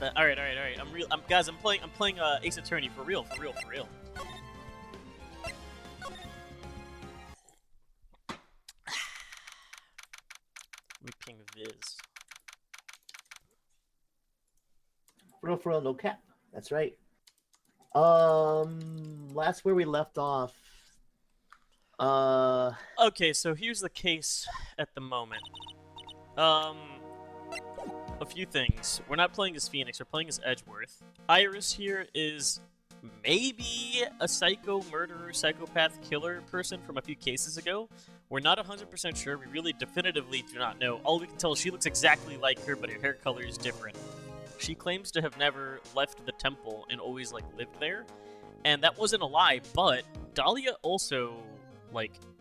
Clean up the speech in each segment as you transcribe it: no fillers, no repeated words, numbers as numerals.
that. All right. Guys, I'm playing Ace Attorney for real. Let me ping Viz. For real, no cap. That's right. Last where we left off. Okay, so here's the case at the moment. A few things. We're not playing as Phoenix, we're playing as Edgeworth. Iris here is maybe a psycho murderer, psychopath killer person from a few cases ago. We're not 100% sure. We really definitively do not know. All we can tell is she looks exactly like her, but her hair color is different. She claims to have never left the temple and always, lived there. And that wasn't a lie, but Dahlia also,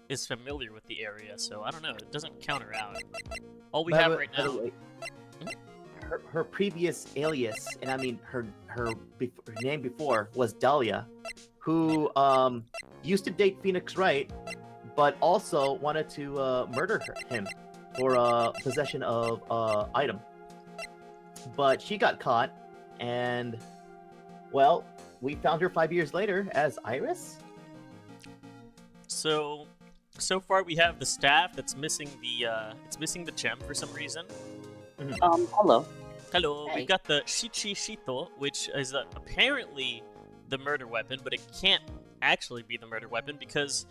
is familiar with the area, so I don't know. It doesn't count her out. All we have right now... Her previous alias, and I mean her name before, was Dahlia, who used to date Phoenix Wright, but also wanted to murder him for possession of item. But she got caught, and well, we found her 5 years later as Iris. So far we have the staff that's missing the gem for some reason. Hello. Hello. Hey. We've got the Shichi Shito, which is apparently the murder weapon, but it can't actually be the murder weapon because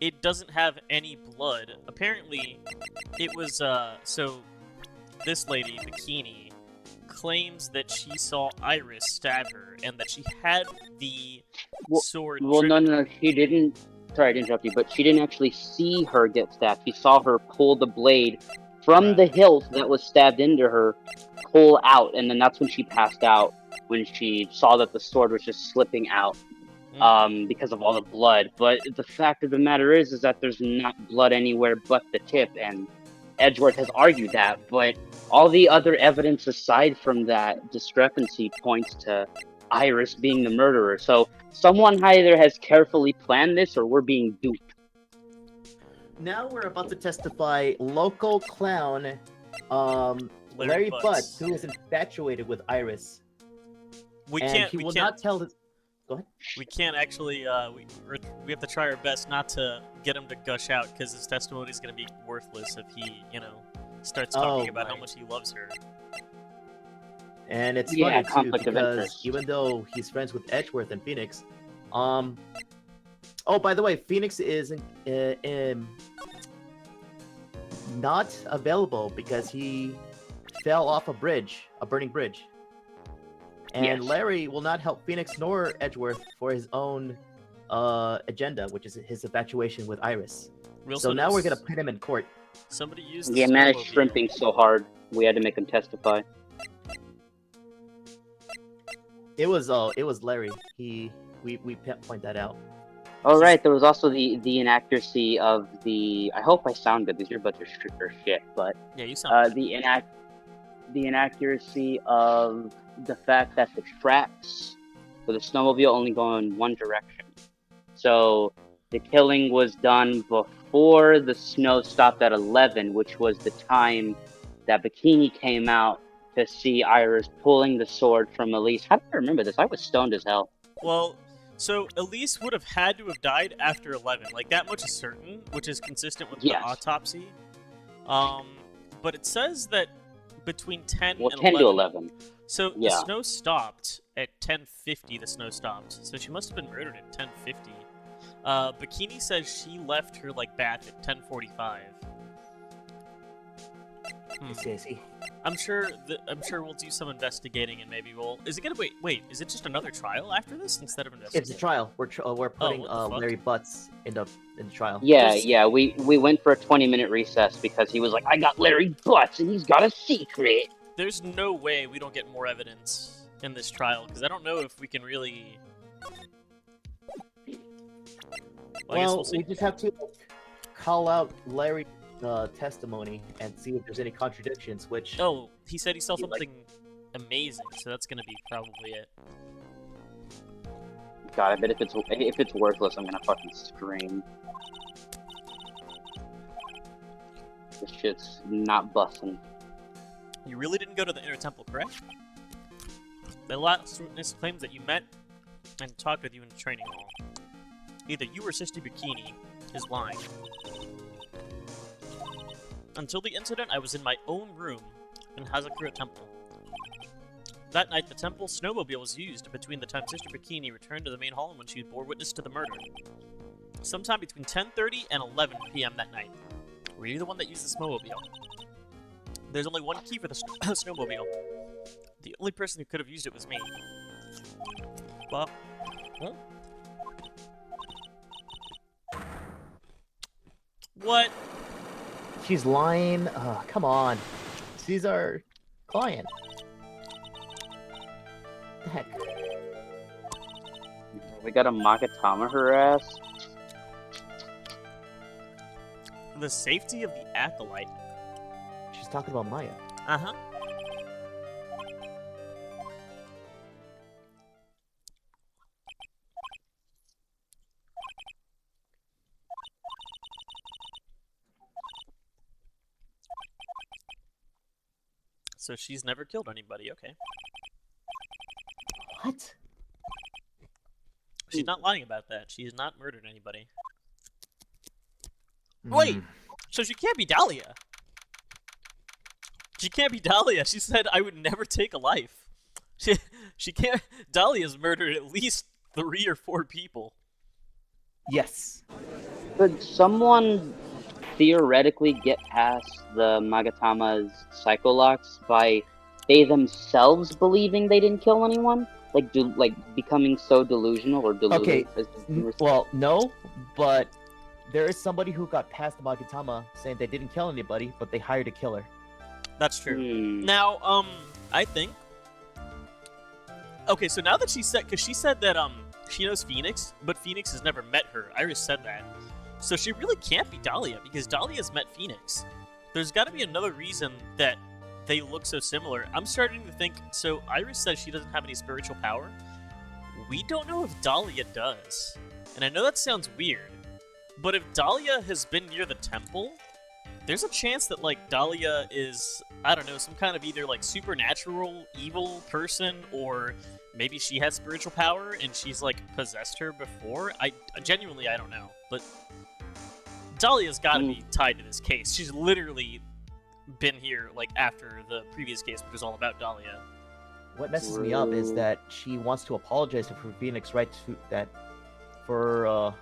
it doesn't have any blood. Apparently, it was so this lady, Bikini, claims that she saw Iris stab her and that she had the sword. Well, no, she didn't. Sorry to interrupt you, but she didn't actually see her get stabbed. She saw her pull the blade from the hilt that was stabbed into her, pull out, and then that's when she passed out, when she saw that the sword was just slipping out because of all the blood. But the fact of the matter is that there's not blood anywhere but the tip, and Edgeworth has argued that, but all the other evidence aside from that discrepancy points to Iris being the murderer. So someone either has carefully planned this or we're being duped. Now we're about to testify local clown Larry Butts, who is infatuated with Iris. We will not tell his... Go ahead. We can't actually. We have to try our best not to get him to gush out because his testimony is going to be worthless if he, starts talking about how much he loves her. And it's funny too because even though he's friends with Edgeworth and Phoenix, oh, by the way, Phoenix is not available because he fell off a burning bridge. And Larry will not help Phoenix nor Edgeworth for his own agenda, which is his infatuation with Iris. So now we're gonna put him in court. Somebody used. Yeah, man, is shrimping so hard we had to make him testify. It was Larry. We point that out. Oh right, there was also the inaccuracy of the. I hope I sound good. These earbuds are shit, but yeah, you sound. The inaccuracy of the fact that the tracks for the snowmobile only go in one direction. So the killing was done before the snow stopped at 11, which was the time that Bikini came out to see Iris pulling the sword from Elise. How do I remember this? I was stoned as hell. Well, so Elise would have had to have died after 11. That much is certain, which is consistent with the autopsy. But it says that between 10 and 10 to 11. So the snow stopped at 10:50. The snow stopped. So she must have been murdered at 10:50. Bikini says she left her bath at 10:45. See. I'm sure we'll do some investigating and maybe we'll. Is it gonna wait? Is it just another trial after this instead of investigating? It's a trial. We're putting Larry Butts in the trial. Yeah. We went for a 20-minute recess because he was like, I got Larry Butts and he's got a secret. There's no way we don't get more evidence in this trial because I don't know if we can really. Well, we just have to call out Larry's testimony and see if there's any contradictions. Which he said he saw something amazing, so that's gonna be probably it. God, I bet if it's worthless, I'm gonna fucking scream. This shit's not busting. You really didn't go to the Inner Temple, correct? The last witness claims that you met and talked with you in the training hall. Either you or Sister Bikini is lying. Until the incident, I was in my own room in Hazakura Temple. That night, the temple snowmobile was used between the time Sister Bikini returned to the main hall and when she bore witness to the murder. Sometime between 10:30 and 11 p.m. that night. Were you the one that used the snowmobile? There's only one key for the snowmobile. The only person who could have used it was me. Well, huh? What? She's lying. Come on. She's our client. What the heck? We got a Magatama her ass. The safety of the acolyte. She's talking about Maya. Uh-huh. So she's never killed anybody, okay. What? She's not lying about that. She has not murdered anybody. Wait! So she can't be Dahlia! She can't be Dahlia. She said I would never take a life. She can't... Dahlia's murdered at least 3 or 4 people. Yes. Could someone theoretically get past the Magatama's psycholocks by they themselves believing they didn't kill anyone? Like becoming so delusional or deluded? Okay, as well, no, but there is somebody who got past the Magatama saying they didn't kill anybody, but they hired a killer. That's true. Now, I think... Okay, so now that she said... Because she said that, she knows Phoenix, but Phoenix has never met her. Iris said that. So she really can't be Dahlia, because Dahlia's met Phoenix. There's got to be another reason that they look so similar. I'm starting to think... So Iris says she doesn't have any spiritual power. We don't know if Dahlia does. And I know that sounds weird, but if Dahlia has been near the temple... There's a chance that, like, Dahlia is, I don't know, some kind of either, like, supernatural evil person, or maybe she has spiritual power and she's, like, possessed her before. I genuinely, I don't know. But Dahlia's gotta be tied to this case. She's literally been here, like, after the previous case, which was all about Dahlia. What messes me up is that she wants to apologize to Phoenix right to that for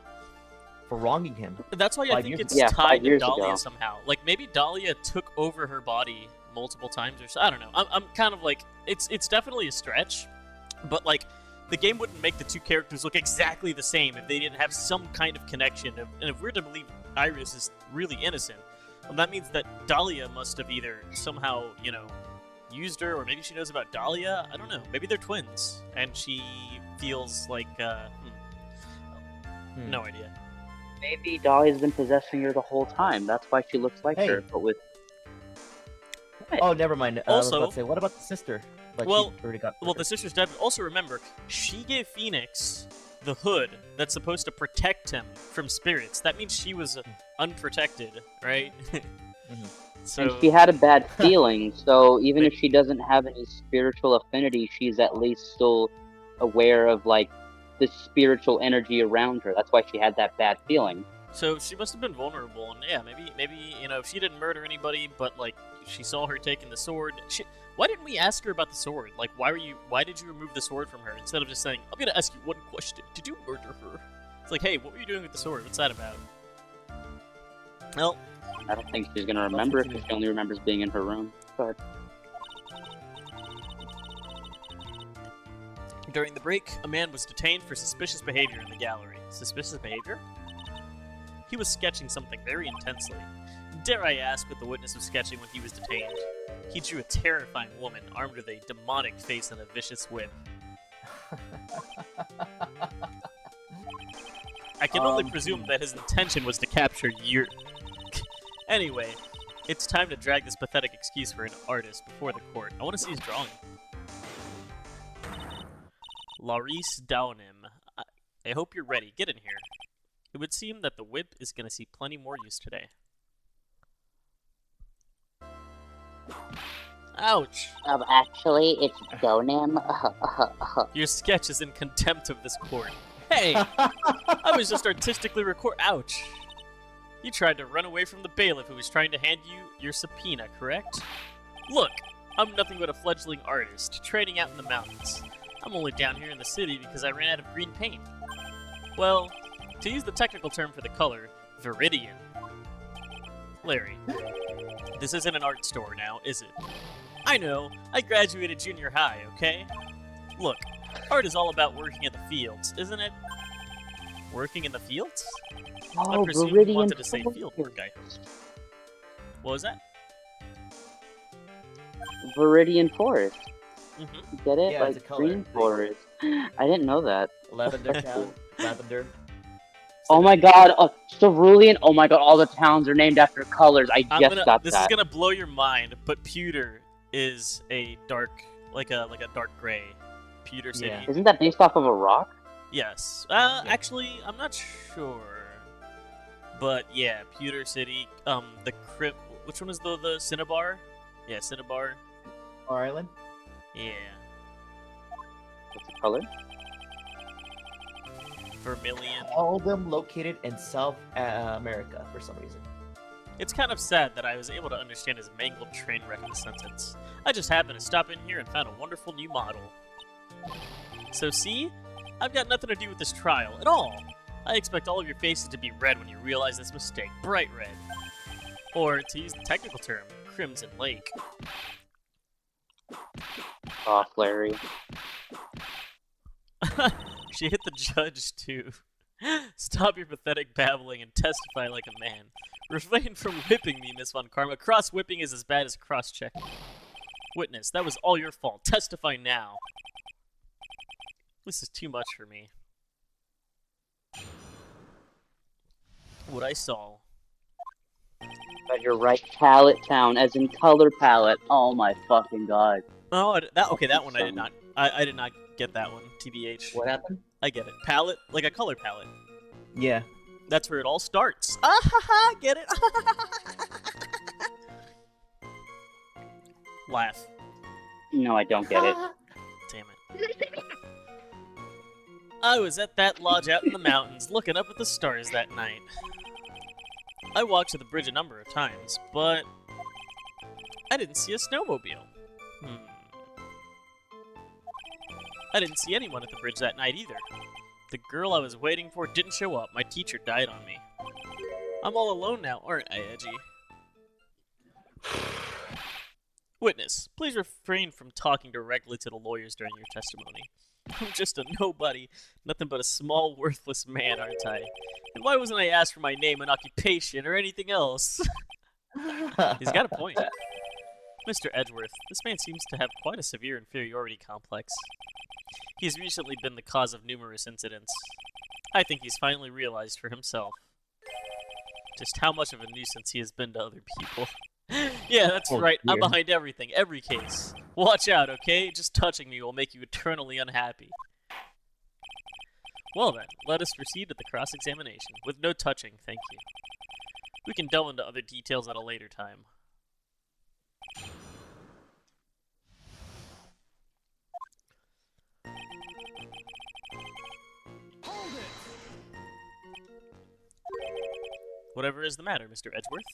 wronging him. That's why I think it's tied to Dahlia somehow. Like, maybe Dahlia took over her body multiple times or so. I don't know. I'm kind of like, it's definitely a stretch, but, like, the game wouldn't make the two characters look exactly the same if they didn't have some kind of connection. And if we're to believe Iris is really innocent, well, that means that Dahlia must have either somehow, you know, used her, or maybe she knows about Dahlia. I don't know. Maybe they're twins, and she feels like, no idea. Maybe Dahlia's been possessing her the whole time. That's why she looks like her, but with... What? Oh, never mind. I was Also, about to say, what about the sister? Like, well, she already got the sister's dead. But also remember, she gave Phoenix the hood that's supposed to protect him from spirits. That means she was unprotected, right? So... And she had a bad feeling, so even if she doesn't have any spiritual affinity, she's at least still aware of, like, the spiritual energy around her. That's why she had that bad feeling. So she must have been vulnerable, and yeah, maybe you know, if she didn't murder anybody, but like she saw her taking the sword. Why didn't we ask her about the sword? Like, why did you remove the sword from her instead of just saying, "I'm gonna ask you one question. Did you murder her?" It's like, hey, what were you doing with the sword? What's that about? Well, I don't think she's gonna remember it because she only remembers being in her room. But during the break, a man was detained for suspicious behavior in the gallery. Suspicious behavior? He was sketching something very intensely. Dare I ask what the witness was sketching when he was detained? He drew a terrifying woman armed with a demonic face and a vicious whip. I can only presume that his intention was to capture your... Anyway, it's time to drag this pathetic excuse for an artist before the court. I want to see his drawing. Laurice Downim. I hope you're ready. Get in here. It would seem that the whip is going to see plenty more use today. Ouch! Actually, it's Donim. Your sketch is in contempt of this court. Hey! I was just artistically Ouch! You tried to run away from the bailiff who was trying to hand you your subpoena, correct? Look, I'm nothing but a fledgling artist, trading out in the mountains. I'm only down here in the city because I ran out of green paint. Well, to use the technical term for the color, viridian. Larry, this isn't an art store now, is it? I know, I graduated junior high, okay? Look, art is all about working in the fields, isn't it? Working in the fields? I presume you wanted to say field work, I heard. What was that? Viridian Forest. Mm-hmm. Get it? Yeah, like it's a color. green forest. I didn't know that. Lavender Town. Lavender. Oh my god, Cerulean. Oh my god, all the towns are named after colors. I just got this that. is gonna blow your mind, but pewter is a dark, like a dark gray. Pewter City. Yeah. Isn't that based off of a rock? Yes. Actually, I'm not sure. But yeah, Pewter City. The crypt. Which one is the Cinnabar? Yeah, Cinnabar. Or Island? Yeah. What's the color? Vermilion. All of them located in South America for some reason. It's kind of sad that I was able to understand his mangled train wreck in the sentence. I just happened to stop in here and found a wonderful new model. So see? I've got nothing to do with this trial at all. I expect all of your faces to be red when you realize this mistake. Bright red. Or, to use the technical term, Crimson Lake. Off, Larry. She hit the judge, too. Stop your pathetic babbling and testify like a man. Refrain from whipping me, Miss Von Karma. Cross-whipping is as bad as cross-checking. Witness, that was all your fault. Testify now. This is too much for me. What I saw. But you're right, palette town, as in color palette. Oh my fucking god. Oh, that one I did not. I did not get that one. TBH. What happened? I get it. Palette, like a color palette. Yeah. That's where it all starts. Ah ha ha! Get it? Laugh. No, I don't get it. Damn it. I was at that lodge out in the mountains, looking up at the stars that night. I walked to the bridge a number of times, but I didn't see a snowmobile. I didn't see anyone at the bridge that night either. The girl I was waiting for didn't show up. My teacher died on me. I'm all alone now, aren't I, Edgy? Witness, please refrain from talking directly to the lawyers during your testimony. I'm just a nobody, nothing but a small, worthless man, aren't I? And why wasn't I asked for my name and occupation or anything else? He's got a point. Mr. Edgeworth, this man seems to have quite a severe inferiority complex. He's recently been the cause of numerous incidents. I think he's finally realized for himself just how much of a nuisance he has been to other people. Yeah, that's right. I'm behind everything, every case. Watch out, okay? Just touching me will make you eternally unhappy. Well then, let us proceed with the cross-examination. With no touching, thank you. We can delve into other details at a later time. Whatever is the matter, Mr. Edgeworth?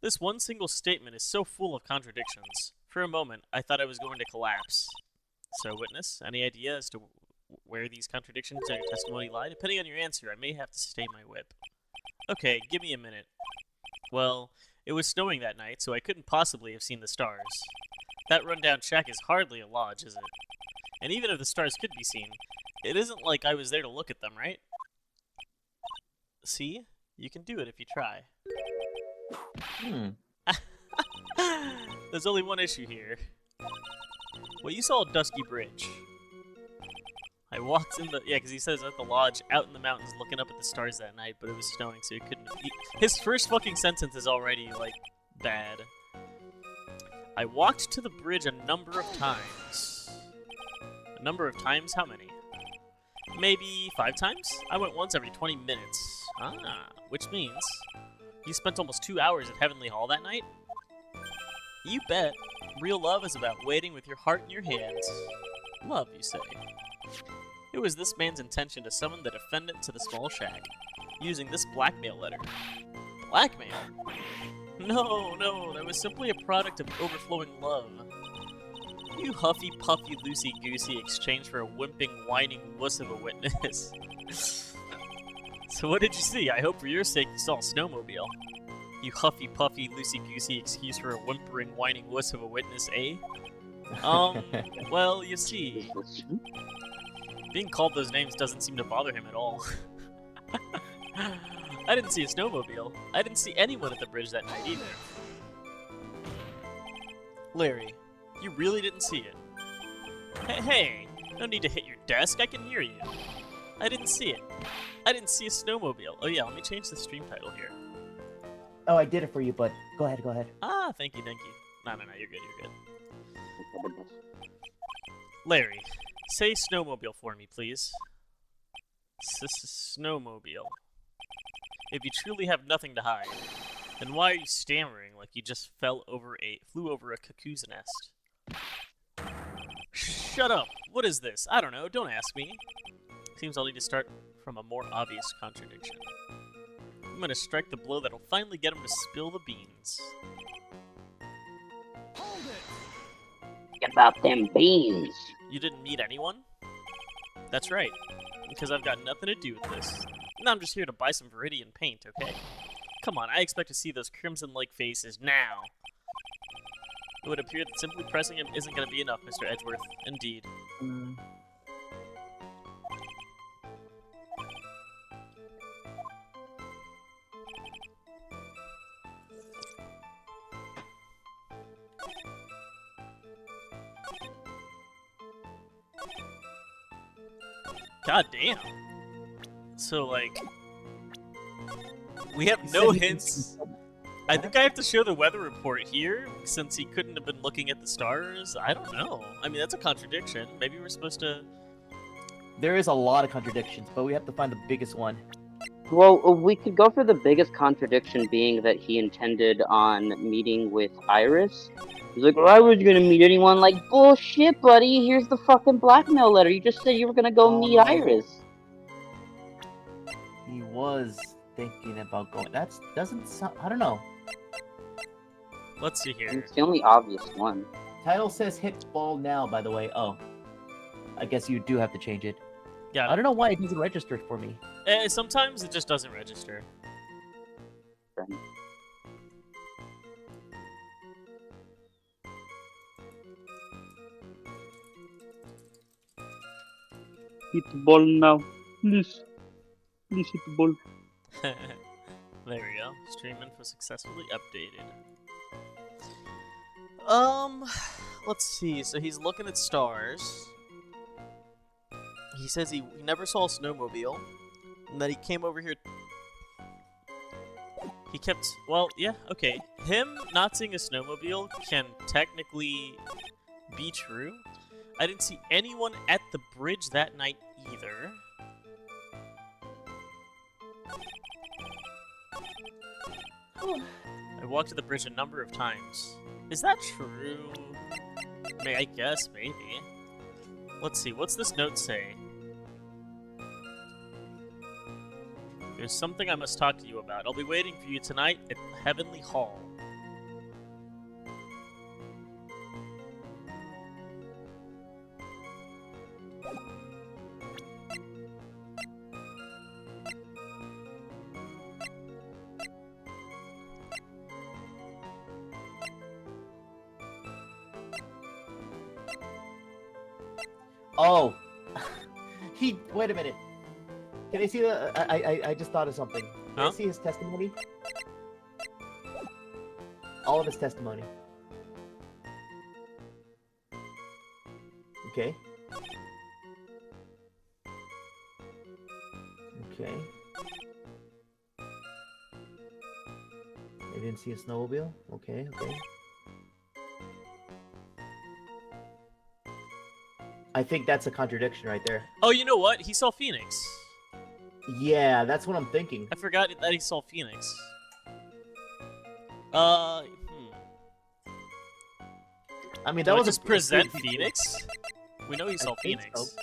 This one single statement is so full of contradictions. For a moment, I thought I was going to collapse. So, witness, any idea as to where these contradictions in your testimony lie? Depending on your answer, I may have to stay my whip. Okay, give me a minute. Well, it was snowing that night, so I couldn't possibly have seen the stars. That rundown shack is hardly a lodge, is it? And even if the stars could be seen, it isn't like I was there to look at them, right? See? You can do it if you try. There's only one issue here. Well, you saw a dusky bridge. I walked in the... Yeah, because he says at the lodge, out in the mountains, looking up at the stars that night, but it was snowing, so he couldn't... His first fucking sentence is already, like, bad. I walked to the bridge a number of times. A number of times? How many? Maybe 5 times? I went once every 20 minutes. Ah, which means you spent almost 2 hours at Heavenly Hall that night? You bet. Real love is about waiting with your heart in your hands. Love, you say. It was this man's intention to summon the defendant to the small shack, using this blackmail letter. Blackmail? No, that was simply a product of overflowing love. You huffy, puffy, loosey-goosey exchange for a wimping, whining wuss of a witness. So what did you see? I hope for your sake you saw a snowmobile. You huffy, puffy, loosey-goosey excuse for a whimpering, whining wuss of a witness, eh? Well, you see, being called those names doesn't seem to bother him at all. I didn't see a snowmobile. I didn't see anyone at the bridge that night either. Larry, you really didn't see it? Hey, no need to hit your desk, I can hear you. I didn't see it. I didn't see a snowmobile. Oh yeah, let me change the stream title here. Oh, I did it for you, but go ahead. Ah, thank you. No, you're good. Larry, say snowmobile for me, please. Snowmobile. If you truly have nothing to hide, then why are you stammering like you just flew over a cuckoo's nest? Shut up! What is this? I don't know, don't ask me. Seems I'll need to start from a more obvious contradiction. I'm gonna strike the blow that'll finally get him to spill the beans. Get about them beans. You didn't meet anyone? That's right, because I've got nothing to do with this. And I'm just here to buy some Viridian paint, okay? Come on, I expect to see those Crimson Lake faces now. It would appear that simply pressing him isn't going to be enough, Mr. Edgeworth. Indeed. God damn. So, like, we have no hints. I think I have to show the weather report here, since he couldn't have been looking at the stars. I don't know. I mean, that's a contradiction. Maybe we're supposed to... There is a lot of contradictions, but we have to find the biggest one. Well, we could go for the biggest contradiction being that he intended on meeting with Iris. He's like, well, I wasn't gonna meet anyone. Like, bullshit, buddy. Here's the fucking blackmail letter. You just said you were gonna go meet Iris. He was thinking about going. Doesn't sound. I don't know. Let's see here. It's the only obvious one. Title says hit ball now, by the way. Oh. I guess you do have to change it. Yeah. I don't know why it doesn't register for me. Sometimes it just doesn't register. Hit the ball now. Please hit the ball. There we go. Stream info successfully updated. Let's see. So he's looking at stars. He says he never saw a snowmobile, and that he came over here. He kept. Well, yeah, okay. Him not seeing a snowmobile can technically be true. I didn't see anyone at the bridge that night either. I walked to the bridge a number of times. Is that true? I guess, maybe. Let's see, what's this note say? There's something I must talk to you about. I'll be waiting for you tonight at Heavenly Hall. Oh, wait a minute. Can I see the? I just thought of something. Can I see his testimony? All of his testimony. Okay. Okay. I didn't see a snowmobile. Okay. I think that's a contradiction right there. Oh, you know what? He saw Phoenix. Yeah, that's what I'm thinking. I forgot that he saw I mean, Do that I was just a present pretty- Phoenix? We know he saw think Phoenix. so.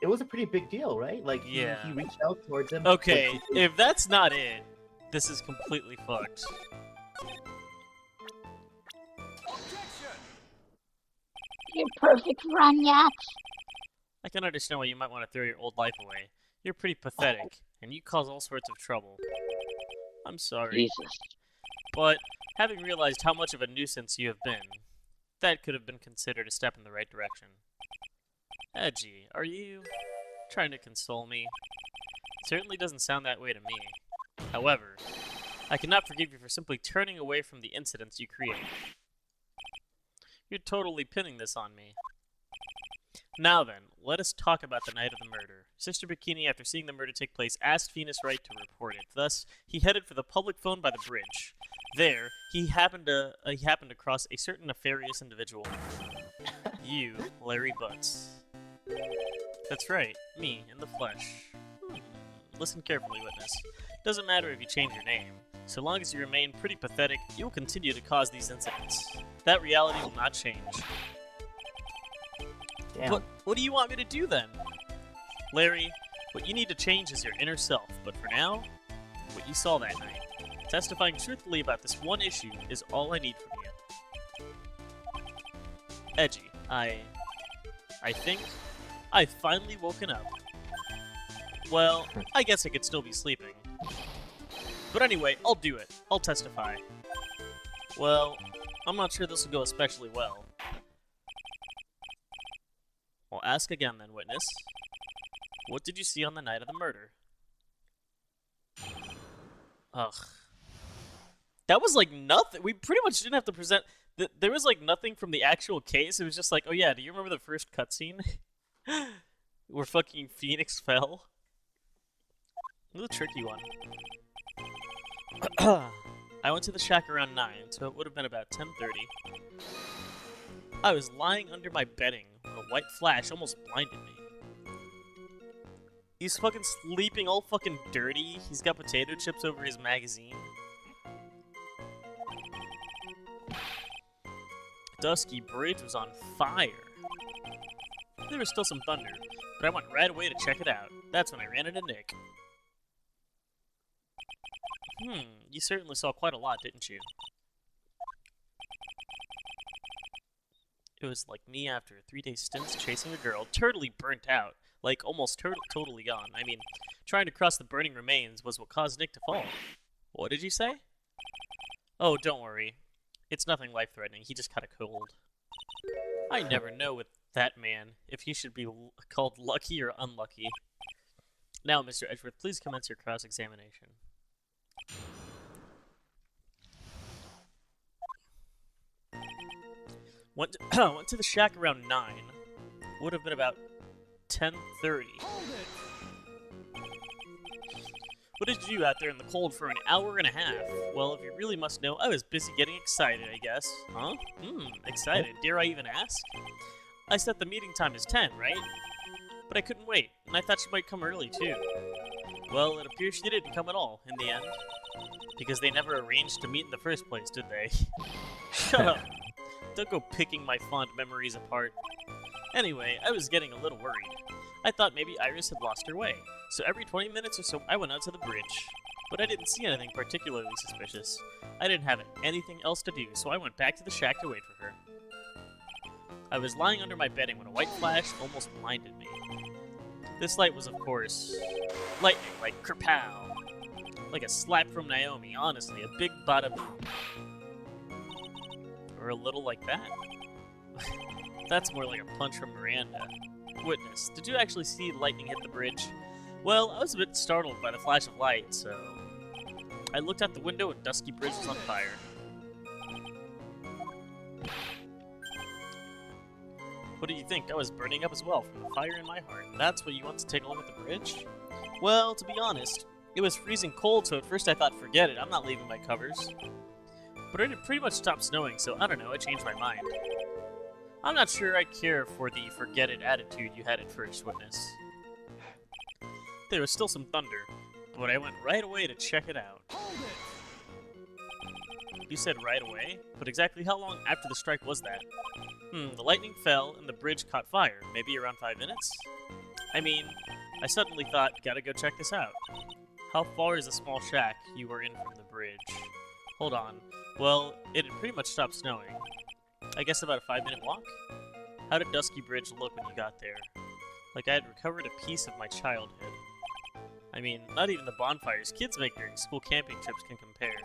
It was a pretty big deal, right? Like, Yeah. he reached out towards him. Okay, but he- if that's not it, this is completely fucked. You perfect run, Yax. I can understand why you might want to throw your old life away. You're pretty pathetic, and you cause all sorts of trouble. I'm sorry. Jesus. But having realized how much of a nuisance you have been, that could have been considered a step in the right direction. Edgy, are you trying to console me? Certainly doesn't sound that way to me. However, I cannot forgive you for simply turning away from the incidents you create. You're totally pinning this on me. Now then, let us talk about the night of the murder. Sister Bikini, after seeing the murder take place, asked Phoenix Wright to report it. Thus, he headed for the public phone by the bridge. There, he happened to cross a certain nefarious individual. You, Larry Butts. That's right, me, in the flesh. Listen carefully, witness. Doesn't matter if you change your name. So long as you remain pretty pathetic, you'll continue to cause these incidents. That reality will not change. Damn. But what do you want me to do then? Larry, what you need to change is your inner self, but for now, what you saw that night. Testifying truthfully about this one issue is all I need from you. Edgy, I think I've finally woken up. Well, I guess I could still be sleeping. But anyway, I'll do it. I'll testify. Well, I'm not sure this will go especially well. Well, ask again then, witness. What did you see on the night of the murder? Ugh. That was like nothing. We pretty much didn't have to present... There was like nothing from the actual case. It was just like, oh yeah, do you remember the first cutscene? Where fucking Phoenix fell? It was a tricky one. I went to the shack around 9, so it would have been about 10:30. I was lying under my bedding when a white flash almost blinded me. He's fucking sleeping all fucking dirty. He's got potato chips over his magazine. Dusky Bridge was on fire. There was still some thunder, but I went right away to check it out. That's when I ran into Nick. You certainly saw quite a lot, didn't you? It was like me after 3-day stints chasing a girl, totally burnt out. Like, almost totally gone. I mean, trying to cross the burning remains was what caused Nick to fall. What did you say? Oh, don't worry. It's nothing life-threatening. He just caught a cold. I never know with that man if he should be called lucky or unlucky. Now, Mr. Edgeworth, please commence your cross-examination. Went to the shack around 9. Would have been about 10:30. What did you do out there in the cold for an hour and a half? Well, if you really must know, I was busy getting excited, I guess. Huh? Excited. Dare I even ask? I set the meeting time as 10, right? But I couldn't wait, and I thought she might come early, too. Well, it appears she didn't come at all, in the end. Because they never arranged to meet in the first place, did they? Shut up. Don't go picking my fond memories apart. Anyway, I was getting a little worried. I thought maybe Iris had lost her way, so every 20 minutes or so I went out to the bridge. But I didn't see anything particularly suspicious. I didn't have anything else to do, so I went back to the shack to wait for her. I was lying under my bedding when a white flash almost blinded me. This light was, of course, lightning, like kerpow. Like a slap from Naomi, honestly, a big bada boom. Or a little like that. That's more like a punch from Miranda. Witness, did you actually see lightning hit the bridge? Well, I was a bit startled by the flash of light, so... I looked out the window and Dusky Bridge was on fire. What do you think? I was burning up as well from the fire in my heart. That's what you want to take a look at the bridge? Well, to be honest, it was freezing cold, so at first I thought, forget it, I'm not leaving my covers. But it had pretty much stopped snowing, so I don't know, I changed my mind. I'm not sure I care for the forget it attitude you had at first, Witness. There was still some thunder, but I went right away to check it out. You said right away, but exactly how long after the strike was that? The lightning fell and the bridge caught fire. Maybe around 5 minutes? I mean, I suddenly thought, gotta go check this out. How far is the small shack you were in from the bridge? Hold on. Well, it had pretty much stopped snowing. I guess about a 5-minute walk? How did Dusky Bridge look when you got there? Like I had recovered a piece of my childhood. I mean, not even the bonfires kids make during school camping trips can compare.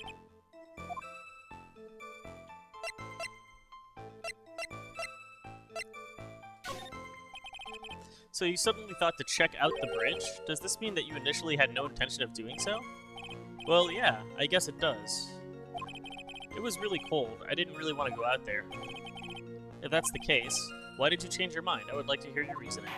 So you suddenly thought to check out the bridge? Does this mean that you initially had no intention of doing so? Well, yeah, I guess it does. It was really cold. I didn't really want to go out there. If that's the case, why did you change your mind? I would like to hear your reasoning.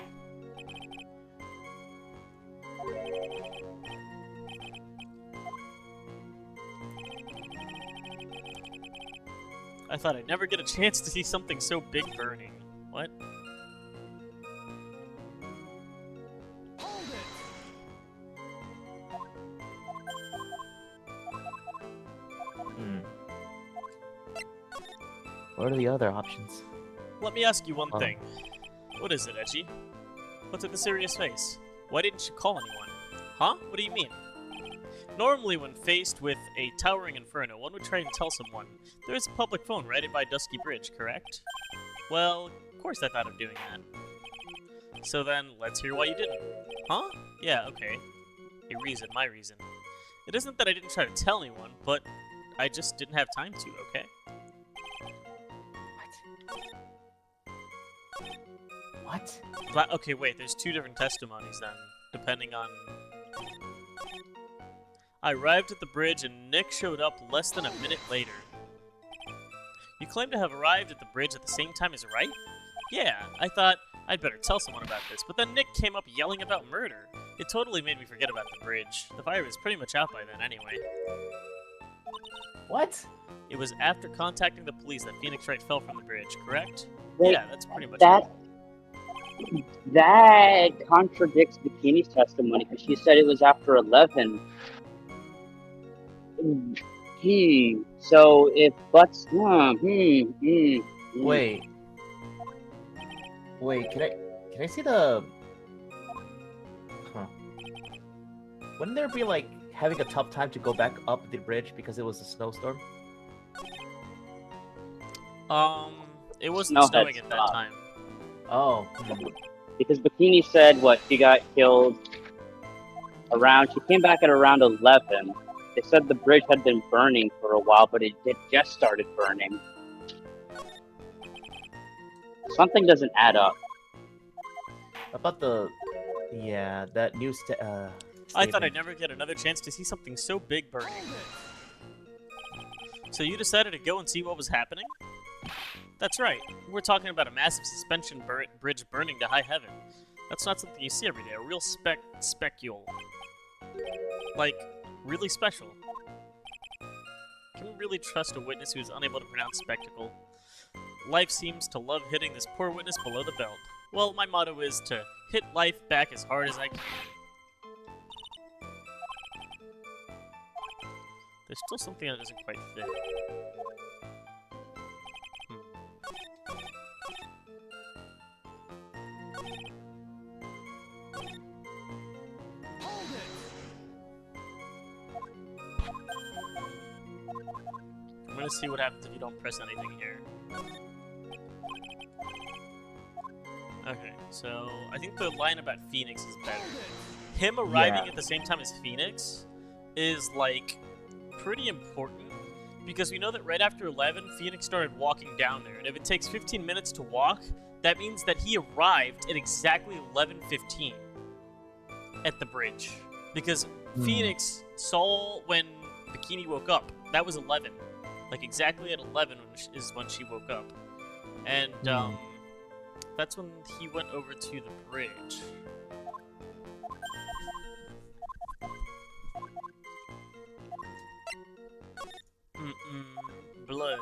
I thought I'd never get a chance to see something so big burning. What? What are the other options? Let me ask you one thing. What is it, Edgy? What's with the serious face? Why didn't you call anyone? Huh? What do you mean? Normally, when faced with a towering inferno, one would try and tell someone. There is a public phone right by Dusky Bridge, correct? Well, of course I thought of doing that. So then, let's hear why you didn't. Huh? Yeah, okay. A reason, my reason. It isn't that I didn't try to tell anyone, but I just didn't have time to, okay? What? Okay, wait, there's two different testimonies then, depending on... I arrived at the bridge and Nick showed up less than a minute later. You claim to have arrived at the bridge at the same time as Wright? Yeah, I thought I'd better tell someone about this, but then Nick came up yelling about murder. It totally made me forget about the bridge. The fire was pretty much out by then anyway. What? It was after contacting the police that Phoenix Wright fell from the bridge, correct? Wait, yeah, that's pretty much that it. that contradicts Bikini's testimony because she said it was after 11. So if Butts, Wait, can I see the? Huh? Wouldn't there be like having a tough time to go back up the bridge because it was a snowstorm? It wasn't snowing at that time. Oh. Because Bikini said what she got killed around. She came back at around 11. They said the bridge had been burning for a while, but it just started burning. Something doesn't add up. About the, yeah, that new I thought I'd never get another chance to see something so big burning. So you decided to go and see what was happening? That's right. We're talking about a massive suspension bridge burning to high heaven. That's not something you see every day. A real specule. Like, really special. Can we really trust a witness who is unable to pronounce spectacle? Life seems to love hitting this poor witness below the belt. Well, my motto is to hit life back as hard as I can. There's still something that doesn't quite fit. I'm gonna see what happens if you don't press anything here. Okay, so I think the line about Phoenix is better. Him arriving at the same time as Phoenix is, like, pretty important, because we know that right after 11, Phoenix started walking down there, and if it takes 15 minutes to walk, that means that he arrived at exactly 11:15 at the bridge, because Phoenix saw when Bikini woke up. That was 11. Like, exactly at 11 is when she woke up. And, that's when he went over to the bridge. Blood.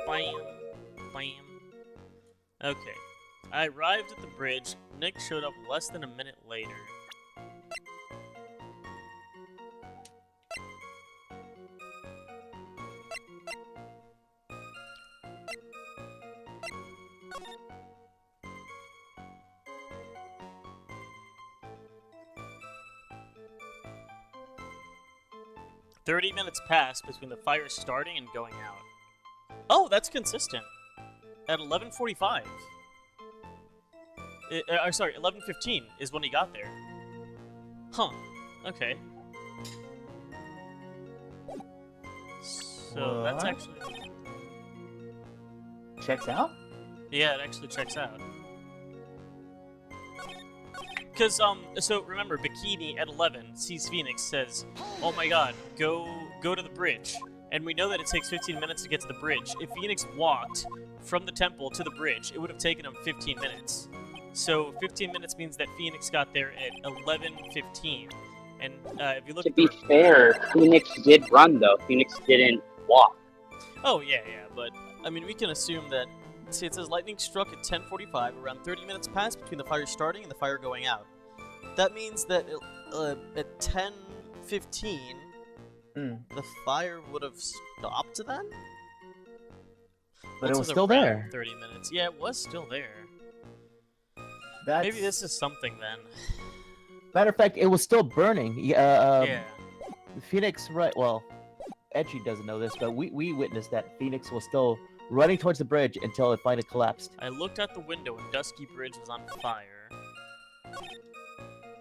Bam. Bam. Okay. I arrived at the bridge. Nick showed up less than a minute later. "30 minutes pass between the fire starting and going out." Oh, that's consistent. At 11:45. Sorry, 11:15 is when he got there. Huh. Okay. So that's What? actually... Checks out. Yeah, it actually checks out. Because, so remember, Bikini at 11 sees Phoenix, says, "Oh my god, go to the bridge." And we know that it takes 15 minutes to get to the bridge. If Phoenix walked from the temple to the bridge, it would have taken him 15 minutes. So 15 minutes means that Phoenix got there at 11:15. And if you look To be fair, Phoenix did run though. Phoenix didn't walk. Oh, yeah, but, I mean, we can assume that, see, it says lightning struck at 10:45, around 30 minutes passed between the fire starting and the fire going out. That means that at 10:15, the fire would have stopped then? But it was says still around there. 30 minutes. Yeah, it was still there. That's... Maybe this is something then. Matter of fact, it was still burning. Yeah. Phoenix, right? Well, Edgy doesn't know this, but we witnessed that Phoenix was still running towards the bridge until it finally collapsed. I looked out the window and Dusky Bridge was on fire.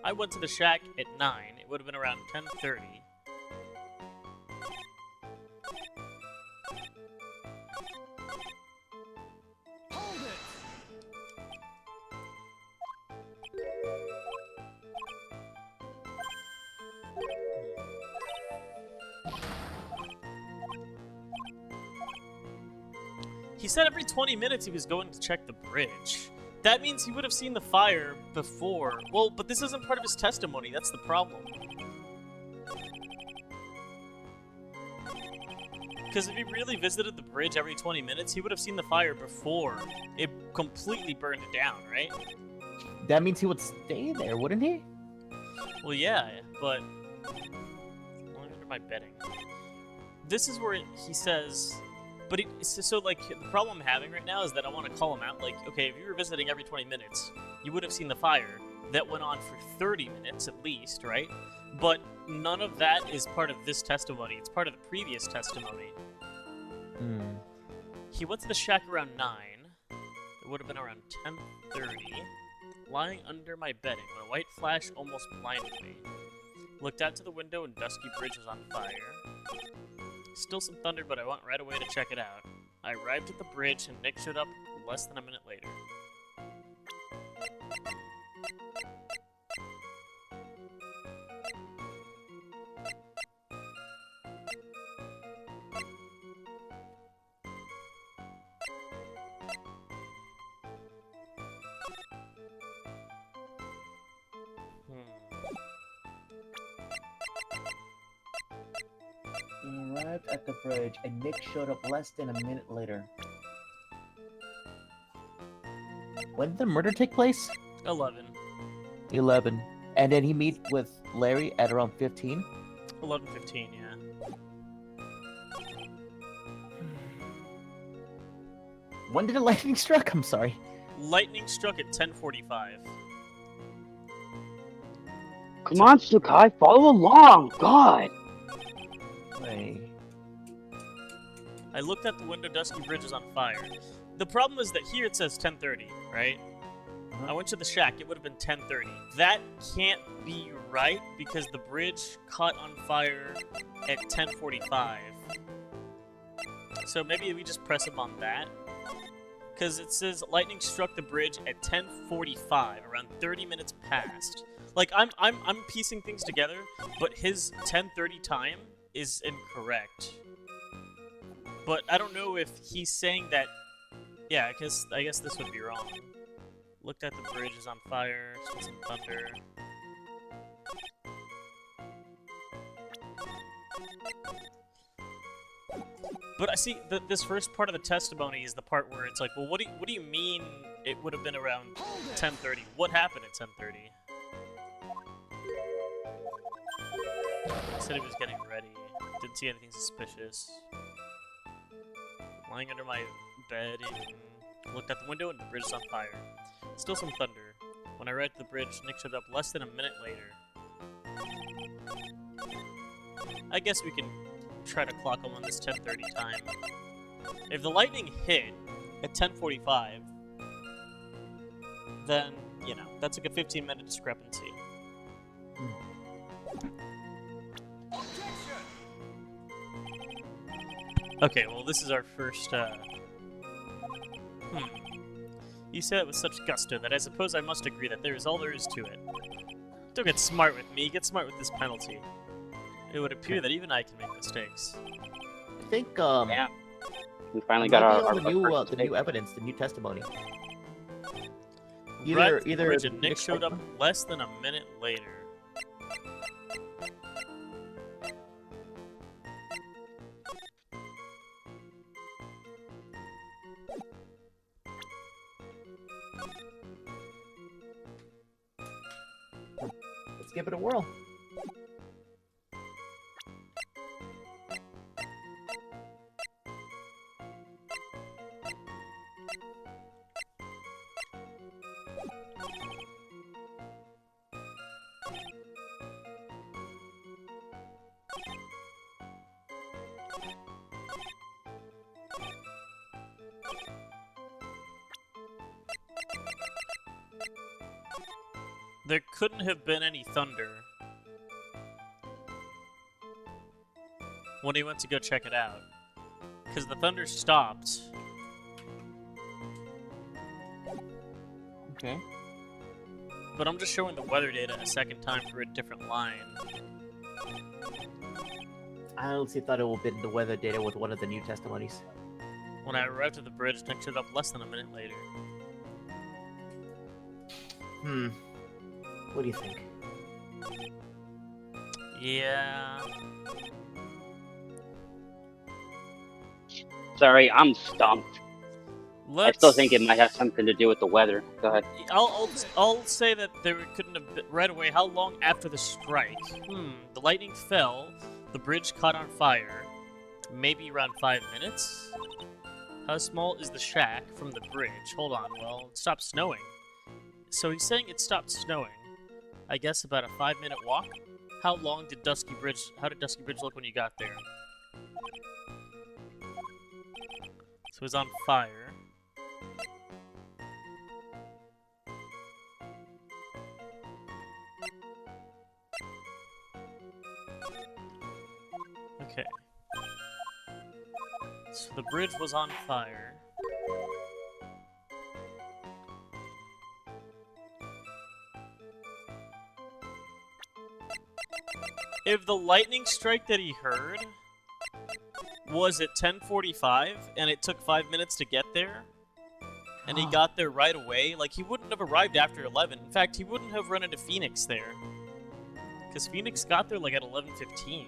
I went to the shack at 9. It would have been around 10:30. He said every 20 minutes he was going to check the bridge. That means he would have seen the fire before. Well, but this isn't part of his testimony. That's the problem. Because if he really visited the bridge every 20 minutes, he would have seen the fire before it completely burned it down, right? That means he would stay there, wouldn't he? Well, yeah, but... Only under my bedding. This is where he says... But so, like, the problem I'm having right now is that I want to call him out. Like, okay, if you were visiting every 20 minutes, you would have seen the fire that went on for 30 minutes at least, right? But none of that is part of this testimony. It's part of the previous testimony. He went to the shack around 9. It would have been around 10:30. Lying under my bedding when a white flash almost blinded me. Looked out to the window and Dusky Bridge was on fire. Still some thunder, but I went right away to check it out. I arrived at the bridge and Nick showed up less than a minute later. He arrived at the bridge, and Nick showed up less than a minute later. When did the murder take place? 11. 11. And then he meet with Larry at around 15? 11:15, yeah. When did the lightning struck? I'm sorry. Lightning struck at 10:45. Come on, Sakai, follow along. God. Wait. I looked out the window, Dusky Bridge was on fire. The problem is that here it says 10:30, right? I went to the shack, it would have been 10:30. That can't be right because the bridge caught on fire at 10:45. So maybe we just press him on that. Because it says lightning struck the bridge at 10:45, around 30 minutes past. Like I'm piecing things together, but his 10:30 time is incorrect. But I don't know if he's saying that. Yeah, because I guess this would be wrong. Looked at the bridge is on fire. Saw some thunder. But I see that this first part of the testimony is the part where it's like, well, what do you mean it would have been around 10:30? What happened at 10:30? He said he was getting ready. Didn't see anything suspicious. Lying under my bed in Looked out the window and the bridge is on fire. Still some thunder. When I arrived at the bridge, Nick showed up less than a minute later. I guess we can try to clock him on this 10:30 time. If the lightning hit at 10:45, then, you know, that's like a 15-minute discrepancy. Okay, well, this is our first, You said it with such gusto that I suppose I must agree that there is all there is to it. Don't get smart with me, get smart with this penalty. It would appear that even I can make mistakes. I think, Yeah. We finally got our the new evidence, the new testimony. Either Either and Nick showed up less than a minute later. Let's give it a whirl. There couldn't have been any thunder when he went to go check it out, because the thunder stopped. Okay. But I'm just showing the weather data a second time for a different line. I honestly thought it would have been the weather data with one of the new testimonies. When I arrived at the bridge, Nick showed up less than a minute later. What do you think? Yeah. Sorry, I'm stumped. I still think it might have something to do with the weather. Go ahead. I'll say that there couldn't have been right away. How long after the strike? The lightning fell. The bridge caught on fire. Maybe around 5 minutes? How small is the shack from the bridge? Hold on, well, it stopped snowing. So he's saying it stopped snowing. I guess about a 5-minute walk? How did Dusky Bridge look when you got there? So it was on fire. Okay. So the bridge was on fire. If the lightning strike that he heard was at 10:45 and it took 5 minutes to get there, and he got there right away, like, he wouldn't have arrived after 11. In fact, he wouldn't have run into Phoenix there, because Phoenix got there like at 11:15.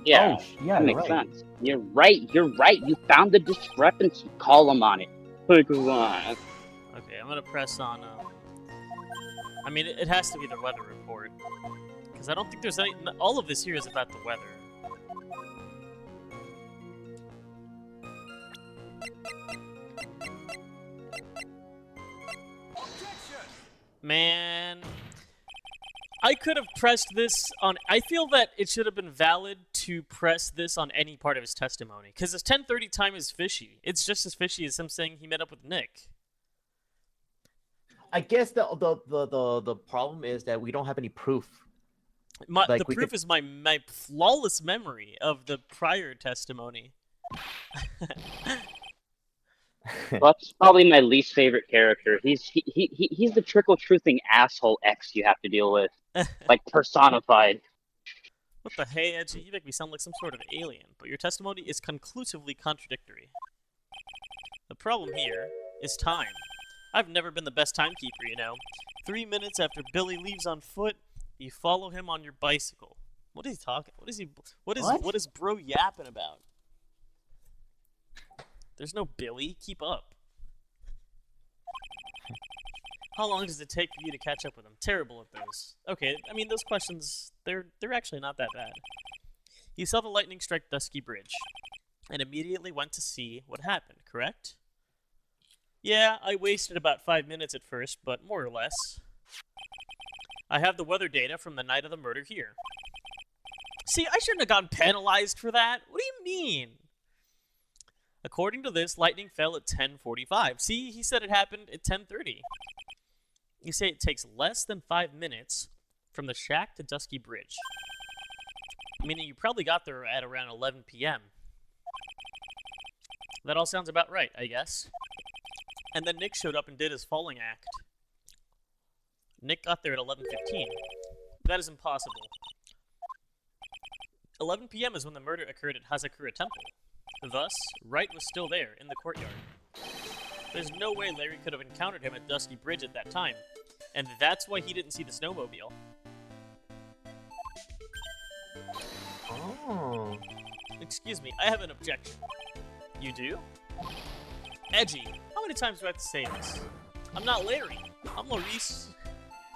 Yeah, that makes sense. You're right. You found the discrepancy. Call him on it. Okay, I'm gonna press on. I mean, it has to be the weather report, because I don't think there's any. All of this here is about the weather. Man, I could have pressed this on. I feel that it should have been valid to press this on any part of his testimony, because his 10:30 time is fishy. It's just as fishy as him saying he met up with Nick. I guess the problem is that we don't have any proof. The proof is my flawless memory of the prior testimony. That's probably my least favorite character. He's the trickle-truthing asshole X you have to deal with, like personified. What the hey, Edgy? You make me sound like some sort of alien, but your testimony is conclusively contradictory. The problem here is time. I've never been the best timekeeper, you know. 3 minutes after Billy leaves on foot, you follow him on your bicycle. What is he talking? What is bro yapping about? There's no Billy. Keep up. How long does it take for you to catch up with him? Terrible at those. Okay, I mean, those questions, they're actually not that bad. He saw the lightning strike Dusky Bridge, and immediately went to see what happened, correct? Yeah, I wasted about 5 minutes at first, but more or less. I have the weather data from the night of the murder here. See, I shouldn't have gotten penalized for that. What do you mean? According to this, lightning fell at 10:45. See, he said it happened at 10:30. You say it takes less than 5 minutes from the shack to Dusky Bridge. Meaning you probably got there at around 11 p.m. That all sounds about right, I guess. And then Nick showed up and did his falling act. Nick got there at 11:15. That is impossible. 11 p.m. is when the murder occurred at Hazakura Temple. Thus, Wright was still there, in the courtyard. There's no way Larry could have encountered him at Dusky Bridge at that time, and that's why he didn't see the snowmobile. Oh. Excuse me, I have an objection. You do? Edgy, how many times do I have to say this? I'm not Larry. I'm Maurice.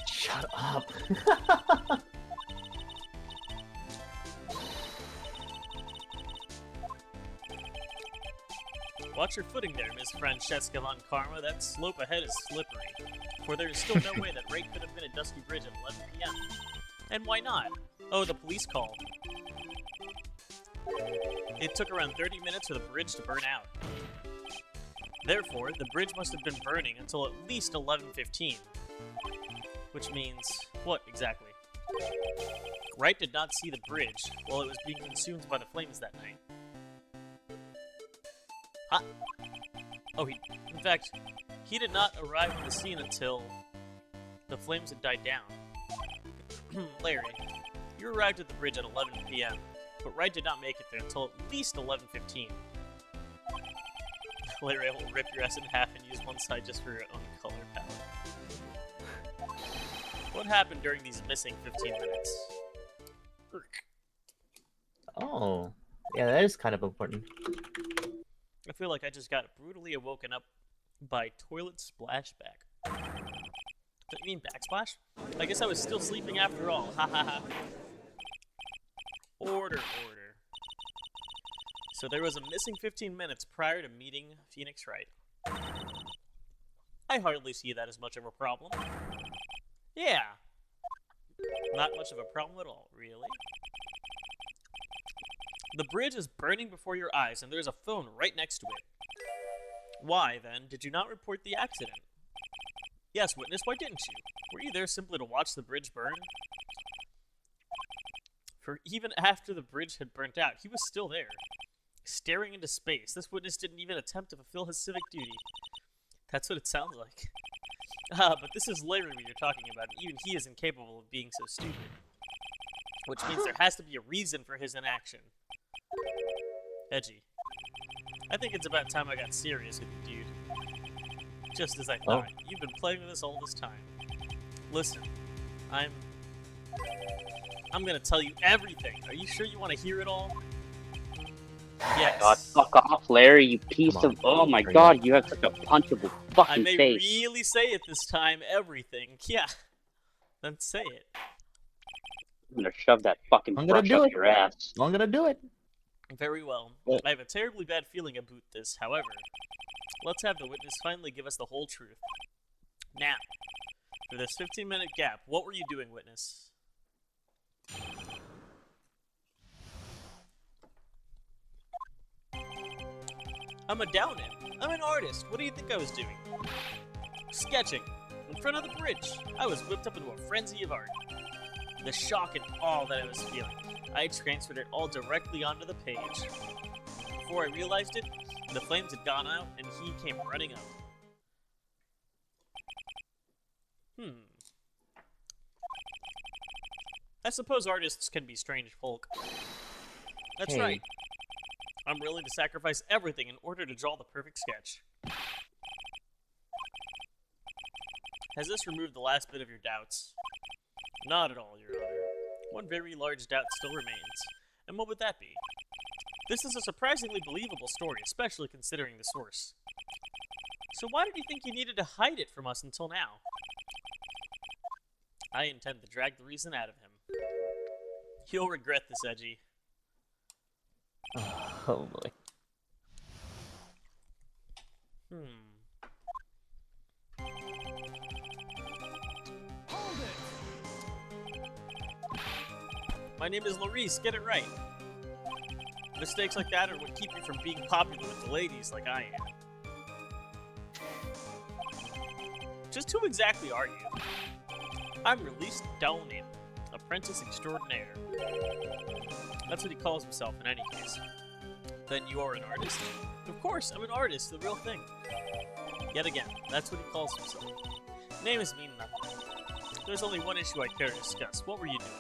Shut up. Watch your footing there, Miss Francesca von Karma. That slope ahead is slippery. For there is still no way that Ray could have been at Dusky Bridge at 11 p.m. And why not? Oh, the police called. It took around 30 minutes for the bridge to burn out. Therefore, the bridge must have been burning until at least 11:15. Which means, what exactly? Wright did not see the bridge while it was being consumed by the flames that night. Huh? Oh, in fact, he did not arrive on the scene until the flames had died down. Larry, you arrived at the bridge at 11 p.m., but Wright did not make it there until at least 11:15. Larry, I will rip your ass in half and use one side just for your own color palette. What happened during these missing 15 minutes? Oh. Yeah, that is kind of important. I feel like I just got brutally awoken up by toilet splashback. You mean backsplash? I guess I was still sleeping after all. Ha ha ha. Order. So there was a missing 15 minutes prior to meeting Phoenix Wright. I hardly see that as much of a problem. Yeah. Not much of a problem at all, really. The bridge is burning before your eyes, and there's a phone right next to it. Why, then, did you not report the accident? Yes, witness, why didn't you? Were you there simply to watch the bridge burn? For even after the bridge had burnt out, he was still there, staring into space. This witness didn't even attempt to fulfill his civic duty. That's what it sounds like. But this is Larry we are talking about, and even he is incapable of being so stupid. Which means there has to be a reason for his inaction. Edgy. I think it's about time I got serious with you, dude. Just as I thought. Oh. You've been playing with us all this time. Listen, I'm gonna tell you everything. Are you sure you want to hear it all? Yes. God, fuck off, Larry, you piece of... Oh my god, you have such a punchable fucking I may face. really say it this time, everything. Yeah. Then say it. I'm gonna shove that fucking brush up your ass. I'm gonna do it. Very well. I have a terribly bad feeling about this, however. Let's have the witness finally give us the whole truth. Now, for this 15-minute gap, what were you doing, witness? I'm a down-in. I'm an artist. What do you think I was doing? Sketching. In front of the bridge. I was whipped up into a frenzy of art. The shock and awe that I was feeling, I transferred it all directly onto the page. Before I realized it, the flames had gone out and he came running up. I suppose artists can be strange folk. That's right. I'm willing to sacrifice everything in order to draw the perfect sketch. Has this removed the last bit of your doubts? Not at all, Your Honor. One very large doubt still remains. And what would that be? This is a surprisingly believable story, especially considering the source. So why did you think you needed to hide it from us until now? I intend to drag the reason out of him. You'll regret this, Edgy. Oh boy. My name is Laurice, get it right. Mistakes like that are what keep you from being popular with the ladies like I am. Just who exactly are you? I'm Release Downing, apprentice extraordinaire. That's what he calls himself in any case. Then you are an artist? Of course, I'm an artist, the real thing. Yet again, that's what he calls himself. Names mean nothing. There's only one issue I care to discuss. What were you doing?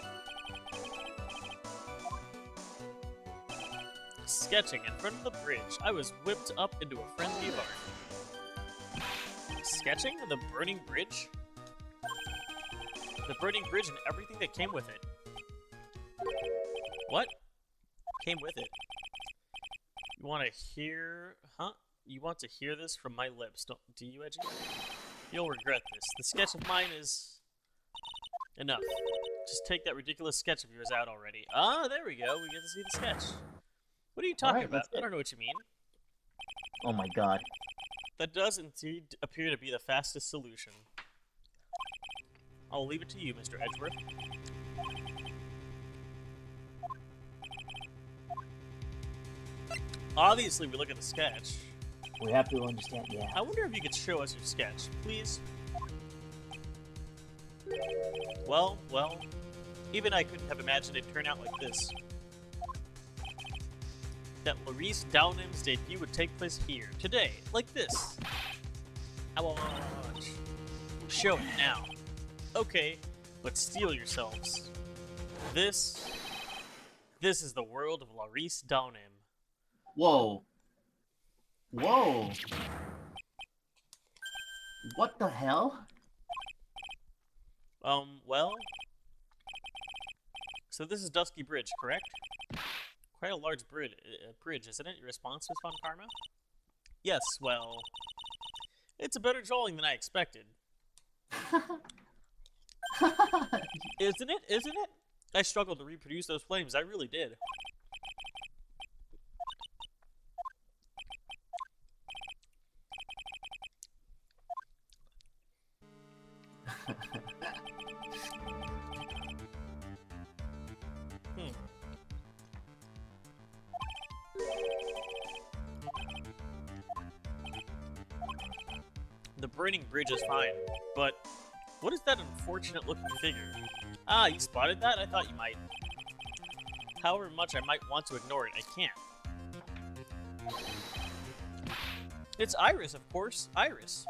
Sketching in front of the bridge. I was whipped up into a frenzy of art. Sketching? The burning bridge? The burning bridge and everything that came with it. What? Came with it? You want to hear... Huh? You want to hear this from my lips, do you, Edgy? You'll regret this. The sketch of mine is... enough. Just take that ridiculous sketch of yours out already. Ah, there we go. We get to see the sketch. What are you talking about? I don't know what you mean. Oh my god. That does indeed appear to be the fastest solution. I'll leave it to you, Mr. Edgeworth. Obviously, we look at the sketch. We have to understand, yeah. I wonder if you could show us your sketch, please. Well, even I couldn't have imagined it'd turn out like this. That Laurice Downham's debut would take place here, today, like this. I will watch. Show it now. Okay, but steel yourselves. This is the world of Laurice Downham. Whoa. Whoa. What the hell? Well... So this is Dusky Bridge, correct? Quite a large bridge, isn't it? Your response, Miss Von Karma? Yes, well... It's a better drawing than I expected. Isn't it? Isn't it? I struggled to reproduce those flames, I really did. The burning bridge is fine, but what is that unfortunate-looking figure? Ah, you spotted that? I thought you might. However much I might want to ignore it, I can't. It's Iris, of course. Iris.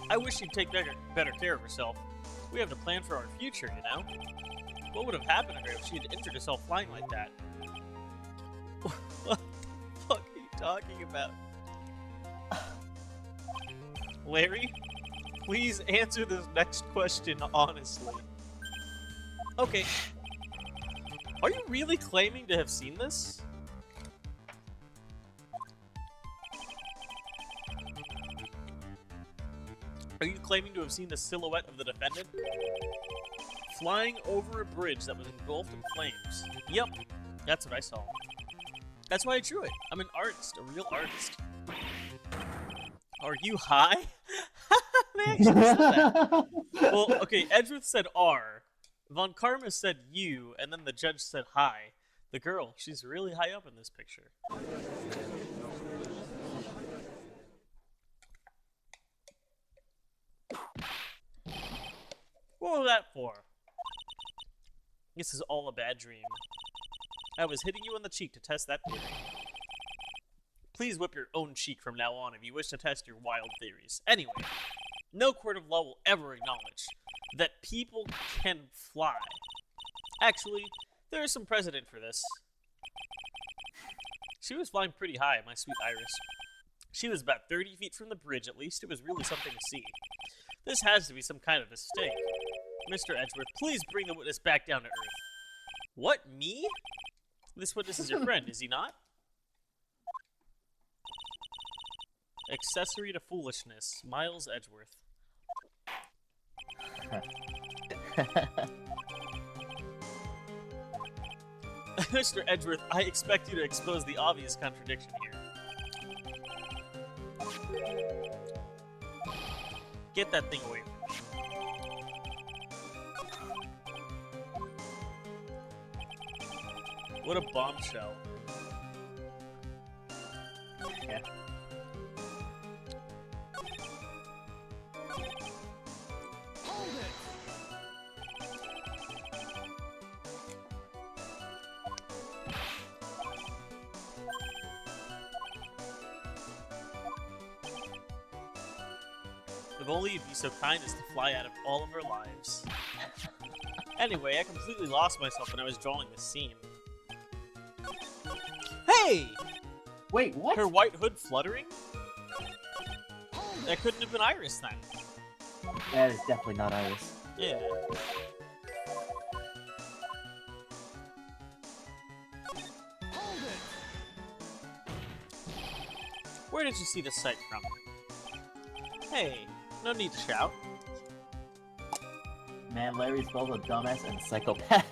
I wish she'd take better care of herself. We have to plan for our future, you know? What would have happened to her if she had injured herself flying like that? What the fuck are you talking about? Larry, please answer this next question honestly. Okay. Are you really claiming to have seen this? Are you claiming to have seen the silhouette of the defendant? Flying over a bridge that was engulfed in flames. Yep, that's what I saw. That's why I drew it. I'm an artist, a real artist. Are you high? They actually said that. Well, okay, Edgeworth said R. Von Karma said U, and then the judge said hi. The girl, she's really high up in this picture. What was that for? This is all a bad dream. I was hitting you on the cheek to test that theory. Please whip your own cheek from now on if you wish to test your wild theories. Anyway, no court of law will ever acknowledge that people can fly. Actually, there is some precedent for this. She was flying pretty high, my sweet Iris. She was about 30 feet from the bridge, at least. It was really something to see. This has to be some kind of mistake. Mr. Edgeworth, please bring the witness back down to earth. What, me? This witness is your friend, is he not? Accessory to foolishness, Miles Edgeworth. Mr. Edgeworth, I expect you to expose the obvious contradiction here. Get that thing away from me. What a bombshell. Yeah. If only you'd be so kind as to fly out of all of our lives. Anyway, I completely lost myself when I was drawing this scene. Hey! Wait, what? Her white hood fluttering? That couldn't have been Iris then. That is definitely not Iris. Yeah. Where did you see this sight from? Hey, no need to shout. Man, Larry's both a dumbass and psychopath.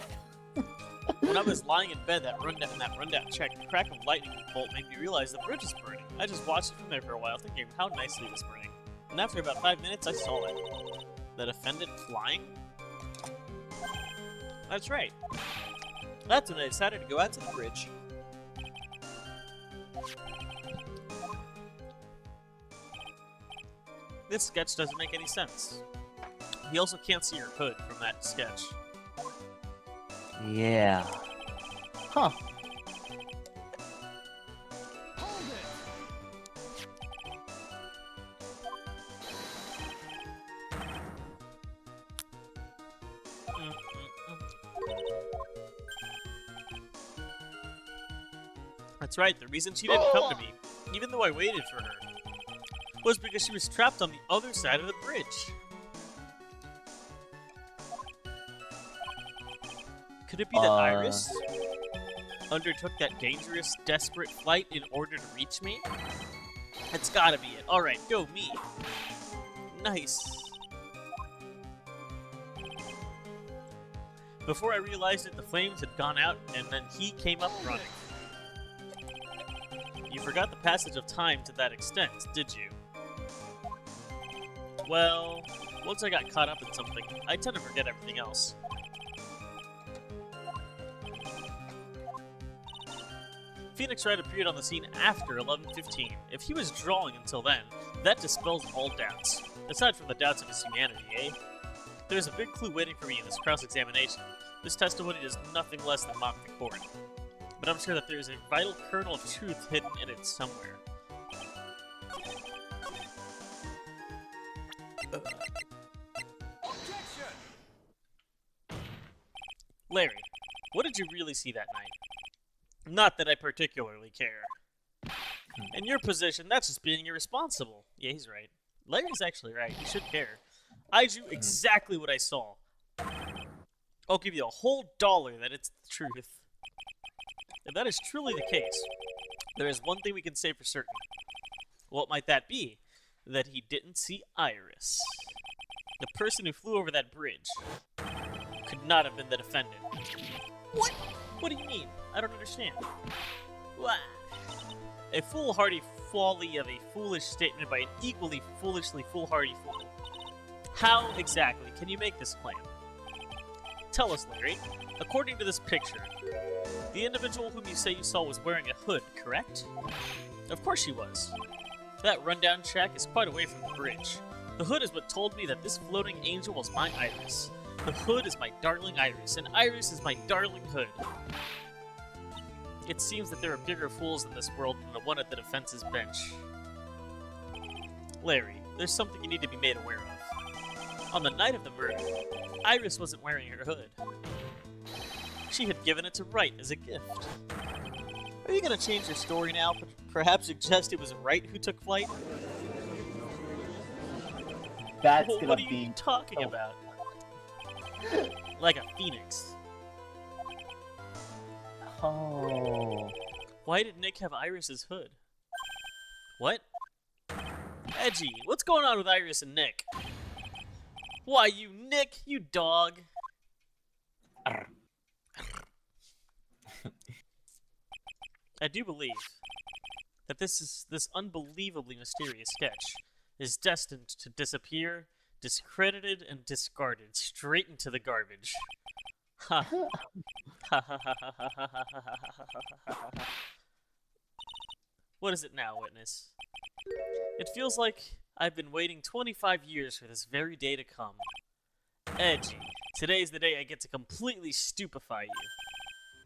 When I was lying in bed, that rundown check, the crack of lightning bolt made me realize the bridge is burning. I just watched it from there for a while, thinking how nicely it was burning. And after about 5 minutes, I saw it. The defendant flying? That's right. That's when I decided to go out to the bridge. This sketch doesn't make any sense. You also can't see your hood from that sketch. Yeah. Huh. That's right, the reason she didn't come to me, even though I waited for her, was because she was trapped on the other side of the bridge. Could it be that Iris undertook that dangerous, desperate flight in order to reach me? It's gotta be it. Alright, go me. Nice. Before I realized it, the flames had gone out, and then he came up running. You forgot the passage of time to that extent, did you? Well, once I got caught up in something, I tend to forget everything else. Phoenix Wright appeared on the scene after 11:15. If he was drawing until then, that dispels all doubts. Aside from the doubts of his humanity, eh? There's a big clue waiting for me in this cross-examination. This testimony does nothing less than mock the court. But I'm sure that there is a vital kernel of truth hidden in it somewhere. Objection! Larry, what did you really see that night? Not that I particularly care. In your position, that's just being irresponsible. Yeah, he's right. Larry's actually right. You should care. I drew exactly what I saw. I'll give you a whole $1 that it's the truth. If that is truly the case, there is one thing we can say for certain. What might that be? That he didn't see Iris. The person who flew over that bridge could not have been the defendant. What? What do you mean? I don't understand. What? A foolhardy folly of a foolish statement by an equally foolishly foolhardy fool. How exactly can you make this claim? Tell us, Larry. According to this picture, the individual whom you say you saw was wearing a hood, correct? Of course she was. That rundown shack is quite away from the bridge. The hood is what told me that this floating angel was my Iris. The hood is my darling Iris, and Iris is my darling hood. It seems that there are bigger fools in this world than the one at the defense's bench. Larry, there's something you need to be made aware of. On the night of the murder, Iris wasn't wearing her hood. She had given it to Wright as a gift. Are you gonna change your story now? Perhaps suggest it was Wright who took flight? That's Well, gonna what are be. you talking about? Like a phoenix. Oh. Why did Nick have Iris's hood? What? Edgy, what's going on with Iris and Nick? Why, you Nick, you dog! I do believe that this unbelievably mysterious sketch is destined to disappear, discredited, and discarded straight into the garbage. Ha! What is it now, witness? It feels like I've been waiting 25 years for this very day to come. Edgy, today's the day I get to completely stupefy you.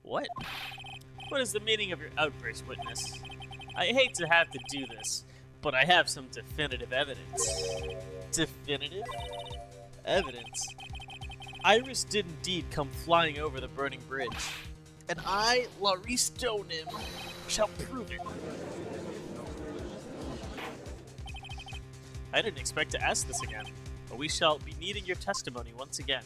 What? What is the meaning of your outburst, witness? I hate to have to do this, but I have some definitive evidence. Definitive? Evidence? Iris did indeed come flying over the burning bridge, and I, Laurice Donim, shall prove it. I didn't expect to ask this again, but we shall be needing your testimony once again.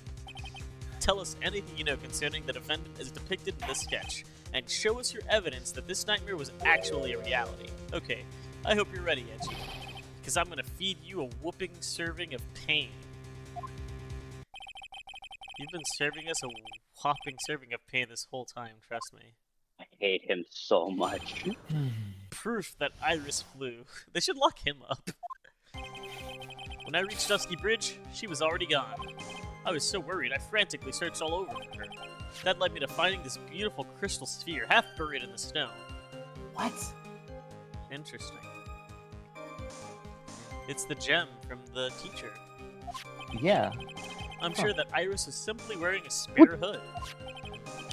Tell us anything you know concerning the defendant as depicted in this sketch, and show us your evidence that this nightmare was actually a reality. Okay, I hope you're ready, Edgy, because I'm gonna feed you a whooping serving of pain. You've been serving us a whopping serving of pain this whole time, trust me. I hate him so much. Proof that Iris flew. They should lock him up. When I reached Dusky Bridge, she was already gone. I was so worried, I frantically searched all over for her. That led me to finding this beautiful crystal sphere, half buried in the snow. What? Interesting. It's the gem from the teacher. Yeah. I'm sure that Iris is simply wearing a spare hood.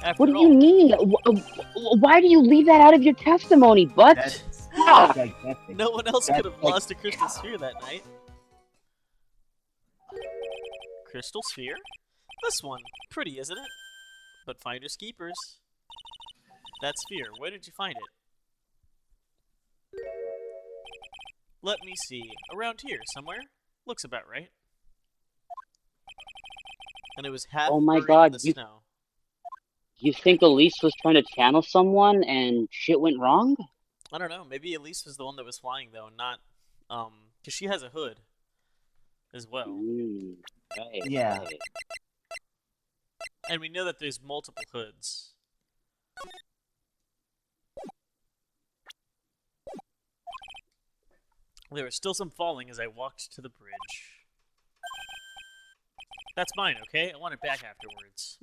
After What do all, you mean? Why do you leave that out of your testimony, Butch? That's Ah! gigantic. no one else could have That's lost a crystal sphere that night. Crystal sphere? This one. Pretty, isn't it? But finders keepers. That sphere, where did you find it? Let me see. Around here, somewhere? Looks about right. And it was half Oh my buried in God, the you- snow. You think Elise was trying to channel someone and shit went wrong? I don't know. Maybe Elise was the one that was flying, though, not, because she has a hood as well. Right, Yeah. right. And we know that there's multiple hoods. There was still some falling as I walked to the bridge. That's mine, okay? I want it back afterwards.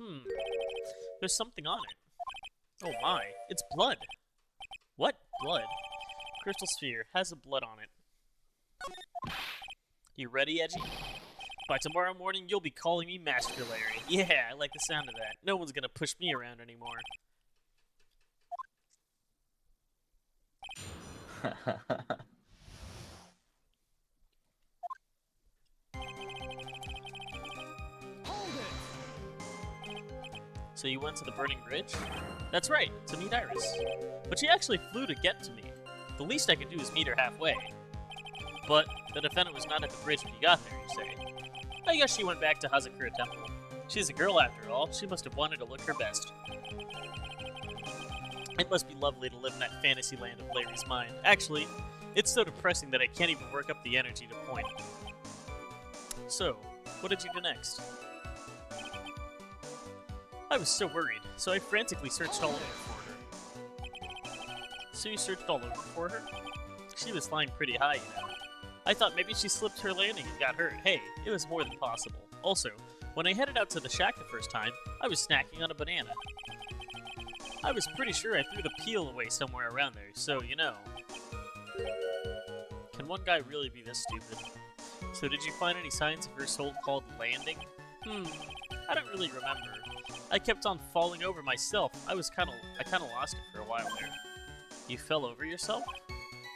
There's something on it. Oh my, it's blood. What? Blood? Crystal sphere has a blood on it. You ready, Edgy? By tomorrow morning, you'll be calling me Master Larry. Yeah, I like the sound of that. No one's gonna push me around anymore. So you went to the burning bridge? That's right, to meet Iris. But she actually flew to get to me. The least I could do is meet her halfway. But the defendant was not at the bridge when you got there, you say. I guess she went back to Hazakura Temple. She's a girl after all. She must have wanted to look her best. It must be lovely to live in that fantasy land of Larry's mind. Actually, it's so depressing that I can't even work up the energy to point. So, what did you do next? I was so worried, so I frantically searched all over for her. So you searched all over for her? She was flying pretty high, you know. I thought maybe she slipped her landing and got hurt. Hey, it was more than possible. Also, when I headed out to the shack the first time, I was snacking on a banana. I was pretty sure I threw the peel away somewhere around there, so you know. Can one guy really be this stupid? So did you find any signs of her so-called landing? I don't really remember. I kept on falling over myself. I kinda lost it for a while there. You fell over yourself?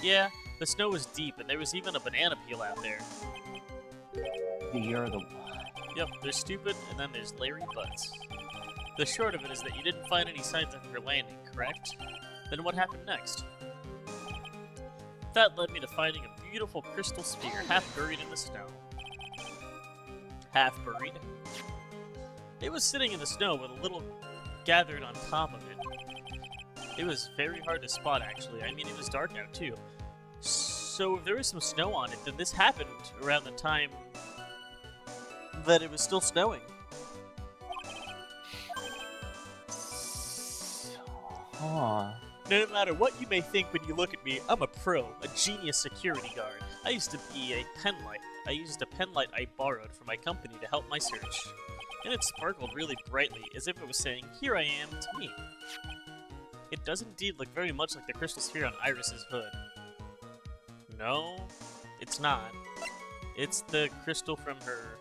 Yeah, the snow was deep and there was even a banana peel out there. You're the one. Yep, there's stupid and then there's Larry Butts. The short of it is that you didn't find any signs of her landing, correct? Then what happened next? That led me to finding a beautiful crystal sphere half buried in the snow. Half buried? It was sitting in the snow with a little gathered on top of it. It was very hard to spot, actually. I mean, it was dark out, too. So if there was some snow on it, then this happened around the time that it was still snowing. Huh. No matter what you may think when you look at me, I'm a pro, a genius security guard. I used a pen light I borrowed from my company to help my search. and it sparkled really brightly, as if it was saying, "Here I am" to me. It does indeed look very much like the crystal sphere on Iris's hood. No, it's not. It's the crystal from her,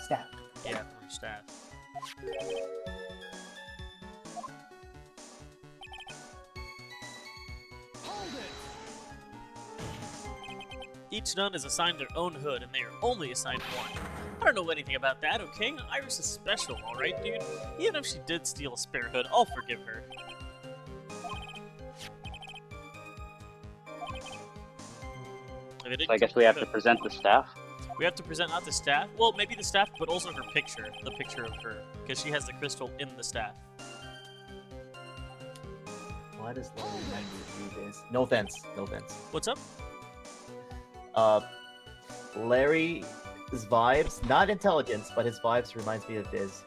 Staff. yeah, from her staff. Each nun is assigned their own hood, and they are only assigned one. I don't know anything about that, okay? Iris is special, alright, dude? Even if she did steal a spare hood, I'll forgive her. So I guess we have to present the staff. We have to present not the staff, well, maybe the staff, but also her picture, the picture of her, because she has the crystal in the staff. Why does Larry remind me to do this? No offense. No offense. What's up? Larry's vibes, not intelligence, but his vibes reminds me of Biz.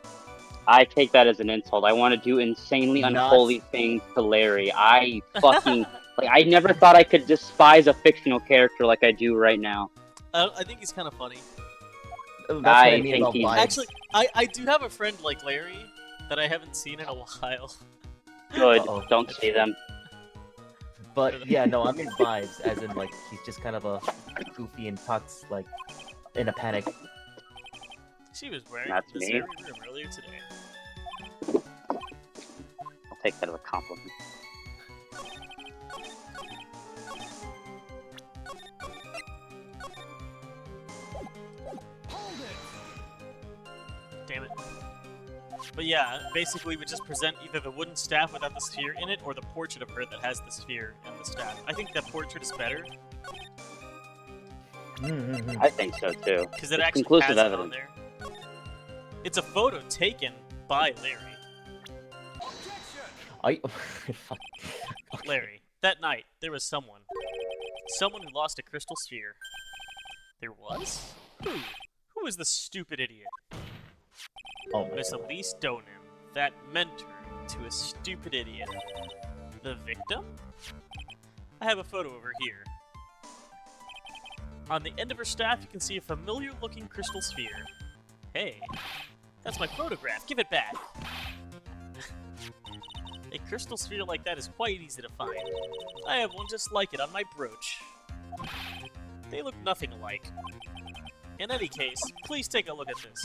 I take that as an insult. I want to do insanely unholy things to Larry. I fucking like. I never thought I could despise a fictional character like I do right now. I think he's kind of funny. That's what I mean think about he's- vibes. Actually, I do have a friend like Larry that I haven't seen in a while. Good. Uh-oh. Don't see them. But yeah, no, I mean vibes, as in like he's just kind of a goofy and talks like in a panic. She was wearing That's this me. very room earlier today. I'll take that as a compliment. Damn it. But yeah, basically we just present either the wooden staff without the sphere in it, or the portrait of her that has the sphere and the staff. I think that portrait is better, I think so too. because it It's actually conclusive has it on evidence. there. It's a photo taken by Larry. I fuck. Larry, that night, there was someone. Someone who lost a crystal sphere. There was? Who? Who was the stupid idiot? Oh, Miss Elise Donan, that mentor to a stupid idiot. The victim? I have a photo over here. On the end of her staff, you can see a familiar-looking crystal sphere. Hey, that's my photograph. Give it back. A crystal sphere like that is quite easy to find. I have one just like it on my brooch. They look nothing alike. In any case, please take a look at this.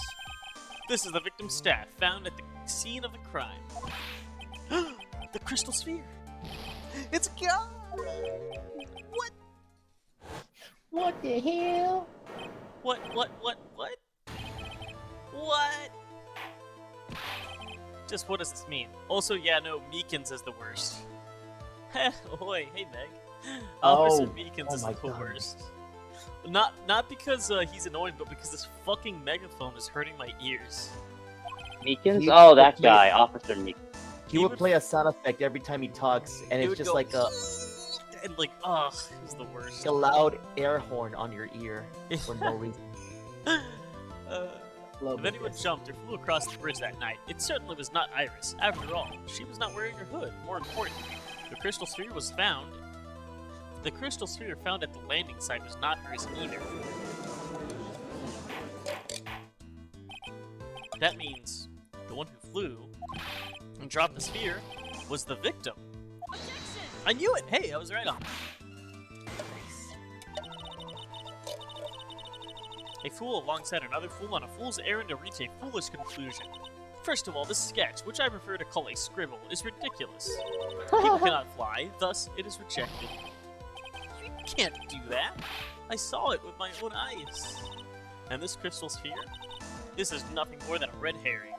This is the victim's staff found at the scene of the crime. The crystal sphere! It's gone! What? what the hell? What? What? Just what does this mean? Also, yeah, no, Meekins is the worst. Oi, hey Meg. Officer Meekins is my the God. worst. Not because he's annoying, but because this fucking megaphone is hurting my ears. Meekins? He- Oh, that he- guy, Officer Meekins. He would play a sound effect every time he talks, and It it's would just go, like a and like, ugh, he's the worst. loud air horn on your ear for no reason. Love If anyone this. jumped or flew across the bridge that night, it certainly was not Iris. After all, she was not wearing her hood. More important, the crystal sphere was found. The crystal sphere found at the landing site was not hers either. That means the one who flew and dropped the sphere was the victim. I knew it! Hey, I was right on. A fool alongside another fool on a fool's errand to reach a foolish conclusion. First of all, this sketch, which I prefer to call a scribble, is ridiculous. People cannot fly, thus it is rejected. You can't do that! I saw it with my own eyes. And this crystal sphere? This is nothing more than a red herring.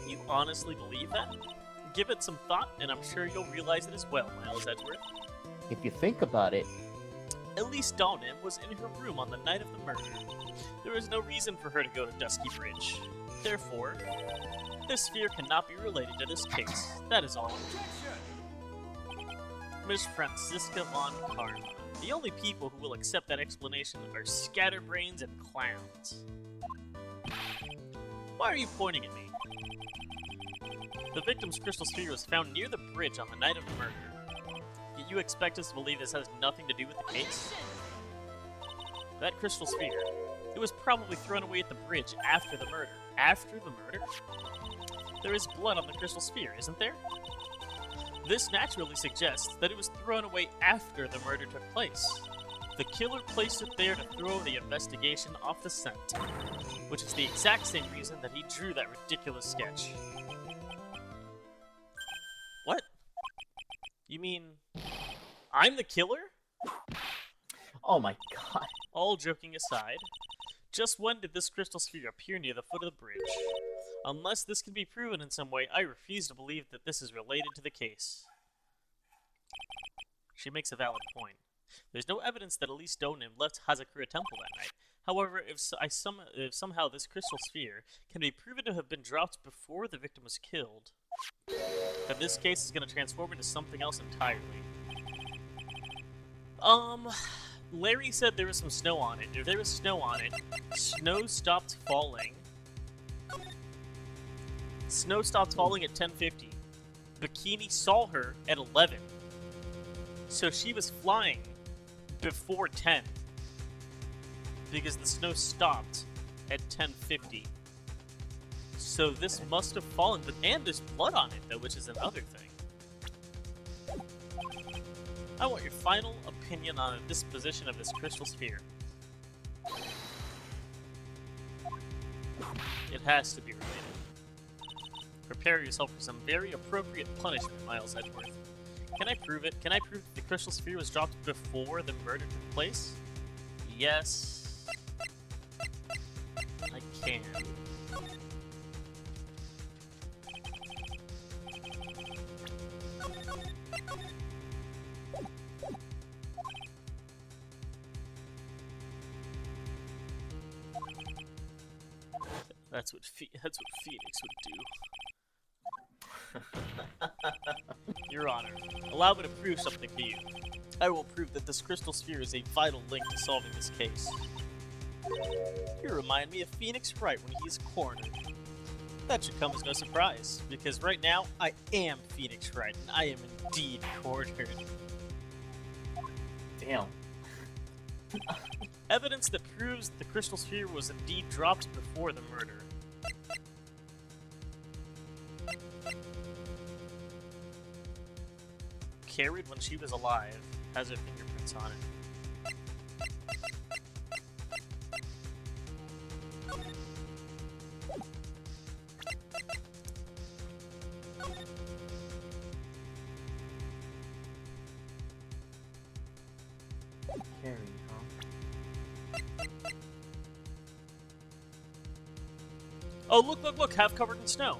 You honestly believe that? Give it some thought, and I'm sure you'll realize it as well, Miles Edgeworth. If you think about it, Elise Donan was in her room on the night of the murder. There was no reason for her to go to Dusky Bridge. Therefore, this sphere cannot be related to this case. That is all. Miss Franziska von Karma. The only people who will accept that explanation are scatterbrains and clowns. Why are you pointing at me? The victim's crystal sphere was found near the bridge on the night of the murder. Yet you expect us to believe this has nothing to do with the case? That crystal sphere. It was probably thrown away at the bridge after the murder. After the murder? There is blood on the crystal sphere, isn't there? This naturally suggests that it was thrown away after the murder took place. The killer placed it there to throw the investigation off the scent, which is the exact same reason that he drew that ridiculous sketch. What? You mean I'm the killer? Oh my god. All joking aside, just when did this crystal sphere appear near the foot of the bridge? Unless this can be proven in some way, I refuse to believe that this is related to the case. She makes a valid point. There's no evidence that Elise Donim left Hazakura Temple that night. However, if somehow this crystal sphere can be proven to have been dropped before the victim was killed, then this case is going to transform into something else entirely. Larry said there was some snow on it. If there was snow on it, snow stopped falling. Snow stopped falling at 10:50. Bikini saw her at 11. So she was flying before 10. Because the snow stopped at 10:50. So this must have fallen, and there's blood on it, though, which is another thing. I want your final opinion on the disposition of this crystal sphere. It has to be related. Prepare yourself for some very appropriate punishment, Miles Edgeworth. Can I prove it? Can I prove that the crystal sphere was dropped before the murder took place? Yes. I can. That's what Phoenix would do. Your Honor, allow me to prove something to you. I will prove that this crystal sphere is a vital link to solving this case. You remind me of Phoenix Wright when he is cornered. That should come as no surprise, because right now I am Phoenix Wright, and I am indeed cornered. Damn. Evidence that proves the crystal sphere was indeed dropped before the murder. Carried when she was alive, has her fingerprints on it. Carrie, huh? Oh, look, half covered in snow.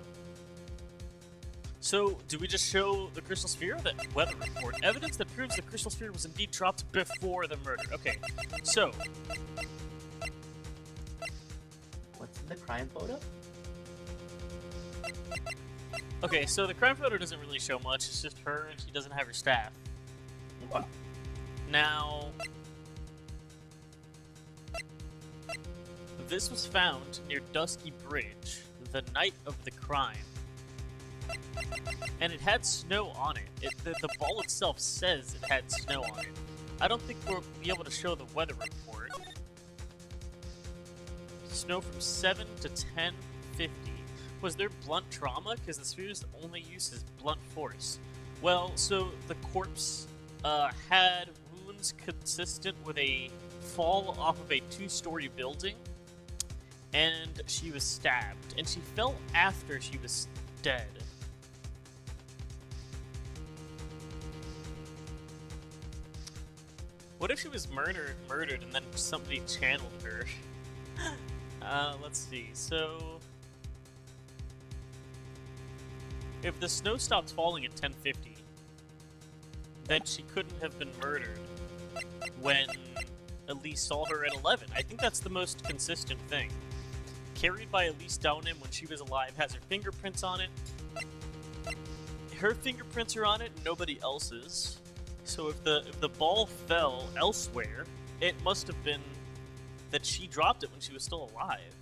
So, do we just show the crystal sphere or the weather report? Evidence that proves the crystal sphere was indeed dropped before the murder. Okay, so... What's in the crime photo? Okay, so the crime photo doesn't really show much. It's just her, and she doesn't have her staff. What? Now... This was found near Dusky Bridge the night of the crime. And it had snow on it. The ball itself says it had snow on it. I don't think we'll be able to show the weather report. Snow from 7 to 10:50. Was there blunt trauma? Because the sphere's only use is blunt force. Well, so the corpse had wounds consistent with a fall off of a 2-story building, and she was stabbed. And she fell after she was dead. What if she was murdered, and then somebody channeled her? Let's see. So, if the snow stopped falling at 10:50, then she couldn't have been murdered when Elise saw her at 11. I think that's the most consistent thing. Carried by Elise Downham when she was alive, has her fingerprints on it. Her fingerprints are on it, nobody else's. So if the ball fell elsewhere, it must have been that she dropped it when she was still alive.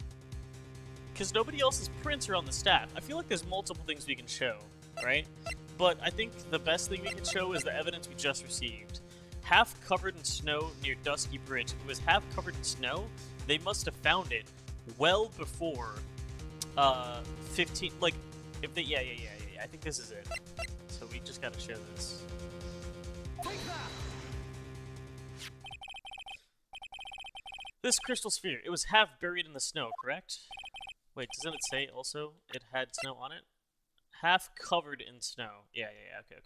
Because nobody else's prints are on the staff. I feel like there's multiple things we can show, right? But I think the best thing we can show is the evidence we just received. half covered in snow near Dusky Bridge. If it was half covered in snow, they must have found it well before 15. Like, if they. Yeah. I think this is it. So we just gotta show this. This crystal sphere, it was half buried in the snow, correct? Wait, doesn't it say also it had snow on it? Half covered in snow. Yeah, okay.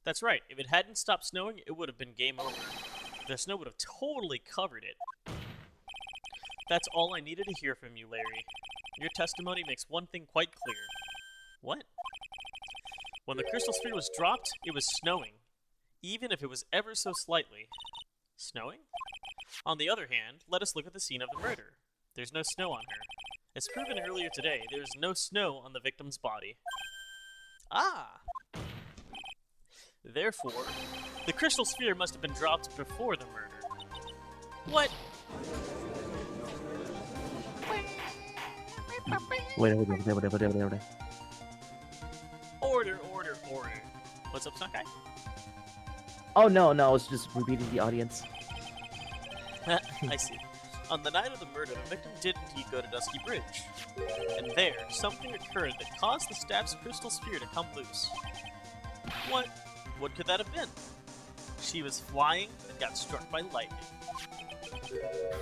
That's right. If it hadn't stopped snowing, it would have been game over. The snow would have totally covered it. That's all I needed to hear from you, Larry. Your testimony makes one thing quite clear. What? When the crystal sphere was dropped, it was snowing. Even if it was ever so slightly. Snowing? On the other hand, let us look at the scene of the murder. There's no snow on her. As proven earlier today, there's no snow on the victim's body. Ah! Therefore, the crystal sphere must have been dropped before the murder. What? Wait. Order. What's up, Snakai? Oh, no, I was just repeating the audience. I see. On the night of the murder, the victim did indeed go to Dusky Bridge. And there, something occurred that caused the staff's crystal sphere to come loose. What could that have been? She was flying and got struck by lightning.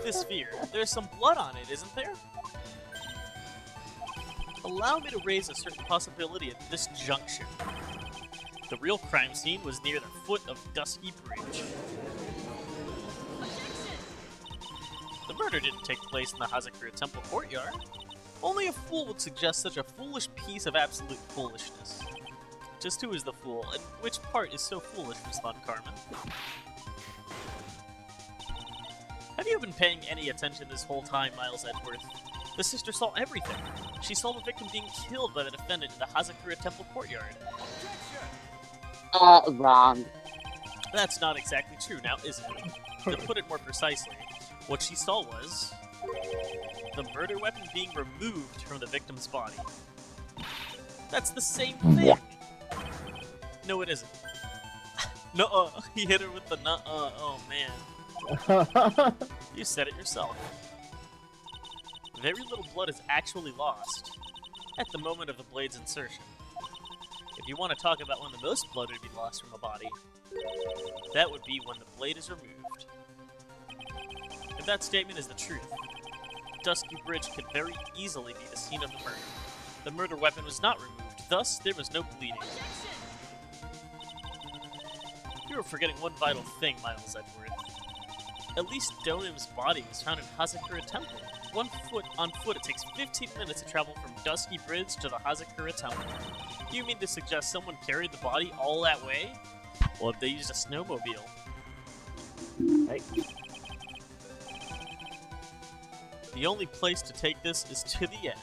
This sphere, there's some blood on it, isn't there? Allow me to raise a certain possibility at this juncture. The real crime scene was near the foot of Dusky Bridge. The murder didn't take place in the Hazakura Temple courtyard. Only a fool would suggest such a foolish piece of absolute foolishness. Just who is the fool, and which part is so foolish, responded Carmen. Have you been paying any attention this whole time, Miles Edgeworth? The sister saw everything. She saw the victim being killed by the defendant in the Hazakura Temple courtyard. Wrong. That's not exactly true now, is it? To put it more precisely, what she saw was the murder weapon being removed from the victim's body. That's the same thing! No, it isn't. Nuh-uh. He hit her with the nuh-uh. Oh, man. You said it yourself. Very little blood is actually lost at the moment of the blade's insertion. If you want to talk about when the most blood would be lost from a body, that would be when the blade is removed. If that statement is the truth, Dusky Bridge could very easily be the scene of the murder. The murder weapon was not removed, thus there was no bleeding. You are forgetting one vital thing, Miles Edgeworth. At least Donim's body was found in Hazakura Temple. On foot, it takes 15 minutes to travel from Dusky Bridge to the Hazakura Temple. You mean to suggest someone carried the body all that way? Well, if they used a snowmobile. Right. The only place to take this is to the end.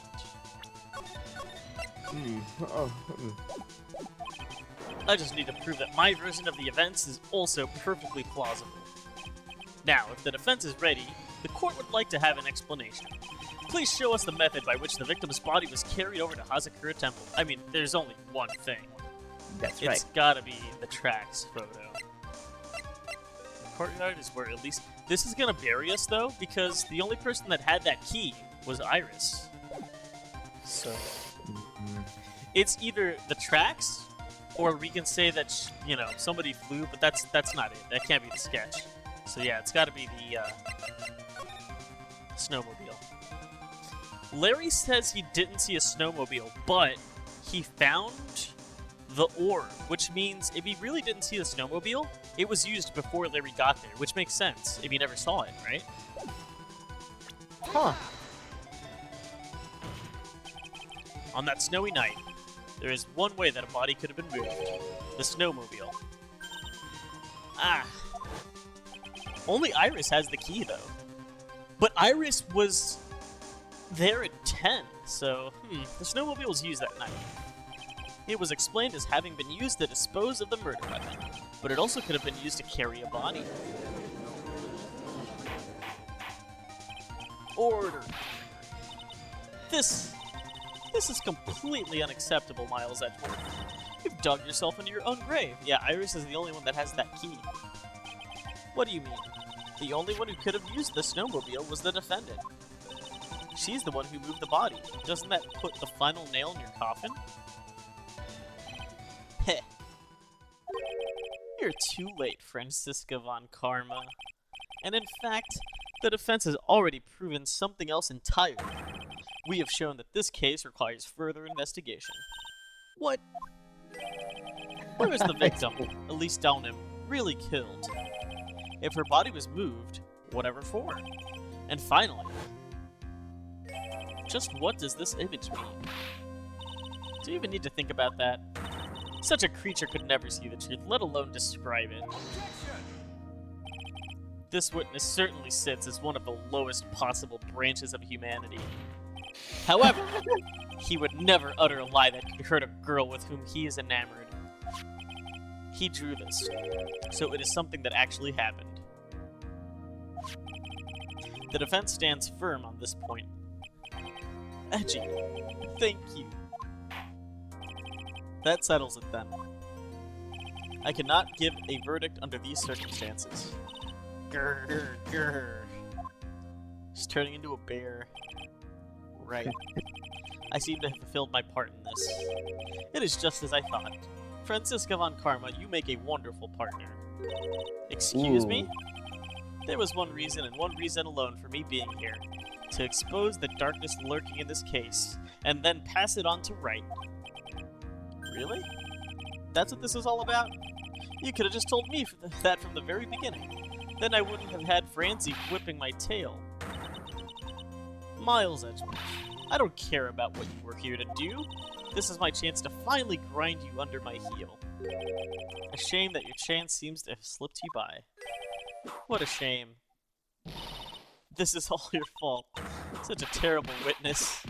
I just need to prove that my version of the events is also perfectly plausible. Now, if the defense is ready, the court would like to have an explanation. Please show us the method by which the victim's body was carried over to Hazakura Temple. I mean, there's only one thing. That's right. It's gotta be the tracks photo. The courtyard is where at least... This is gonna bury us, though, because the only person that had that key was Iris. So... It's either the tracks, or we can say that, somebody flew, but that's not it. That can't be the sketch. So yeah, it's gotta be the, snowmobile. Larry says he didn't see a snowmobile, but he found the orb, which means if he really didn't see the snowmobile, it was used before Larry got there, which makes sense if he never saw it, right? Huh. On that snowy night, there is one way that a body could have been moved. The snowmobile. Ah. Only Iris has the key, though. But Iris was there at 10, so, the snowmobile was used that night. It was explained as having been used to dispose of the murder weapon, but it also could have been used to carry a body. Order. This is completely unacceptable, Miles Edgeworth. You've dug yourself into your own grave. Yeah, Iris is the only one that has that key. What do you mean? The only one who could have used the snowmobile was the defendant. She's the one who moved the body. Doesn't that put the final nail in your coffin? Heh. You're too late, Francisca von Karma. And in fact, the defense has already proven something else entirely. We have shown that this case requires further investigation. What? Where was the victim, Elise Downham, really killed? If her body was moved, whatever for? And finally, just what does this image mean? Do you even need to think about that? Such a creature could never see the truth, let alone describe it. This witness certainly sits as one of the lowest possible branches of humanity. However, he would never utter a lie that could hurt a girl with whom he is enamored. He drew this, so it is something that actually happened. The defense stands firm on this point. Edgy, thank you. That settles it then. I cannot give a verdict under these circumstances. Grr, grr, grr. She's turning into a bear. Right. I seem to have fulfilled my part in this. It is just as I thought. Francisca von Karma, you make a wonderful partner. Excuse me? There was one reason, and one reason alone, for me being here. To expose the darkness lurking in this case, and then pass it on to Wright. Really? That's what this is all about? You could have just told me that from the very beginning. Then I wouldn't have had Francie whipping my tail. Miles Edgeworth, I don't care about what you were here to do. This is my chance to finally grind you under my heel. A shame that your chance seems to have slipped you by. What a shame. This is all your fault. Such a terrible witness.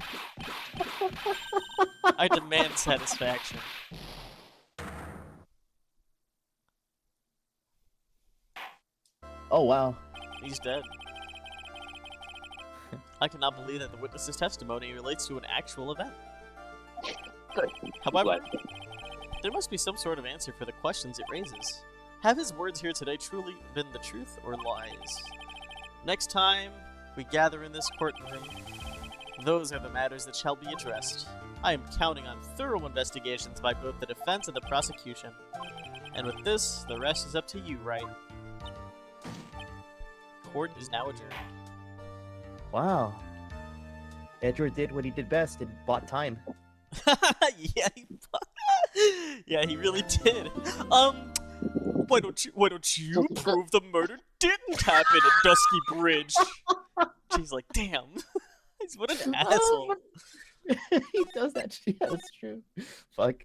I demand satisfaction. Oh, wow. He's dead. I cannot believe that the witness's testimony relates to an actual event. However, there must be some sort of answer for the questions it raises. Have his words here today truly been the truth or lies? Next time we gather in this courtroom, those are the matters that shall be addressed. I am counting on thorough investigations by both the defense and the prosecution. And with this, the rest is up to you, Wright. Court is now adjourned. Wow. Edward did what he did best and bought time. Yeah, he really did. Why don't you prove the murder didn't happen at Dusky Bridge? She's like, damn. What an asshole. He does that shit. Yeah, that's true. Fuck.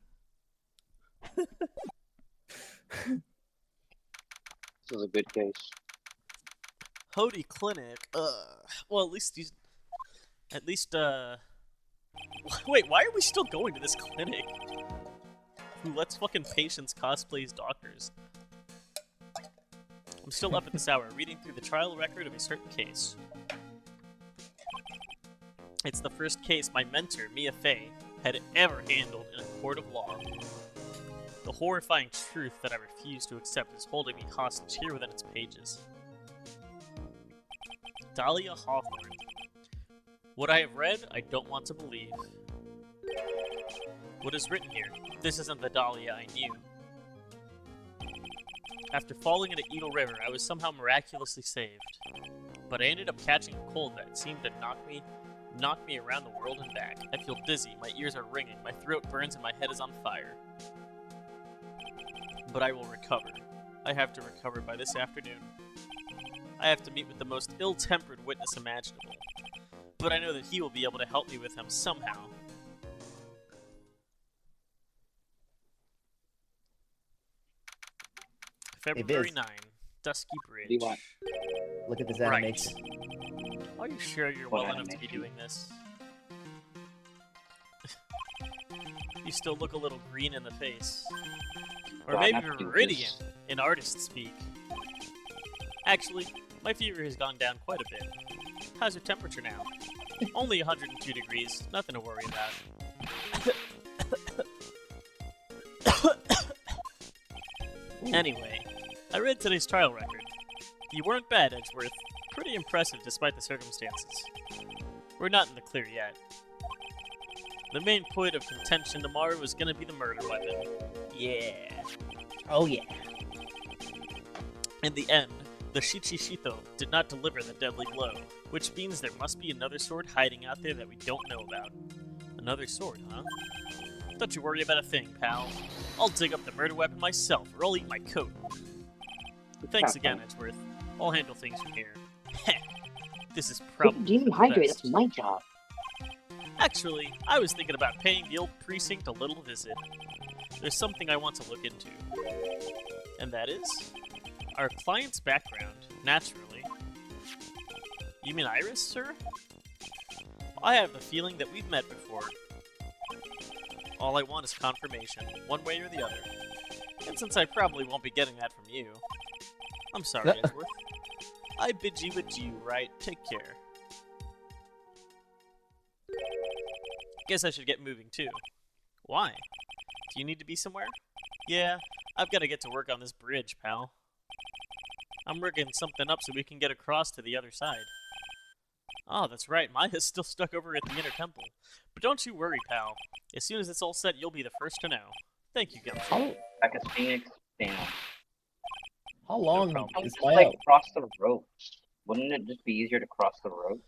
This was a good case. Hody Clinic. Well, at least he's. Wait, why are we still going to this clinic? Who lets fucking patients cosplay as doctors? I'm still up at this hour, reading through the trial record of a certain case. It's the first case my mentor, Mia Fey, had ever handled in a court of law. The horrifying truth that I refuse to accept is holding me hostage here within its pages. Dahlia Hawthorne. What I have read, I don't want to believe. What is written here? This isn't the Dahlia I knew. After falling into Eagle River, I was somehow miraculously saved. But I ended up catching a cold that seemed to knock me around the world and back. I feel dizzy, my ears are ringing, my throat burns, and my head is on fire. But I will recover. I have to recover by this afternoon. I have to meet with the most ill-tempered witness imaginable. But I know that he will be able to help me with him somehow. February 9, Dusky Bridge. What do you want? Look at this Right. animation. Are you sure you're What well enough to be animation? doing this? You still look a little green in the face. Or Do I maybe have to do meridian, this? in artist speak. Actually, my fever has gone down quite a bit. How's your temperature now? Only 102 degrees, nothing to worry about. Anyway, I read today's trial record. You weren't bad, Edgeworth. Pretty impressive despite the circumstances. We're not in the clear yet. The main point of contention tomorrow is gonna be the murder weapon. Yeah. Oh yeah. In the end, the Shichishito did not deliver the deadly blow, which means there must be another sword hiding out there that we don't know about. Another sword, huh? Don't you worry about a thing, pal. I'll dig up the murder weapon myself, or I'll eat my coat. Thanks again, Edgeworth. I'll handle things from here. This is probably Demon Hydrate, best. that's my job. Actually, I was thinking about paying the old precinct a little visit. There's something I want to look into. And that is our client's background, naturally. You mean Iris, sir? I have the feeling that we've met before. All I want is confirmation, one way or the other. And since I probably won't be getting that from you, I'm sorry, Edgeworth. I bid you adieu, right? Take care. Guess I should get moving too. Why? Do you need to be somewhere? Yeah, I've got to get to work on this bridge, pal. I'm rigging something up so we can get across to the other side. Oh, that's right, Maya's still stuck over at the Inner Temple. But don't you worry, pal. As soon as it's all set, you'll be the first to know. Thank you, Gumshoe. Back as Phoenix, damn. How long problem. How is just my like out? cross the ropes? Wouldn't it just be easier to cross the ropes?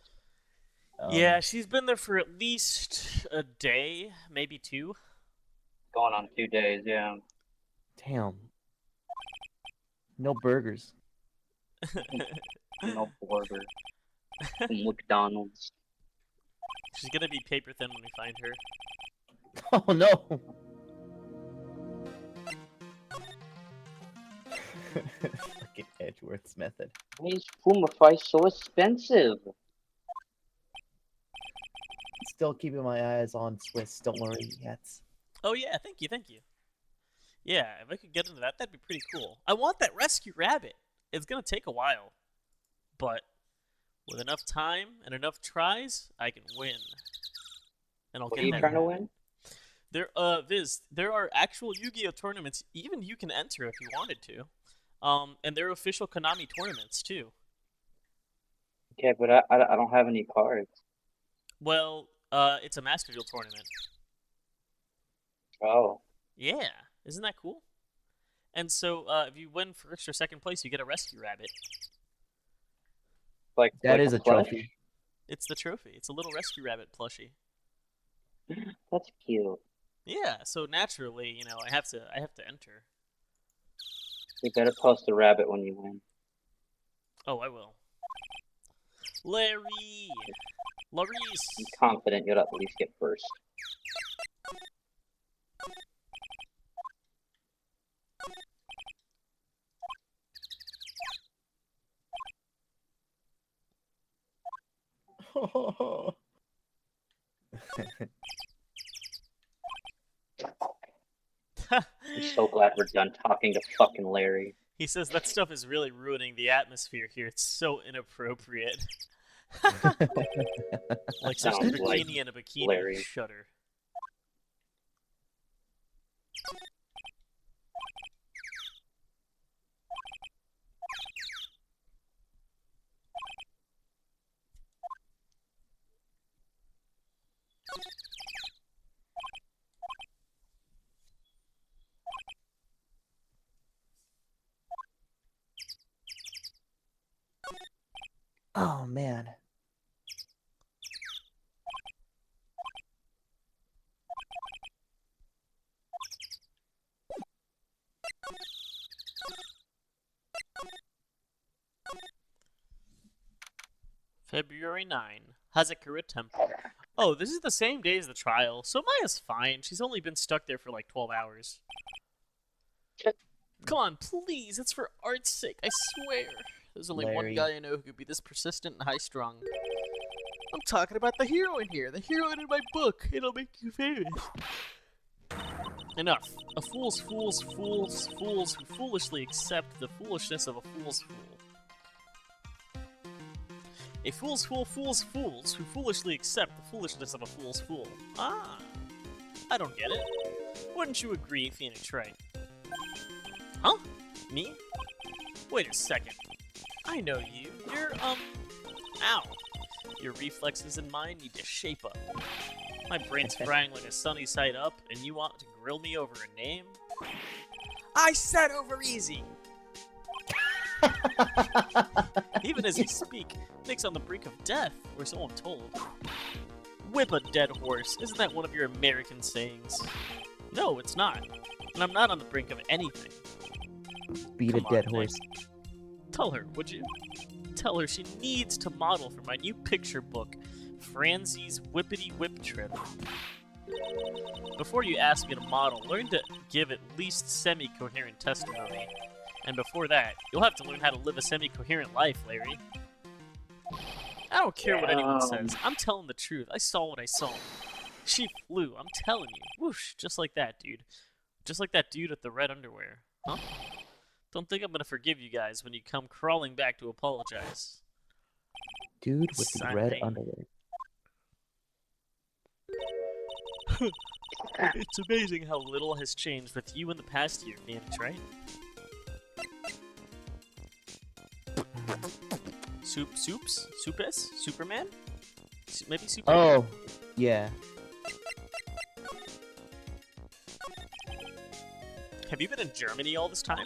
Yeah, she's been there for at least a day, maybe 2. Going on 2 days, yeah. Damn. No burgers. No border. McDonald's. She's gonna be paper thin when we find her. Oh no. Fucking Edgeworth's method. Why is Pumafy so expensive? Still keeping my eyes on Swiss. Don't worry yet. Oh yeah, thank you, thank you. Yeah, if I could get into that, that'd be pretty cool. I want that rescue rabbit. It's gonna take a while. But with enough time and enough tries, I can win. And I'll What get are you that trying to rabbit. win? Viz, there are actual Yu-Gi-Oh tournaments, even you can enter if you wanted to. And there are official Konami tournaments too. Okay, but I don't have any cards. Well, it's a Master Duel tournament. Oh. Yeah, isn't that cool? And so, if you win first or second place, you get a rescue rabbit. Like That like is a plush? trophy. It's the trophy. It's a little rescue rabbit plushie. That's cute. Yeah, so naturally, you know, I have to enter. You better post the rabbit when you win. Oh, I will. Larry! Laurice! I'm confident you'll at least get first. I'm so glad we're done talking to fucking Larry. He says that stuff is really ruining the atmosphere here. It's so inappropriate. Like such a Sounds bikini like and a bikini Larry. shudder. Oh man. February 9. Hazakura Temple. Oh, this is the same day as the trial, so Maya's fine. She's only been stuck there for like 12 hours. Come on, please. It's for art's sake, I swear. There's only one Larry. guy I know who could be this persistent and high-strung. I'm talking about the heroine here. The heroine in my book. It'll make you famous. Enough. A fool's fools who foolishly accept the foolishness of a fool's fool. A fool's fools who foolishly accept the foolishness of a fool's fool. Ah, I don't get it. Wouldn't you agree, Phoenix Wright? Huh? Me? Wait a second. I know you. You're, ow. Your reflexes and mine need to shape up. My brain's frying like a sunny side up, and you want to grill me over a name? I said over easy! Even as we speak, Nick's on the brink of death, or so I'm told. Whip a dead horse, isn't that one of your American sayings? No, it's not. And I'm not on the brink of anything. Beat a Come dead on, horse. Nick. Tell her, would you? Tell her she needs to model for my new picture book, Franzie's Whippity Whip Trip. Before you ask me to model, learn to give at least semi-coherent testimony. And before that, you'll have to learn how to live a semi-coherent life, Larry. I don't care what anyone says. I'm telling the truth. I saw what I saw. She flew, I'm telling you. Whoosh, just like that, dude. Just like that dude with the red underwear. Huh? Don't think I'm gonna forgive you guys when you come crawling back to apologize. Dude with the red Sign. underwear. It's amazing how little has changed with you in the past year, Phoenix, right? Supes? Superman? Maybe Superman? Oh, yeah. Have you been in Germany all this time?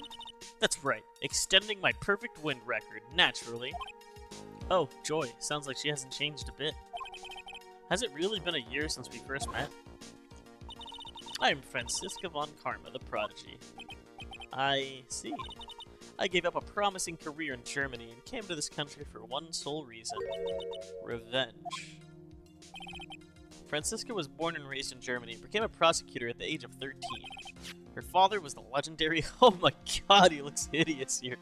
That's right, extending my perfect wind record, naturally. Oh, joy, sounds like she hasn't changed a bit. Has it really been a year since we first met? I am Franziska von Karma, the prodigy. I see. I gave up a promising career in Germany and came to this country for one sole reason. Revenge. Franziska was born and raised in Germany and became a prosecutor at the age of 13. Her father was the legendary... Oh my god, he looks hideous here.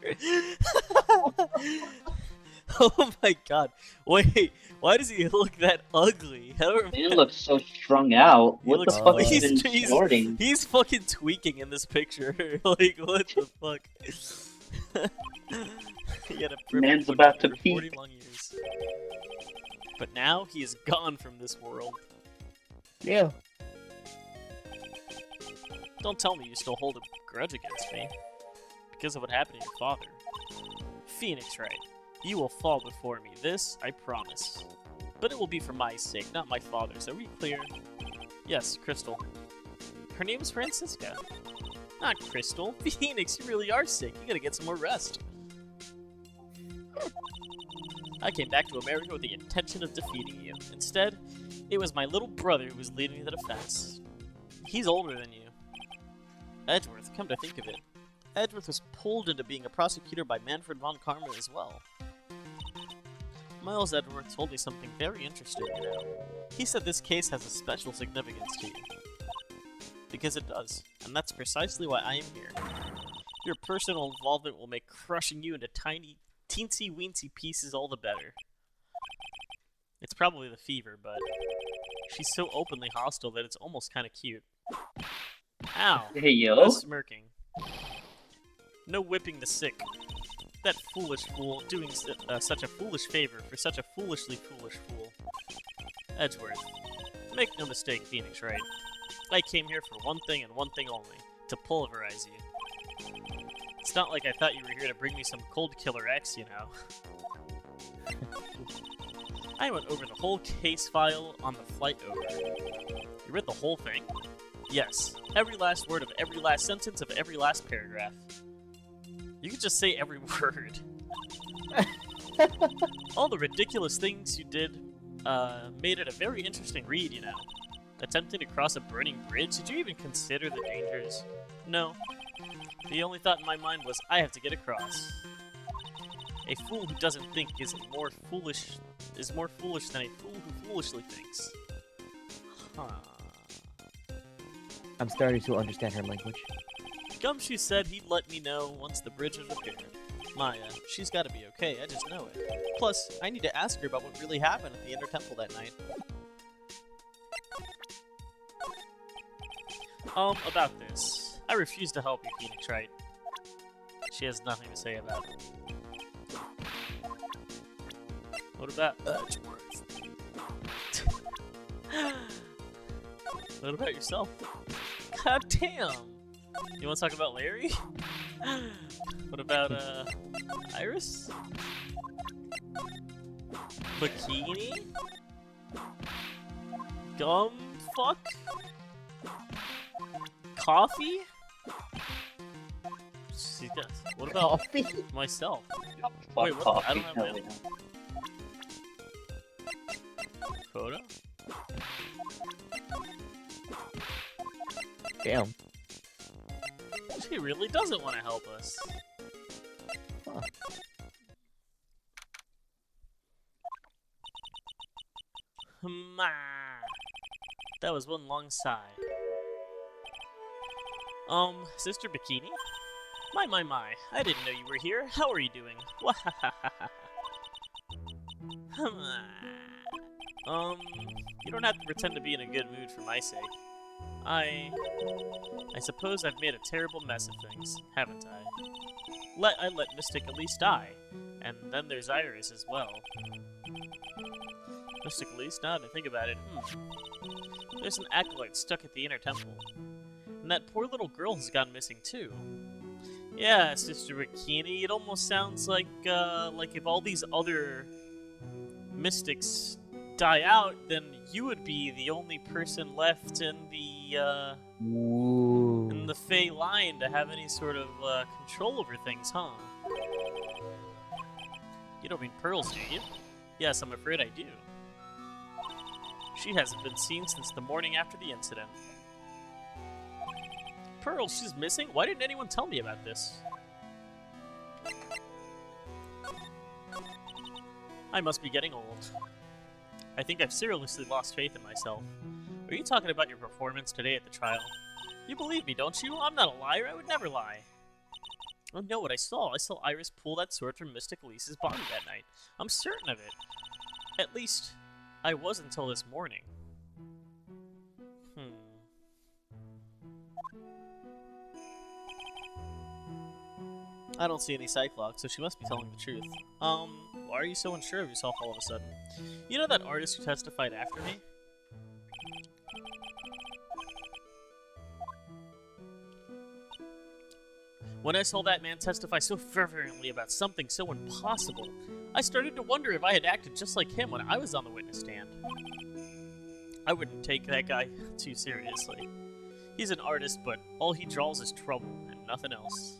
Oh my god. Wait, why does he look that ugly? I don't remember. He looks so strung out. He What looks the fuck fu- has he's- been he's- snorting? He's fucking tweaking in this picture. Like, what the fuck? He had a perfect Man's wood about to for 40 peak. long years. But now he is gone from this world. Yeah. Don't tell me you still hold a grudge against me. Because of what happened to your father. Phoenix, right? You will fall before me, this I promise. But it will be for my sake, not my father's. Are we clear? Yes, Crystal. Her name is Franziska. Not Crystal. Phoenix, you really are sick. You gotta get some more rest. I came back to America with the intention of defeating you. Instead, it was my little brother who was leading the defense. He's older than you. Edgeworth, come to think of it. Edgeworth was pulled into being a prosecutor by Manfred von Karma as well. Miles Edgeworth told me something very interesting, you know. He said this case has a special significance to you. Because it does, and that's precisely why I am here. Your personal involvement will make crushing you into tiny, teensy-weensy pieces all the better. It's probably the fever, but she's so openly hostile that it's almost kind of cute. Ow! Hey, yo. No smirking. No whipping the sick. That foolish fool doing such a foolish favor for such a foolishly foolish fool. Edgeworth. Make no mistake, Phoenix, right? I came here for one thing and one thing only. To pulverize you. It's not like I thought you were here to bring me some cold killer X, you know. I went over the whole case file on the flight over. You read the whole thing? Yes. Every last word of every last sentence of every last paragraph. You could just say every word. All the ridiculous things you did made it a very interesting read, you know. Attempting to cross a burning bridge, did you even consider the dangers? No. The only thought in my mind was, I have to get across. A fool who doesn't think is more foolish than a fool who foolishly thinks. Huh. I'm starting to understand her language. Gumshoe said he'd let me know once the bridge had repaired. Maya, she's gotta be okay, I just know it. Plus, I need to ask her about what really happened at the Inner Temple that night. About this. I refuse to help you, Phoenix, right? She has nothing to say about it. What about Edgeworth? What about yourself? God damn! You want to talk about Larry? What about, Iris? Bikini? Gum fuck? Coffee? What about Coffee? myself? Fuck Wait, what? coffee, I don't have my hell own photo? Damn. She really doesn't want to help us. Huh. Ma. That was one long sigh. Sister Bikini? My, I didn't know you were here. How are you doing? You don't have to pretend to be in a good mood for my sake. I suppose I've made a terrible mess of things, haven't I? I let Mystic Elise die, and then there's Iris as well. Mystic Elise? Now that I think about it, there's an acolyte stuck at the inner temple. And that poor little girl has gone missing too. Yeah, Sister Bikini, it almost sounds like if all these other mystics die out, then you would be the only person left in the Ooh. Fey line to have any sort of control over things, huh? You don't mean Pearls, do you? Yes, I'm afraid I do. She hasn't been seen since the morning after the incident. Pearls, she's missing? Why didn't anyone tell me about this? I must be getting old. I think I've seriously lost faith in myself. Are you talking about your performance today at the trial? You believe me, don't you? I'm not a liar. I would never lie. I know what I saw. I saw Iris pull that sword from Mystic Elise's body that night. I'm certain of it. At least, I was until this morning. I don't see any Cyclops, so she must be telling the truth. Why are you so unsure of yourself all of a sudden? You know that artist who testified after me? When I saw that man testify so fervently about something so impossible, I started to wonder if I had acted just like him when I was on the witness stand. I wouldn't take that guy too seriously. He's an artist, but all he draws is trouble and nothing else.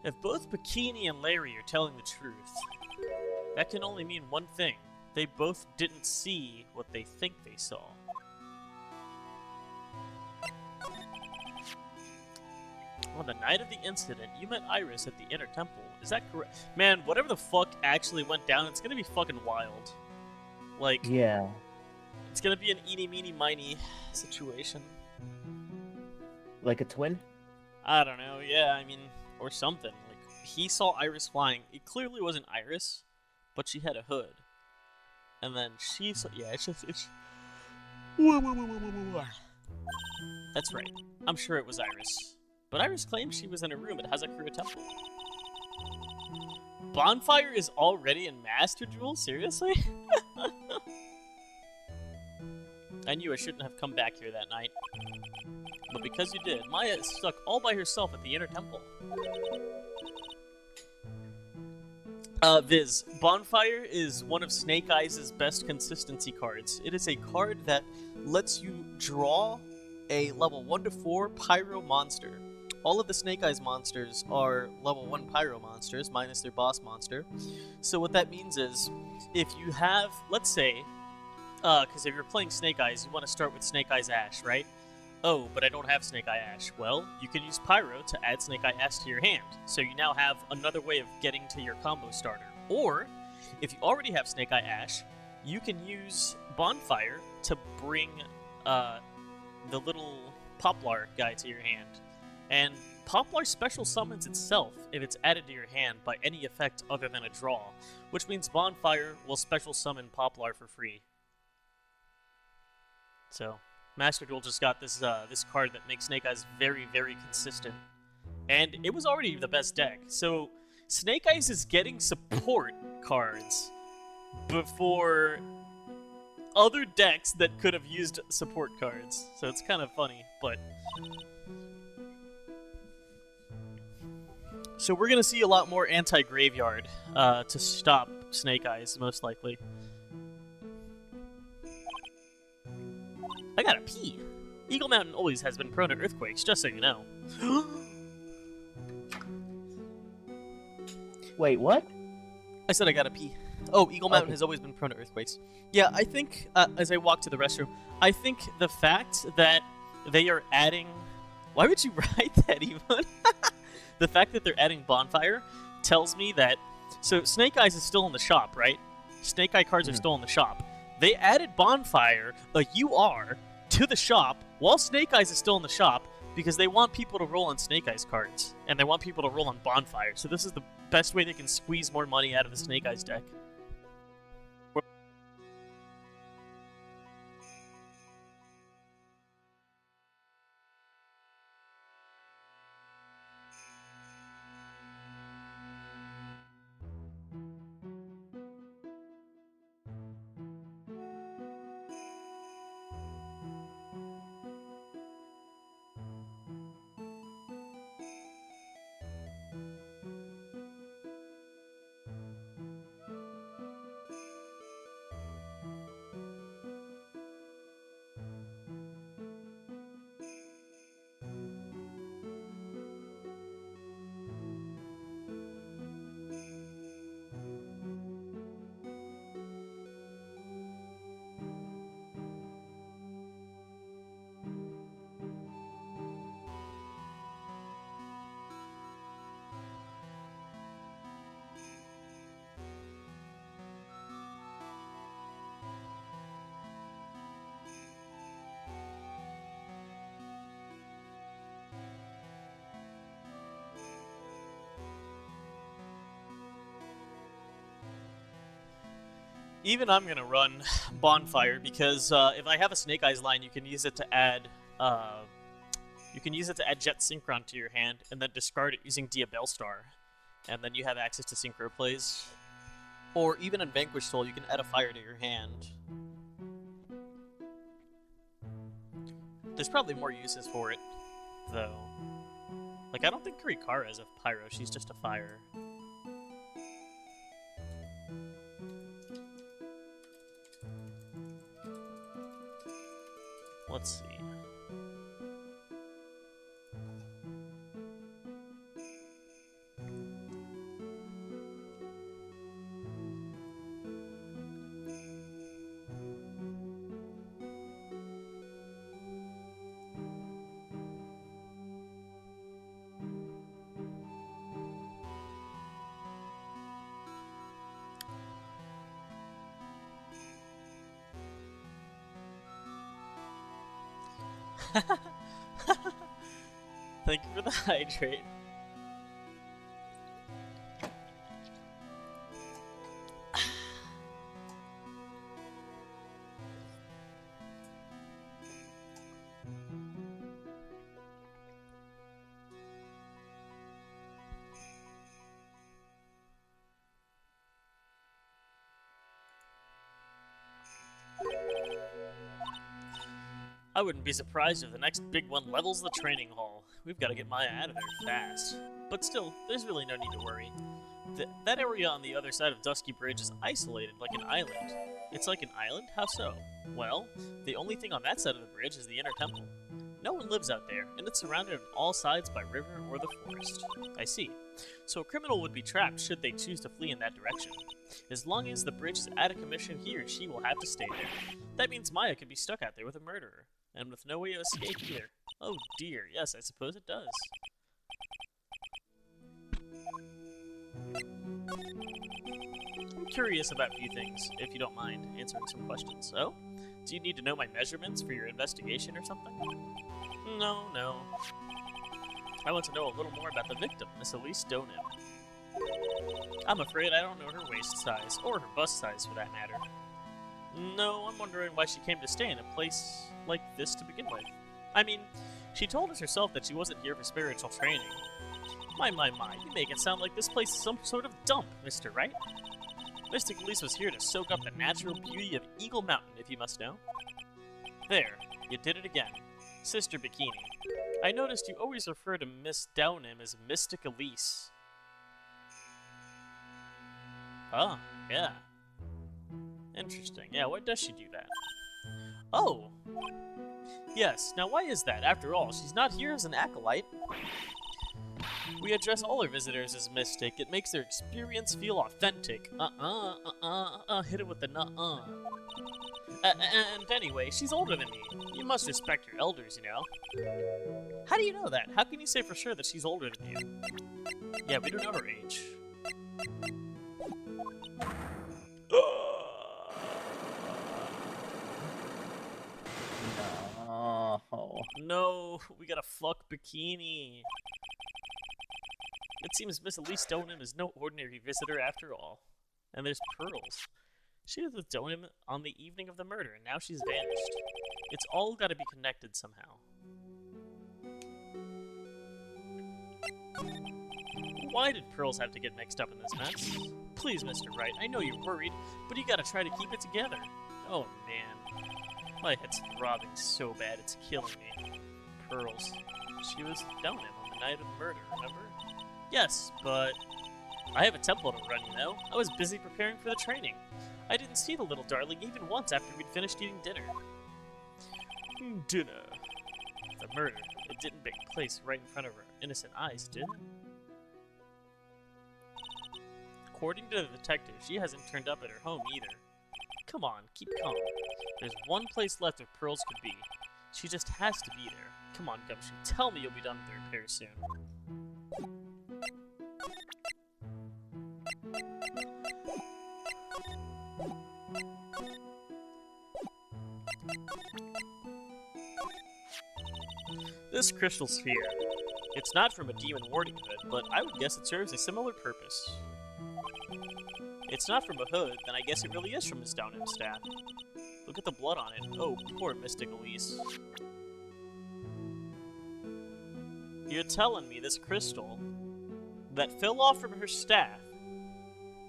If both Bikini and Larry are telling the truth, that can only mean one thing. They both didn't see what they think they saw. On the night of the incident, you met Iris at the inner temple. Is that correct? Man, whatever the fuck actually went down, it's gonna be fucking wild. Like, Yeah. it's gonna be an eeny, meeny, miny situation. Like a twin? I don't know, yeah, I mean, or something. Like, he saw Iris flying. It clearly wasn't Iris, but she had a hood. And then she saw, yeah, it's... That's right. I'm sure it was Iris. But Iris claims she was in a room at Hazakura Temple. Bonfire is already in Master Duel? Seriously? I knew I shouldn't have come back here that night. But because you did, Maya is stuck all by herself at the inner temple. Viz, Bonfire is one of Snake Eyes' best consistency cards. It is a card that lets you draw a level 1 to 4 Pyro monster. All of the Snake Eyes monsters are level 1 Pyro monsters, minus their boss monster. So what that means is, if you have, let's say, because if you're playing Snake Eyes, you want to start with Snake Eyes Ash, right? Oh, but I don't have Snake Eye Ash. Well, you can use Pyro to add Snake Eye Ash to your hand, so you now have another way of getting to your combo starter. Or, if you already have Snake Eye Ash, you can use Bonfire to bring the little Poplar guy to your hand. And Poplar special summons itself if it's added to your hand by any effect other than a draw, which means Bonfire will special summon Poplar for free. So, Master Duel just got this this card that makes Snake Eyes very, very consistent. And it was already the best deck. So, Snake Eyes is getting support cards before other decks that could have used support cards. So it's kind of funny, but... So we're gonna see a lot more anti-graveyard to stop Snake Eyes, most likely. I gotta pee. Eagle Mountain always has been prone to earthquakes, just so you know. Wait, what? I said I gotta pee. Oh, Eagle Mountain has always been prone to earthquakes. Yeah, I think, as I walk to the restroom, I think the fact that they are adding... Why would you write that, even? The fact that they're adding Bonfire tells me that... So, Snake Eyes is still in the shop, right? Snake Eye cards are still in the shop. They added Bonfire, a UR, to the shop while Snake Eyes is still in the shop because they want people to roll on Snake Eyes cards. And they want people to roll on Bonfire. So this is the best way they can squeeze more money out of the Snake Eyes deck. Even I'm gonna run Bonfire because if I have a Snake Eyes line, you can use it to add Jet Synchron to your hand and then discard it using Diabellstar, and then you have access to synchro plays. Or even in Vanquished Soul, you can add a fire to your hand. There's probably more uses for it, though. Like, I don't think Kurikara is a pyro; she's just a fire. Let's see. Thank you for the hydrate. I wouldn't be surprised if the next big one levels the training hall. We've got to get Maya out of there fast. But still, there's really no need to worry. That area on the other side of Dusky Bridge is isolated like an island. It's like an island? How so? Well, the only thing on that side of the bridge is the inner temple. No one lives out there, and it's surrounded on all sides by river or the forest. I see. So a criminal would be trapped should they choose to flee in that direction. As long as the bridge is out of commission, he or she will have to stay there. That means Maya could be stuck out there with a murderer. And with no way to escape either. Oh dear, yes, I suppose it does. I'm curious about a few things, if you don't mind answering some questions. So, do you need to know my measurements for your investigation or something? No. I want to know a little more about the victim, Miss Elise Donim. I'm afraid I don't know her waist size, or her bust size for that matter. No, I'm wondering why she came to stay in a place like this to begin with. I mean, she told us herself that she wasn't here for spiritual training. My, you make it sound like this place is some sort of dump, Mr. Right? Mystic Elise was here to soak up the natural beauty of Eagle Mountain, if you must know. There, you did it again. Sister Bikini. I noticed you always refer to Miss Downham as Mystic Elise. Oh, yeah. Interesting. Yeah, why does she do that? Oh! Yes, now why is that? After all, she's not here as an acolyte. We address all our visitors as Mystic. It makes their experience feel authentic. Hit it with the nuh-uh. And anyway, she's older than me. You must respect your elders, you know. How do you know that? How can you say for sure that she's older than you? Yeah, we don't know her age. No. No, we got a fuck bikini. It seems Miss Elise Stoneham is no ordinary visitor after all. And there's Pearls. She was with Stoneham on the evening of the murder, and now she's vanished. It's all gotta be connected somehow. Why did Pearls have to get mixed up in this mess? Please, Mr. Wright, I know you're worried, but you gotta try to keep it together. Oh man. My head's throbbing so bad it's killing me. Pearls. She was Stoneham on the night of the murder, remember? Yes, but I have a temple to run, you know. I was busy preparing for the training. I didn't see the little darling even once after we'd finished eating dinner. Dinner. The murder. It didn't take place right in front of her innocent eyes, did it? According to the detective, she hasn't turned up at her home either. Come on, keep calm. There's one place left where Pearls could be. She just has to be there. Come on, Gumshoe, tell me you'll be done with the repairs soon. This crystal sphere. It's not from a demon warding hood, but I would guess it serves a similar purpose. It's not from a hood, then I guess it really is from his Stoneham's staff. Look at the blood on it. Oh, poor Mystic Elise. You're telling me this crystal that fell off from her staff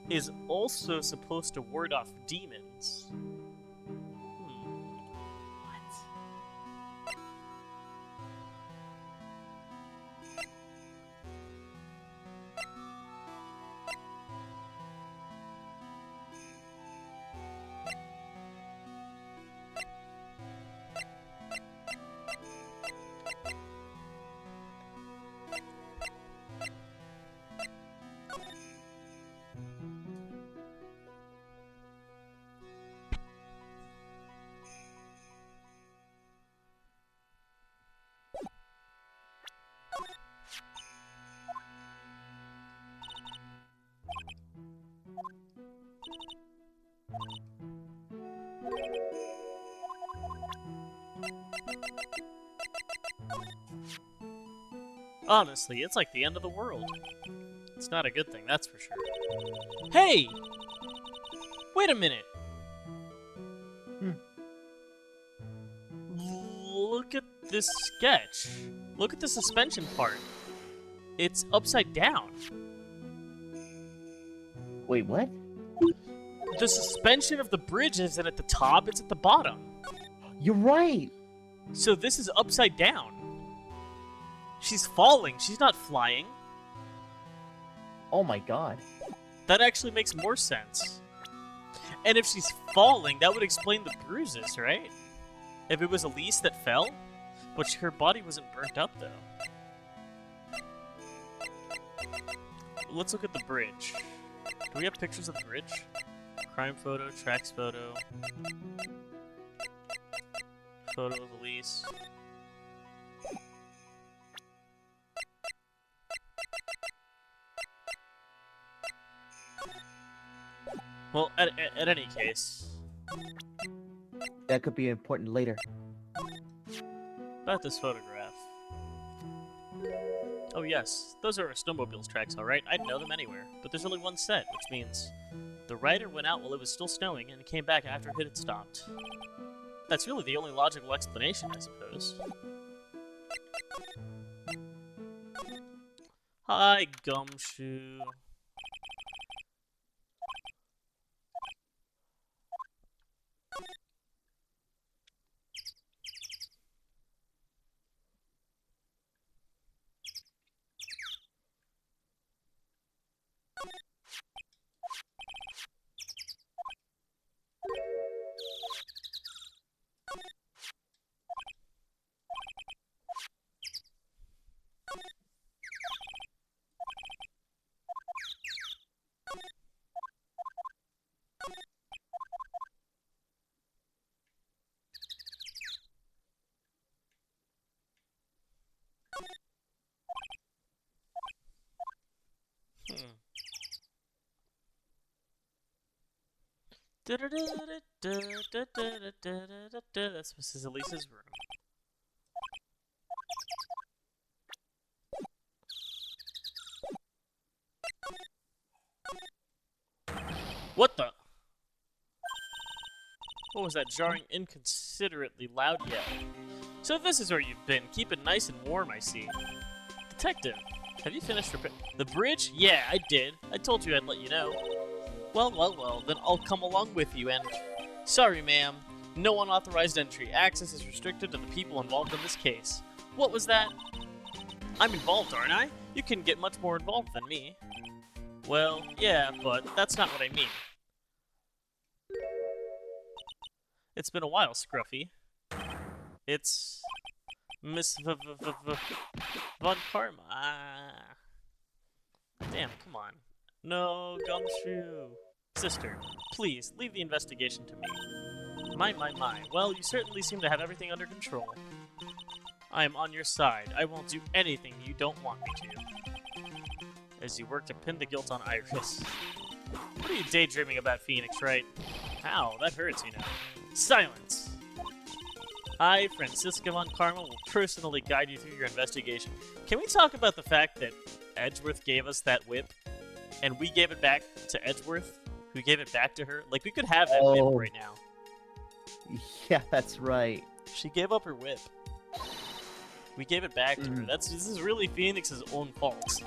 is also supposed to ward off demons? What? Honestly, it's like the end of the world. It's not a good thing, that's for sure. Hey! Wait a minute! Look at this sketch. Look at the suspension part. It's upside down. Wait, what? The suspension of the bridge isn't at the top, it's at the bottom. You're right! So this is upside down. She's falling, she's not flying. Oh my god. That actually makes more sense. And if she's falling, that would explain the bruises, right? If it was Elise that fell? But her body wasn't burnt up, though. Let's look at the bridge. Do we have pictures of the bridge? Crime photo, tracks photo. Photo of Elise. Well, at any case... That could be important later. About this photograph. Oh yes, those are our snowmobiles tracks, alright. I'd know them anywhere. But there's only one set, which means the rider went out while it was still snowing and came back after it had stopped. That's really the only logical explanation, I suppose. Hi, Gumshoe. That's Mrs. Elisa's room. What the? What was that jarring, inconsiderately loud yell? So this is where you've been. Keep it nice and warm, I see. Detective, have you finished the bridge? Yeah, I did. I told you I'd let you know. Well, then I'll come along with you and... Sorry, ma'am. No unauthorized entry. Access is restricted to the people involved in this case. What was that? I'm involved, aren't I? You can get much more involved than me. Well, yeah, but that's not what I mean. It's been a while, Scruffy. It's... Miss Von Karma. Ah. Damn, come on. No, Gumshoe. Sister, please, leave the investigation to me. My. Well, you certainly seem to have everything under control. I am on your side. I won't do anything you don't want me to. As you work to pin the guilt on Iris. What are you daydreaming about, Phoenix, right? Ow, that hurts, you know. Silence! I, Francisca Von Karma, will personally guide you through your investigation. Can we talk about the fact that Edgeworth gave us that whip, and we gave it back to Edgeworth, who gave it back to her? Like, we could have that whip right now. Yeah, that's right. She gave up her whip. We gave it back to her. This is really Phoenix's own fault.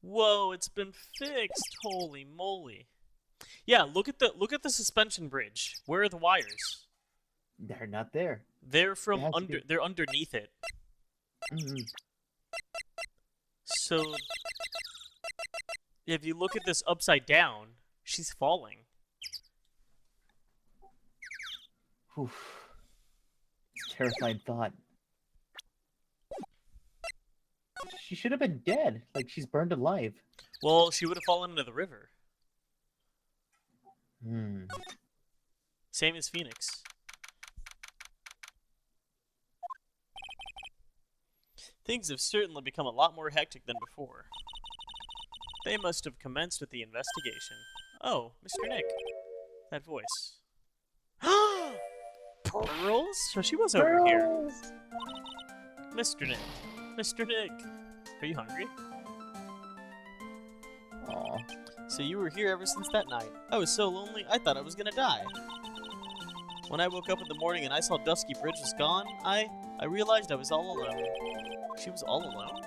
Whoa, it's been fixed. Holy moly. Yeah, look at the suspension bridge. Where are the wires? They're not there. They're they're underneath it. So if you look at this upside down, she's falling. Oof. It's a terrifying thought. She should have been dead. Like, she's burned alive. Well, she would have fallen into the river. Same as Phoenix. Things have certainly become a lot more hectic than before. They must have commenced with the investigation. Oh, Mr. Nick. That voice. Pearls? So she was over here. Mr. Nick. Mr. Nick. Are you hungry? Aw. So you were here ever since that night. I was so lonely, I thought I was gonna die. When I woke up in the morning and I saw Dusky Bridge was gone, I realized I was all alone. She was all alone?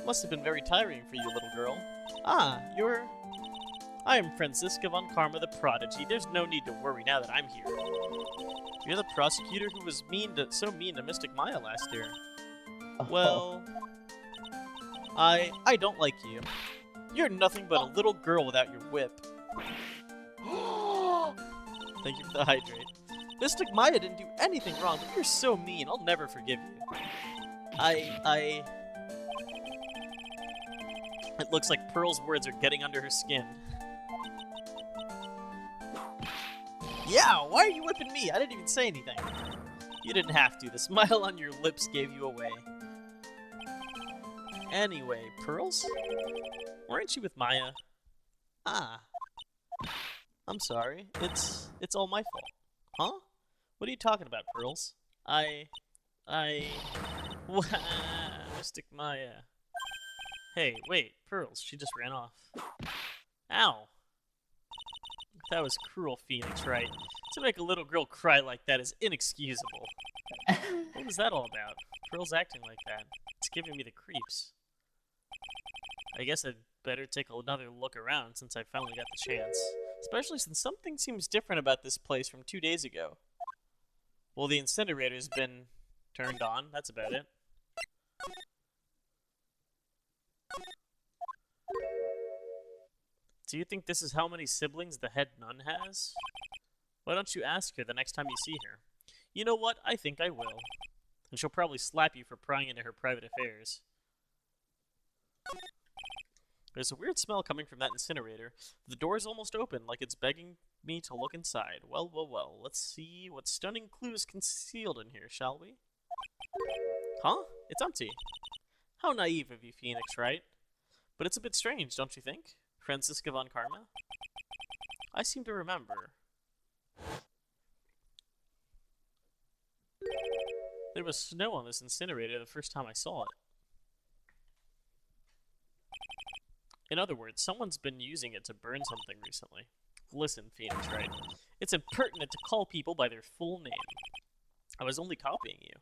Must have been very tiring for you, little girl. Ah, I am Francisca Von Karma the Prodigy. There's no need to worry now that I'm here. You're the prosecutor who was so mean to Mystic Maya last year. Well, I don't like you. You're nothing but a little girl without your whip. Thank you for the hydrate. Mystic Maya didn't do anything wrong, but you're so mean. I'll never forgive you. It looks like Pearl's words are getting under her skin. Yeah, why are you whipping me? I didn't even say anything. You didn't have to. The smile on your lips gave you away. Anyway, Pearls? Weren't you with Maya? Ah. I'm sorry. It's all my fault. Huh? What are you talking about, Pearls? Mystic Maya. Hey, wait, Pearls, she just ran off. Ow. That was cruel, Phoenix, right? To make a little girl cry like that is inexcusable. What was that all about? Pearls acting like that. It's giving me the creeps. I guess I'd better take another look around since I finally got the chance. Especially since something seems different about this place from 2 days ago. Well, the incinerator's been turned on. That's about it. Do you think this is how many siblings the head nun has? Why don't you ask her the next time you see her? You know what? I think I will. And she'll probably slap you for prying into her private affairs. There's a weird smell coming from that incinerator. The door's almost open, like it's begging me to look inside. Well, well, well. Let's see what stunning clues concealed in here, shall we? Huh? It's empty. How naive of you, Phoenix, right? But it's a bit strange, don't you think? Franziska von Karma? I seem to remember. There was snow on this incinerator the first time I saw it. In other words, someone's been using it to burn something recently. Listen, Phoenix, right? It's impertinent to call people by their full name. I was only copying you.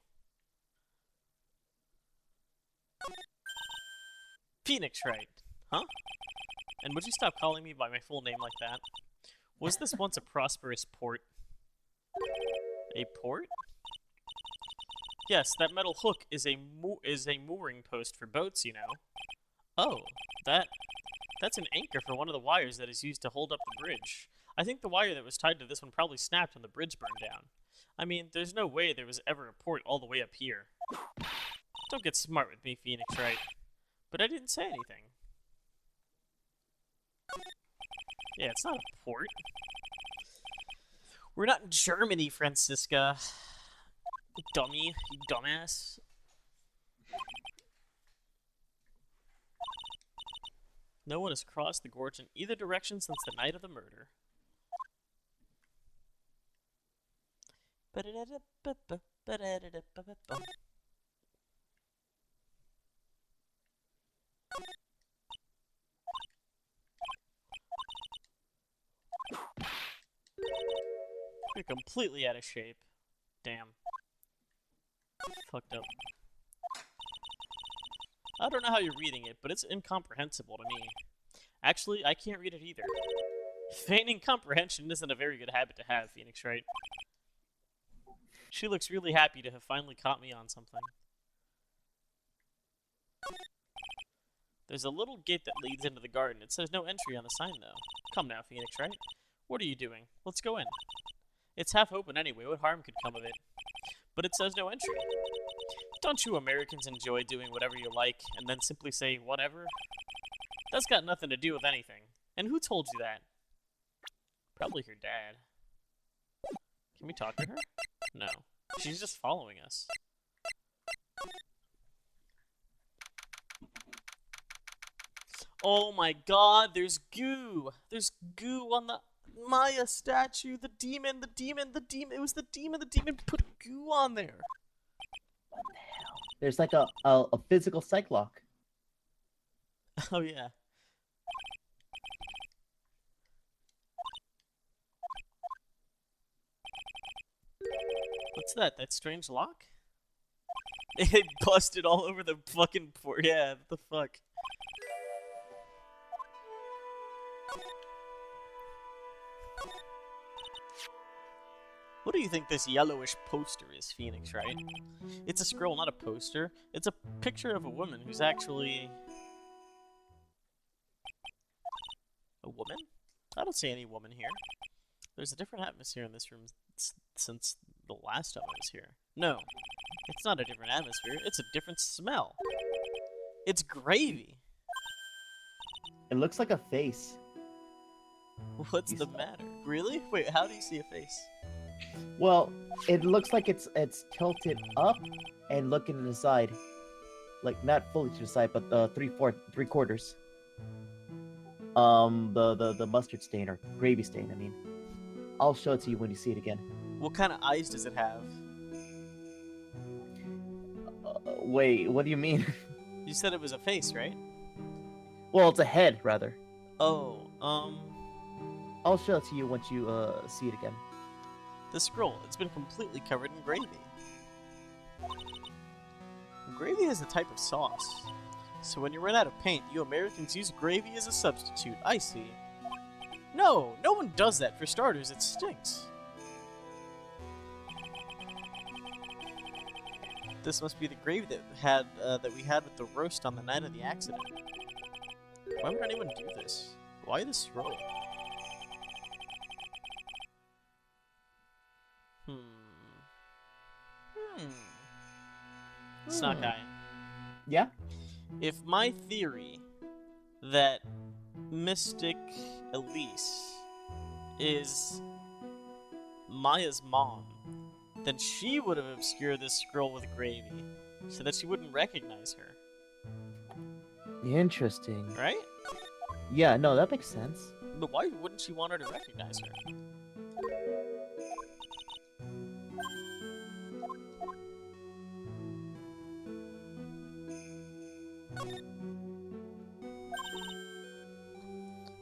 Phoenix, right? Huh? And would you stop calling me by my full name like that? Was this once a prosperous port? A port? Yes, that metal hook is a mooring post for boats, you know. Oh, that's an anchor for one of the wires that is used to hold up the bridge. I think the wire that was tied to this one probably snapped when the bridge burned down. I mean, there's no way there was ever a port all the way up here. Don't get smart with me, Phoenix, right? But I didn't say anything. Yeah, it's not a port. We're not in Germany, Franziska. Dummy, you dumbass. No one has crossed the gorge in either direction since the night of the murder. You're completely out of shape. Damn. Fucked up. I don't know how you're reading it, but it's incomprehensible to me. Actually, I can't read it either. Feigning comprehension isn't a very good habit to have, Phoenix, right? She looks really happy to have finally caught me on something. There's a little gate that leads into the garden. It says no entry on the sign, though. Come now, Phoenix, right? What are you doing? Let's go in. It's half open anyway. What harm could come of it? But it says no entry. Don't you Americans enjoy doing whatever you like and then simply say whatever? That's got nothing to do with anything. And who told you that? Probably her dad. Can we talk to her? No. She's just following us. Oh my god, there's goo! There's goo on the Maya statue! The demon! It was the demon put goo on there! What the hell? There's like a physical psych lock. Oh yeah. What's that? That strange lock? It busted all over the fucking port. Yeah, what the fuck? What do you think this yellowish poster is, Phoenix, right? It's a scroll, not a poster. It's a picture of a woman who's actually... a woman? I don't see any woman here. There's a different atmosphere in this room since the last time I was here. No, it's not a different atmosphere. It's a different smell. It's gravy. It looks like a face. What's the matter? Really? Wait, how do you see a face? Well, it looks like it's tilted up and looking to the side. Like, not fully to the side, but three quarters. The mustard stain, or gravy stain, I mean. I'll show it to you when you see it again. What kind of eyes does it have? Wait, what do you mean? You said it was a face, right? Well, it's a head, rather. Oh, I'll show it to you once you see it again. the scroll. It's been completely covered in gravy. Gravy is a type of sauce. So when you run out of paint, you Americans use gravy as a substitute. I see. No, no one does that. For starters, it stinks. This must be the gravy that we had with the roast on the night of the accident. Why would anyone do this? Why this scroll? Snot guy. Yeah? if my theory that Mystic Elise is Maya's mom, then she would have obscured this scroll with gravy so that she wouldn't recognize her, Interesting. right? Yeah, no, that makes sense. But why wouldn't she want her to recognize her?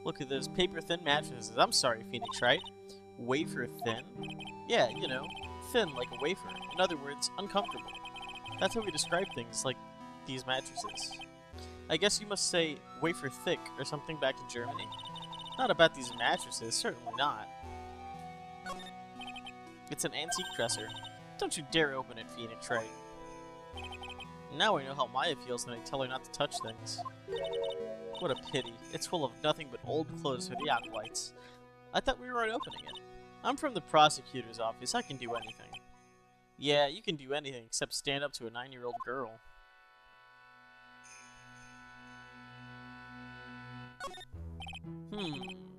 Look at those paper-thin mattresses. I'm sorry, Phoenix, right? Wafer-thin? Yeah, you know, thin like a wafer. In other words, uncomfortable. That's how we describe things like these mattresses. I guess you must say wafer-thick or something back in Germany. Not about these mattresses, certainly not. It's an antique dresser. Don't you dare open it, Phoenix, right? Now I know how Maya feels when I tell her not to touch things. What a pity. It's full of nothing but old clothes for the acolytes. I thought we weren't opening it. I'm from the prosecutor's office. I can do anything. Yeah, you can do anything except stand up to a 9-year-old girl.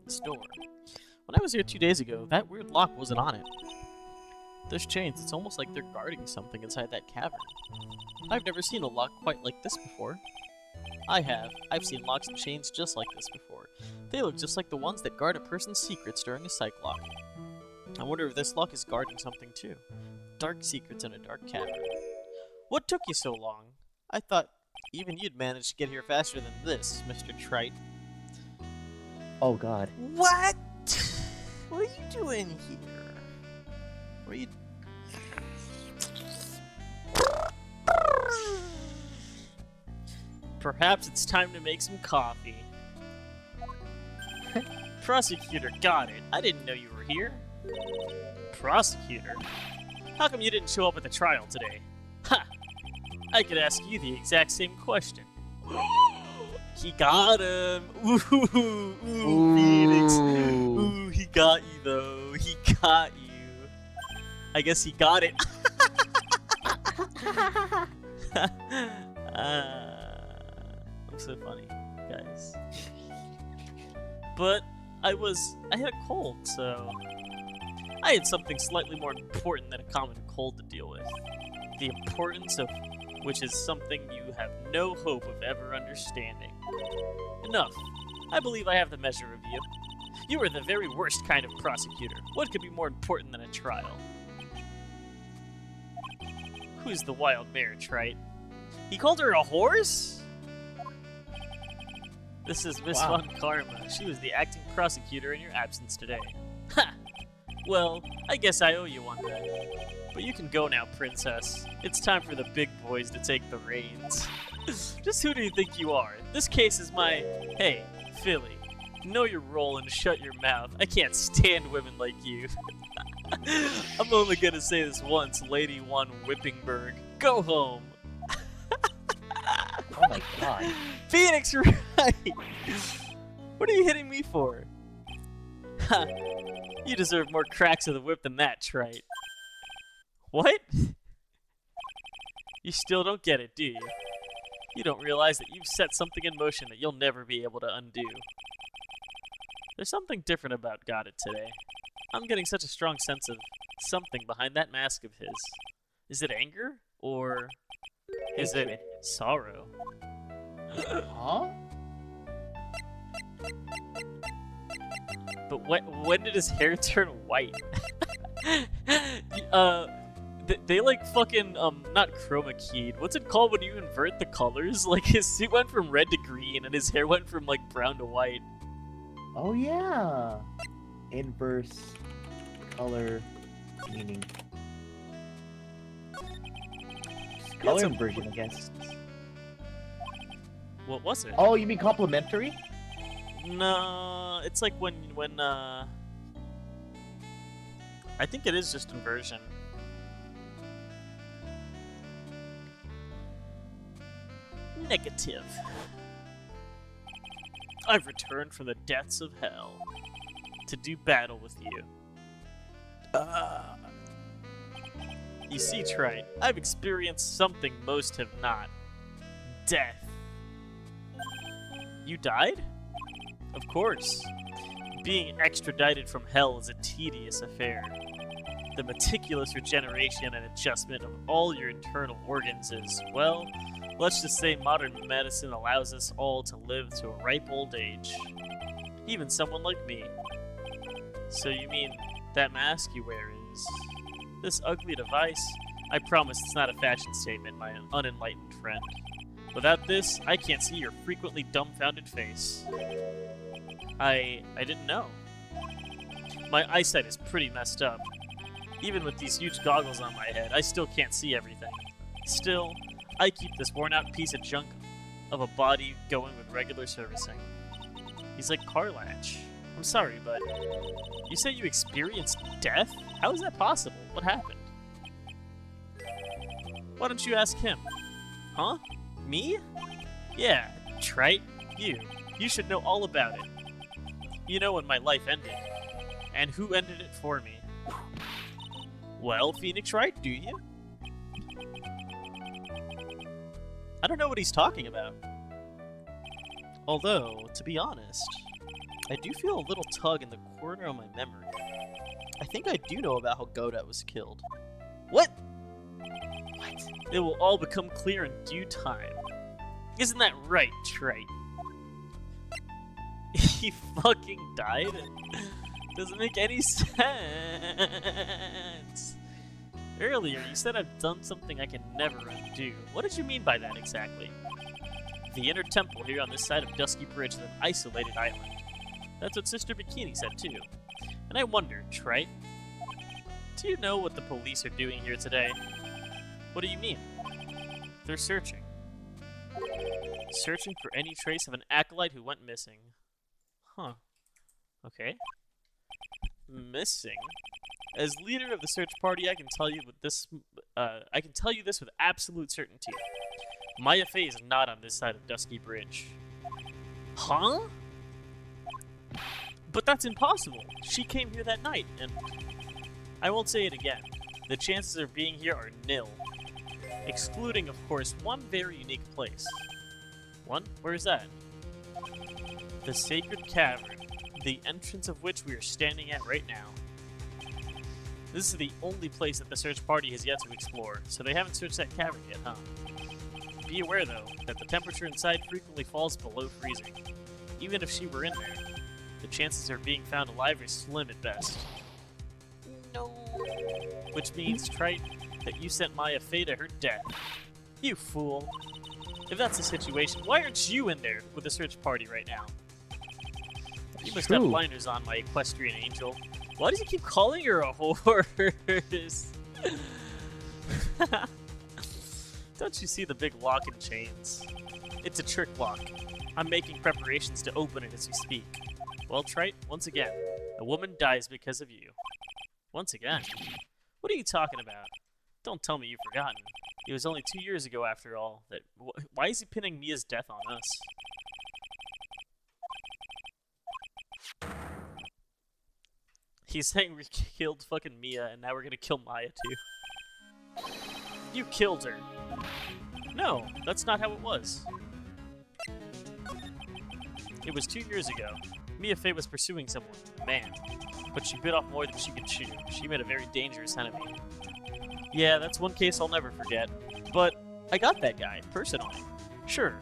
Store. When I was here 2 days ago, that weird lock wasn't on it. Those chains, it's almost like they're guarding something inside that cavern. I've never seen a lock quite like this before. I have. I've seen locks and chains just like this before. They look just like the ones that guard a person's secrets during a psych lock. I wonder if this lock is guarding something too. Dark secrets in a dark cavern. What took you so long? I thought even you'd manage to get here faster than this, Mr. Trite. Oh god. What? What are you doing here? What are you... Perhaps it's time to make some coffee. Prosecutor, got it. I didn't know you were here. Prosecutor? How come you didn't show up at the trial today? Ha! I could ask you the exact same question. He got him! Ooh, Phoenix! Ooh, he got you though. He got you. I guess he got it. I'm so funny, guys. But I had a cold, so I had something slightly more important than a common cold to deal with. The importance of which is something you have no hope of ever understanding. Enough. I believe I have the measure of you. You are the very worst kind of prosecutor. What could be more important than a trial? Who's the wild mare, Trite? He called her a horse? This is Miss Von Karma. She was the acting prosecutor in your absence today. Ha! Well, I guess I owe you one then. But you can go now, princess. It's time for the big boys to take the reins. Just who do you think you are? This case is my... Hey, Philly. Know your role and shut your mouth. I can't stand women like you. I'm only gonna say this once, Lady One Whippingberg. Go home. Oh my god. Phoenix, right? What are you hitting me for? Ha! You deserve more cracks of the whip than that, Trite. What? You still don't get it, do you? You don't realize that you've set something in motion that you'll never be able to undo. There's something different about Got It today. I'm getting such a strong sense of something behind that mask of his. Is it anger? Or is it sorrow? Huh? But when did his hair turn white? They like fucking, not chroma keyed. What's it called when you invert the colors? Like, his suit went from red to green, and his hair went from, like, brown to white. Oh yeah. Inverse color meaning. Color some- inversion, I guess. What was it? Oh, you mean complementary? No, it's like when, I think it is just inversion. Negative. I've returned from the depths of hell to do battle with you. You see, Trite, I've experienced something most have not. Death. You died? Of course. Being extradited from hell is a tedious affair. The meticulous regeneration and adjustment of all your internal organs is, well, let's just say modern medicine allows us all to live to a ripe old age. Even someone like me. So you mean that mask you wear is this ugly device? I promise it's not a fashion statement, my unenlightened friend. Without this, I can't see your frequently dumbfounded face. I didn't know. My eyesight is pretty messed up. Even with these huge goggles on my head, I still can't see everything. Still, I keep this worn-out piece of junk of a body going with regular servicing. He's like Carlatch. I'm sorry, but you say you experienced death? How is that possible? What happened? Why don't you ask him? Huh? Me? Yeah, trite. You should know all about it. You know when my life ended. And who ended it for me? Well, Phoenix Wright, do you? I don't know what he's talking about. Although, to be honest, I do feel a little tug in the corner of my memory. I think I do know about how Goda was killed. What? What? It will all become clear in due time. Isn't that right, Trite? He fucking died? Doesn't make any sense. Earlier, you said I've done something I can never undo. What did you mean by that exactly? The inner temple here on this side of Dusky Bridge is an isolated island. That's what Sister Bikini said too. And I wonder, Trite, do you know what the police are doing here today? What do you mean? They're searching. Searching for any trace of an acolyte who went missing. Huh. Okay. Missing? As leader of the search party, I can tell you this with absolute certainty. Maya Fey is not on this side of Dusky Bridge. Huh? But that's impossible. She came here that night, and I won't say it again. The chances of being here are nil. Excluding, of course, one very unique place. One? Where is that? The Sacred Cavern, the entrance of which we are standing at right now. This is the only place that the search party has yet to explore, so they haven't searched that cavern yet, huh? Be aware, though, that the temperature inside frequently falls below freezing. Even if she were in there, the chances of her being found alive are slim at best. No. Which means, Trite, that you sent Maya Fey to her death. You fool. If that's the situation, why aren't you in there with the search party right now? You must have blinders on, my equestrian angel. Why does he keep calling her a horse? Don't you see the big lock and chains? It's a trick lock. I'm making preparations to open it as we speak. Well, Trite, once again, a woman dies because of you. Once again? What are you talking about? Don't tell me you've forgotten. It was only 2 years ago, after all. Why is he pinning Mia's death on us? He's saying we killed fucking Mia, and now we're gonna kill Maya too. You killed her. No, that's not how it was. It was 2 years ago. Mia Fey was pursuing someone, a man, but she bit off more than she could chew. She made a very dangerous enemy. Yeah, that's one case I'll never forget. But I got that guy, personally. Sure,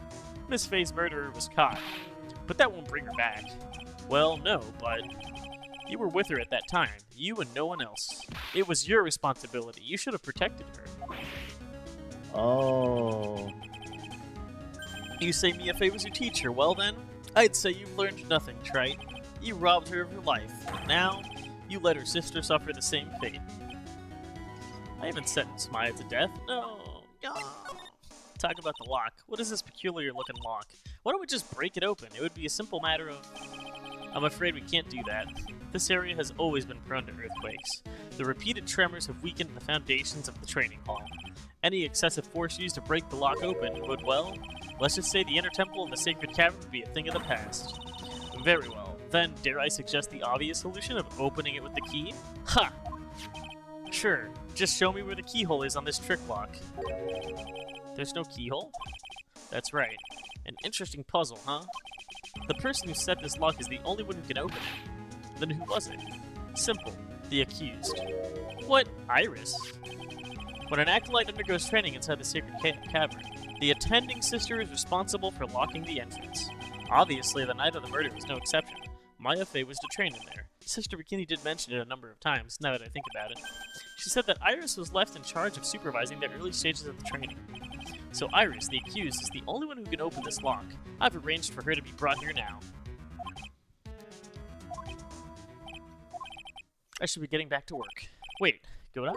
Miss Fey's murderer was caught, but that won't bring her back. Well, no, but you were with her at that time. You and no one else. It was your responsibility. You should have protected her. Oh. You say Mia Fey was your teacher. Well then, I'd say you've learned nothing, Trite. You robbed her of her life. Now, you let her sister suffer the same fate. I haven't sentenced Maya to death. No. Talk about the lock. What is this peculiar-looking lock? Why don't we just break it open? It would be a simple matter of... I'm afraid we can't do that. This area has always been prone to earthquakes. The repeated tremors have weakened the foundations of the training hall. Any excessive force used to break the lock open would, well, let's just say the inner temple of the Sacred Cavern would be a thing of the past. Very well. Then, dare I suggest the obvious solution of opening it with the key? Ha! Sure. Just show me where the keyhole is on this trick lock. There's no keyhole? That's right. An interesting puzzle, huh? The person who set this lock is the only one who can open it. Then who was it? Simple. The accused. What? Iris? When an acolyte undergoes training inside the sacred cavern, the attending sister is responsible for locking the entrance. Obviously, the night of the murder was no exception. Maya Fey was to train in there. Sister Bikini did mention it a number of times, now that I think about it. She said that Iris was left in charge of supervising the early stages of the training. So Iris, the accused, is the only one who can open this lock. I've arranged for her to be brought here now. I should be getting back to work. Wait, Goda?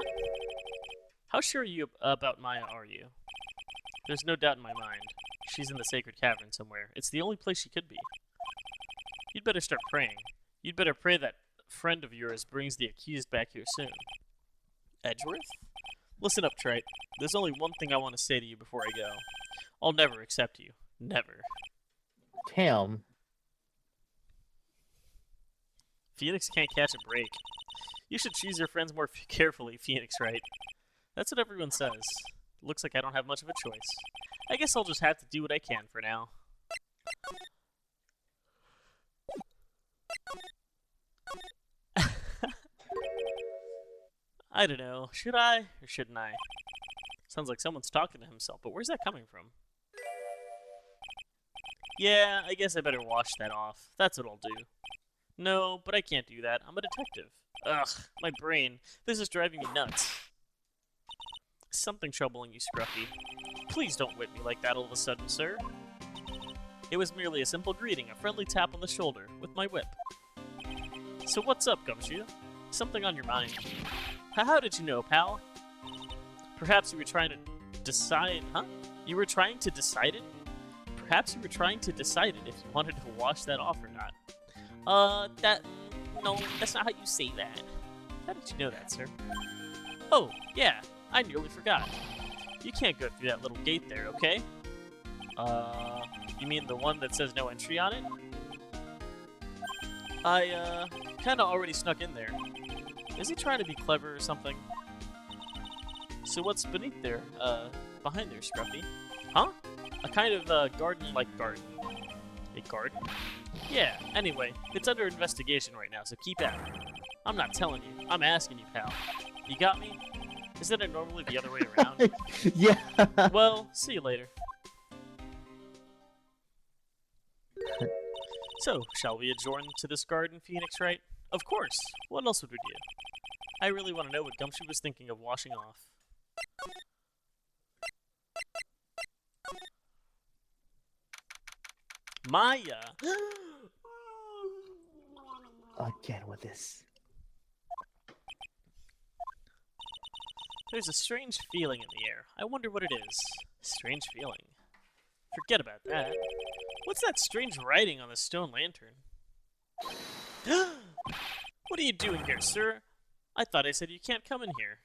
How sure are you about Maya are you? There's no doubt in my mind. She's in the sacred cavern somewhere. It's the only place she could be. You'd better start praying. You'd better pray that friend of yours brings the accused back here soon. Edgeworth? Listen up, Trite. There's only one thing I want to say to you before I go. I'll never accept you. Never. Damn. Phoenix can't catch a break. You should choose your friends more carefully, Phoenix, right? That's what everyone says. Looks like I don't have much of a choice. I guess I'll just have to do what I can for now. I don't know. Should I or shouldn't I? Sounds like someone's talking to himself, but where's that coming from? Yeah, I guess I better wash that off. That's what I'll do. No, but I can't do that. I'm a detective. Ugh, my brain. This is driving me nuts. Something troubling you, Scruffy. Please don't whip me like that all of a sudden, sir. It was merely a simple greeting, a friendly tap on the shoulder, with my whip. So what's up, Gumshoe? Something on your mind? How did you know, pal? Perhaps you were trying to decide, huh? You were trying to decide it? Perhaps you were trying to decide it if you wanted to wash that off or not. No, that's not how you say that. How did you know that, sir? Oh, yeah, I nearly forgot. You can't go through that little gate there, okay? You mean the one that says no entry on it? I, kinda already snuck in there. Is he trying to be clever or something? So what's beneath there, behind there, Scruffy? Huh? A kind of, garden-like garden. A garden? Yeah, anyway, it's under investigation right now, so keep at it. I'm not telling you, I'm asking you, pal. You got me? Isn't it normally the other way around? Yeah. Well, see you later. So, shall we adjourn to this garden, Phoenix, right? Of course! What else would we do? I really want to know what Gumshoe was thinking of washing off. Maya! Again with this. There's a strange feeling in the air. I wonder what it is. Strange feeling. Forget about that. What's that strange writing on the stone lantern? What are you doing here, sir? I thought I said you can't come in here.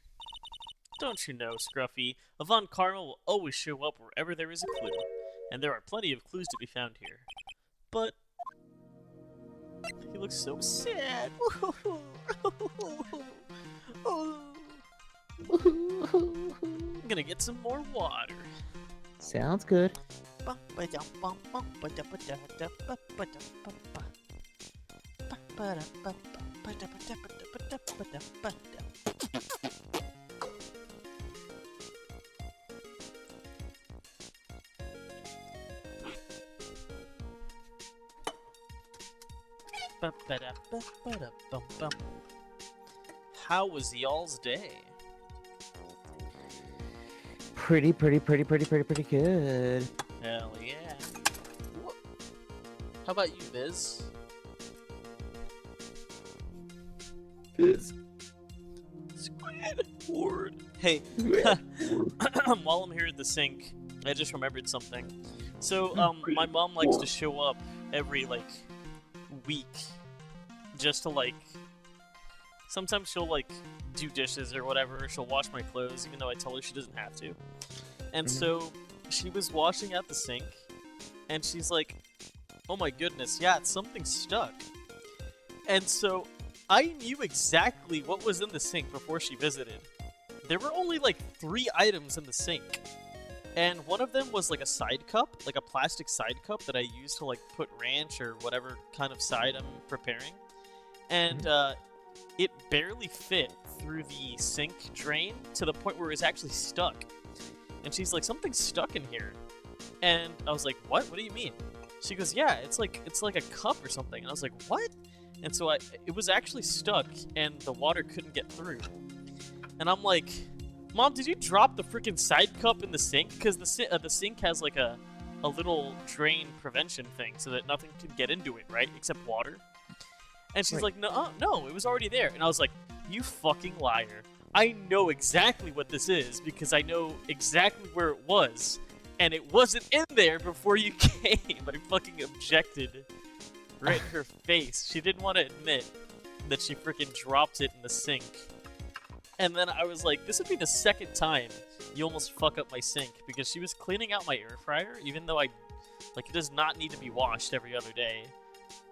Don't you know, Scruffy, Von Karma will always show up wherever there is a clue. And there are plenty of clues to be found here. But... he looks so sad. I'm gonna get some more water. Sounds good. How was y'all's day? Pretty good. Hell yeah. How about you, Viz? Squidward. Hey, while I'm here at the sink, I just remembered something. So, my mom likes to show up every, week, just to, sometimes she'll, do dishes or whatever, she'll wash my clothes, even though I tell her she doesn't have to. And so, she was washing out the sink, and she's like, oh my goodness, yeah, something stuck. And so, I knew exactly what was in the sink before she visited. There were only, 3 items in the sink. And one of them was like a side cup, like a plastic side cup that I used to like put ranch or whatever kind of side I'm preparing. And it barely fit through the sink drain to the point where it was actually stuck. And she's like, something's stuck in here. And I was like, what? What do you mean? She goes, yeah, it's like a cup or something. And I was like, what? And so it was actually stuck, and the water couldn't get through. And I'm like, Mom, did you drop the freaking side cup in the sink? Because the sink has like a little drain prevention thing so that nothing can get into it, right? Except water. And she's like, no, it was already there. And I was like, you fucking liar. I know exactly what this is because I know exactly where it was. And it wasn't in there before you came. But I fucking objected right in her face. She didn't want to admit that she freaking dropped it in the sink. And then I was like, this would be the second time you almost fuck up my sink, because she was cleaning out my air fryer, even though it does not need to be washed every other day.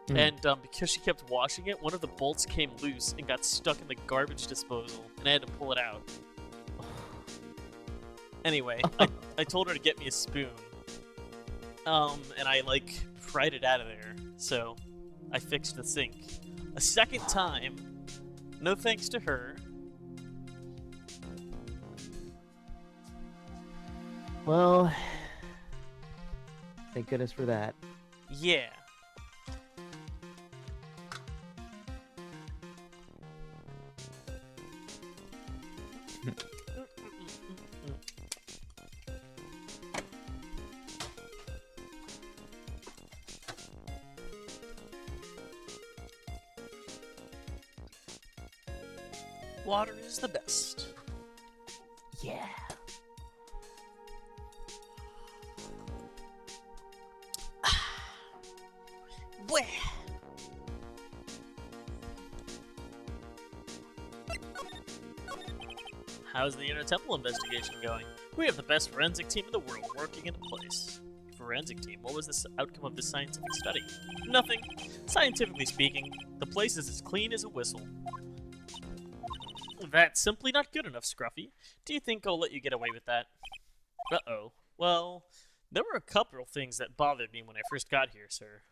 And because she kept washing it, one of the bolts came loose and got stuck in the garbage disposal, and I had to pull it out. Anyway, I told her to get me a spoon, and I pried it out of there, so I fixed the sink. A second time, no thanks to her. Well, thank goodness for that. Yeah. Water is the best. Yeah. How's the Inner Temple investigation going? We have the best forensic team in the world working in place. Forensic team? What was the outcome of this scientific study? Nothing. Scientifically speaking, the place is as clean as a whistle. That's simply not good enough, Scruffy. Do you think I'll let you get away with that? Uh-oh. Well, there were a couple of things that bothered me when I first got here, sir.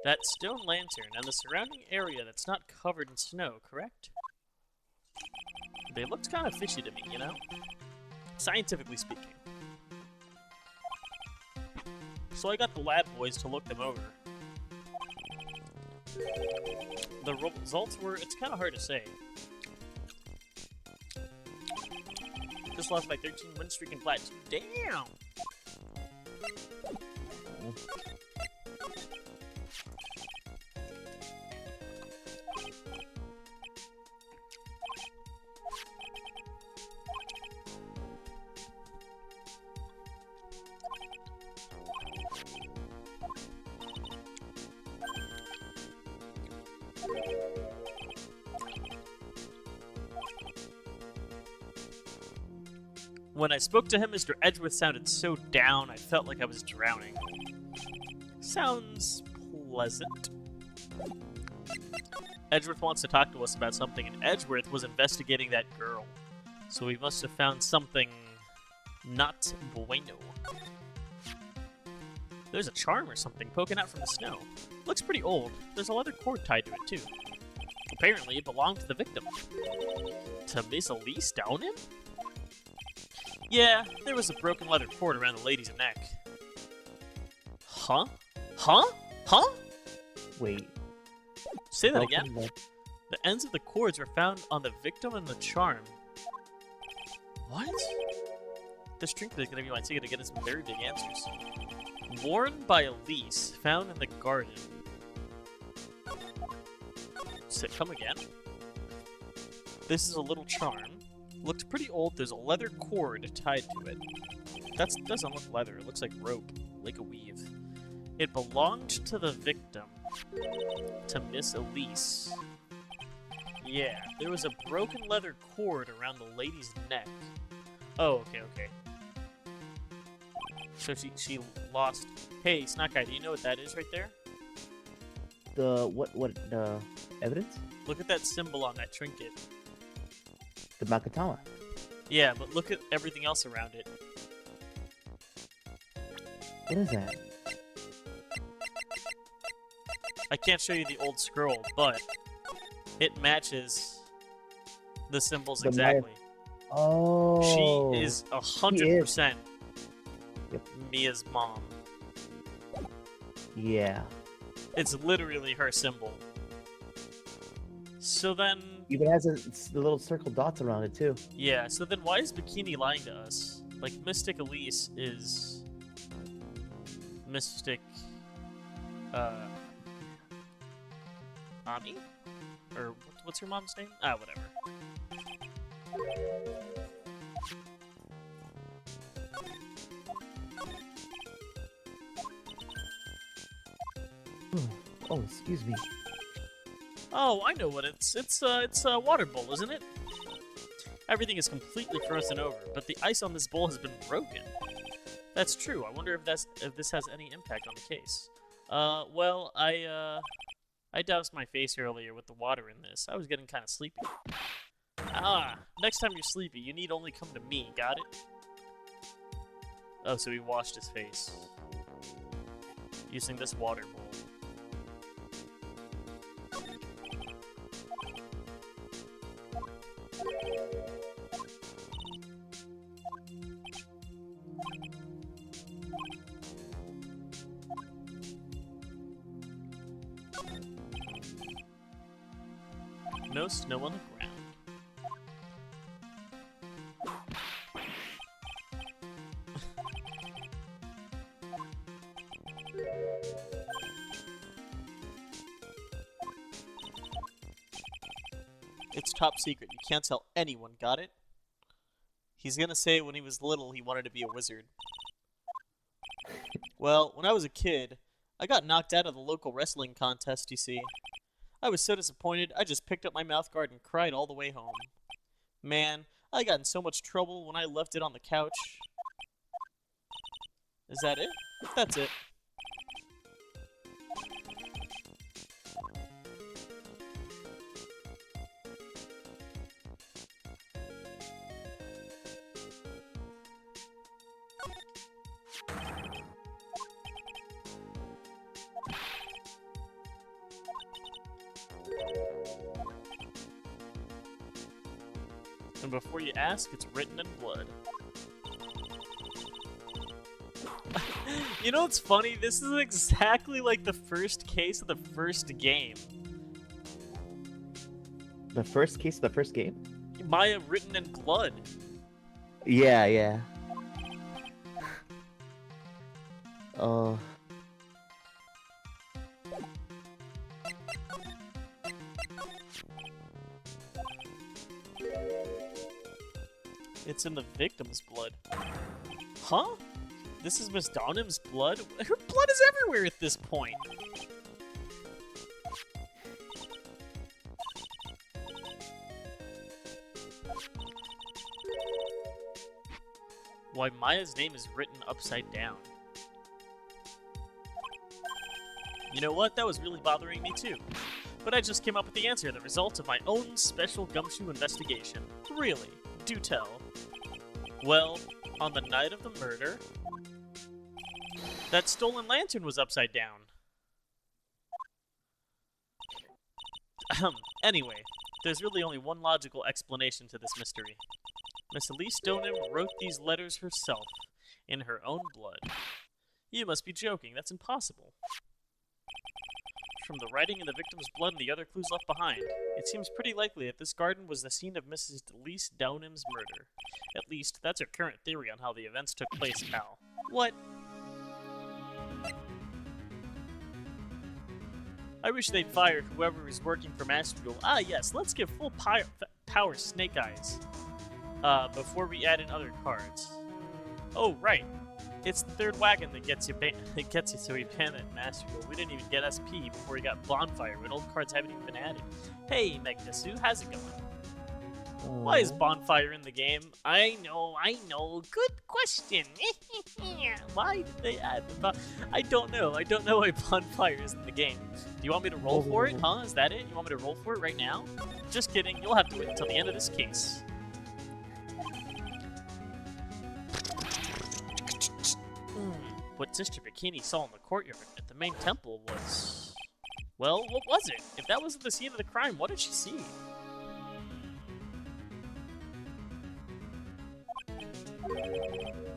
That stone lantern and the surrounding area that's not covered in snow, correct? They looked kind of fishy to me, you know? Scientifically speaking. So I got the lab boys to look them over. The results were, it's kind of hard to say. Just lost my 13 win streak in Plat 2. Damn! When I spoke to him, Mr. Edgeworth sounded so down, I felt like I was drowning. Sounds pleasant. Edgeworth wants to talk to us about something, and Edgeworth was investigating that girl. So we must have found something not bueno. There's a charm or something poking out from the snow. Looks pretty old. There's a leather cord tied to it, too. Apparently, it belonged to the victim. To Miss Elise Downen? Yeah, there was a broken leather cord around the lady's neck. Huh? Huh? Huh? Wait. Say that Broken again? leg. The ends of the cords were found on the victim and the charm. What? This drink is gonna be my ticket to get some very big answers. Worn by Elise, found in the garden. Come again? This is a little charm. Looked pretty old. There's a leather cord tied to it. That doesn't look leather. It looks like rope, like a weave. It belonged to the victim, to Miss Elise. Yeah, there was a broken leather cord around the lady's neck. Oh, okay. So she lost. Hey, Snot Guy, do you know what that is right there? The what evidence? Look at that symbol on that trinket. The Makatama. Yeah, but look at everything else around it. What is that? I can't show you the old scroll, but it matches the symbols The Maya- exactly. Oh. She is 100% Yep. Mia's mom. Yeah. It's literally her symbol. So then, Even has the little circle dots around it too. yeah, so then why is Bikini lying to us? Like, Mystic Elise is Mystic, Ani? Or what's her mom's name? Ah, whatever. Oh, excuse me. Oh, I know what it's a water bowl, isn't it? Everything is completely frozen over, but the ice on this bowl has been broken. That's true. I wonder if this has any impact on the case. Well, I doused my face earlier with the water in this. I was getting kind of sleepy. Ah, next time you're sleepy, you need only come to me, got it? Oh, so he washed his face. Using this water bowl. No snow on the ground. It's top secret. You can't tell anyone, got it? He's gonna say when he was little he wanted to be a wizard. Well, when I was a kid, I got knocked out of the local wrestling contest, you see. I was so disappointed, I just picked up my mouthguard and cried all the way home. Man, I got in so much trouble when I left it on the couch. Is that it? That's it. And before you ask, it's written in blood. You know what's funny? This is exactly like the first case of the first game. The first case of the first game? Maya written in blood. Yeah, yeah. Oh. It's in the victim's blood. Huh? This is Miss Donham's blood? Her blood is everywhere at this point. Why Maya's name is written upside down. You know what? That was really bothering me too. But I just came up with the answer, the result of my own special gumshoe investigation. Really? Do tell. Well, on the night of the murder, that stolen lantern was upside down. Anyway, there's really only one logical explanation to this mystery. Miss Elise Donham wrote these letters herself, in her own blood. You must be joking, that's impossible. From the writing in the victim's blood and the other clues left behind, it seems pretty likely that this garden was the scene of Mrs. Elise Downham's murder. At least, that's her current theory on how the events took place, pal. What? I wish they'd fire whoever is working for Master Duel. Ah yes, let's give full power Snake Eyes. Before we add in other cards. Oh, right. It's the third wagon that gets you so we ban at Master Duel. We didn't even get SP before we got Bonfire, but old cards haven't even been added. Hey, Megnasu, how's it going? Why is Bonfire in the game? I know. Good question. Why did they add the I don't know. I don't know why Bonfire is in the game. Do you want me to roll for it, huh? Is that it? You want me to roll for it right now? Just kidding. You'll have to wait until the end of this case. what Sister Bikini saw in the courtyard at the main temple was... Well, what was it? If that wasn't the scene of the crime, what did she see?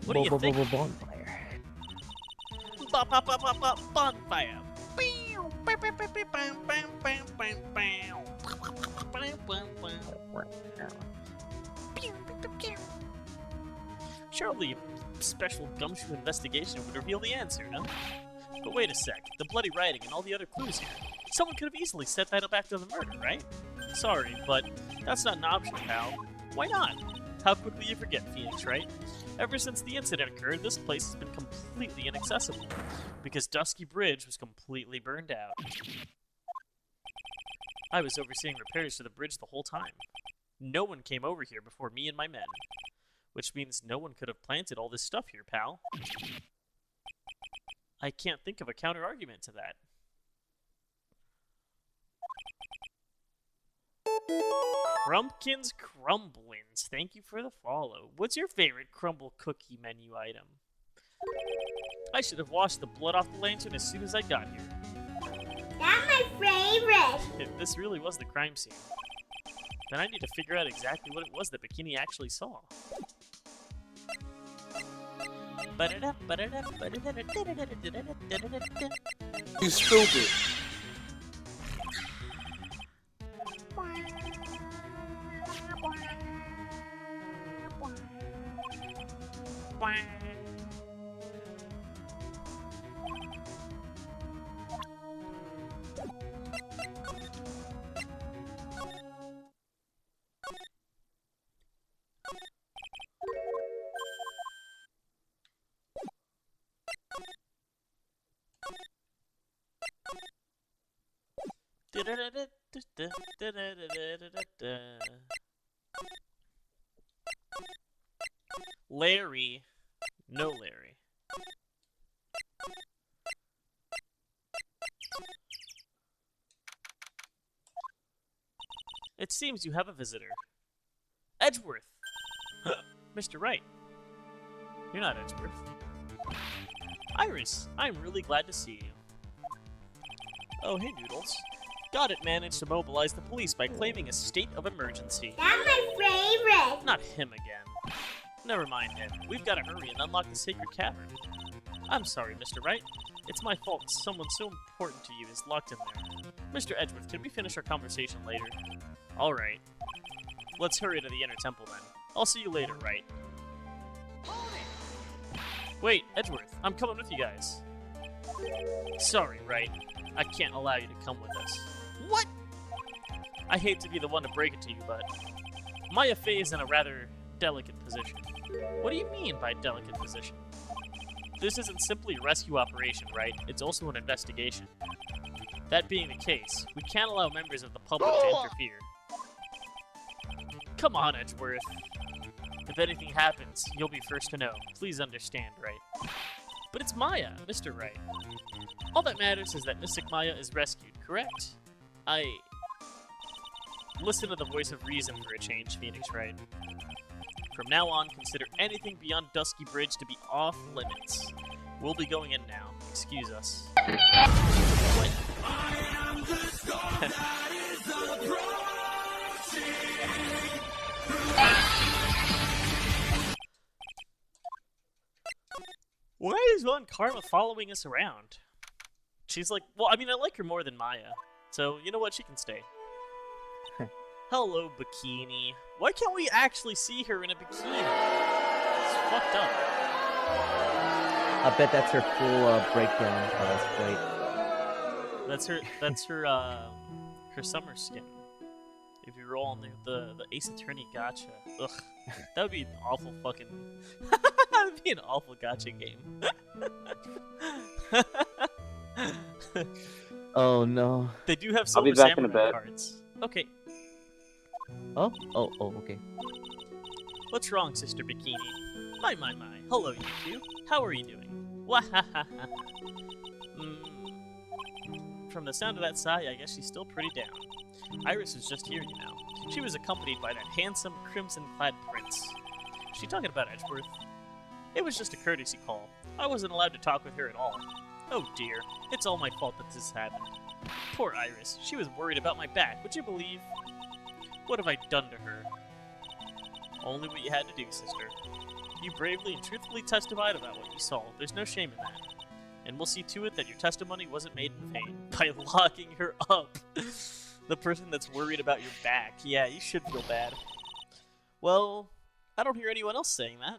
What do you think? Bonfire. Bonfire. Surely a special gumshoe investigation would reveal the answer, no? But wait a sec, the bloody writing and all the other clues here. Someone could have easily set that up after the murder, right? Sorry, but that's not an option, pal. Why not? How quickly you forget, Phoenix, right? Ever since the incident occurred, this place has been completely inaccessible, because Dusky Bridge was completely burned out. I was overseeing repairs to the bridge the whole time. No one came over here before me and my men, which means no one could have planted all this stuff here, pal. I can't think of a counter-argument to that. Crumpkins Crumblins, thank you for the follow. What's your favorite crumble cookie menu item? I should have washed the blood off the lantern as soon as I got here. That's my favorite. If this really was the crime scene, then I need to figure out exactly what it was that Bikini actually saw. You stupid. Larry. No Larry. It seems you have a visitor. Edgeworth! Mr. Wright. You're not Edgeworth. Iris, I'm really glad to see you. Oh, hey, Noodles. Goddard managed to mobilize the police by claiming a state of emergency. That's my favorite. Not him again. Never mind him. We've got to hurry and unlock the sacred cavern. I'm sorry, Mr. Wright. It's my fault someone so important to you is locked in there. Mr. Edgeworth, can we finish our conversation later? Alright. Let's hurry to the inner temple then. I'll see you later, Wright. Wait, Edgeworth, I'm coming with you guys. Sorry, Wright. I can't allow you to come with us. What? I hate to be the one to break it to you, but Maya Fey is in a rather delicate position. What do you mean by delicate position? This isn't simply a rescue operation, right? It's also an investigation. That being the case, we can't allow members of the public to interfere. Come on, Edgeworth. If anything happens, you'll be first to know. Please understand, right? But it's Maya, Mr. Wright. All that matters is that Mystic Maya is rescued, correct? Listen to the voice of reason for a change, Phoenix Wright. From now on, consider anything beyond Dusky Bridge to be off limits. We'll be going in now. Excuse us. What? I am the storm that is approaching. Why is Von Karma following us around? She's like, well, I mean, I like her more than Maya. So, you know what? She can stay. Hello, Bikini. Why can't we actually see her in a bikini? It's fucked up. I bet that's her full breakdown cosplay. That's her summer skin. If you roll on the Ace Attorney Gacha. Ugh. That would be an awful fucking... that would be an awful gacha game. Oh no. They do have I'll be Silver back in a Samurai bit. cards. Okay. Oh, okay. What's wrong, Sister Bikini? My. Hello, you two. How are you doing? Wahahaha. From the sound of that sigh, I guess she's still pretty down. Iris is just here, you know. She was accompanied by that handsome, crimson-clad prince. Is she talking about Edgeworth? It was just a courtesy call. I wasn't allowed to talk with her at all. Oh dear, it's all my fault that this happened. Poor Iris, she was worried about my back, would you believe? What have I done to her? Only what you had to do, sister. You bravely and truthfully testified about what you saw. There's no shame in that. And we'll see to it that your testimony wasn't made in vain by locking her up. The person that's worried about your back. Yeah, you should feel bad. Well, I don't hear anyone else saying that.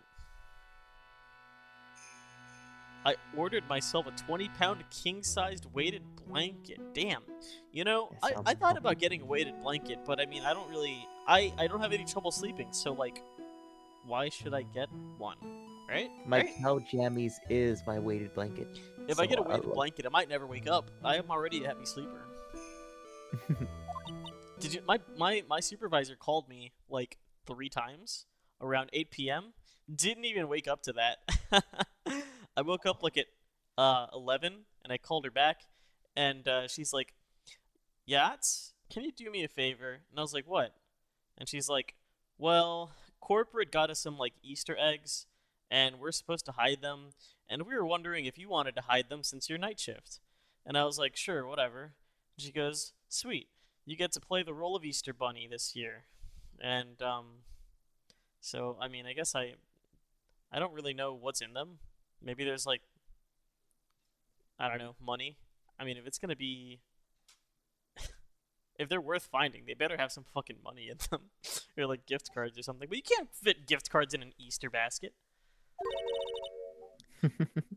I ordered myself a 20-pound king-sized weighted blanket. Damn. You know, I thought about getting a weighted blanket, but I mean, I don't really... I don't have any trouble sleeping, so like, why should I get one? Right? My Right? cow jammies is my weighted blanket. If I get a weighted blanket, I might never wake up. I am already a heavy sleeper. Did you? My supervisor called me like 3 times around 8 p.m. Didn't even wake up to that. I woke up like at 11, and I called her back, and she's like, "Yats, can you do me a favor?" And I was like, "What?" And she's like, "Well, corporate got us some like Easter eggs, and we're supposed to hide them, and we were wondering if you wanted to hide them since your night shift." And I was like, "Sure, whatever." And she goes, "Sweet, you get to play the role of Easter Bunny this year." And so I mean, I guess I don't really know what's in them. Maybe there's like, I don't know, money. I mean, if it's gonna be, if they're worth finding, they better have some fucking money in them, or like gift cards or something. But you can't fit gift cards in an Easter basket.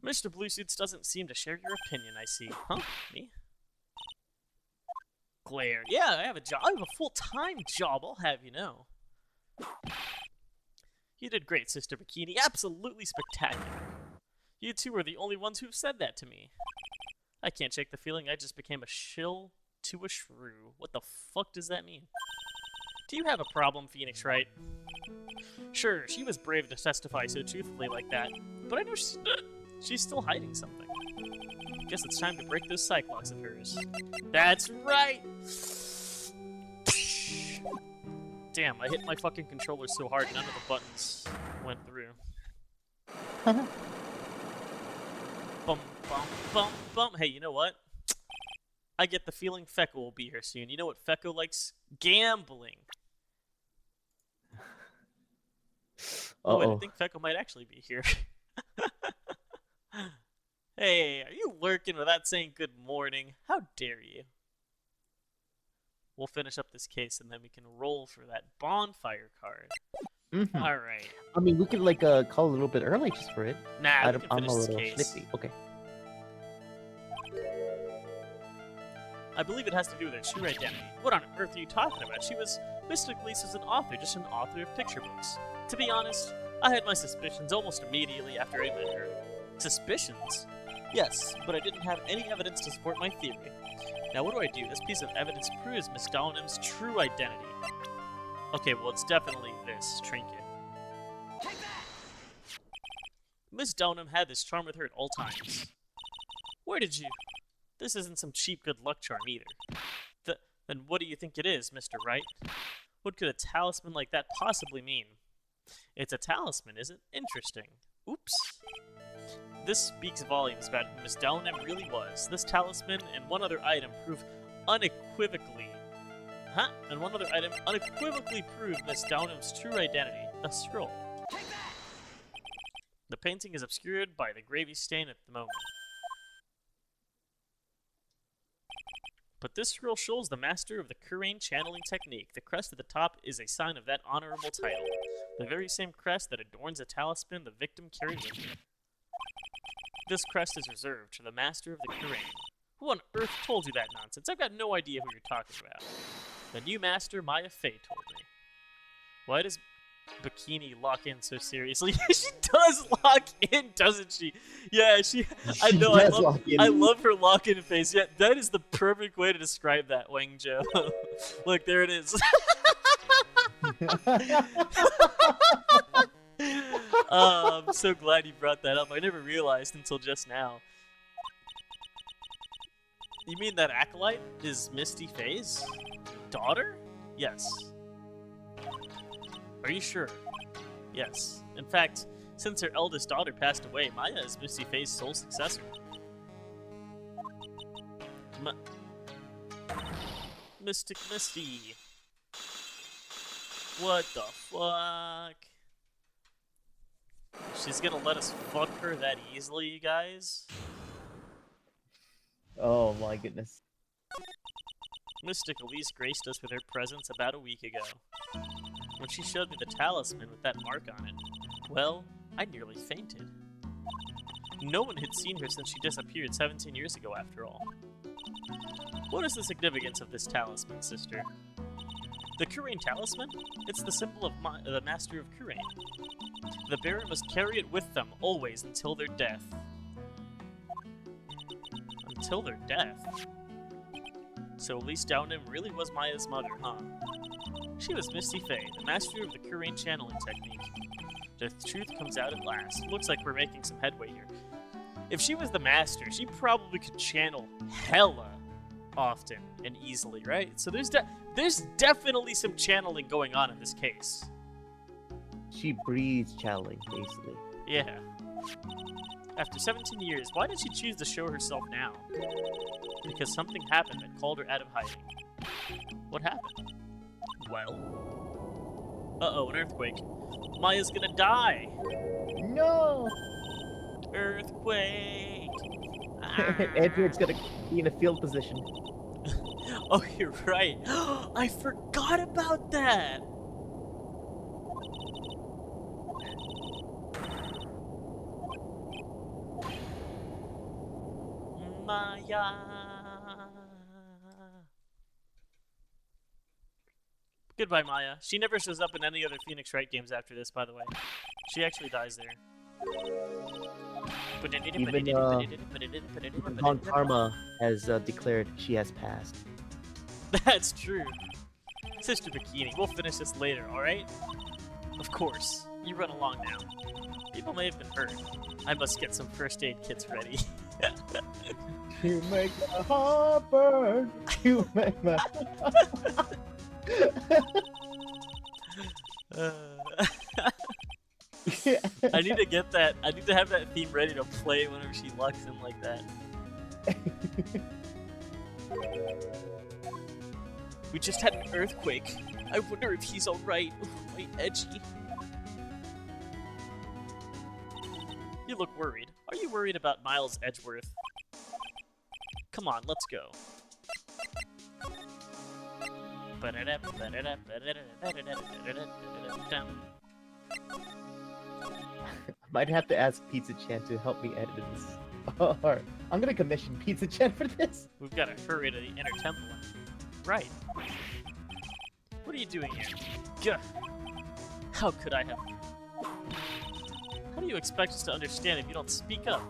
Mr. Bluesuits doesn't seem to share your opinion, I see. Huh? Me? Glare. Yeah, I have a job. I have a full-time job, I'll have you know. You did great, Sister Bikini. Absolutely spectacular. You two are the only ones who've said that to me. I can't shake the feeling I just became a shill to a shrew. What the fuck does that mean? Do you have a problem, Phoenix Wright? Sure, she was brave to testify so truthfully like that, but I know she's still hiding something. Guess it's time to break those Cyclops of hers. That's right! Damn, I hit my fucking controller so hard none of the buttons went through. Bum, bum, bum, bum. Hey, you know what? I get the feeling Fecko will be here soon. You know what Fecko likes? Gambling. Oh, wait, I think Fecko might actually be here. Hey, are you lurking without saying good morning? How dare you? We'll finish up this case and then we can roll for that bonfire card. Mm-hmm. Alright. I mean, we could like call a little bit early just for it. Nah, we can I'm finish a this little case. snippy. Okay. I believe it has to do with her true identity. What on earth are you talking about? She was mystically as an author, just an author of picture books. To be honest, I had my suspicions almost immediately after I met her. Suspicions? Yes, but I didn't have any evidence to support my theory. Now what do I do? This piece of evidence proves Miss Downham's true identity. Okay, well it's definitely this trinket. Miss Downham had this charm with her at all times. Where did you... This isn't some cheap good luck charm either. Then what do you think it is, Mr. Wright? What could a talisman like that possibly mean? It's a talisman, is it? Interesting. Oops. This speaks volumes about who Miss Downham really was. This talisman and one other item prove unequivocally... And one other item unequivocally prove Miss Downham's true identity. A scroll. The painting is obscured by the gravy stain at the moment. But this scroll shows the master of the Kurain channeling technique. The crest at the top is a sign of that honorable title. The very same crest that adorns a talisman the victim carried with her. This crest is reserved to the master of the Kurain. Who on earth told you that nonsense? I've got no idea who you're talking about. The new master, Maya Fey, told me. Why does Bikini lock in so seriously? She does lock in, doesn't she? Yeah, I know. I love her lock-in face. Yeah, that is the perfect way to describe that, Wang Zhou. Look, there it is. I'm so glad you brought that up. I never realized until just now. You mean that acolyte is Misty Fey's daughter? Yes. Are you sure? Yes. In fact, Since her eldest daughter passed away, Maya is Misty Faye's sole successor. Mystic Misty. What the fuck? She's gonna let us fuck her that easily, you guys? Oh my goodness. Mystic Elise graced us with her presence about a week ago. When she showed me the talisman with that mark on it, well, I nearly fainted. No one had seen her since she disappeared 17 years ago, after all. What is the significance of this talisman, sister? The Kurain talisman? It's the symbol of the Master of Kurain. The bearer must carry it with them, always, until their death. Until their death? So Elise Downham really was Maya's mother, huh? She was Misty Faye, the master of the Kurain channeling technique. The truth comes out at last. Looks like we're making some headway here. If she was the master, she probably could channel hella often and easily, right? So there's definitely some channeling going on in this case. She breathes channeling, basically. Yeah. After 17 years, why did she choose to show herself now? Because something happened that called her out of hiding. What happened? Well... Uh-oh, an earthquake. Maya's gonna die! No! Earthquake! Edward's gonna be in a field position. Oh, you're right. I forgot about that! Maya! Goodbye, Maya. She never shows up in any other Phoenix Wright games after this, by the way. She actually dies there. Even Von Karma has declared she has passed. That's true. Sister Bikini, we'll finish this later, alright? Of course. You run along now. People may have been hurt. I must get some first aid kits ready. You make my heart burn. You make my I need to get that. I need to have that theme ready to play whenever she locks in like that. We just had an earthquake. I wonder if he's alright. Quite edgy. You look worried. Are you worried about Miles Edgeworth? Come on, let's go. Might have to ask Pizza Chan to help me edit this. Or I'm gonna commission Pizza Chan for this. We've got to hurry to the inner temple. Right. What are you doing here? Gah. How could I have... How do you expect us to understand if you don't speak up?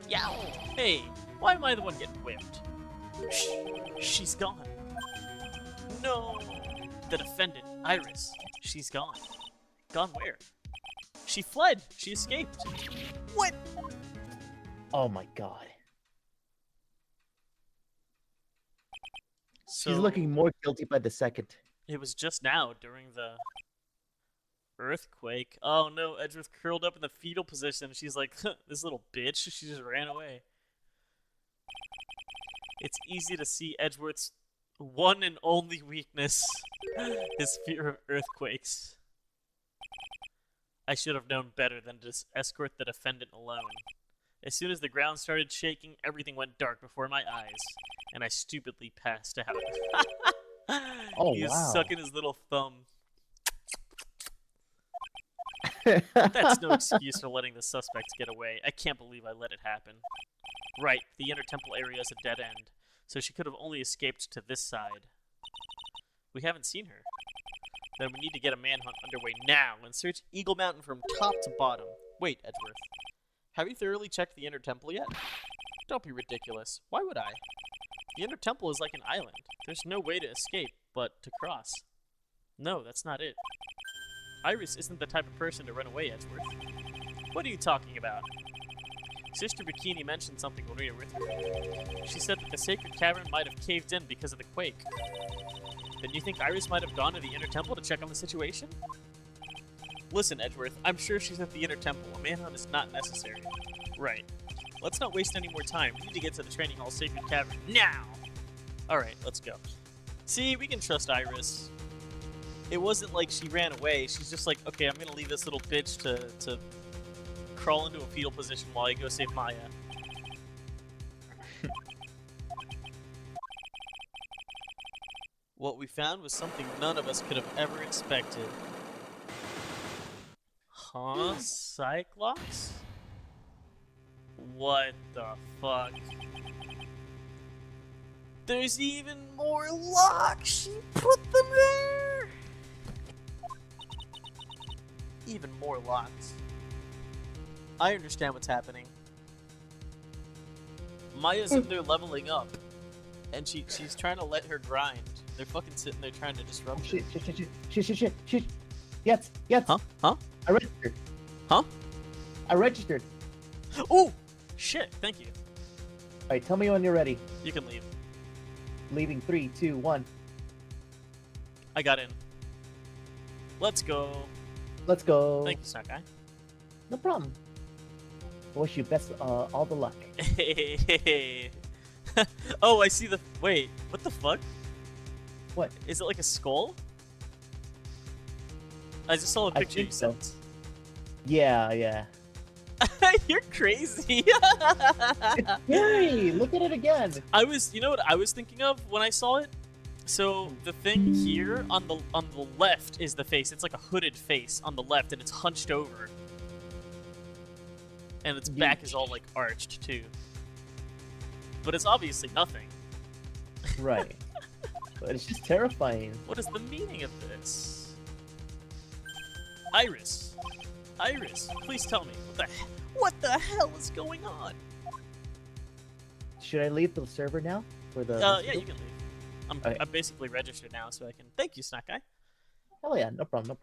Yow! Hey, why am I the one getting whipped? Shh, she's gone. No! The defendant, Iris. She's gone. Gone where? She fled! She escaped! What? Oh my god. So, She's looking more guilty by the second. it was just now, during the earthquake. Oh no, Edgeworth curled up in the fetal position. She's like, this little bitch. She just ran away. It's easy to see Edgeworth's one and only weakness. His fear of earthquakes. I should have known better than to just escort the defendant alone. As soon as the ground started shaking, everything went dark before my eyes, and I stupidly passed out. Oh, He was wow. sucking his little thumb. That's no excuse for letting the suspects get away. I can't believe I let it happen. Right, the inner temple area is a dead end, so she could have only escaped to this side. We haven't seen her. Then we need to get a manhunt underway now and search Eagle Mountain from top to bottom. Wait, Edgeworth. Have you thoroughly checked the inner temple yet? Don't be ridiculous. Why would I? The inner temple is like an island. There's no way to escape, but to cross. No, that's not it. Iris isn't the type of person to run away, Edgeworth. What are you talking about? Sister Bikini mentioned something when we were with her. She said that the sacred cavern might have caved in because of the quake. Then you think Iris might have gone to the inner temple to check on the situation? Listen, Edgeworth, I'm sure she's at the Inner Temple. A manhunt is not necessary. Right. Let's not waste any more time. We need to get to the training hall Sacred Cavern now! Alright, let's go. See, we can trust Iris. It wasn't like she ran away. She's just like, okay, I'm gonna leave this little bitch to crawl into a fetal position while I go save Maya. What we found was something none of us could have ever expected. Huh? Cyclops? What the fuck? There's even more locks! She put them there! Even more locks. I understand what's happening. Maya's in there leveling up. And she's trying to let her grind. They're fucking sitting there trying to disrupt her. Shit. Yes. Huh? I registered. Huh? I registered. Oh! Shit, thank you. Alright, tell me when you're ready. You can leave. Leaving 3, 2, 1. I got in. Let's go. Let's go. Thank you, Sakai. No problem. I wish you best all the luck. Oh, I see the. Wait, what the fuck? What? Is it like a skull? I just saw a I picture think you so. sent. Yeah. You're crazy. Yay! Look at it again. You know what I was thinking of when I saw it? So the thing here on the left is the face. It's like a hooded face on the left, and it's hunched over, and its back is all like arched too. But it's obviously nothing. Right. But it's just terrifying. What is the meaning of this? Iris, please tell me what the hell is going on? Should I leave the server now for the? Yeah, you can leave. I'm basically registered now, so I can. Thank you, Snack Guy. Hell yeah, no problem.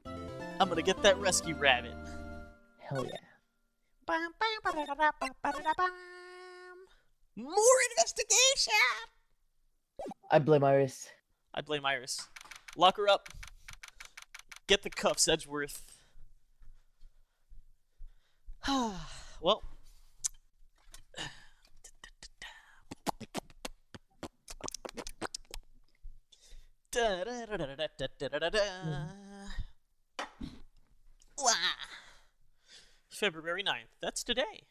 I'm gonna get that rescue rabbit. Hell yeah. More investigation! I blame Iris. I blame Iris. Lock her up. Get the cuffs, Edgeworth. Well. February 9th. That's today.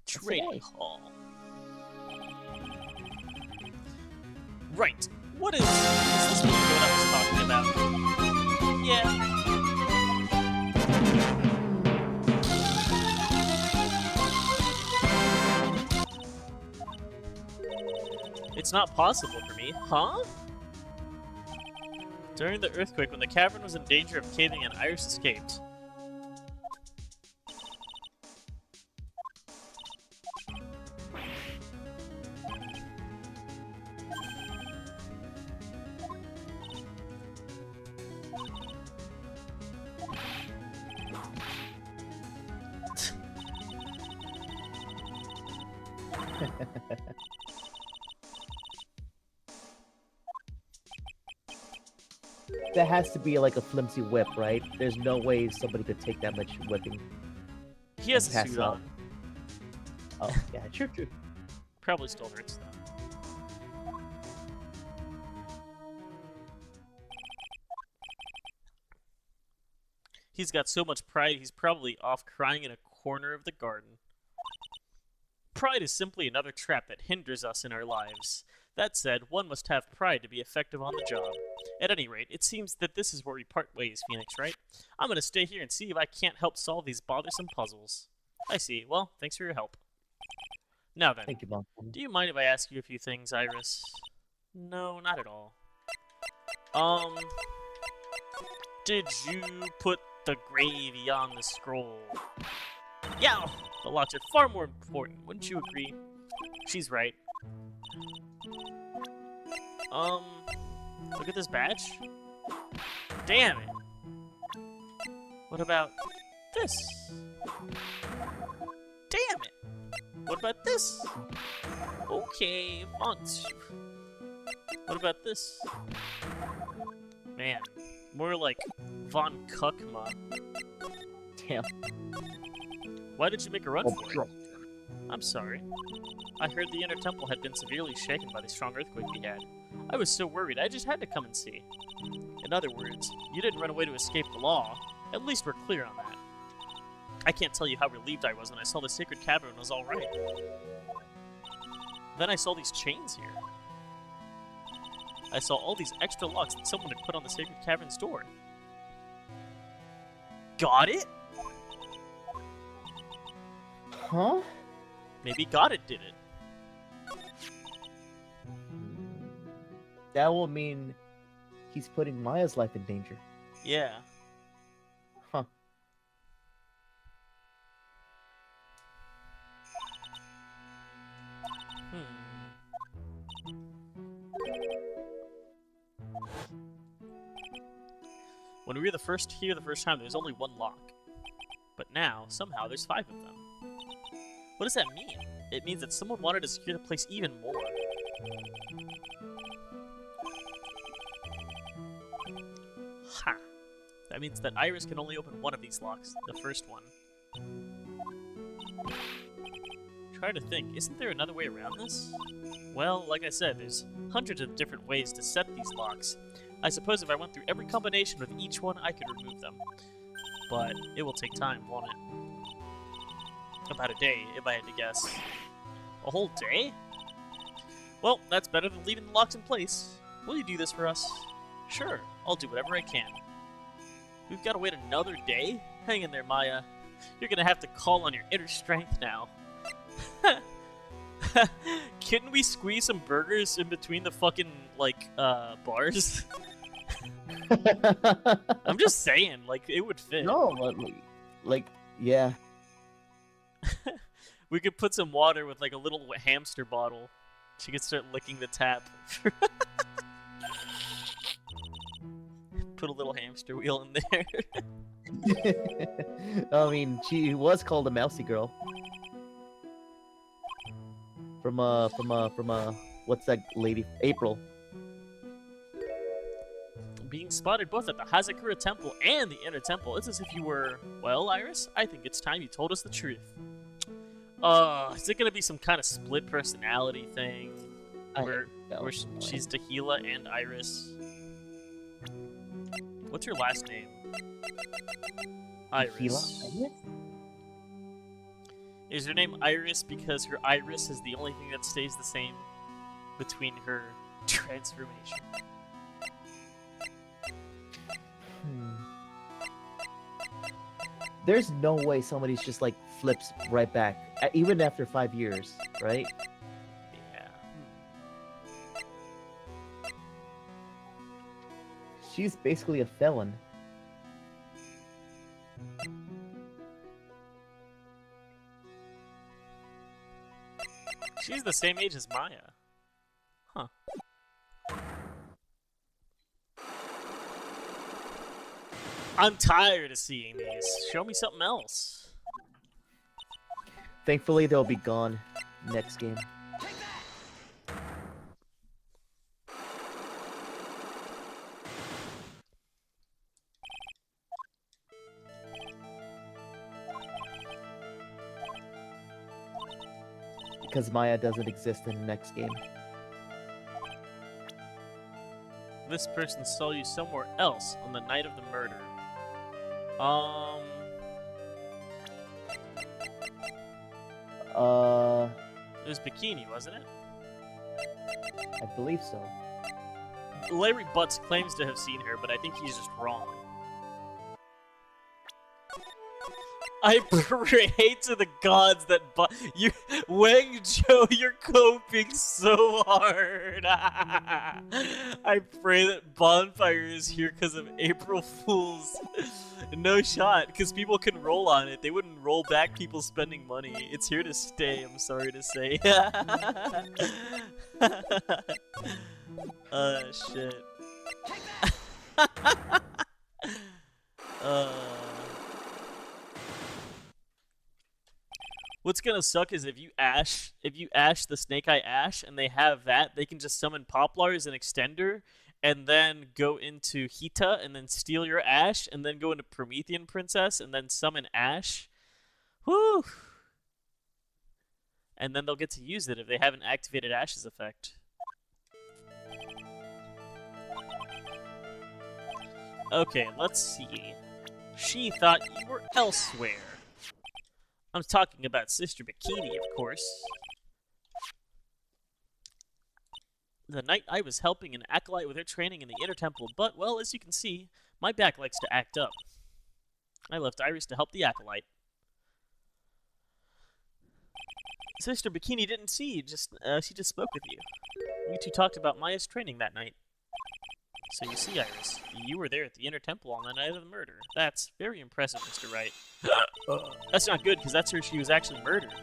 Trading Hall. Right. What is this window that I was talking about? Yeah. It's not possible for me, huh? During the earthquake, when the cavern was in danger of caving in, Iris escaped. That has to be like a flimsy whip, right? There's no way somebody could take that much whipping. He has a Pass suit out. on. Oh, yeah, true. Probably still hurts though. He's got so much pride, he's probably off crying in a corner of the garden. Pride is simply another trap that hinders us in our lives. That said, one must have pride to be effective on the job. At any rate, it seems that this is where we part ways, Phoenix, right? I'm gonna stay here and see if I can't help solve these bothersome puzzles. I see. Well, thanks for your help. Now then, Thank you, Mom. do you mind if I ask you a few things, Iris? No, not at all. Did you put the gravy on the scroll? Yeah, the lots are far more important, wouldn't you agree? She's right. Look at this badge. Damn it. What about this? Damn it. What about this? Okay, fonts. What about this? Man, More like Von Kukma. Damn. Why did you make a run Oh, for it? drop. I'm sorry. I heard the inner temple had been severely shaken by the strong earthquake we had. I was so worried, I just had to come and see. In other words, you didn't run away to escape the law. At least we're clear on that. I can't tell you how relieved I was when I saw the sacred cavern was alright. Then I saw these chains here. I saw all these extra locks that someone had put on the sacred cavern's door. Got it? Huh? Maybe Got It did it. That will mean he's putting Maya's life in danger. Yeah. Huh. When we were here the first time, there was only one lock. But now, somehow, there's 5 of them. What does that mean? It means that someone wanted to secure the place even more. Ha! That means that Iris can only open one of these locks, the first one. Try to think, isn't there another way around this? Well, like I said, there's hundreds of different ways to set these locks. I suppose if I went through every combination with each one, I could remove them. But it will take time, won't it? About a day, if I had to guess. A whole day? Well, that's better than leaving the locks in place. Will you do this for us? Sure, I'll do whatever I can. We've got to wait another day? Hang in there, Maya. You're gonna have to call on your inner strength now. Couldn't we squeeze some burgers in between the fucking, like, bars? I'm just saying, like, it would fit. No, like, yeah. We could put some water with, like, a little hamster bottle. She could start licking the tap. Put a little hamster wheel in there. I mean, she was called a mousy girl. From what's that lady? April. Being spotted both at the Hazakura Temple and the Inner Temple. It's as if you were... Well, Iris, I think it's time you told us the truth. Is it gonna be some kind of split personality thing? Where she's Tahila and Iris? What's her last name? Iris. Tahila? Is her name Iris because her iris is the only thing that stays the same between her transformation? There's no way somebody's just like flips right back, even after 5 years, right? Yeah. She's basically a felon. She's the same age as Maya. Huh. I'm tired of seeing these. Show me something else. Thankfully, they'll be gone next game. Because Maya doesn't exist in the next game. This person saw you somewhere else on the night of the murder. It was Bikini, wasn't it? I believe so. Larry Butts claims to have seen her, but I think he's just wrong. I pray to the gods that you, Wang Zhou, you're coping so hard. I pray that Bonfire is here because of April Fools. No shot, because people can roll on it. They wouldn't roll back people spending money. It's here to stay, I'm sorry to say. Shit. What's gonna suck is if you ash the Snake Eye Ash and they have that, they can just summon Poplar as an extender, and then go into Hita, and then steal your Ash, and then go into Promethean Princess, and then summon Ash. Whew! And then they'll get to use it if they haven't activated Ash's effect. Okay, let's see. She thought you were elsewhere. I'm talking about Sister Bikini, of course. The night I was helping an acolyte with her training in the inner temple, but, well, as you can see, my back likes to act up. I left Iris to help the acolyte. Sister Bikini didn't see you, she just spoke with you. You two talked about Maya's training that night. So you see, Iris, you were there at the inner temple on the night of the murder. That's very impressive, Mr. Wright. That's not good, because that's where she was actually murdered.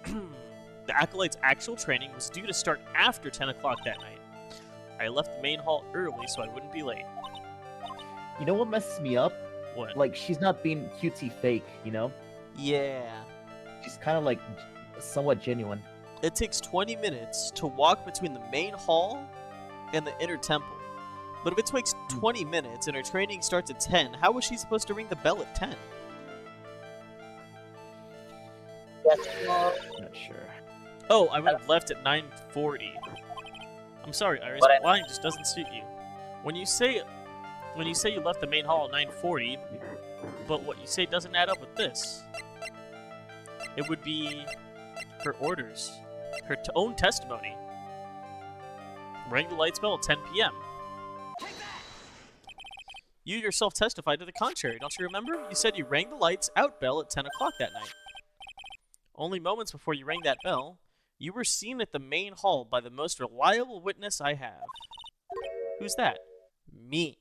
The acolyte's actual training was due to start after 10 o'clock that night. I left the main hall early so I wouldn't be late. You know what messes me up? What? Like, she's not being cutesy fake, you know? Yeah. She's kind of like somewhat genuine. It takes 20 minutes to walk between the main hall and the inner temple. But if it takes 20 minutes and her training starts at 10, how was she supposed to ring the bell at 10? Not sure. Oh, I would have left at 9:40. I'm sorry, Iris, But line just doesn't suit you. When you say you left the main hall at 9:40, but what you say doesn't add up with this. It would be her orders, her own testimony. Rang the lights bell at 10 p.m. You yourself testified to the contrary, don't you remember? You said you rang the lights out bell at 10 o'clock that night. Only moments before you rang that bell, you were seen at the main hall by the most reliable witness I have. Who's that? Me.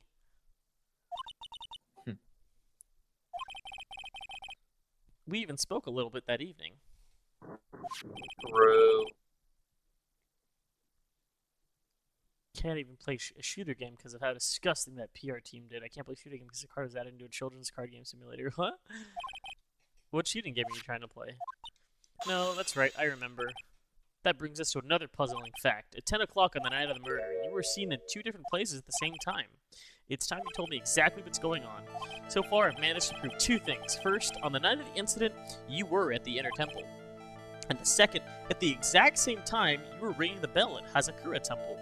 We even spoke a little bit that evening. True. Can't even play a shooter game because of how disgusting that PR team did. I can't play shooter game because the card was added into a children's card game simulator. What? What shooting game are you trying to play? No, that's right, I remember. That brings us to another puzzling fact. At 10 o'clock on the night of the murder, you were seen in 2 different places at the same time. It's time you told me exactly what's going on. So far, I've managed to prove 2 things. First, on the night of the incident, you were at the inner temple. And the second, at the exact same time, you were ringing the bell at Hazakura Temple.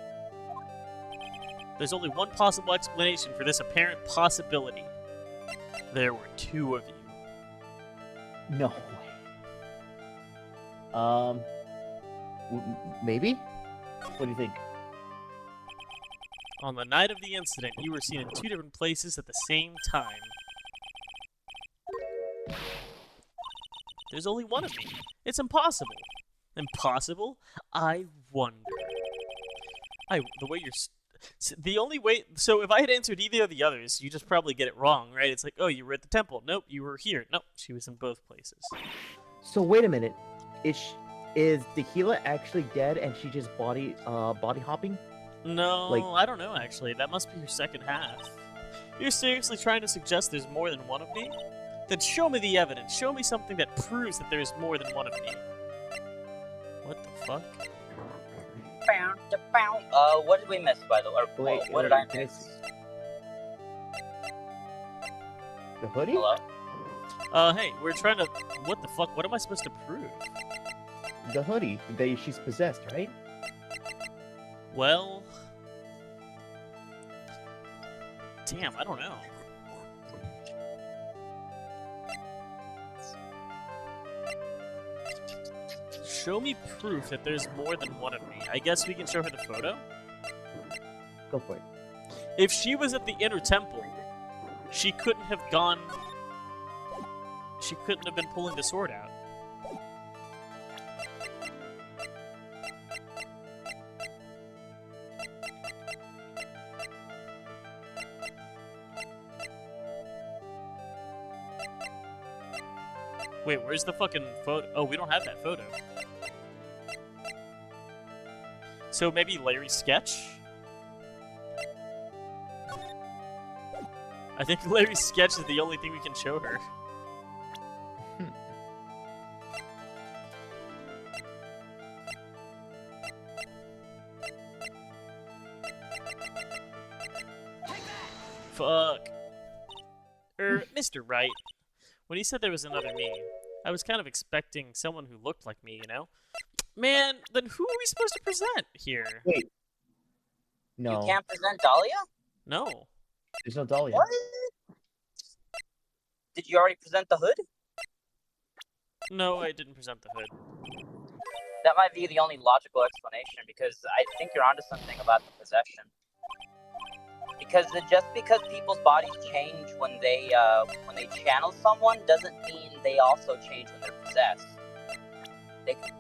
There's only one possible explanation for this apparent possibility. There were 2 of you. No way. Maybe? What do you think? On the night of the incident, you were seen in 2 different places at the same time. There's only one of me. It's impossible. Impossible? I wonder. The way you're... The only way... So if I had answered either of the others, you just probably get it wrong, right? It's like, oh, you were at the temple. Nope, you were here. Nope, she was in both places. So wait a minute. Is Dahila actually dead and she just body hopping? No, Like- I don't know, actually. That must be your second half. You're seriously trying to suggest there's more than one of me? Then show me the evidence. Show me something that proves that there's more than one of me. What the fuck? What did we miss, by the way? Or, Wait, what did I can I miss? see- The hoodie? Hello? Hey, we're trying to... What the fuck? What am I supposed to prove? The hoodie. She's possessed, right? Well... Damn, I don't know. Show me proof that there's more than one of me. I guess we can show her the photo? Go for it. If she was at the inner temple, she couldn't have gone... She couldn't have been pulling the sword out. Wait, where's the fucking photo? Oh, we don't have that photo. So maybe Larry's sketch? I think Larry's sketch is the only thing we can show her. Fuck. Mr. Wright, when he said there was another me, I was kind of expecting someone who looked like me, you know? Man, then who are we supposed to present here? Wait. You No, can't present Dahlia? No. there's no Dahlia. What? Did you already present the hood? No, I didn't present the hood. That might be the only logical explanation, because I think you're onto something about the possession. Because just because people's bodies change when they channel someone doesn't mean they also change when they're possessed.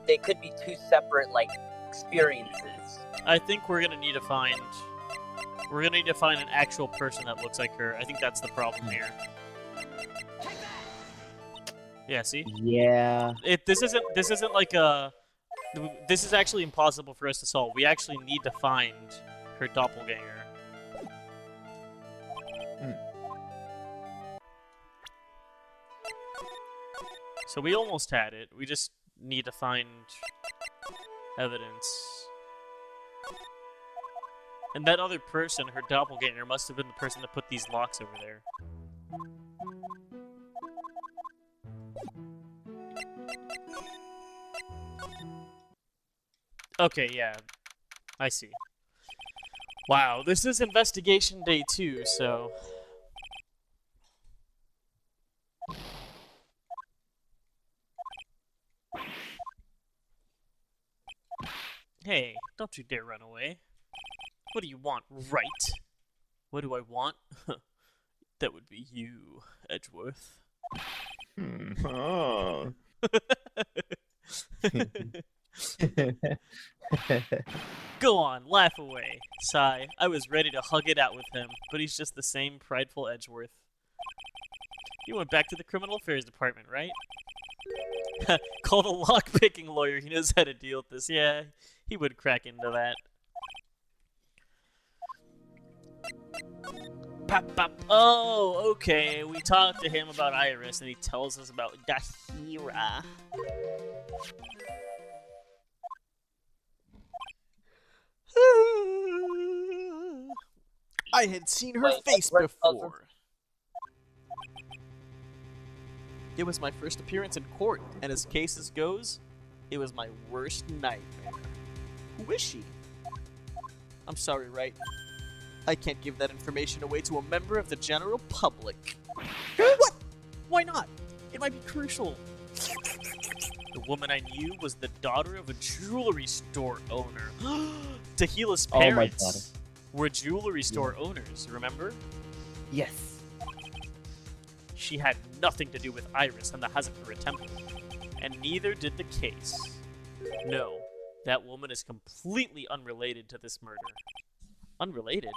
They could be two separate experiences. I think we're gonna need to find an actual person that looks like her. I think that's the problem here. Yeah, see? Yeah. This isn't like a... This is actually impossible for us to solve. We actually need to find her doppelganger. So we almost had it. We just need to find evidence. And that other person, her doppelganger, must have been the person that put these locks over there. Okay, yeah. I see. Wow, this is investigation day 2, so... Hey, don't you dare run away. What do you want, right? What do I want? That would be you, Edgeworth. Oh. Go on, laugh away. Sigh. I was ready to hug it out with him, but he's just the same prideful Edgeworth. You went back to the criminal affairs department, right? Call the lock-picking lawyer. He knows how to deal with this. Yeah, he would crack into that. Pop, pop. Oh, okay. We talked to him about Iris, and he tells us about Dahira. I had seen her face before. It was my first appearance in court, and as cases goes, it was my worst nightmare. Who is she? I'm sorry, right? I can't give that information away to a member of the general public. What? Why not? It might be crucial. The woman I knew was the daughter of a jewelry store owner. Tahila's parents were jewelry store owners, remember? Yes. She had nothing to do with Iris and the Hazakura Temple, and neither did the case. No, that woman is completely unrelated to this murder. Unrelated?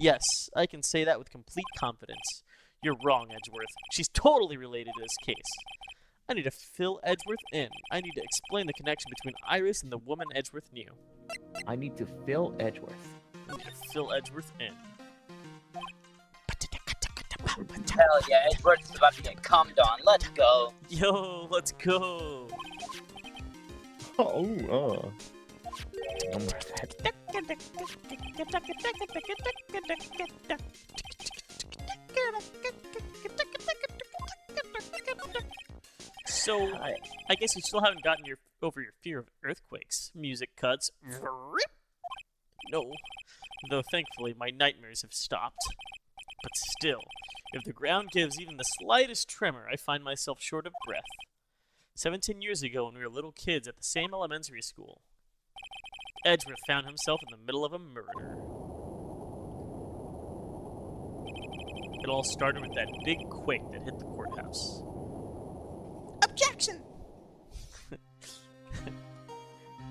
Yes, I can say that with complete confidence. You're wrong, Edgeworth. She's totally related to this case. I need to fill Edgeworth in. I need to explain the connection between Iris and the woman Edgeworth knew. I need to fill Edgeworth. I need to fill Edgeworth in. Hell yeah, Edgeworth is about to get cummed on. Let's go. Yo, let's go. Oh. So, I guess you still haven't gotten over your fear of earthquakes. Music cuts. No. Though thankfully my nightmares have stopped. But still, if the ground gives even the slightest tremor, I find myself short of breath. 17 years ago, when we were little kids at the same elementary school, Edgeworth found himself in the middle of a murder. It all started with that big quake that hit the courthouse. Objection!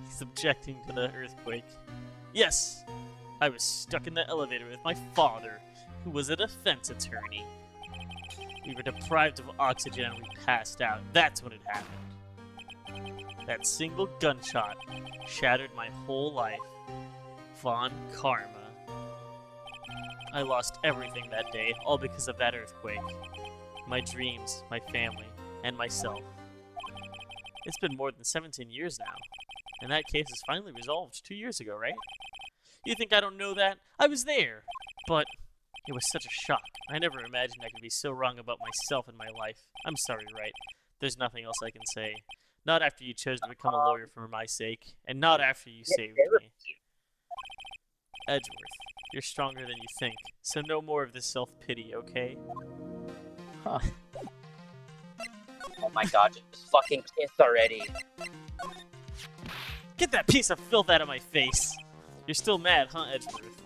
He's objecting to the earthquake. Yes, I was stuck in the elevator with my father, who was a defense attorney. We were deprived of oxygen and we passed out. That's when it happened. That single gunshot shattered my whole life. Von Karma. I lost everything that day, all because of that earthquake. My dreams, my family, and myself. It's been more than 17 years now, and that case is finally resolved 2 years ago, right? You think I don't know that? I was there! But It was such a shock. I never imagined I could be so wrong about myself and my life. I'm sorry, Wright. There's nothing else I can say. Not after you chose to become a lawyer for my sake, and not after you saved me. Edgeworth, you're stronger than you think, so no more of this self-pity, okay? Huh. Oh my god, just fucking kiss already. Get that piece of filth out of my face! You're still mad, huh, Edgeworth?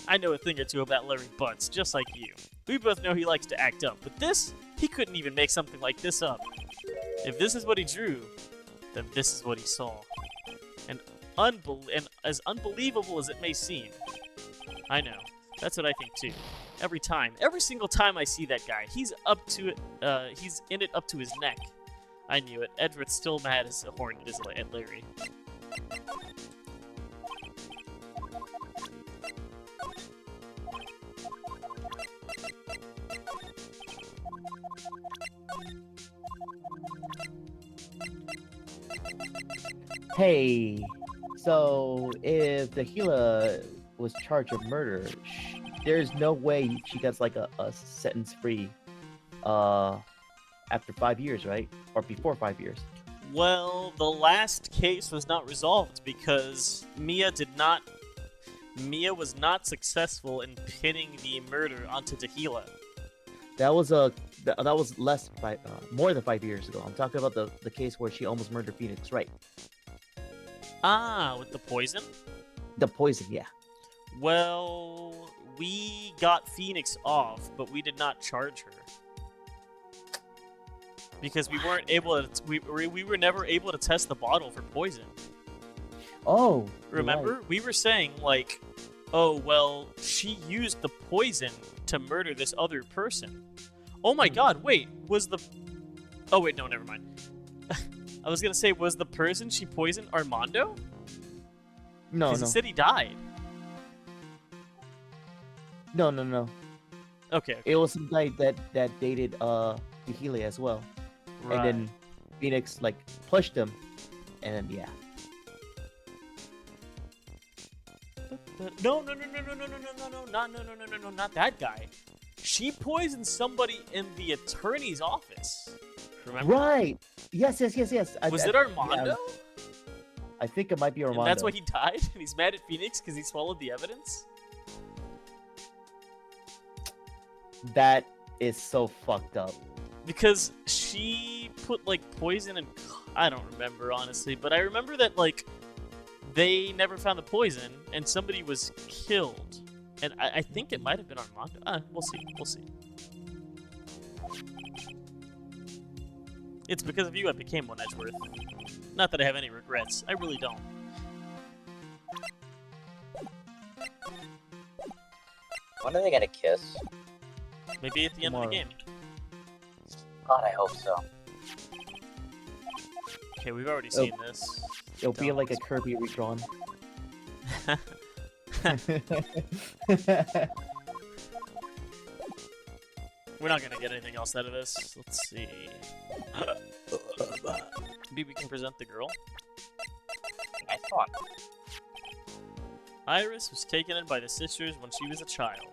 I know a thing or two about Larry Butts, just like you. We both know he likes to act up, but this? He couldn't even make something like this up. If this is what he drew, then this is what he saw. And as unbelievable as it may seem, I know. That's what I think too. Every single time I see that guy, he's up to it. He's in it up to his neck. I knew it. Edward's still mad as a hornet is at Larry. Hey, so if the Gila was charged of murder, there's no way she gets like a sentence free after 5 years, right? Or before 5 years. Well, the last case was not resolved because Mia was not successful in pinning the murder onto Tehila. That was more than 5 years ago. I'm talking about the case where she almost murdered Phoenix, right? Ah, with the poison? The poison, yeah. Well, we got Phoenix off, but we did not charge her. Because we weren't able to, we were never able to test the bottle for poison. Oh, remember? right. We were saying, like, oh, well, she used the poison to murder this other person. Oh my god, wait, oh wait, no, never mind. I was gonna say, was the person she poisoned Armando? No, Because he said he died. No. Okay. It was some guy that dated Tehila as well. Right. And then Phoenix like pushed him, and then yeah. No, not that guy. She poisoned somebody in the attorney's office. Remember? Right. Yes. Was it Armando? Yeah, I think it might be Armando. And that's why he died? And he's mad at Phoenix because he swallowed the evidence? That is so fucked up. Because she put, like, poison in... I don't remember, honestly. But I remember that, like, they never found the poison, and somebody was killed. And I think it might have been Armando. We'll see. It's because of you I became one, Edgeworth. Not that I have any regrets. I really don't. When are they gonna kiss? Maybe at the end of the game. God, I hope so. Okay, we've already seen this. It'll be like a Kirby redrawn. We're not gonna get anything else out of this. Let's see. Maybe we can present the girl. Nice one. Iris was taken in by the sisters when she was a child.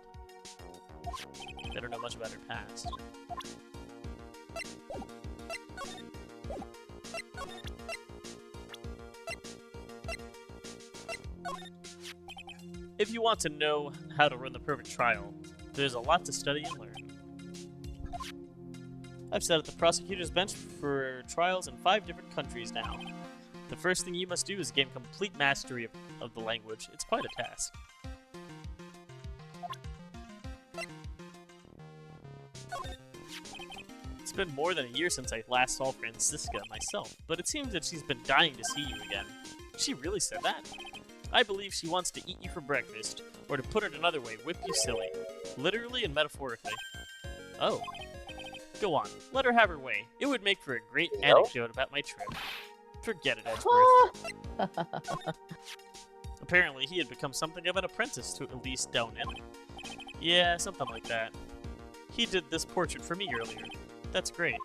They don't know much about her past. If you want to know how to run the perfect trial, there's a lot to study and learn. I've sat at the prosecutor's bench for trials in 5 different countries now. The first thing you must do is gain complete mastery of the language. It's quite a task. It's been more than a year since I last saw Francisca myself, but it seems that she's been dying to see you again. She really said that. I believe she wants to eat you for breakfast, or to put it another way, whip you silly. Literally and metaphorically. Oh. Go on, let her have her way. It would make for a great anecdote about my trip. Forget it, Edgeworth. Apparently, he had become something of an apprentice to Elise Donin. Yeah, something like that. He did this portrait for me earlier. That's great.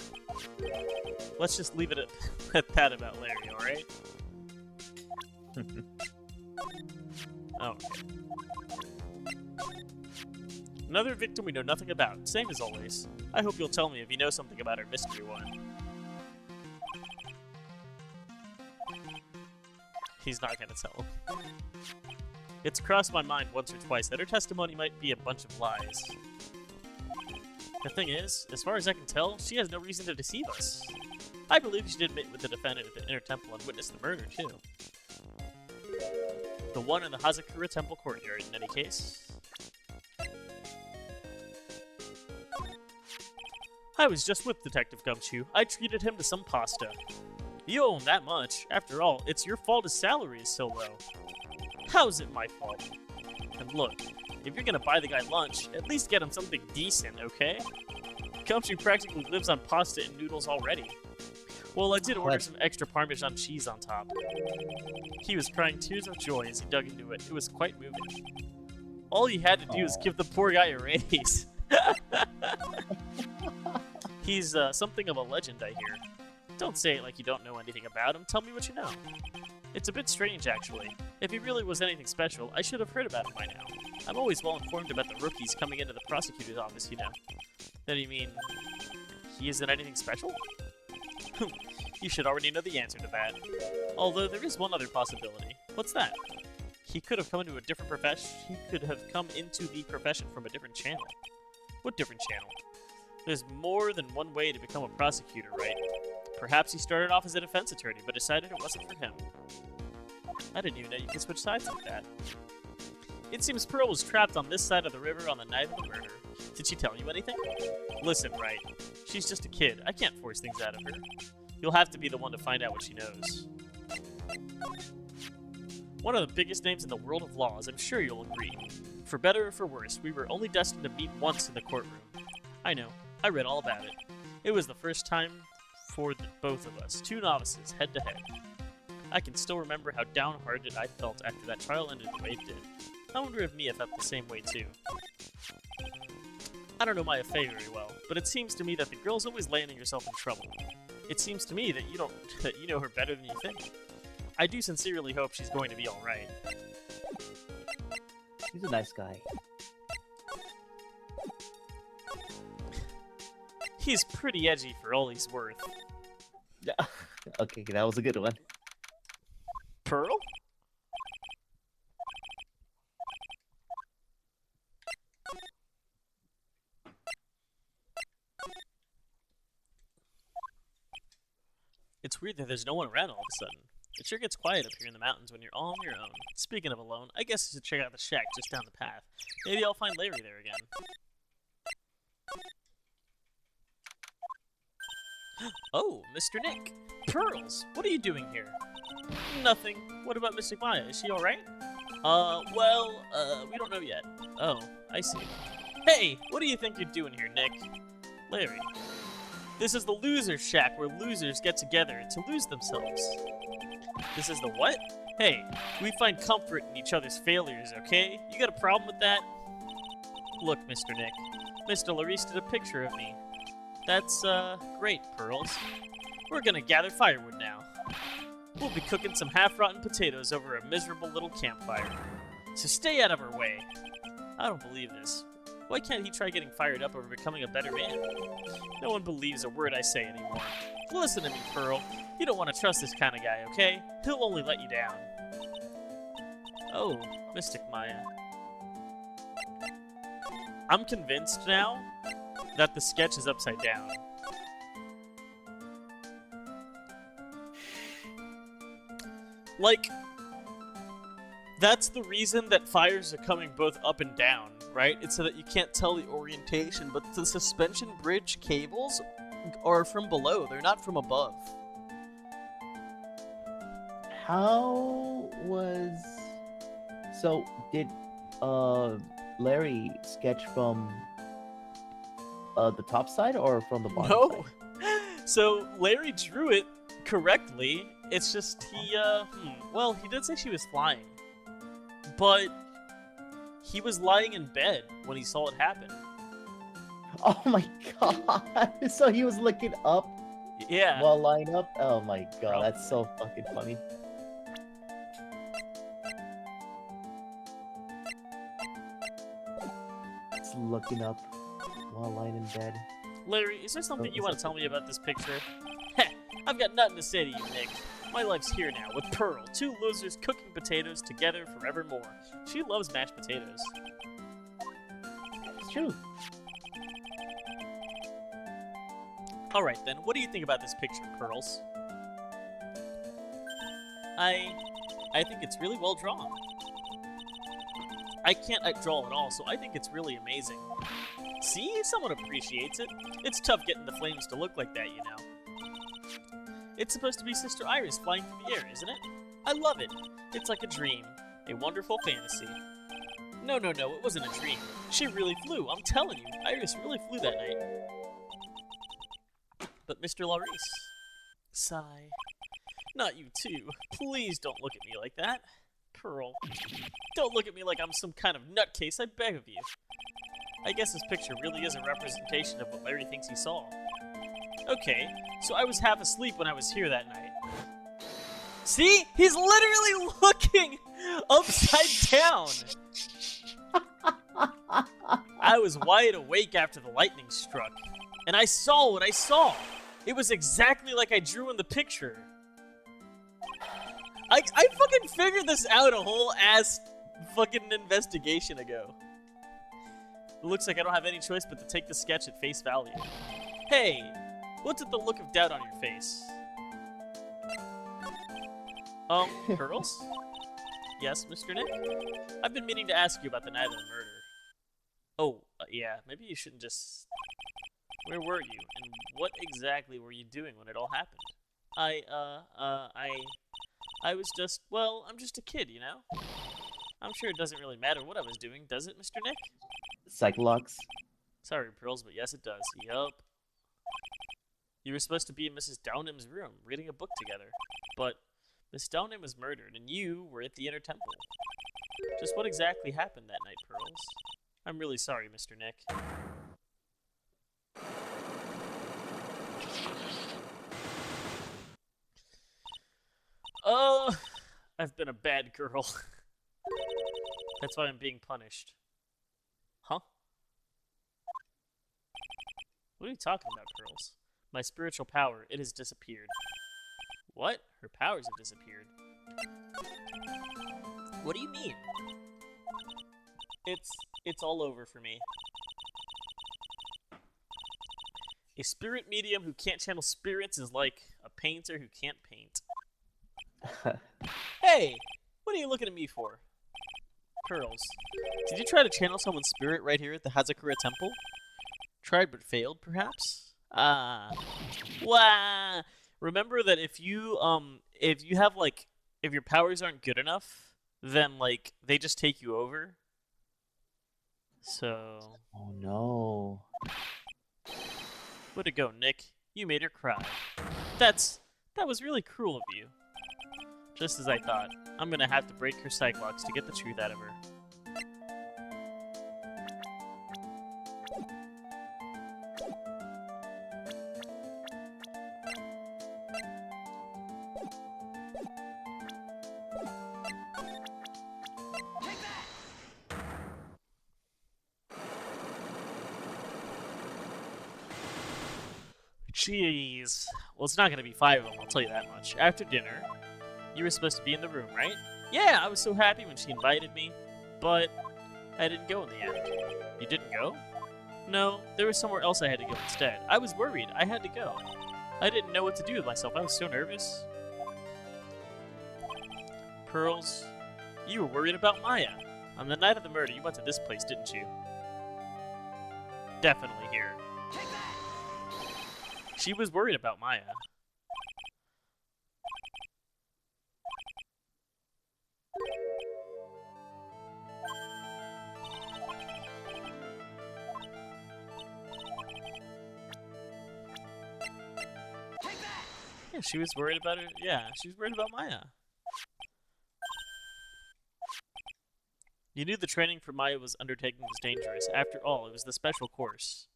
Let's just leave it at that about Larry, alright? Okay. Another victim we know nothing about, same as always. I hope you'll tell me if you know something about our mystery one. He's not gonna tell. It's crossed my mind once or twice that her testimony might be a bunch of lies. The thing is, as far as I can tell, she has no reason to deceive us. I believe she did meet with the defendant at the Inner Temple and witness the murder, too. The one in the Hazakura Temple courtyard, in any case. I was just with Detective Gumshoe. I treated him to some pasta. You owe him that much. After all, it's your fault his salary is so low. How's it my fault? And look, if you're gonna buy the guy lunch, at least get him something decent, okay? Gumshoe practically lives on pasta and noodles already. Well, I did order some extra Parmesan cheese on top. He was crying tears of joy as he dug into it. It was quite moving. All he had to do was give the poor guy a raise. He's something of a legend, I hear. Don't say it like you don't know anything about him. Tell me what you know. It's a bit strange, actually. If he really was anything special, I should have heard about him by now. I'm always well informed about the rookies coming into the prosecutor's office, you know. Then you mean, he isn't anything special? You should already know the answer to that. Although there is one other possibility. What's that? He could have come into a different profession. He could have come into the profession from a different channel. What different channel? There's more than one way to become a prosecutor, right? Perhaps he started off as a defense attorney, but decided it wasn't for him. I didn't even know you could switch sides like that. It seems Pearl was trapped on this side of the river on the night of the murder. Did she tell you anything? Listen, right. She's just a kid. I can't force things out of her. You'll have to be the one to find out what she knows. One of the biggest names in the world of law, as I'm sure you'll agree. For better or for worse, we were only destined to meet once in the courtroom. I know. I read all about it. It was the first time for both of us, two novices, head to head. I can still remember how downhearted I felt after that trial ended the way it did. I wonder if Mia felt the same way too. I don't know Maya Fey very well, but it seems to me that the girl's always landing herself in trouble. It seems to me that you know her better than you think. I do sincerely hope she's going to be alright. He's a nice guy. He's pretty edgy for all he's worth. Yeah. Okay, that was a good one. Pearl? It's weird that there's no one around all of a sudden. It sure gets quiet up here in the mountains when you're all on your own. Speaking of alone, I guess I should check out the shack just down the path. Maybe I'll find Larry there again. Oh, Mr. Nick. Pearls, what are you doing here? Nothing. What about Mystic Maya? Is she alright? We don't know yet. Oh, I see. Hey, what do you think you're doing here, Nick? Larry. This is the loser's shack where losers get together to lose themselves. This is the what? Hey, we find comfort in each other's failures, okay? You got a problem with that? Look, Mr. Nick. Mr. Larice did a picture of me. That's, great, Pearls. We're gonna gather firewood now. We'll be cooking some half-rotten potatoes over a miserable little campfire. So stay out of our way. I don't believe this. Why can't he try getting fired up over becoming a better man? No one believes a word I say anymore. Listen to me, Pearl. You don't want to trust this kind of guy, okay? He'll only let you down. Oh, Mystic Maya. I'm convinced now that the sketch is upside down. Like, that's the reason that fires are coming both up and down, right? It's so that you can't tell the orientation, but the suspension bridge cables are from below, they're not from above. How was... So, did Larry sketch from the top side or from the bottom No! side? So, Larry drew it correctly, it's just he, well, he did say she was flying. But he was lying in bed when he saw it happen. Oh my god! So he was looking up Yeah. while lying up? Oh my god, Probably. that's so fucking funny. It's I'm looking up while lying in bed. Larry, is there something Oh, you is want to tell me about this picture? Heh, I've got nothing to say to you, Nick. My life's here now, with Pearl, two losers cooking potatoes together forevermore. She loves mashed potatoes. It's true. Alright then, what do you think about this picture, Pearls? I think it's really well drawn. I can't draw at all, so I think it's really amazing. See? Someone appreciates it. It's tough getting the flames to look like that, you know. It's supposed to be Sister Iris flying through the air, isn't it? I love it. It's like a dream. A wonderful fantasy. No, it wasn't a dream. She really flew, I'm telling you. Iris really flew that night. But Mr. Laurice... Sigh. Not you too. Please don't look at me like that. Pearl. Don't look at me like I'm some kind of nutcase, I beg of you. I guess this picture really is a representation of what Larry thinks he saw. Okay, so I was half asleep when I was here that night. See? He's literally looking upside down! I was wide awake after the lightning struck, and I saw what I saw. It was exactly like I drew in the picture. I fucking figured this out a whole ass fucking investigation ago. It looks like I don't have any choice but to take the sketch at face value. Hey, what's with the look of doubt on your face? Pearls? Yes, Mr. Nick? I've been meaning to ask you about the night of the murder. Oh, yeah, maybe you shouldn't just... Where were you, and what exactly were you doing when it all happened? I was just, well, I'm just a kid, you know? I'm sure it doesn't really matter what I was doing, does it, Mr. Nick? Cyclops. Sorry, Pearls, but yes, it does. Yup. You were supposed to be in Mrs. Downham's room, reading a book together. But Miss Downham was murdered, and you were at the Inner Temple. Just what exactly happened that night, Pearls? I'm really sorry, Mr. Nick. Oh, I've been a bad girl. That's why I'm being punished. Huh? What are you talking about, Pearls? My spiritual power, it has disappeared. What? Her powers have disappeared. What do you mean? It's all over for me. A spirit medium who can't channel spirits is like a painter who can't paint. Hey! What are you looking at me for? Pearls, did you try to channel someone's spirit right here at the Hazakura Temple? Tried but failed, perhaps? Ah. Wah! Remember that if you have, like, if your powers aren't good enough, then, like, they just take you over. So... Oh no. Way to go, Nick. You made her cry. That was really cruel of you. Just as I thought. I'm gonna have to break her Cyclops to get the truth out of her. Jeez. Well, it's not gonna be 5 of them, I'll tell you that much. After dinner, you were supposed to be in the room, right? Yeah, I was so happy when she invited me, but I didn't go in the end. You didn't go? No, there was somewhere else I had to go instead. I was worried. I had to go. I didn't know what to do with myself. I was so nervous. Pearls, you were worried about Maya. On the night of the murder, you went to this place, didn't you? Definitely here. She was worried about Maya. Yeah, she was worried about her. Yeah, she was worried about Maya. You knew the training for Maya was undertaking was dangerous. After all, it was the special course.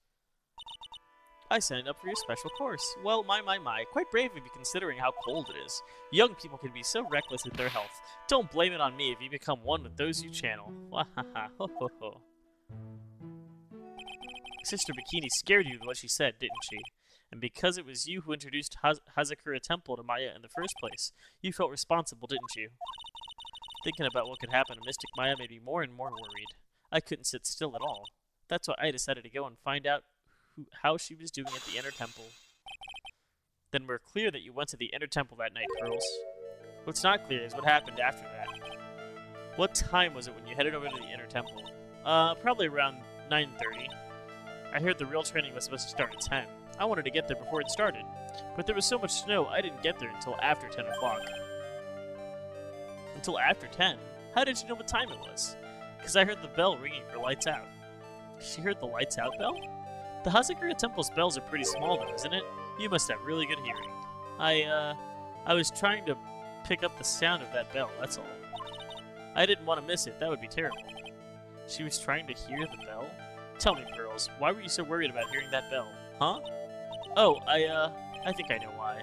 I signed up for your special course. Well, my. Quite brave of you considering how cold it is. Young people can be so reckless with their health. Don't blame it on me if you become one with those you channel. Wahaha, ho ho ho. Sister Bikini scared you with what she said, didn't she? And because it was you who introduced Hazakura Temple to Maya in the first place, you felt responsible, didn't you? Thinking about what could happen to Mystic Maya made me more and more worried. I couldn't sit still at all. That's why I decided to go and find out how she was doing at the Inner Temple. Then we're clear that you went to the Inner Temple that night, Pearls. What's not clear is what happened after that. What time was it when you headed over to the Inner Temple? Probably around 9:30. I heard the real training was supposed to start at 10. I wanted to get there before it started, but there was so much snow I didn't get there until after 10 o'clock. Until after 10? How did you know what time it was? Because I heard the bell ringing for lights out. She heard the lights out bell? The Hazakura Temple's bells are pretty small though, isn't it? You must have really good hearing. I was trying to pick up the sound of that bell, that's all. I didn't want to miss it, that would be terrible. She was trying to hear the bell? Tell me, Pearls, why were you so worried about hearing that bell? Huh? Oh, I think I know why.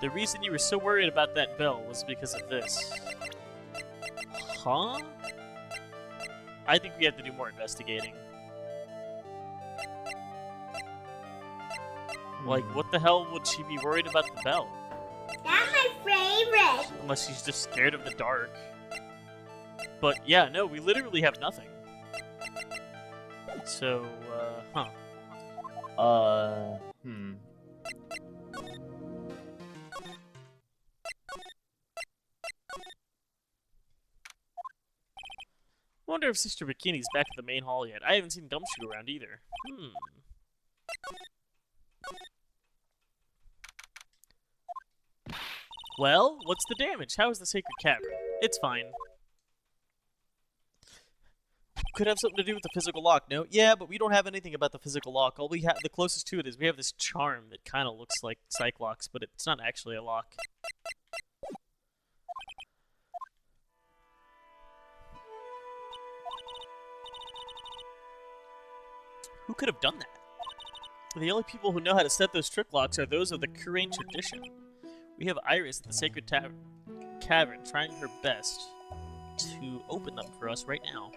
The reason you were so worried about that bell was because of this. Huh? I think we have to do more investigating. Like, what the hell would she be worried about the bell? That's my favorite. Unless she's just scared of the dark. But yeah, no, we literally have nothing. So, huh. Wonder if Sister Bikini's back at the main hall yet. I haven't seen Gumshoe around either. Well, what's the damage? How is the Sacred Cavern? It's fine. Could have something to do with the physical lock, no? Yeah, but we don't have anything about the physical lock. All we have, the closest to it is we have this charm that kind of looks like Cyclops, but it's not actually a lock. Who could have done that? The only people who know how to set those trick locks are those of the Kurain tradition. We have Iris at the Sacred Cavern trying her best to open them for us right now.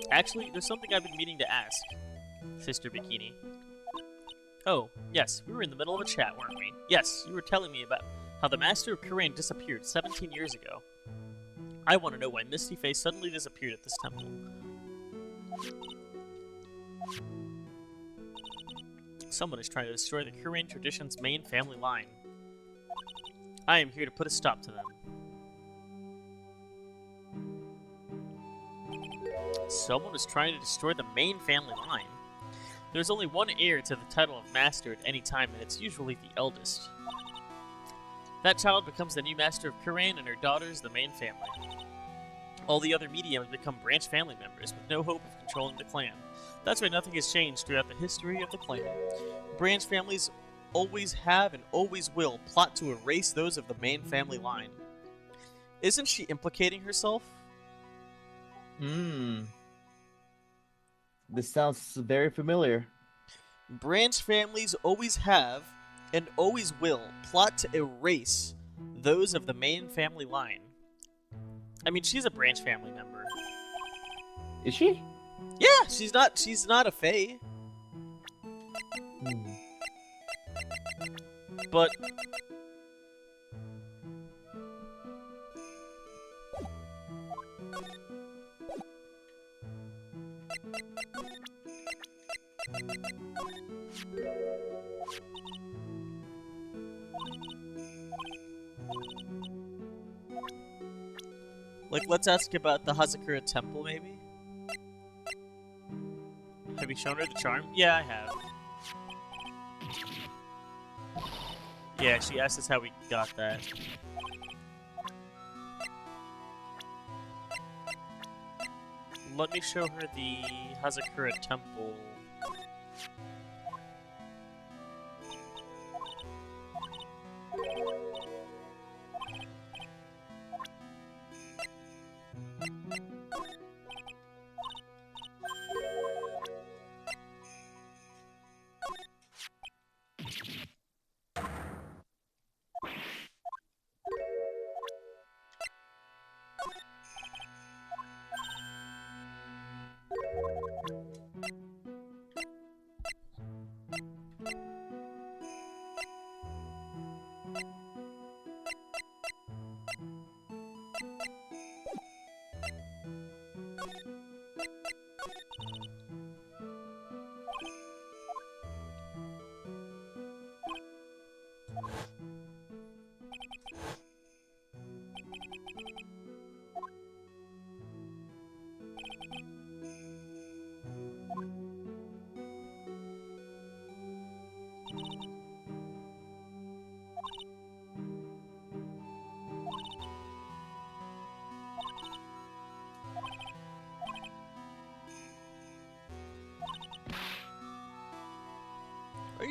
Actually, there's something I've been meaning to ask, Sister Bikini. Oh, yes, we were in the middle of a chat, weren't we? Yes, you were telling me about how the Master of Kurain disappeared 17 years ago. I want to know why Misty Face suddenly disappeared at this temple. Someone is trying to destroy the Kurain tradition's main family line. I am here to put a stop to them. Someone is trying to destroy the main family line. There's only one heir to the title of Master at any time, and it's usually the eldest. That child becomes the new Master of Kurain, and her daughters the main family. All the other mediums become branch family members, with no hope of controlling the clan. That's why nothing has changed throughout the history of the clan. Branch families always have and always will plot to erase those of the main family line. Isn't she implicating herself? This sounds very familiar. Branch families always have and always will plot to erase those of the main family line. I mean, she's a branch family member. Is she? Yeah, she's not a fae. But like, let's ask about the Hazakura Temple, maybe? Have you shown her the charm? Yeah, I have. Yeah, she asked us how we got that. Let me show her the Hazakura Temple.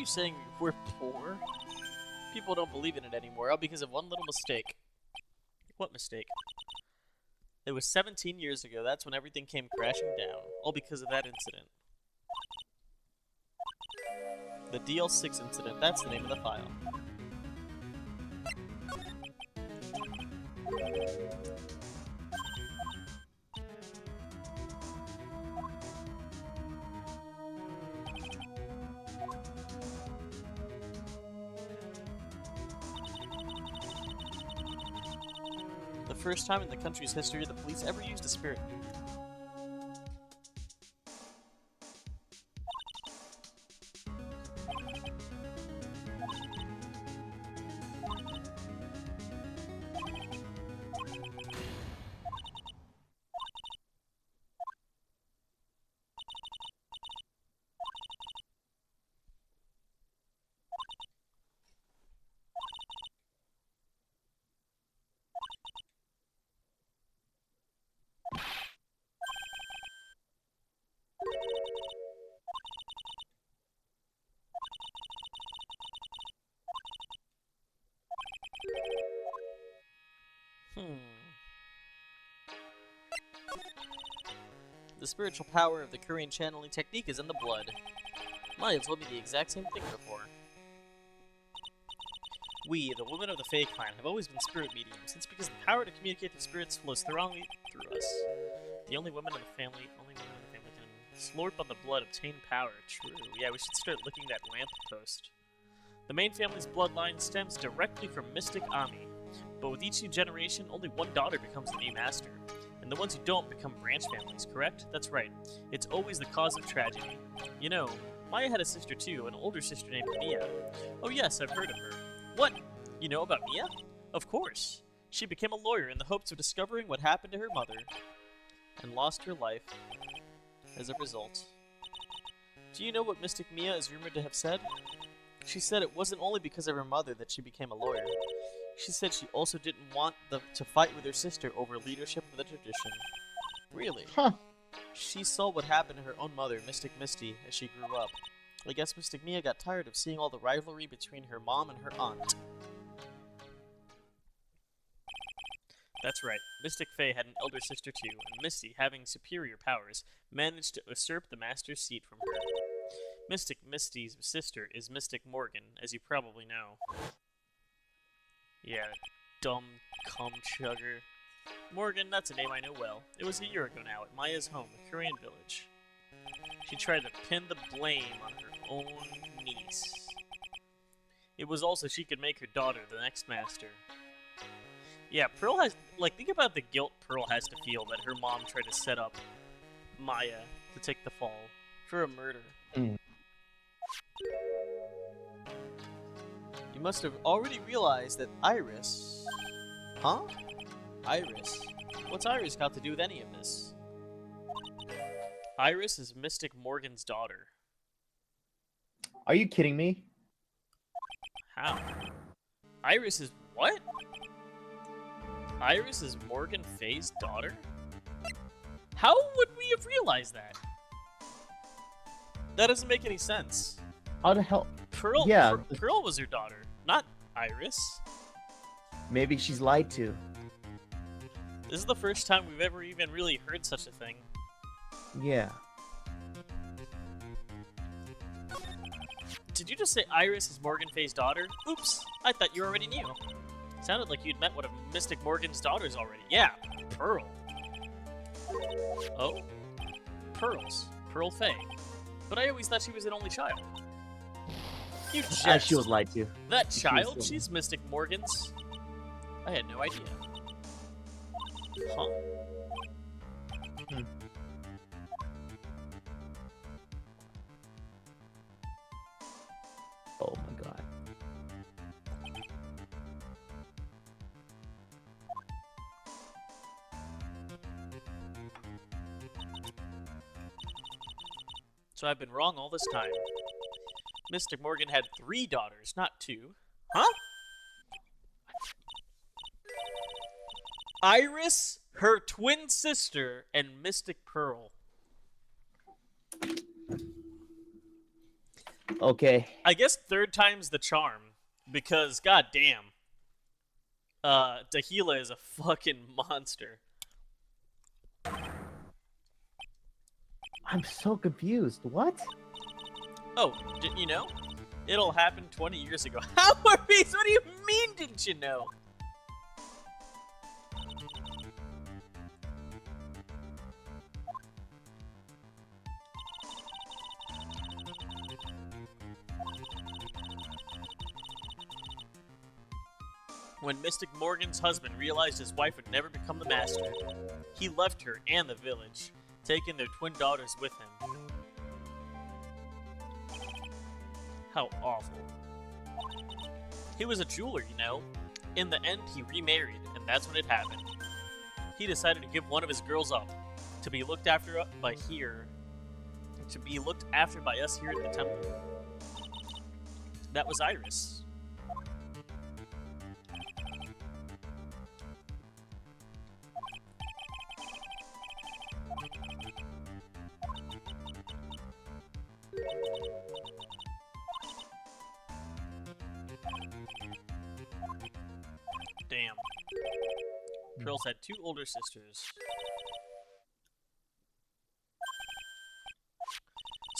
you saying we're poor? People don't believe in it anymore, all because of one little mistake. What mistake? It was 17 years ago. That's when everything came crashing down. All because of that incident. The DL6 incident. That's the name of the file. The first time in the country's history the police ever used a spirit. The spiritual power of the Korean channeling technique is in the blood. Maya told me the exact same thing before. We, the women of the Fae clan, have always been spirit mediums. It's because the power to communicate with spirits flows strongly through us. The only women in the family can slurp on the blood, obtain power. True. Yeah, we should start licking that lamppost. The main family's bloodline stems directly from Mystic Ami, but with each new generation, only one daughter becomes the new master. And the ones who don't become branch families, correct? That's right. It's always the cause of tragedy. You know, Maya had a sister too, an older sister named Mia. Oh yes, I've heard of her. What? You know about Mia? Of course. She became a lawyer in the hopes of discovering what happened to her mother, and lost her life as a result. Do you know what Mystic Mia is rumored to have said? She said it wasn't only because of her mother that she became a lawyer. She said she also didn't want to fight with her sister over leadership of the tradition. Really? Huh. She saw what happened to her own mother, Mystic Misty, as she grew up. I guess Mystic Mia got tired of seeing all the rivalry between her mom and her aunt. That's right. Mystic Fae had an elder sister too, and Misty, having superior powers, managed to usurp the master's seat from her. Mystic Misty's sister is Mystic Morgan, as you probably know. Yeah, dumb cum chugger. Morgan, that's a name I know well. It was a year ago now at Maya's home, the Korean village. She tried to pin the blame on her own niece. It was also she could make her daughter the next master. Yeah, Pearl has, think about the guilt Pearl has to feel that her mom tried to set up Maya to take the fall for a murder. Mm. You must have already realized that Iris... Huh? Iris? What's Iris got to do with any of this? Iris is Mystic Morgan's daughter. Are you kidding me? How? Iris is what? Iris is Morgan Faye's daughter? How would we have realized that? That doesn't make any sense. How the hell? Pearl, Yeah. Pearl was her daughter, not Iris. Maybe she's lied to. This is the first time we've ever even really heard such a thing. Yeah. Did you just say Iris is Morgan Faye's daughter? Oops, I thought you already knew. Sounded like you'd met one of Mystic Morgan's daughters already. Yeah, Pearl. Oh? Pearl Faye. But I always thought she was an only child. You jest. She was lied to. That She child? was- She's Mystic Morgan's. I had no idea. Huh. Hmm. Oh my god. So I've been wrong all this time. Mystic Morgan had 3 daughters, not 2. Huh? Iris, her twin sister, and Mystic Pearl. Okay. I guess third time's the charm, because goddamn, Dahila is a fucking monster. I'm so confused. What? Oh, didn't you know? It all happened 20 years ago. How, Maurice? What do you mean, didn't you know? When Mystic Morgan's husband realized his wife would never become the master, he left her and the village, taking their twin daughters with him. How awful. He was a jeweler, you know. In the end, he remarried, and that's when it happened. He decided to give one of his girls up, to be looked after by us here at the temple. That was Iris. Damn. Pearls had two older sisters.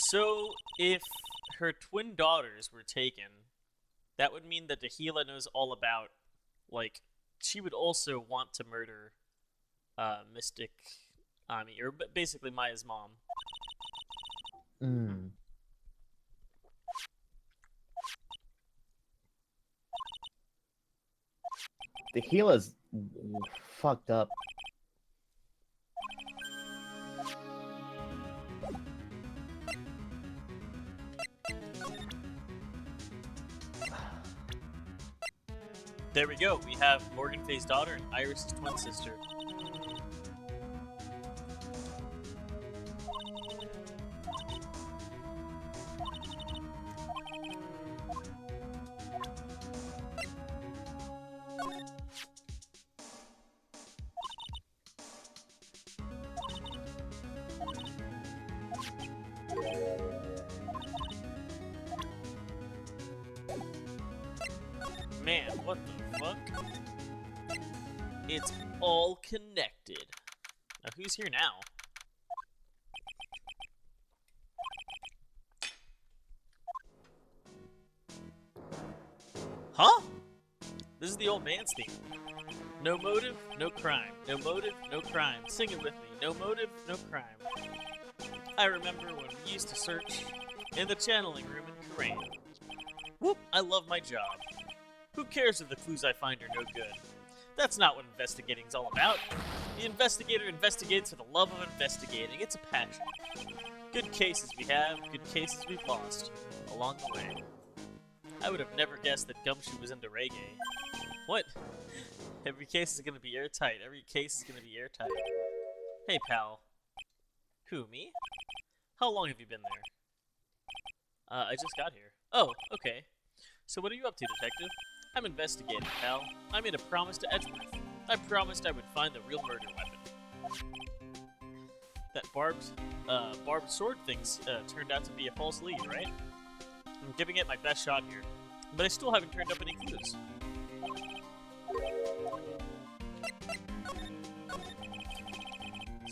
So, if her twin daughters were taken, that would mean that Dahila knows all about, like, she would also want to murder Mystic Ami, or basically Maya's mom. Hmm. The healer's fucked up. There we go. We have Morgan Faye's daughter and Iris' twin sister. Man, what the fuck? It's all connected. Now, who's here now? Huh? This is the old man's theme. No motive, no crime. No motive, no crime. Sing it with me. No motive, no crime. I remember when we used to search in the channeling room in Koran. Whoop, I love my job. Who cares if the clues I find are no good? That's not what investigating's all about. The investigator investigates for the love of investigating. It's a passion. Good cases we have, good cases we've lost along the way. I would have never guessed that Gumshoe was into reggae. What? Every case is gonna be airtight. Every case is gonna be airtight. Hey, pal. Who, me? How long have you been there? I just got here. Oh, okay. So what are you up to, detective? I'm investigating, pal. I made a promise to Edgeworth. I promised I would find the real murder weapon. That barbed sword thing's turned out to be a false lead, right? I'm giving it my best shot here, but I still haven't turned up any clues.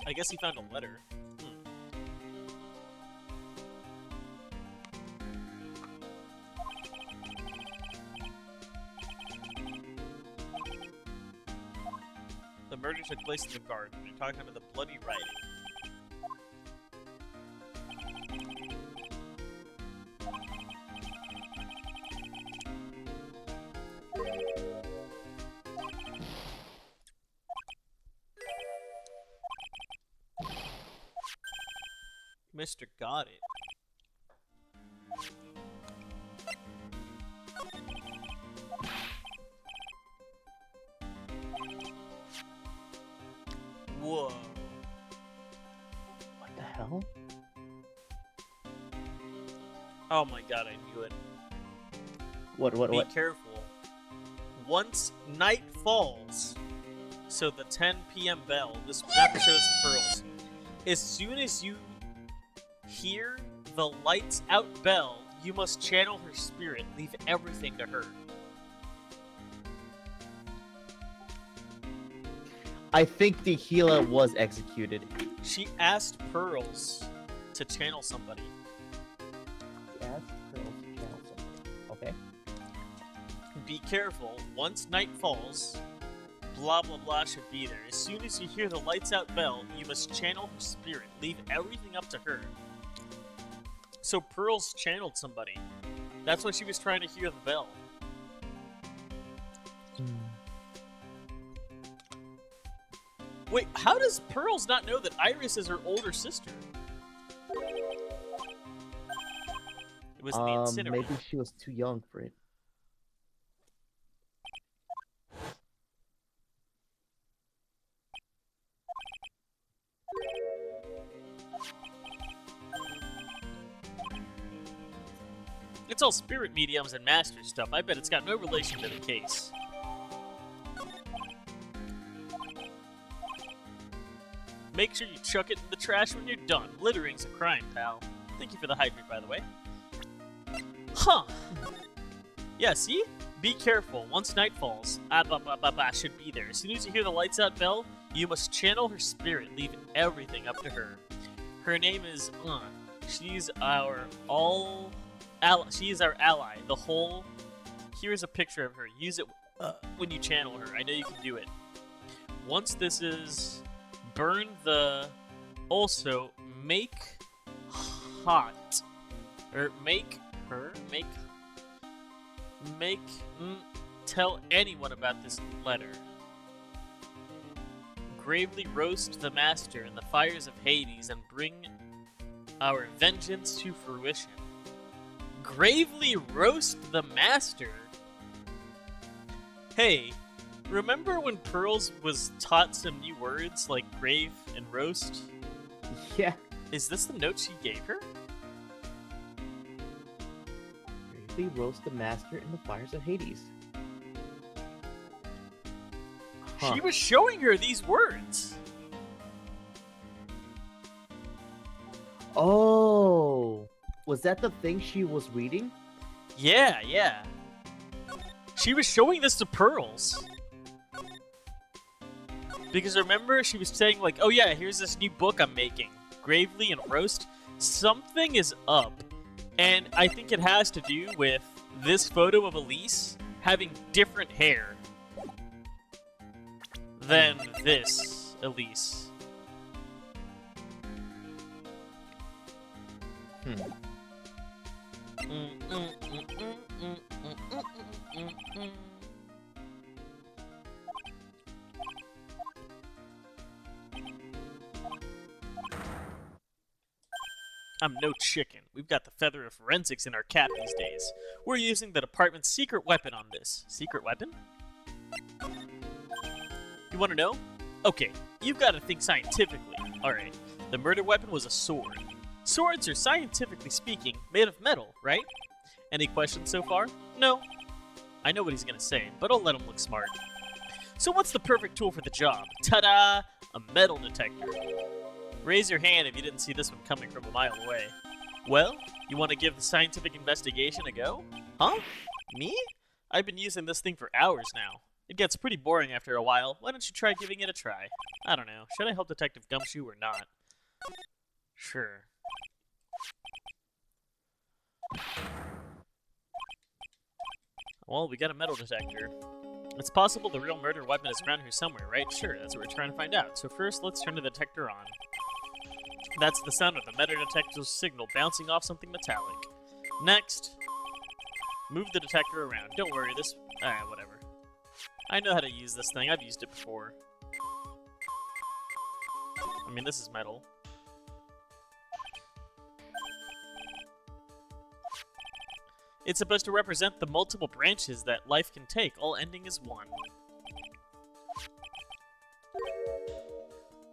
I guess he found a letter. The murder took place in the garden. They're talking about the bloody writing. Mr. Got It. Whoa. What the hell? Oh my god, I knew it. What? Be careful. Once night falls, so the 10 p.m. bell, this map shows the pearls. As soon as you hear the lights out bell, you must channel her spirit. Leave everything to her. I think the Gila was executed. She asked Pearls to channel somebody. Yes, girls channel something. Okay. Be careful. Once night falls, blah blah blah should be there. As soon as you hear the lights out bell, you must channel her spirit. Leave everything up to her. So Pearls channeled somebody. That's why she was trying to hear the bell. Wait, how does Pearls not know that Iris is her older sister? It was the incinerator. Maybe she was too young for it. It's all spirit mediums and master stuff. I bet it's got no relation to the case. Make sure you chuck it in the trash when you're done. Littering's a crime, pal. Thank you for the hydrant, by the way. Huh. Yeah, see? Be careful. Once night falls, should be there. As soon as you hear the lights out bell, you must channel her spirit. Leave everything up to her. Her name is, she's our she is our ally. The whole... Here's a picture of her. Use it when you channel her. I know you can do it. Once this is... Burn the... Also, make hot. Or make her... Tell anyone about this letter. Gravely roast the master in the fires of Hades and bring our vengeance to fruition. Gravely roast the master? Hey, remember when Pearls was taught some new words like grave and roast? Yeah. Is this the note she gave her? Bravely roast the master in the fires of Hades. Huh. She was showing her these words. Oh, was that the thing she was reading? Yeah, yeah. She was showing this to Pearls. Because remember, she was saying like, oh yeah, here's this new book I'm making. Gravely and Roast. Something is up. And I think it has to do with this photo of Elise having different hair than this Elise. I'm no chicken. We've got the feather of forensics in our cap these days. We're using the department's secret weapon on this. Secret weapon? You want to know? Okay, you've got to think scientifically. Alright, the murder weapon was a sword. Swords are, scientifically speaking, made of metal, right? Any questions so far? No. I know what he's gonna say, but I'll let him look smart. So what's the perfect tool for the job? Ta-da! A metal detector. Raise your hand if you didn't see this one coming from a mile away. Well, you want to give the scientific investigation a go? Huh? Me? I've been using this thing for hours now. It gets pretty boring after a while. Why don't you try giving it a try? I don't know. Should I help Detective Gumshoe or not? Sure. Well, we got a metal detector. It's possible the real murder weapon is around here somewhere, right? Sure, that's what we're trying to find out. So first, let's turn the detector on. That's the sound of the metal detector's signal bouncing off something metallic. Next, move the detector around. Don't worry, this... whatever. I know how to use this thing. I've used it before. I mean, this is metal. It's supposed to represent the multiple branches that life can take, all ending as one.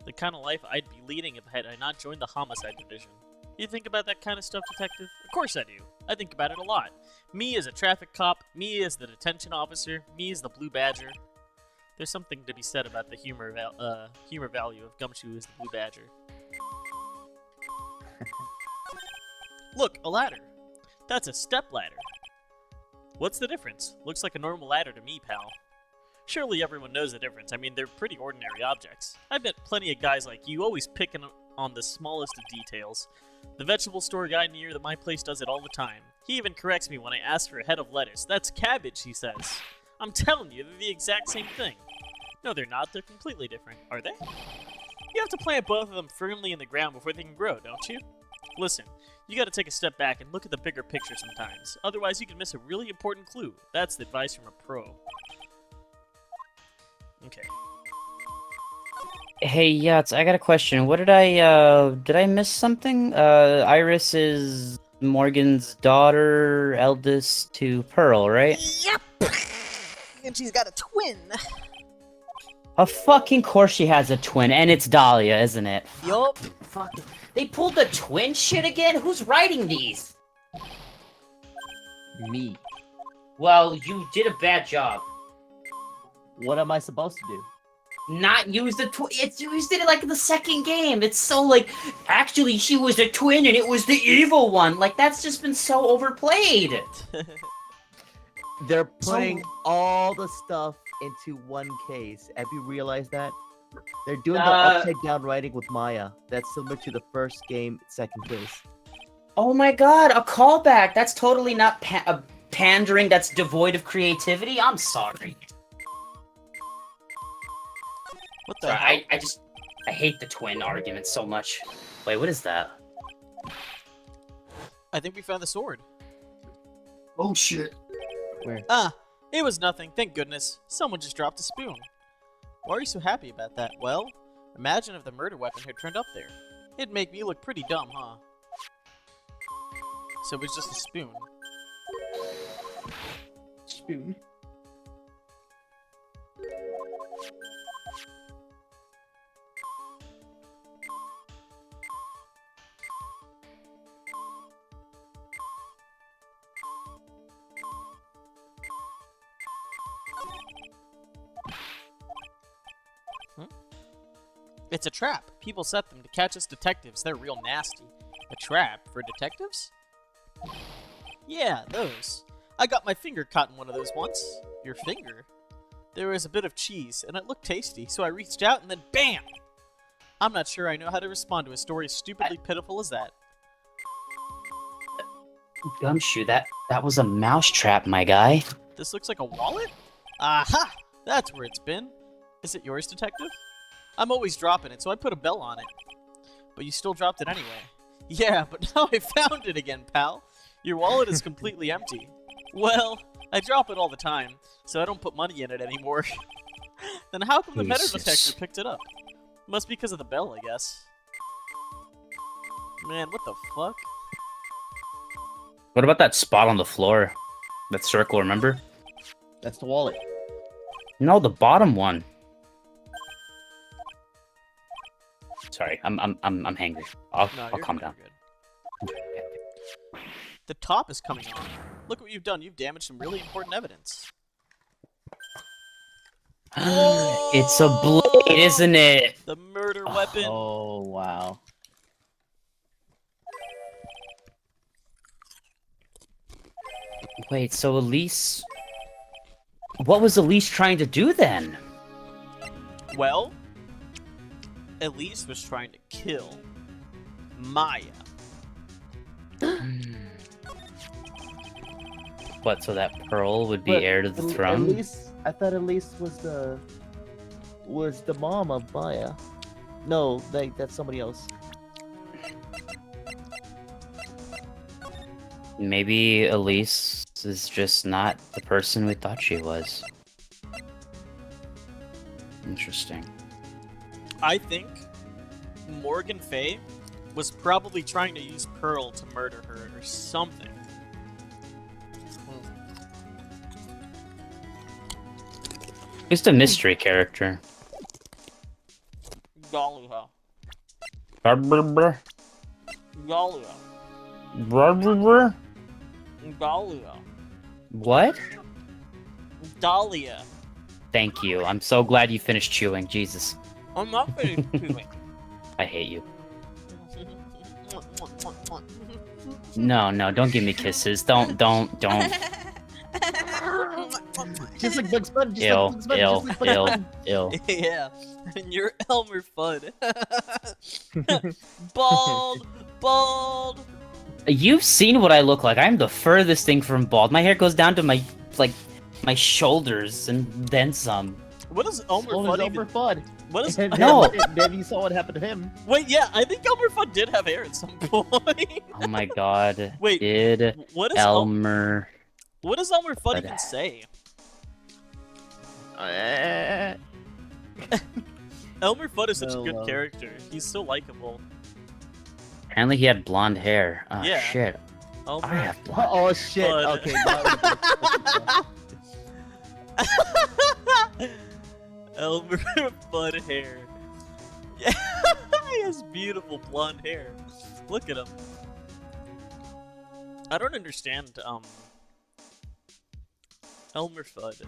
The kind of life I'd be leading if had I not joined the homicide division. You think about that kind of stuff, Detective? Of course I do. I think about it a lot. Me as a traffic cop, me as the detention officer, me as the Blue Badger. There's something to be said about the humor value of Gumshoe as the Blue Badger. Look, a ladder. That's a stepladder. What's the difference? Looks like a normal ladder to me, pal. Surely everyone knows the difference. I mean, they're pretty ordinary objects. I've met plenty of guys like you, always picking on the smallest of details. The vegetable store guy near my place does it all the time. He even corrects me when I ask for a head of lettuce. That's cabbage, he says. I'm telling you, they're the exact same thing. No, they're not. They're completely different. Are they? You have to plant both of them firmly in the ground before they can grow, don't you? Listen, you gotta take a step back and look at the bigger picture sometimes. Otherwise, you can miss a really important clue. That's the advice from a pro. Okay. Hey, Yachts, I got a question. What did I miss something? Iris is Morgan's daughter, eldest to Pearl, right? Yep! And she's got a twin. Of fucking course she has a twin, and it's Dahlia, isn't it? Yup. Fuck. They pulled the twin shit again? Who's writing these? Me. Well, you did a bad job. What am I supposed to do? Not use the twin. You did it like in the second game. It's so like, actually, she was a twin and it was the evil one. Like, that's just been so overplayed. They're putting all the stuff into one case. Have you realized that? They're doing the upside down writing with Maya. That's similar to the first game, second case. Oh my god, a callback. That's totally not pandering. That's devoid of creativity. I'm sorry. What the hell? I hate the twin argument so much. Wait, what is that? I think we found the sword. Oh shit. Where? Ah, it was nothing, thank goodness. Someone just dropped a spoon. Why are you so happy about that? Well, imagine if the murder weapon had turned up there. It'd make me look pretty dumb, huh? So it was just a spoon. Spoon. It's a trap. People set them to catch us detectives. They're real nasty. A trap for detectives? Yeah, those. I got my finger caught in one of those once. Your finger? There was a bit of cheese, and it looked tasty, so I reached out and then BAM! I'm not sure I know how to respond to a story as stupidly pitiful as that. Gumshoe, that was a mousetrap, my guy. This looks like a wallet? Aha! That's where it's been. Is it yours, detective? I'm always dropping it, so I put a bell on it. But you still dropped it anyway. Yeah, but now I found it again, pal. Your wallet is completely empty. Well, I drop it all the time, so I don't put money in it anymore. Then how come the metal detector picked it up? Must be because of the bell, I guess. Man, what the fuck? What about that spot on the floor? That circle, remember? That's the wallet. No, the bottom one. Sorry, I'm hangry. I'll You're calm good, down. you're good. The top is coming on. Look what you've done. You've damaged some really important evidence. It's a blade, isn't it? The murder weapon. Oh, wow. Wait, so Elise... What was Elise trying to do then? Well, Elise was trying to kill Maya. What, so that Pearl would be But heir to the throne? Elise, I thought Elise was the mom of Maya. No, that's somebody else. Maybe Elise is just not the person we thought she was. Interesting. I think Morgan Fay was probably trying to use Pearl to murder her or something. Just a mystery character. Dahlia. Brr. Dahlia. Brr. Dahlia. What? Dahlia. Thank you. I'm so glad you finished chewing. Jesus. I'm not finished chewing. I hate you. No, no, don't give me kisses. Don't. Just like Bugs Bunny. Just Ill, like Bugs Bunny. ill, Just like Bugs ill, Bunny. ill. Yeah, and you're Elmer Fudd. Bald, bald. You've seen what I look like. I'm the furthest thing from bald. My hair goes down to my shoulders and then some. What does Elmer So Fudd is even? Elmer Fudd. What is? And No. Then you saw what happened to him. Wait, yeah, I think Elmer Fudd did have hair at some point. Oh my god. Wait, Did what is Elmer? what does Elmer Fudd Fudd. even say? Elmer Fudd is such a good Hello. character. He's so likable. Apparently he had blonde hair. Oh Yeah. shit. I Elmer. have blonde. Oh shit. Fudd. Okay. Now Elmer Fudd hair. Yeah, he has beautiful blonde hair. Look at him. I don't understand. Elmer Fudd.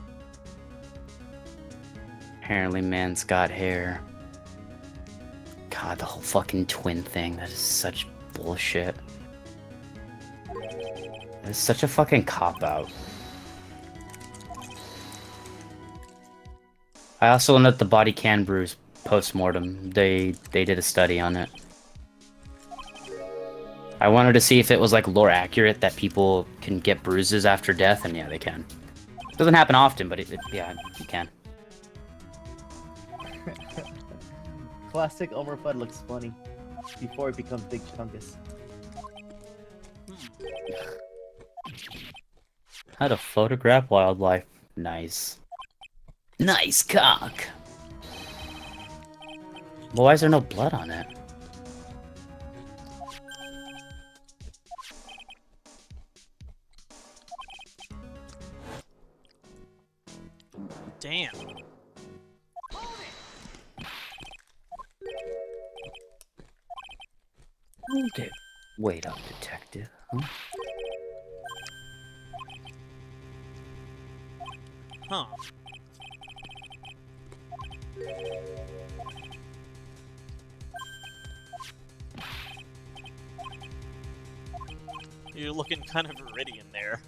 Apparently man's got hair. God, the whole fucking twin thing. That is such bullshit. It's such a fucking cop-out. I also know that the body can bruise post-mortem. They did a study on it. I wanted to see if it was like lore accurate that people can get bruises after death, and yeah, they can. Doesn't happen often, but yeah, you can. classic Elmer Fudd looks funny before it becomes Big Chungus. How to photograph wildlife. Nice. Nice cock. Well, why is there no blood on it? Damn. Hold it. Wait up, detective. Huh? Huh. You're looking kind of Viridian there.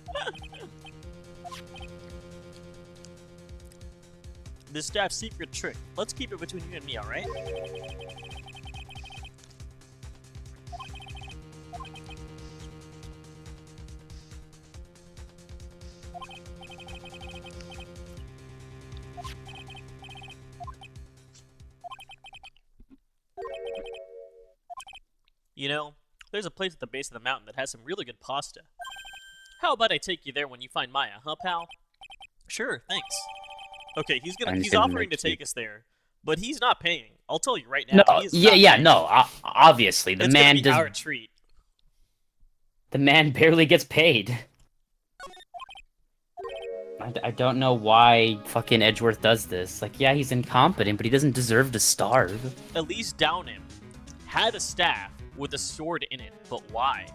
This staff's secret trick. Let's keep it between you and me, alright? You know, there's a place at the base of the mountain that has some really good pasta. How about I take you there when you find Maya, huh, pal? Sure, thanks. Okay, he's Sounds offering to good. take us there, but he's not paying. I'll tell you right now. No, he's yeah, not yeah, paying. no. Obviously, the It's man gonna be does. our treat. The man barely gets paid. I don't know why fucking Edgeworth does this. Like, yeah, he's incompetent, but he doesn't deserve to starve. At least down him. Had a staff with a sword in it, but why?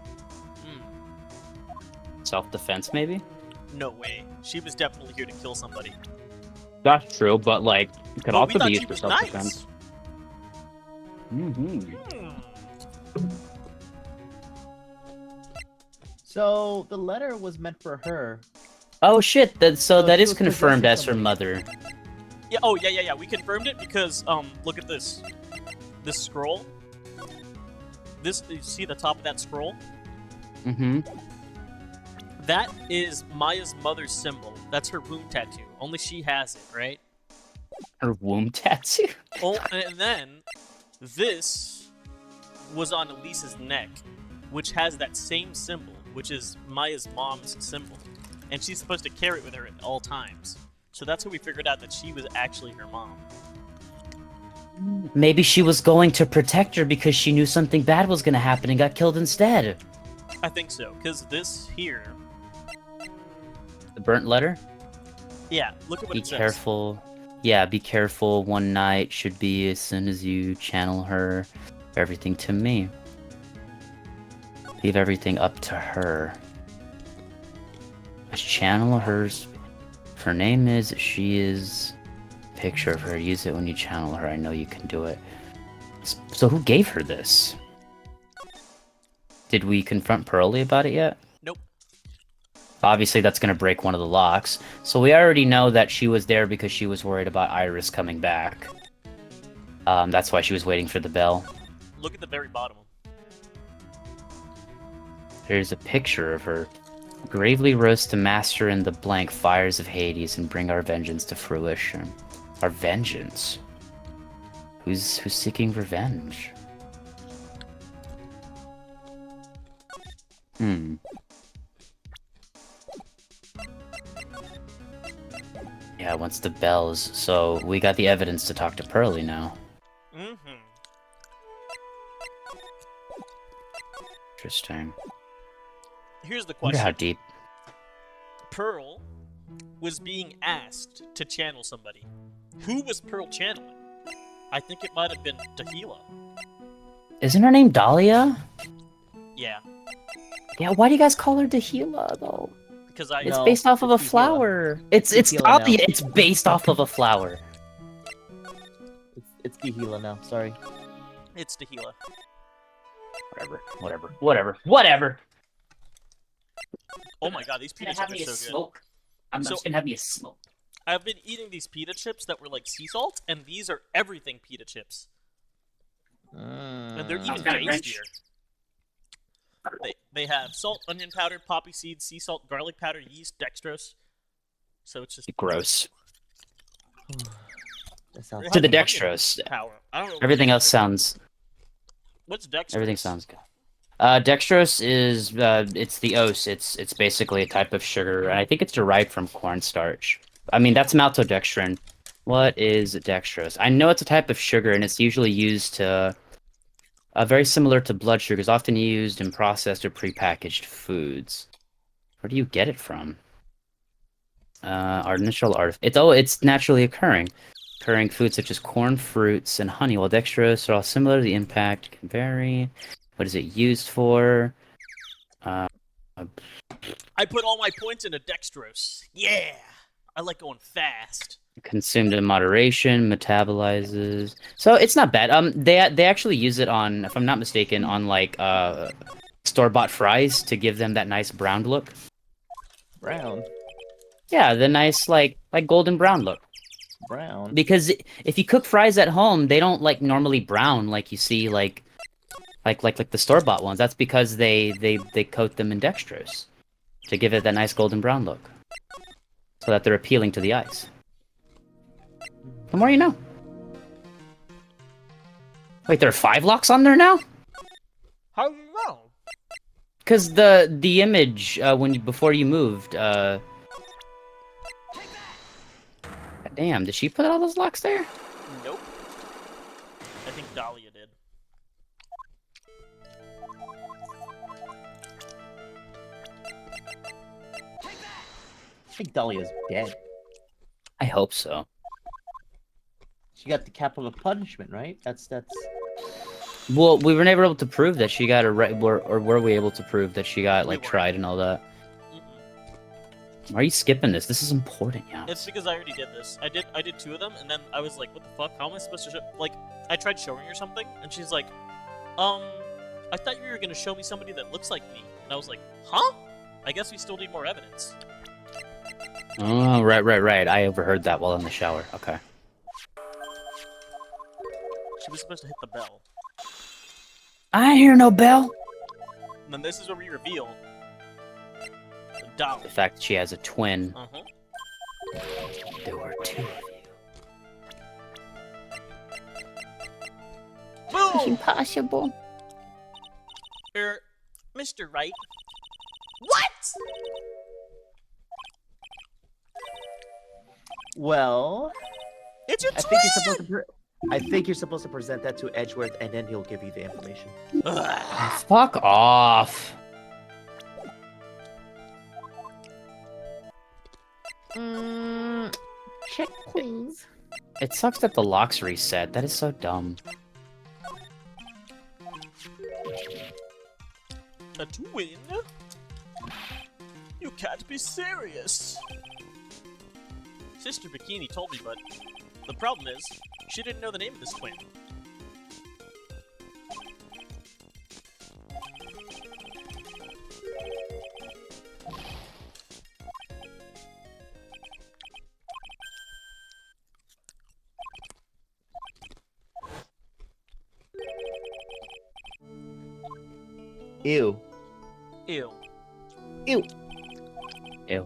Self-defense, maybe? No way. She was definitely here to kill somebody. That's true, but like, it could But we also thought be she used for was self-defense. nice. Mm-hmm. So the letter was meant for her. Oh shit! So So that she is was confirmed possessing as her somebody. mother. Yeah. Oh, yeah, yeah, yeah. We confirmed it because look at this. This scroll. This, you see the top of that scroll? Mm-hmm. That is Maya's mother's symbol. That's her womb tattoo. Only she has it, right? Her womb tattoo. Oh, and then this was on Elise's neck, which has that same symbol, which is Maya's mom's symbol. And she's supposed to carry it with her at all times. So that's how we figured out that she was actually her mom. Maybe she was going to protect her because she knew something bad was going to happen and got killed instead. I think so, because this here... The burnt letter? Yeah, look at what Be it says. careful. Yeah, be careful. One night should be as soon as you channel her. Everything to me. Leave everything up to her. Just channel hers. Her name is, she is. Picture of her. Use it when you channel her. I know you can do it. So who gave her this? Did we confront Pearly about it yet? Nope. Obviously, that's going to break one of the locks. So we already know that she was there because she was worried about Iris coming back. That's why she was waiting for the bell. Look at the very bottom. Here's a picture of her. Gravely roast to master in the blank fires of Hades and bring our vengeance to fruition. Our vengeance? Who's seeking revenge? Yeah, once the bells. So we got the evidence to talk to Pearly now. Mm-hmm. Interesting. Here's the Wonder how question. deep. Pearl was being asked to channel somebody. Who was Pearl channeling? I think it might have been Dahila. Isn't her name Dahlia? Yeah, Yeah, why do you guys call her Dahila, though? because I... It's No, based off of a it's Dahila. flower. It's Dahila Dahlia. now. It's based off of a flower. It's Dahila now. Sorry. It's Dahila. Whatever. Oh my god, these pita chips are so good. I'm So- just gonna have me a smoke. I've been eating these pita chips that were like sea salt, and these are everything pita chips. And they're even kinda rich. tastier. They have salt, onion powder, poppy seeds, sea salt, garlic powder, yeast, dextrose. So it's just Gross. That sounds. It To the has onion dextrose. power. I don't know. what Everything it else is. sounds. What's dextrose? Everything sounds good. Dextrose is it's the ose. It's basically a type of sugar, and I think it's derived from cornstarch. I mean, that's maltodextrin. What is dextrose? I know it's a type of sugar, and it's usually used to very similar to blood sugars, often used in processed or prepackaged foods. Where do you get it from? It's naturally occurring foods such as corn, fruits, and honey. While dextrose are all similar, the impact can vary. What is it used for? I put all my points into dextrose. Yeah! I like going fast. Consumed in moderation, metabolizes. So it's not bad. They actually use it on, if I'm not mistaken, on like store-bought fries to give them that nice brown look. Brown. Yeah, the nice like golden brown look. Brown. Because if you cook fries at home, they don't like normally brown like you see like the store-bought ones. That's because they coat them in dextrose to give it that nice golden brown look, so that they're appealing to the eyes. The more you know. Wait, there are 5 locks on there now? How do you know? Because the image before you moved. Damn, did she put all those locks there? Nope. I think Dahlia did. I think Dahlia's dead. I hope so. She got the capital punishment, right? That's. Well, we were never able to prove that she got a or were we able to prove that she got like We weren't. tried and all that? Mm-mm. Why are you skipping this? This is important, yeah. It's because I already did this. I did 2 of them, and then I was like, what the fuck? How am I supposed to show... Like, I tried showing her something, and she's like, I thought you were gonna show me somebody that looks like me. And I was like, huh? I guess we still need more evidence. Oh, right. I overheard that while in the shower. Okay. She was supposed to hit the bell. I ain't hear no bell. And then this is where we reveal the doll. The fact that she has a twin. Uh-huh. There were 2 of you. Boom! Impossible. Mr. Wright. What? Well, It's your I twin! think you're supposed to. I think you're supposed to present that to Edgeworth, and then he'll give you the information. Ugh. Fuck off. Check, please. It sucks that the locks reset. That is so dumb. A twin? You can't be serious. Sister Bikini told me, but the problem is, she didn't know the name of this twin. Ew. Ew. Ew. Ew.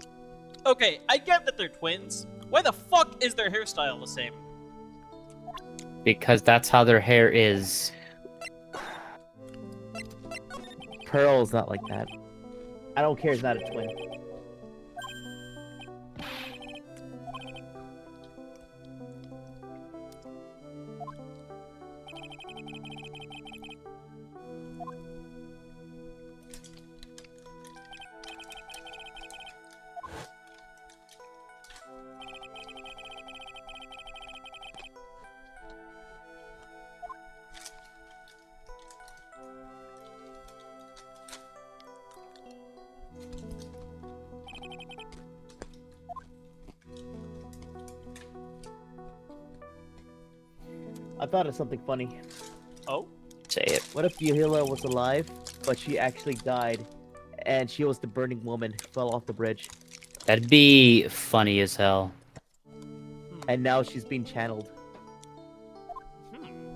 Okay, I get that they're twins. Why the fuck is their hairstyle the same? Because that's how their hair is. Pearl's not like that. I don't care. He's not a twin. I thought of something funny. Oh? Say it. What if Yuhila was alive, but she actually died, and she was the burning woman who fell off the bridge, That'd be funny as hell. and now she's being channeled?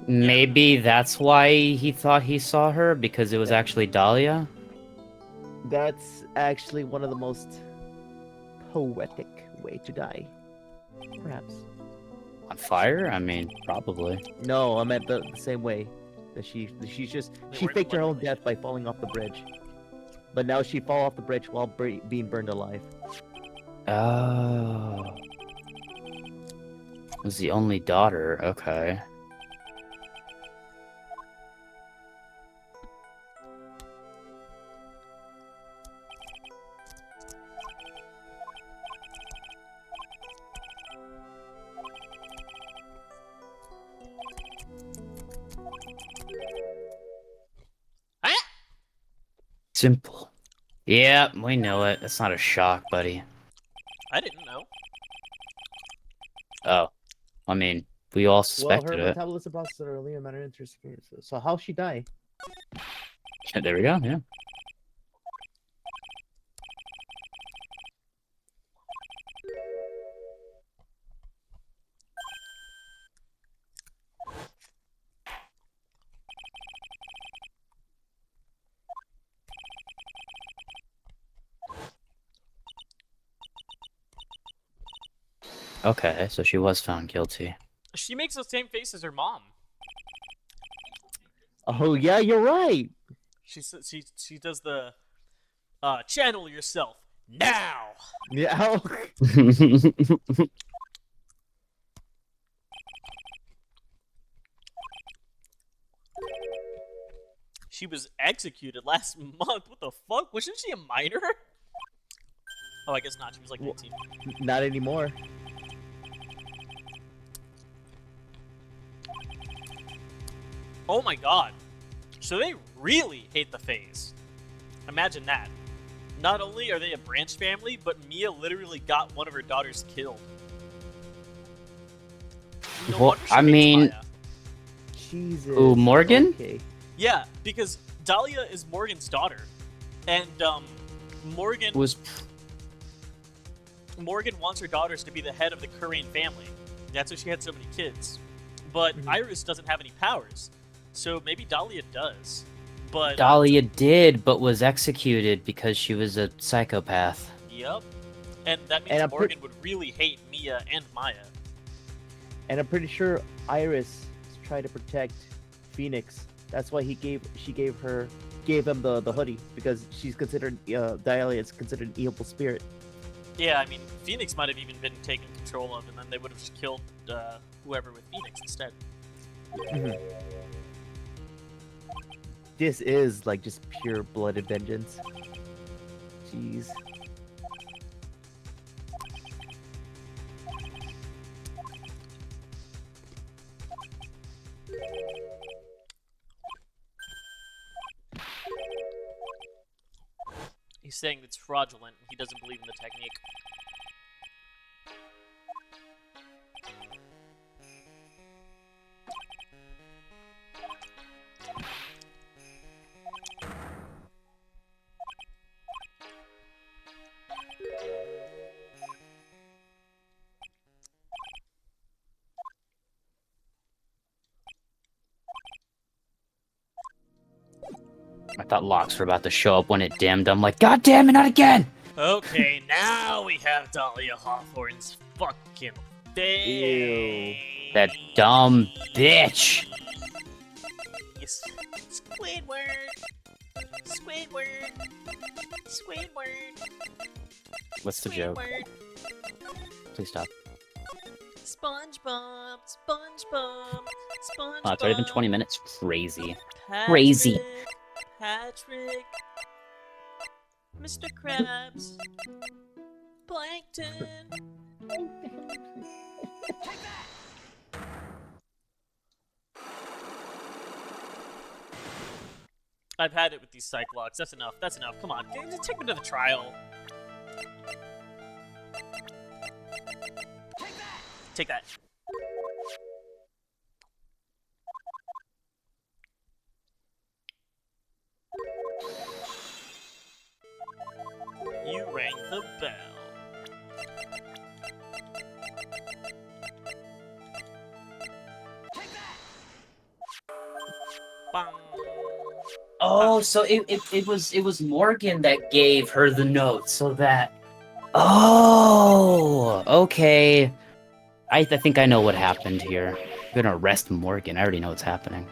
Maybe that's why he thought he saw her, because it was actually Dahlia? That's actually one of the most poetic way to die, perhaps. On fire? I mean, probably. No, I meant the same way that she They weren't faked her own blood death by falling off the bridge, but now she fall off the bridge while being burned alive. Oh. Was the only daughter, okay. Simple. Yeah, we know it. That's not a shock, buddy. I didn't know. Oh. I mean, we all Well, suspected her it. metabolism process are earlier matter interesting. So how she die? Yeah, there we go, yeah. Okay, so she was found guilty. She makes the same face as her mom. Oh yeah, you're right. She does the channel yourself now. Yeah. She was executed last month. What the fuck? Wasn't she a minor? Oh, I guess not. She was like 19. Not anymore. Oh my god. So they really hate the phase. Imagine that. Not only are they a branch family, but Mia literally got one of her daughters killed. No Well, wonder she I hates mean- Maya. Jesus. Who, Morgan? Okay. Yeah, because Dahlia is Morgan's daughter. And Morgan Was wants her daughters to be the head of the Korean family. That's why she had so many kids. But Iris doesn't have any powers. So maybe Dahlia does. But Dahlia did, but was executed because she was a psychopath. yep. And that means And I'm Morgan would really hate Mia and Maya. And I'm pretty sure Iris tried to protect Phoenix. That's why she gave him the hoodie, because she's considered Dahlia is considered an evil spirit. Yeah, I mean, Phoenix might have even been taken control of, and then they would have just killed whoever with Phoenix instead. This is like just pure blooded vengeance. Jeez. He's saying it's fraudulent. He doesn't believe in the technique. I thought locks were about to show up when it dimmed. I'm like, God damn it, not again! Okay, now we have Dahlia Hawthorne's fucking face. That dumb bitch. Squidward. Squidward. Squidward. What's the joke? Squidward. Please stop. SpongeBob. SpongeBob. SpongeBob. Oh, it's already been 20 minutes. Crazy. Crazy. Patrick. Mr. Krabs. Plankton. I've had it with these Cyclops. That's enough. That's enough. Come on. Just take me to the trial. Take that. You rang the bell. Bang. Oh, so it was Morgan that gave her the note, so that. Oh, okay. I think I know what happened here. I'm gonna arrest Morgan. I already know what's happening.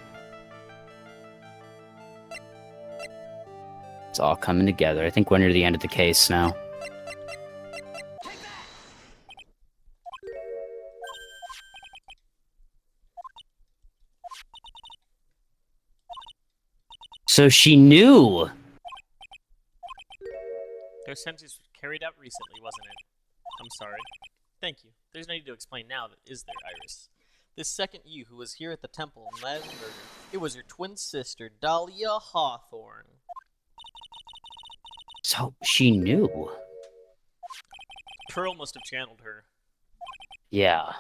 It's all coming together. I think we're near the end of the case now. So she knew. Their sentence was carried out recently, wasn't it? I'm sorry. Thank you. There's no need to explain now, is there, Iris? This second you who was here at the temple and led murder, it was your twin sister, Dahlia Hawthorne. So she knew. Pearl must have channeled her. Yeah.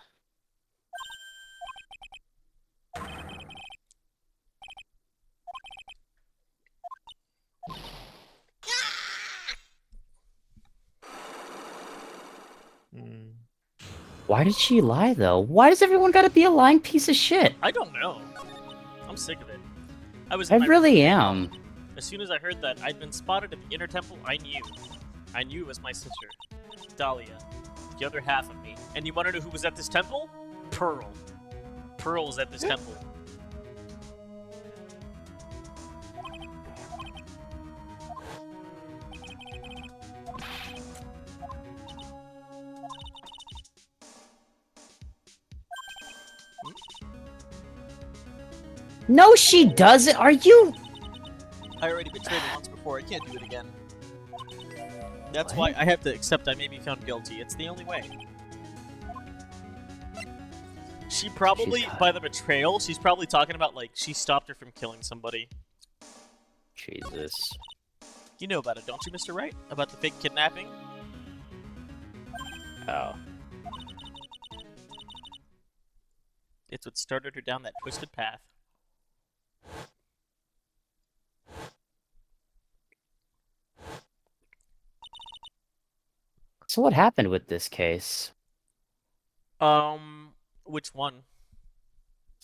Why did she lie, though? Why does everyone gotta be a lying piece of shit? I don't know. I'm sick of it. I really am. As soon as I heard that I'd been spotted at the inner temple, I knew. I knew it was my sister, Dahlia, the other half of me. And you want to know who was at this temple? Pearl. Pearl was at this temple. No, she doesn't. Are you? I already betrayed her once before. I can't do it again. That's why I have to accept I may be found guilty. It's the only way. She probably, by the betrayal, she's probably talking about, like, she stopped her from killing somebody. Jesus. You know about it, don't you, Mr. Wright? About the fake kidnapping? Oh. It's what started her down that twisted path. So what happened with this case? Which one?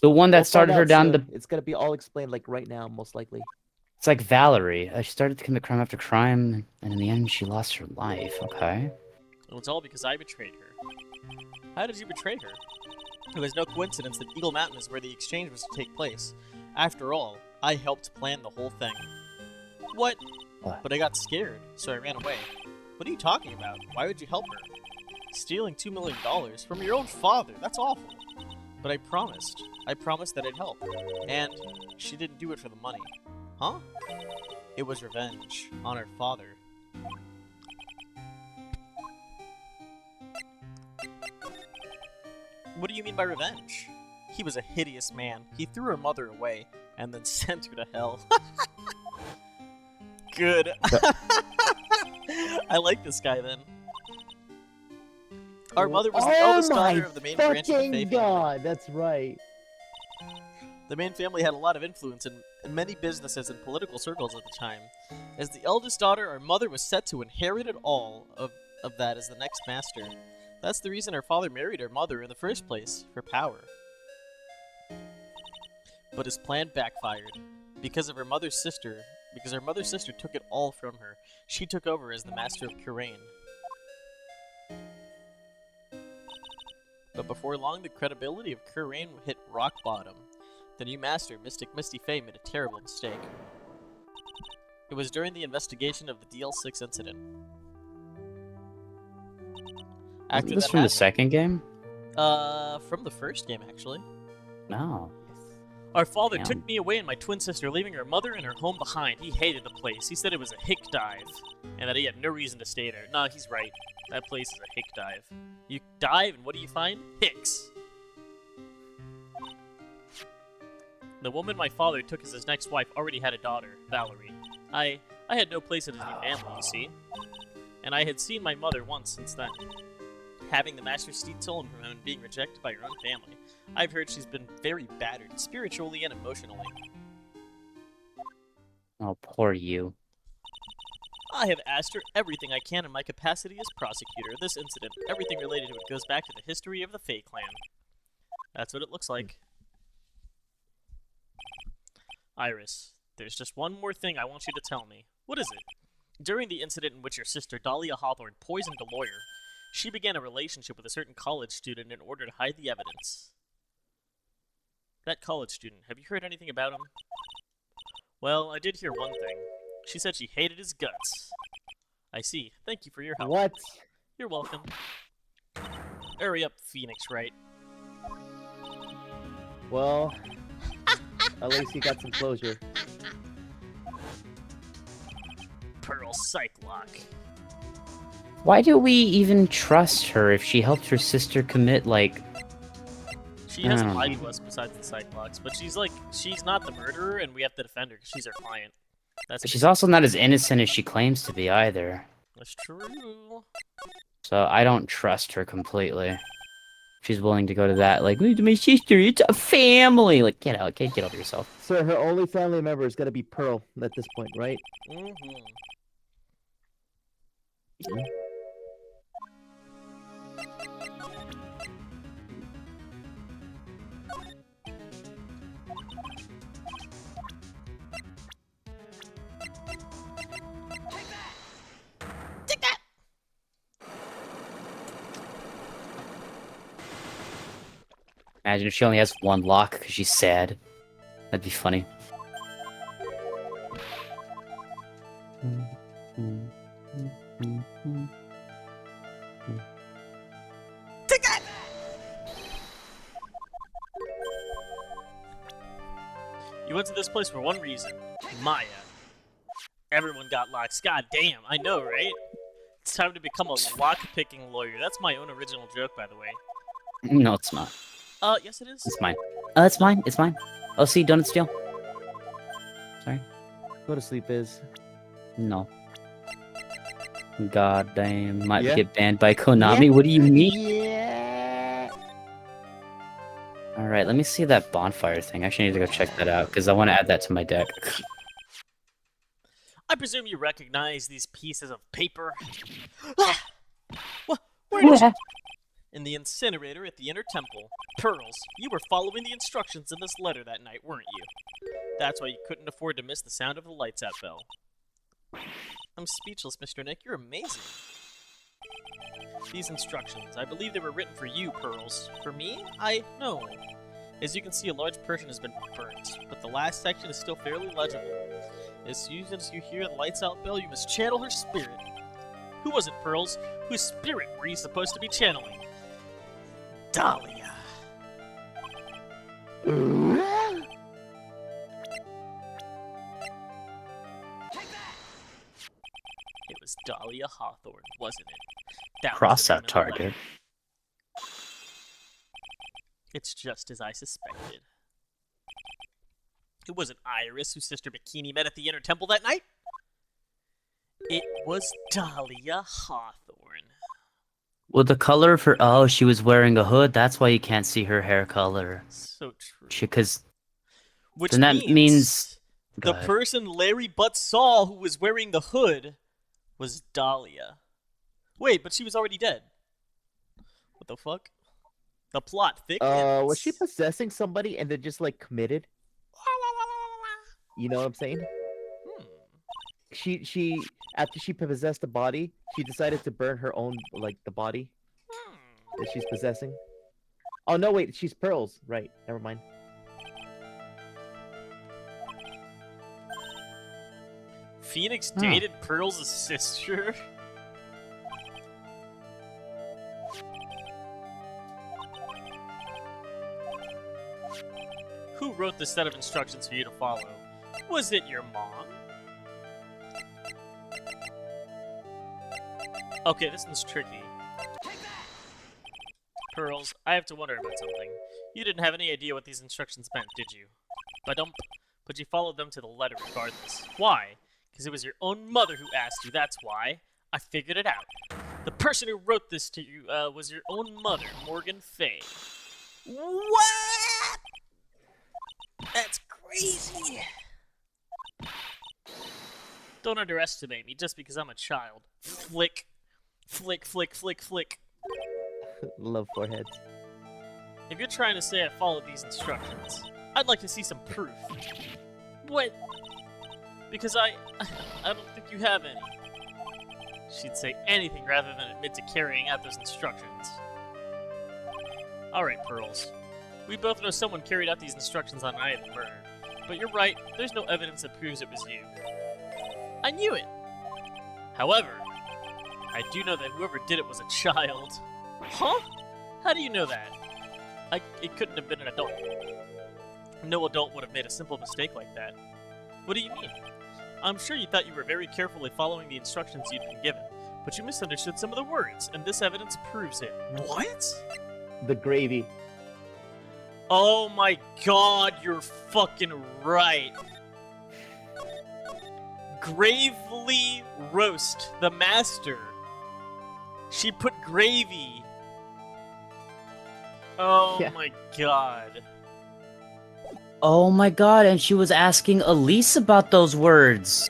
The one that We'll started find her out down soon. the... It's gonna be all explained like right now, most likely. It's like Valerie. She started to commit crime after crime, and in the end she lost her life. Okay. Well, it's all because I betrayed her. How did you betray her? It was no coincidence that Eagle Mountain is where the exchange was to take place. After all, I helped plan the whole thing. What? But I got scared, so I ran away. What are you talking about? Why would you help her? Stealing $2 million from your own father, that's awful. But I promised that I'd help. And she didn't do it for the money. Huh? It was revenge on her father. What do you mean by revenge? He was a hideous man. He threw her mother away and then sent her to hell. Good. I like this guy then. Our mother was the eldest daughter of the main branch of the Fae family. God, that's right. The main family had a lot of influence in many businesses and political circles at the time. As the eldest daughter, our mother was set to inherit it all of that as the next master. That's the reason our father married our mother in the first place, for power. But his plan backfired. Because of her mother's sister, because her mother's sister took it all from her. She took over as the master of Kurain. But before long, the credibility of Kurain hit rock bottom. The new master, Mystic Misty Fae, made a terrible mistake. It was during the investigation of the DL6 incident. Isn't this from the second game? From the first game, actually. No. Our father Damn. took me away and my twin sister, leaving her mother and her home behind. He hated the place. He said it was a hick dive, and that he had no reason to stay there. Nah, he's right. That place is a hick dive. You dive, and what do you find? Hicks. The woman my father took as his next wife already had a daughter, Valerie. I had no place in his new family, you see. And I had seen my mother once since then. Having the master seat stolen from him and being rejected by her own family. I've heard she's been very battered, spiritually and emotionally. Oh, poor you. I have asked her everything I can in my capacity as prosecutor. This incident, everything related to it, goes back to the history of the Fae clan. That's what it looks like. Iris, there's just one more thing I want you to tell me. What is it? During the incident in which your sister, Dahlia Hawthorne, poisoned a lawyer, she began a relationship with a certain college student in order to hide the evidence. That college student, have you heard anything about him? Well, I did hear one thing. She said she hated his guts. I see. Thank you for your help. What? You're welcome. Hurry up, Phoenix Wright. Well, at least you got some closure. Pearl Psychlock. Why do we even trust her if she helped her sister commit, like... She hasn't lied to us besides the Cyclops, but she's not the murderer, and we have to defend her because she's our client. But she's also not as innocent as she claims to be, either. That's true. So I don't trust her completely. She's willing to go to that, like, "Look at my sister, it's a family!" Like, get out, get over yourself. So her only family member is gonna be Pearl at this point, right? Mm-hmm. Imagine if she only has one lock because she's sad. That'd be funny. Take that! You went to this place for one reason. Maya. Everyone got locks. God damn, I know, right? It's time to become a lock-picking lawyer. That's my own original joke, by the way. No, it's not. Yes it is. It's mine. It's mine. It's mine. Oh, see, don't steal. Sorry. Go to sleep, Iz. No. God damn. Might Yeah? get banned by Konami. Yeah. What do you mean? Yeah. Alright, let me see that bonfire thing. I actually need to go check that out, because I want to add that to my deck. I presume you recognize these pieces of paper. Where did you... In the incinerator at the Inner Temple. Pearls, you were following the instructions in this letter that night, weren't you? That's why you couldn't afford to miss the sound of the lights out bell. I'm speechless, Mr. Nick. You're amazing. These instructions, I believe they were written for you, Pearls. For me? No. As you can see, a large portion has been burnt, but the last section is still fairly legible. As soon as you hear the lights out bell, you must channel her spirit. Who was it, Pearls? Whose spirit were you supposed to be channeling? Dahlia. It was Dahlia Hawthorne, wasn't it? That was Cross the name that of the target. letter. It's just as I suspected. It wasn't Iris whose sister Bikini met at the Inner Temple that night. It was Dahlia Hawthorne. Well, the color of her... Oh, she was wearing a hood. That's why you can't see her hair color. So true. Because... Which then that means... the Go ahead. person Larry Butt saw who was wearing the hood was Dahlia. Wait, but she was already dead. What the fuck? The plot thickens. Was she possessing somebody and then just like committed? You know what I'm saying? she after she possessed the body, she decided to burn her own the body that she's possessing. Oh no, wait, she's Pearls. Right, never mind. Phoenix dated Pearl's sister? Who wrote this set of instructions for you to follow? Was it your mom? Okay, this one's tricky. Pearls, I have to wonder about something. You didn't have any idea what these instructions meant, did you? But you followed them to the letter regardless. Why? Because it was your own mother who asked you, that's why. I figured it out. The person who wrote this to you was your own mother, Morgan Fay. What? That's crazy. Don't underestimate me just because I'm a child. Flick. Flick, flick, flick, flick. Love foreheads. If you're trying to say I followed these instructions, I'd like to see some proof. What? Because I don't think you have any. She'd say anything rather than admit to carrying out those instructions. Alright, Pearls. We both know someone carried out these instructions on night of the murder. But you're right, there's no evidence that proves it was you. I knew it! However, I do know that whoever did it was a child. Huh? How do you know that? It couldn't have been an adult. No adult would have made a simple mistake like that. What do you mean? I'm sure you thought you were very carefully following the instructions you'd been given, but you misunderstood some of the words, and this evidence proves it. What? The gravy. Oh my god, you're fucking right. Gravely roast the master. She put gravy. Oh Yeah. my god. Oh my god, and she was asking Elise about those words.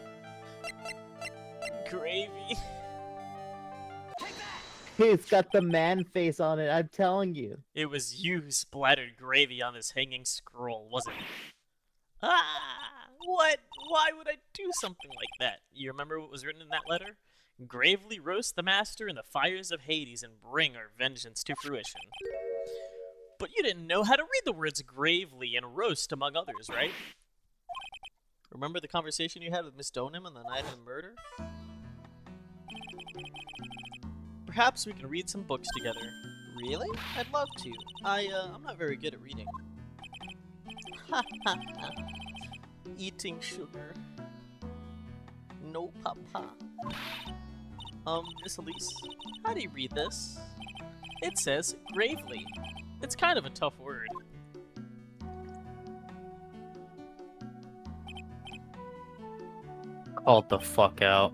Gravy. It's got the man face on it, I'm telling you. It was you who splattered gravy on this hanging scroll, wasn't it? Ah! What? Why would I do something like that? You remember what was written in that letter? Gravely roast the master in the fires of Hades and bring our vengeance to fruition. But you didn't know how to read the words gravely and roast, among others, right? Remember the conversation you had with Miss Donham on the night of the murder? Perhaps we can read some books together. Really? I'd love to. I'm not very good at reading. Ha ha ha. Eating sugar. No papa. Miss Elise, how do you read this? It says gravely. It's kind of a tough word. Called the fuck out.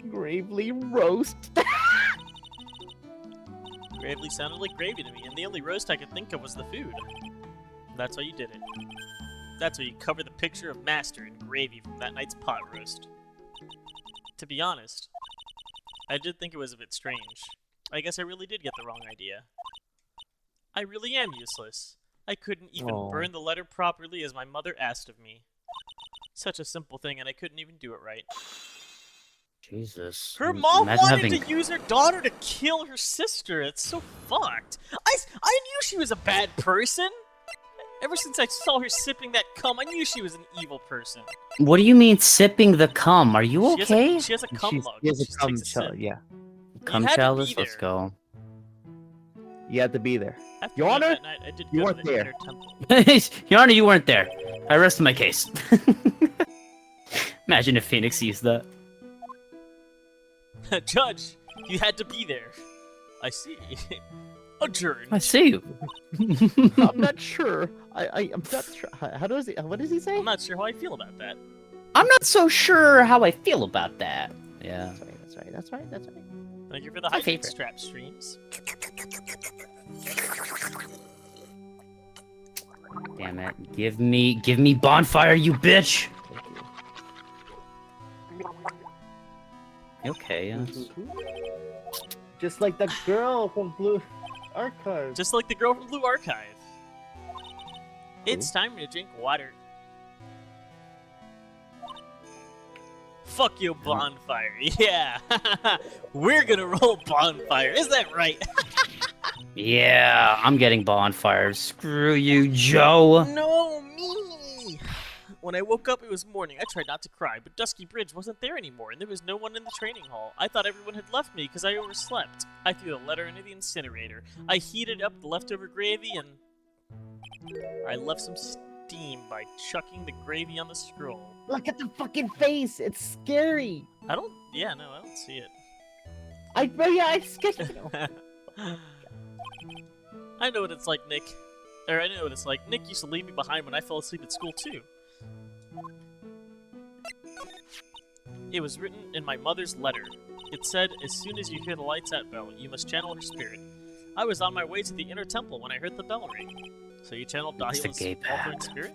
Gravely roast. Gravely sounded like gravy to me, and the only roast I could think of was the food. That's why you did it. That's why you covered the picture of Master in gravy from that night's pot roast. To be honest, I did think it was a bit strange. I guess I really did get the wrong idea. I really am useless. I couldn't even burn the letter properly as my mother asked of me. Such a simple thing, and I couldn't even do it right. Jesus. Her mom Imagine wanted having... to use her daughter to kill her sister. It's so fucked. I knew she was a bad person. Ever since I saw her sipping that cum, I knew she was an evil person. What do you mean sipping the cum? Are you okay? She has a cum mug. She has a She cum takes a sip. yeah. Cum had to be chalice? Let's there. go. You had to be there. After Your that Honor, night, I did you go weren't to the there. Inner Temple. Your Honor, you weren't there. I rest my case. Imagine if Phoenix used that. Judge, you had to be there. I see. Adjourned. I see you. I'm not sure. I'm not sure. How does he? What does he say? I'm not sure how I feel about that. I'm not so sure how I feel about that. Yeah. That's right. Thank you for the My hydrate favorite. strap streams. Damn it. Give me bonfire, you bitch! Okay, Just like the girl from Blue Archive. Just like the girl from Blue Archive. It's time to drink water. fuck your bonfire. Yeah. We're gonna roll bonfire. Is that right? Yeah, I'm getting bonfire. Screw you, Joe. No, me. When I woke up, it was morning. I tried not to cry, but Dusky Bridge wasn't there anymore, and there was no one in the training hall. I thought everyone had left me because I overslept. I threw the letter into the incinerator. I heated up the leftover gravy, and I left some steam by chucking the gravy on the scroll. Look at the fucking face. It's scary. I don't see it. I sketched it. I know what it's like, Nick. Or I know what it's like. Nick used to leave me behind when I fell asleep at school, too. It was written in my mother's letter. It said, as soon as you hear the lights out bell, you must channel her spirit. I was on my way to the inner temple when I heard the bell ring. So you channeled It's the Dahlia's gay altering spirit?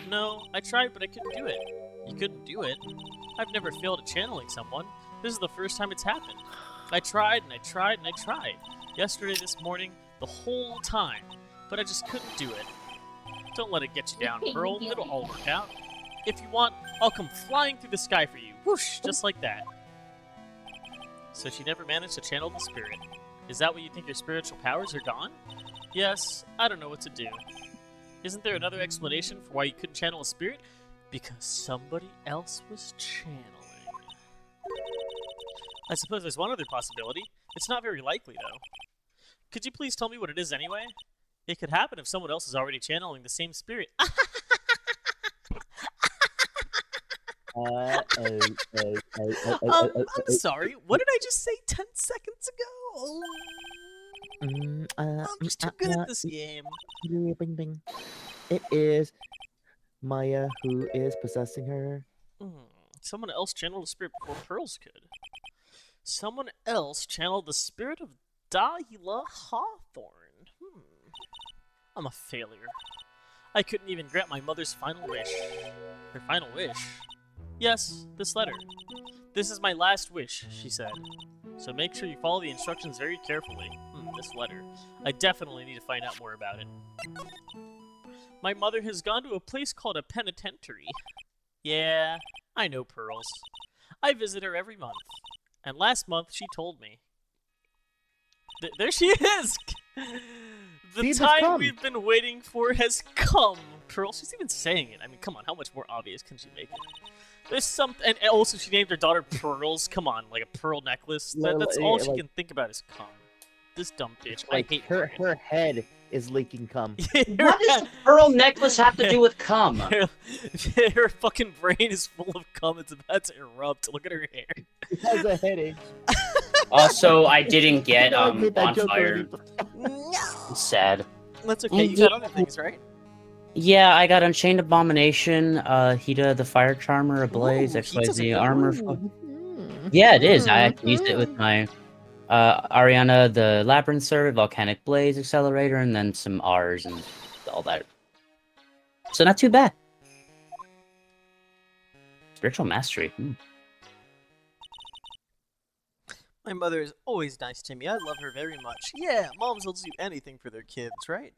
No, I tried, but I couldn't do it. You couldn't do it? I've never failed at channeling someone. This is the first time it's happened. I tried, and I tried, and I tried. Yesterday, this morning, the whole time. But I just couldn't do it. Don't let it get you down, Pearl. It'll all work out. If you want, I'll come flying through the sky for you. Whoosh, just like that. So she never managed to channel the spirit. Is that what you think your spiritual powers are gone? Yes, I don't know what to do. Isn't there another explanation for why you couldn't channel a spirit? Because somebody else was channeling. I suppose there's one other possibility. It's not very likely, though. Could you please tell me what it is anyway? It could happen if someone else is already channeling the same spirit. I'm sorry. What did I just say 10 seconds ago? I'm just too good at this game. Bing, bing. It is Maya who is possessing her. Someone else channeled the spirit before Pearls could. Someone else channeled the spirit of Dahlia Hawthorne. I'm a failure. I couldn't even grant my mother's final wish. Her final wish? Yes, this letter. This is my last wish, she said. So make sure you follow the instructions very carefully. This letter. I definitely need to find out more about it. My mother has gone to a place called a penitentiary. Yeah, I know Pearls. I visit her every month. And last month she told me. There she is! The time we've been waiting for has come, Pearls. She's even saying it. I mean, come on, how much more obvious can she make it? There's something, and also she named her daughter Pearls. Come on, like a pearl necklace. That's all she can think about is cum. This dumb bitch. I hate her. Her head is leaking cum. What does the pearl necklace have to do with cum? Her fucking brain is full of cum. It's about to erupt. Look at her hair. She has a headache. Also, I didn't get I made that joke bonfire. No. Sad. That's okay. You got other things, right? Yeah, I got Unchained Abomination, Hita the Fire Charmer, Ablaze, Ooh, Hita's a XYZ good Armor. one. Yeah, it is. I used it with my Ariana the Labyrinth Servant, Volcanic Blaze Accelerator, and then some R's and all that. So not too bad. Spiritual Mastery. My mother is always nice to me. I love her very much. Yeah, moms will do anything for their kids, right?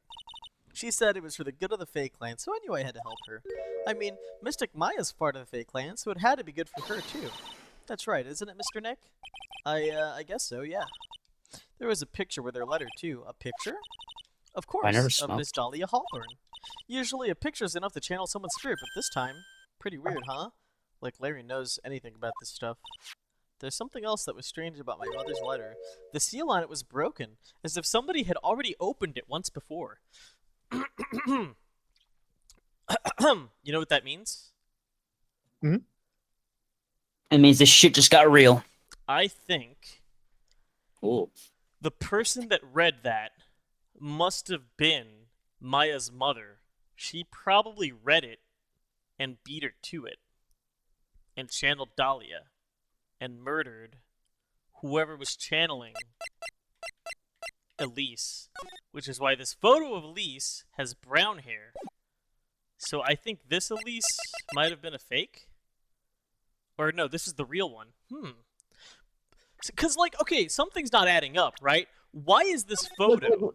She said it was for the good of the Fae Clan, so I knew I had to help her. I mean, Mystic Maya's part of the Fae Clan, so it had to be good for her, too. That's right, isn't it, Mr. Nick? I guess so, yeah. There was a picture with her letter, too. A picture? Of course, of Miss Dahlia Hawthorne. Usually a picture's enough to channel someone's spirit, but this time, pretty weird, huh? Like Larry knows anything about this stuff. There's something else that was strange about my mother's letter. The seal on it was broken, as if somebody had already opened it once before. You know what that means? It means this shit just got real. I think the person that read that must have been Maya's mother. She probably read it and beat her to it and channeled Dahlia and murdered whoever was channeling Elise, which is why this photo of Elise has brown hair. So I think this Elise might have been a fake. Or no, this is the real one. Because, like, okay, something's not adding up, right? Why is this photo?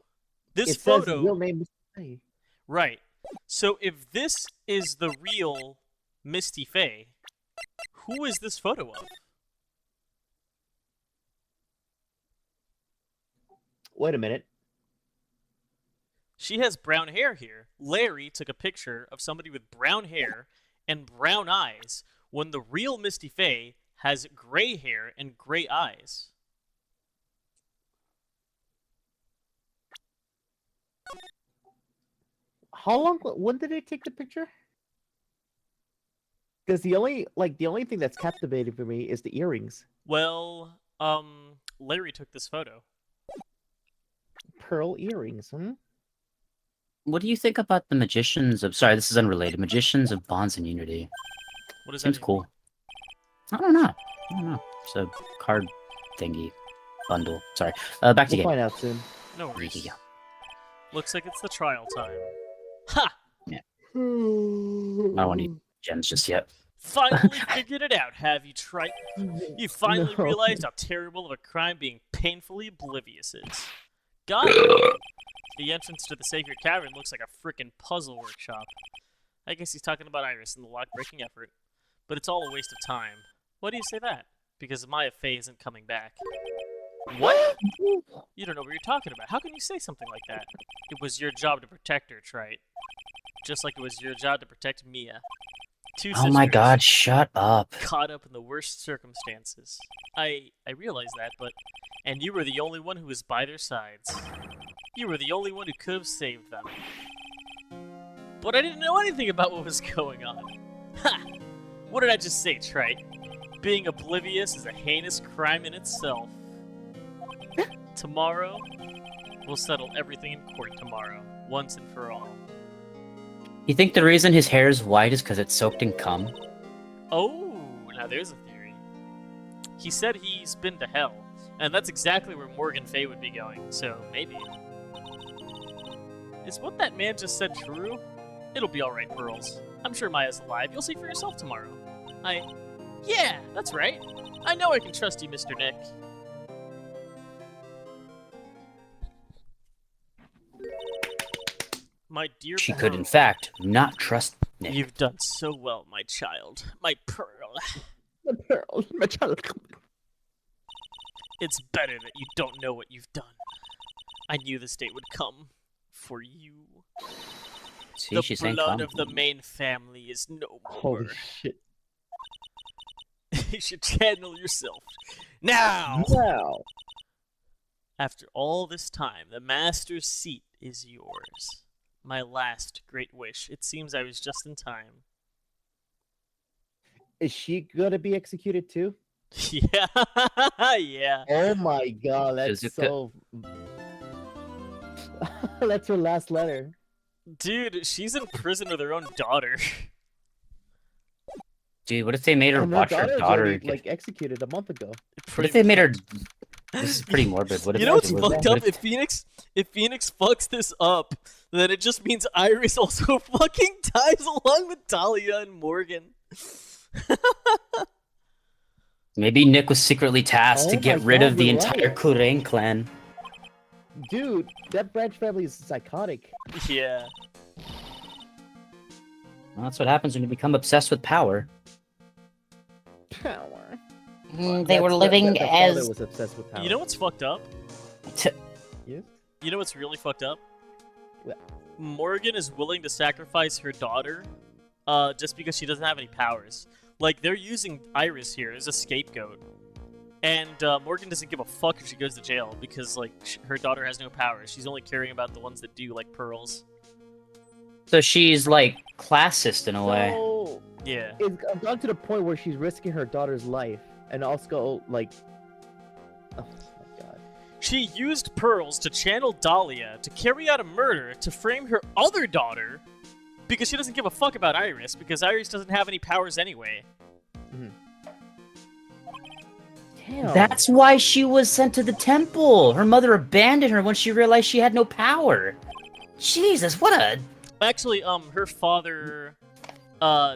This photo. Says real name Misty. Right. So if this is the real Misty Faye, Who is this photo of? Wait a minute. She has brown hair here. Larry took a picture of somebody with brown hair and brown eyes when the real Misty Faye has gray hair and gray eyes. How long? When did they take the picture? Because the only thing that's captivating for me is the earrings. Well, Larry took this photo. Pearl earrings, hmm? What do you think about the Magicians of... Sorry, this is unrelated. Magicians of Bonds and Unity. What does Seems that mean? cool. I don't know. It's a card thingy. Bundle. Sorry. Back to We'll game. find out soon. No worries. Yeah. Looks like it's the trial time. Ha! I don't want any gems just yet. Finally figured it out, have you, Triton? You finally No. realized how terrible of a crime being painfully oblivious is. Got it. The entrance to the Sacred Cavern looks like a frickin' puzzle workshop. I guess he's talking about Iris and the lock-breaking effort. But it's all a waste of time. Why do you say that? Because Maya Fey isn't coming back. What? You don't know what you're talking about. How can you say something like that? It was your job to protect her, Trite. Just like it was your job to protect Mia. Two Oh my sisters god, shut up. caught up in the worst circumstances. I realize that, but... And you were the only one who was by their sides. You were the only one who could have saved them. But I didn't know anything about what was going on. Ha! What did I just say, Trite? Being oblivious is a heinous crime in itself. Tomorrow, we'll settle everything in court tomorrow, once and for all. You think the reason his hair is white is because it's soaked in cum? Oh, now there's a theory. He said he's been to hell, and that's exactly where Morgan Fay would be going, so maybe. Is what that man just said true? It'll be alright, Pearls. I'm sure Maya's alive. You'll see for yourself tomorrow. Yeah, that's right. I know I can trust you, Mr. Nick. My dear She Pearl, could, in fact, not trust Nick. you've done so well, my child. My Pearl. The pearl, my child. It's better that you don't know what you've done. I knew this day would come. For you. See, The she's saying blood cum. of the main family is no more. Holy shit! You should channel yourself. Now! Wow. After all this time, the master's seat is yours. My last great wish. It seems I was just in time. Is she gonna be executed too? Yeah. Yeah. Oh my god, that's Shizuka. so. That's her last letter. Dude, she's in prison with her own daughter. Dude, what if they made her And watch her daughter's daughter? already, like executed a month ago. What if they made her... This is pretty morbid. What if You know what's what fucked if- up? If Phoenix fucks this up, then it just means Iris also fucking dies along with Dahlia and Morgan. Maybe Nick was secretly tasked to Oh get my rid God, of the you're entire right. Kurain clan. Dude, that branch family is psychotic. Yeah. Well, that's what happens when you become obsessed with power. Power. They were living the father as was obsessed with power. You know what's fucked up? Yes? You know what's really fucked up? What? Morgan is willing to sacrifice her daughter just because she doesn't have any powers. Like, they're using Iris here as a scapegoat. And Morgan doesn't give a fuck if she goes to jail because, like, her daughter has no powers. She's only caring about the ones that do, like Pearls. So she's, like, classist in a way. So, Yeah. it's gone to the point where she's risking her daughter's life, and also like, oh my god. She used Pearls to channel Dahlia to carry out a murder to frame her other daughter because she doesn't give a fuck about Iris because Iris doesn't have any powers anyway. Damn. That's why she was sent to the temple. Her mother abandoned her when she realized she had no power. Jesus, what a... Actually, her father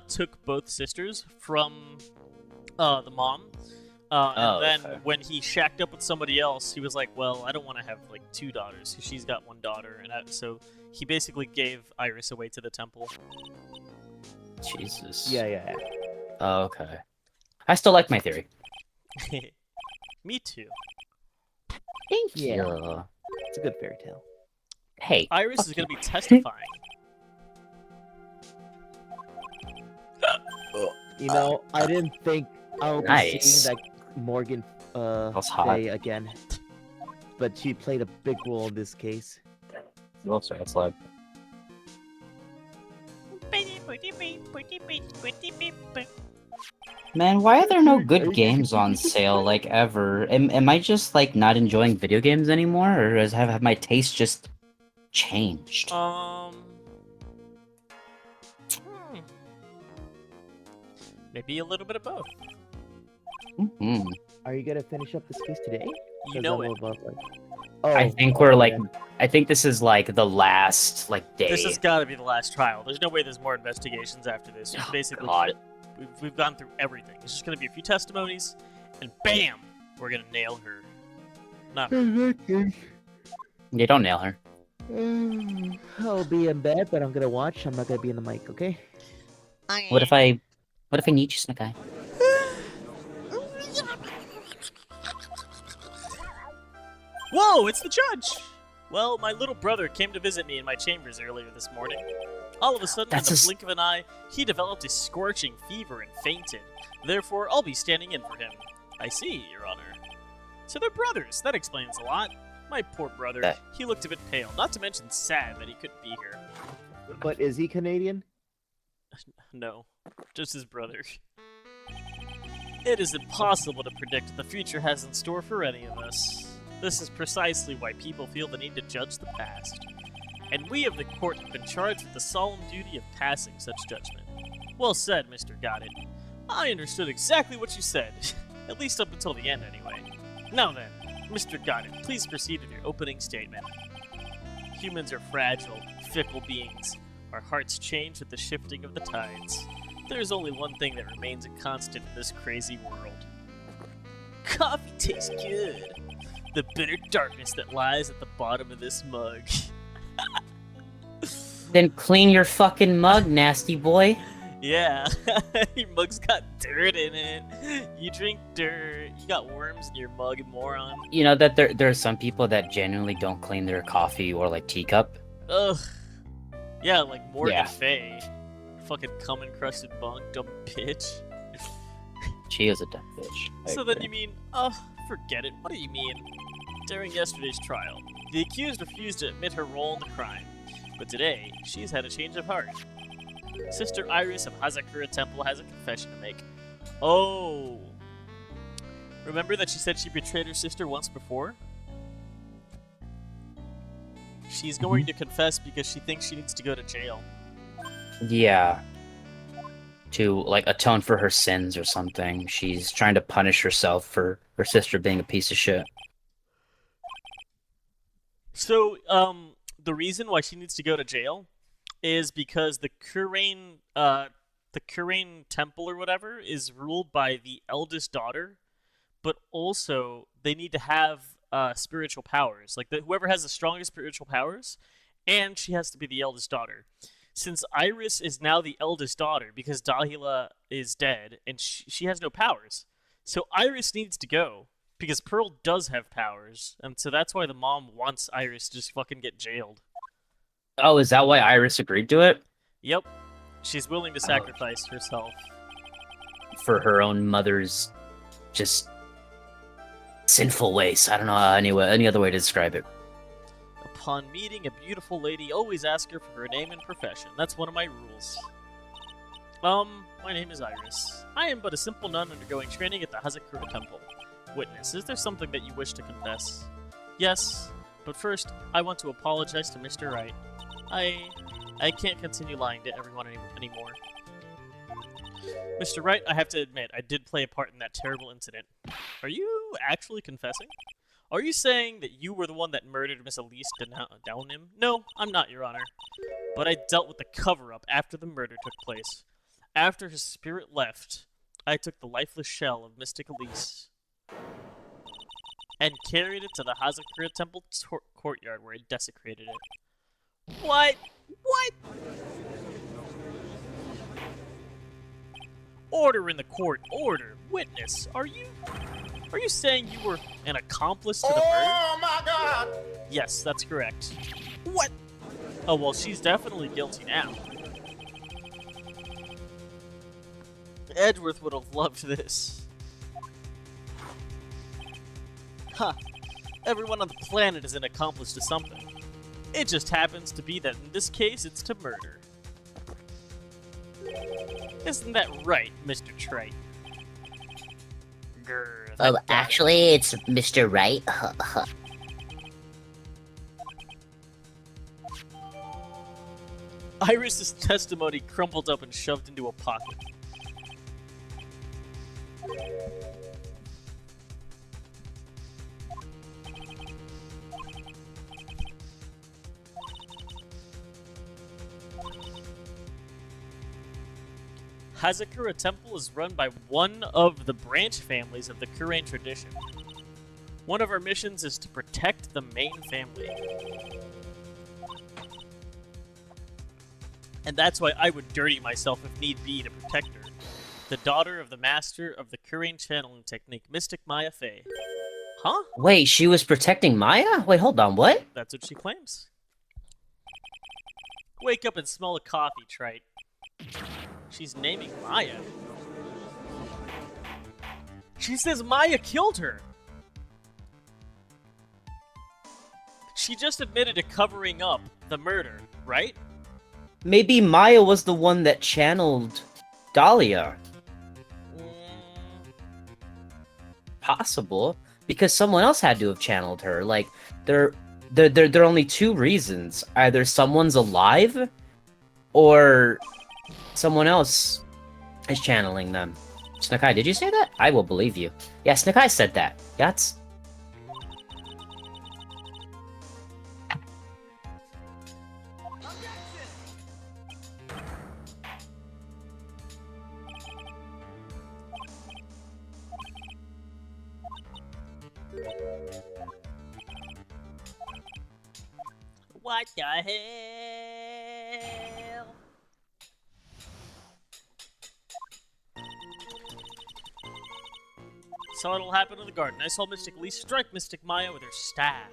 took both sisters from the mom. And then okay. when he shacked up with somebody else, he was like, well, I don't want to have, like, two daughters, because she's got one daughter. And so he basically gave Iris away to the temple. Jesus. Yeah. Oh, okay. I still like my theory. Me too. Thank Yeah. you. It's a good fairy tale. Hey, Iris fuck is going to you. be testifying. You know, I didn't think I would be Nice. seeing that Morgan That's hot. Faye again, but she played a big role in this case. Also, it's like Man, why are there no good games on sale, like, ever? Am I just, like, not enjoying video games anymore, or have my taste just changed? Maybe a little bit of both. Mhm. Are you gonna finish up this case today? You 'Cause know I'm it. about, like... I think we're, like, I think this is, like, the last, like, day. This has got to be the last trial. There's no way there's more investigations after this. Oh, Basically, God. we've gone through everything. It's just going to be a few testimonies, and bam, we're going to nail her. Not her. You don't nail her. I'll be in bed, but I'm gonna watch. I'm not gonna be in the mic, okay? What if I need you, Snakai? Whoa, it's the judge! Well, my little brother came to visit me in my chambers earlier this morning. All of a sudden, That's in a the s- blink of an eye, he developed a scorching fever and fainted. Therefore, I'll be standing in for him. I see, Your Honor. So they're brothers. That explains a lot. My poor brother. That- He looked a bit pale, not to mention sad that he couldn't be here. But is he Canadian? No, just his brother. It is impossible to predict what the future has in store for any of us. This is precisely why people feel the need to judge the past. And we of the court have been charged with the solemn duty of passing such judgment. Well said, Mr. Goddard. I understood exactly what you said, at least up until the end anyway. Now then, Mr. Goddard, please proceed with your opening statement. Humans are fragile, fickle beings. Our hearts change with the shifting of the tides. There's only one thing that remains a constant in this crazy world. Coffee tastes good. The bitter darkness that lies at the bottom of this mug. Then clean your fucking mug, nasty boy. Yeah, your mug's got dirt in it. You drink dirt. You got worms in your mug, moron. You know that there are some people that genuinely don't clean their coffee or like teacup. Ugh. Yeah, like Morgan Yeah. Faye. Fucking cum encrusted bunk, dumb bitch. She is a dumb bitch. I So then agree. you mean, forget it. What do you mean? During yesterday's trial, the accused refused to admit her role in the crime. But today, she's had a change of heart. Sister Iris of Hazakura Temple has a confession to make. Oh. Remember that she said she betrayed her sister once before? She's going to confess because she thinks she needs to go to jail. Yeah. To like atone for her sins or something. She's trying to punish herself for her sister being a piece of shit. So, the reason why she needs to go to jail is because the Kurain Temple or whatever is ruled by the eldest daughter, but also they need to have spiritual powers. Like whoever has the strongest spiritual powers, and she has to be the eldest daughter. Since Iris is now the eldest daughter because Dahlia is dead and she has no powers, so Iris needs to go. Because Pearl does have powers, and so that's why the mom wants Iris to just fucking get jailed. Oh, is that why Iris agreed to it? Yep. She's willing to sacrifice herself. For her own mother's just sinful ways. I don't know any other way to describe it. Upon meeting a beautiful lady, always ask her for her name and profession. That's one of my rules. My name is Iris. I am but a simple nun undergoing training at the Hazakura Temple. Witness, is there something that you wish to confess? Yes, but first, I want to apologize to Mr. Wright. I can't continue lying to everyone anymore. Mr. Wright, I have to admit, I did play a part in that terrible incident. Are you actually confessing? Are you saying that you were the one that murdered Miss Elise Downim? No, I'm not, Your Honor. But I dealt with the cover-up after the murder took place. After his spirit left, I took the lifeless shell of Mystic Elise and carried it to the Hazakura Temple courtyard where it desecrated it. What? What? Order in the court. Order. Witness. Are you saying you were an accomplice to the murder? Oh my God! Yes, that's correct. What? Oh, well, she's definitely guilty now. Edgeworth would have loved this. Huh. Everyone on the planet is an accomplice to something. It just happens to be that in this case, it's to murder. Isn't that right, Mr. Trite? Grr, Oh, that guy. actually, it's Mr. Right. Iris's testimony crumpled up and shoved into a pocket. Hazakura Temple is run by one of the branch families of the Kurain tradition. One of our missions is to protect the main family. And that's why I would dirty myself if need be to protect her. The daughter of the master of the Kurain channeling technique, Mystic Maya Fey. Huh? Wait, she was protecting Maya? Wait, hold on, what? That's what she claims. Wake up and smell the coffee, Trite. She's naming Maya. She says Maya killed her. She just admitted to covering up the murder, right? Maybe Maya was the one that channeled Dahlia. Possible. Because someone else had to have channeled her. Like, there are only two reasons. Either someone's alive, or someone else is channeling them. Snakai, did you say that? I will believe you. Yeah, Snakai said that. That's... What the hell? So it'll happen in the garden. I saw Mystic Lee strike Mystic Maya with her staff.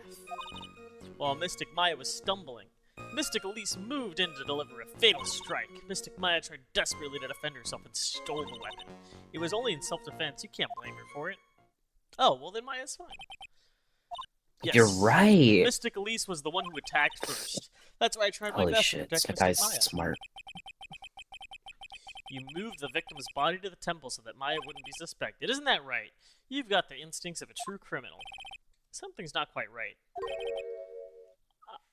While Mystic Maya was stumbling, Mystic Elise moved in to deliver a fatal strike. Mystic Maya tried desperately to defend herself and stole the weapon. It was only in self-defense. You can't blame her for it. Oh, well then Maya's fine. Yes. You're right. Mystic Elise was the one who attacked first. That's why I tried my Holy best shit, to protect that Mystic guy's Maya. smart. You moved the victim's body to the temple so that Maya wouldn't be suspected. Isn't that right? You've got the instincts of a true criminal. Something's not quite right.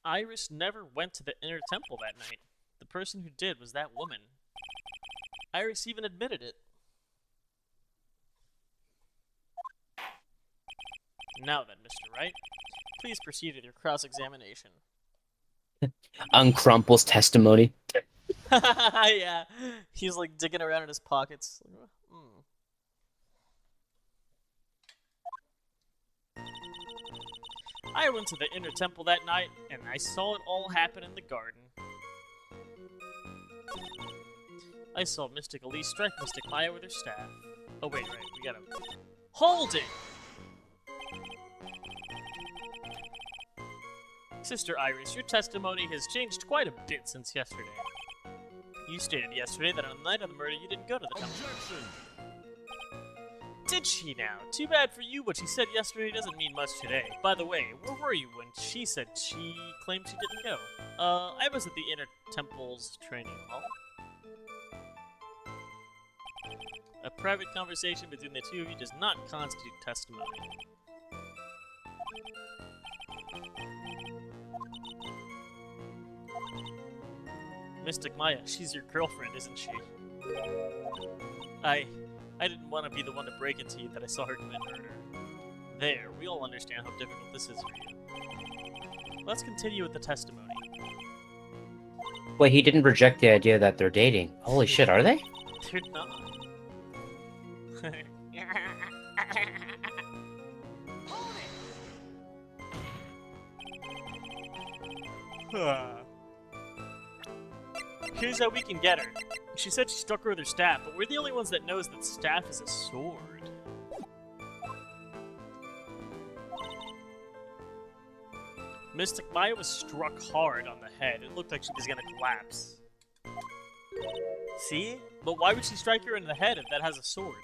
Iris never went to the inner temple that night. The person who did was that woman. Iris even admitted it. Now then, Mr. Wright, please proceed with your cross-examination. Uncrumple's testimony. Yeah, he's like digging around in his pockets. I went to the inner temple that night, and I saw it all happen in the garden. I saw Mystic Elise strike Mystic Maya with her staff. Oh wait, right, we gotta... Hold it! Sister Iris, your testimony has changed quite a bit since yesterday. You stated yesterday that on the night of the murder you didn't go to the temple. Did she now? Too bad for you, what she said yesterday doesn't mean much today. By the way, where were you when she said she claimed she didn't go? I was at the inner temple's training hall. A private conversation between the two of you does not constitute testimony. Mystic Maya, she's your girlfriend, isn't she? I didn't want to be the one to break it to you that I saw her commit murder. There, we all understand how difficult this is for you. Let's continue with the testimony. Wait, he didn't reject the idea that they're dating. Holy shit, are they? They're not. Here's how we can get her. She said she struck her with her staff, but we're the only ones that knows that staff is a sword. Mystic Maya was struck hard on the head. It looked like she was gonna collapse. See? But why would she strike her in the head if that has a sword?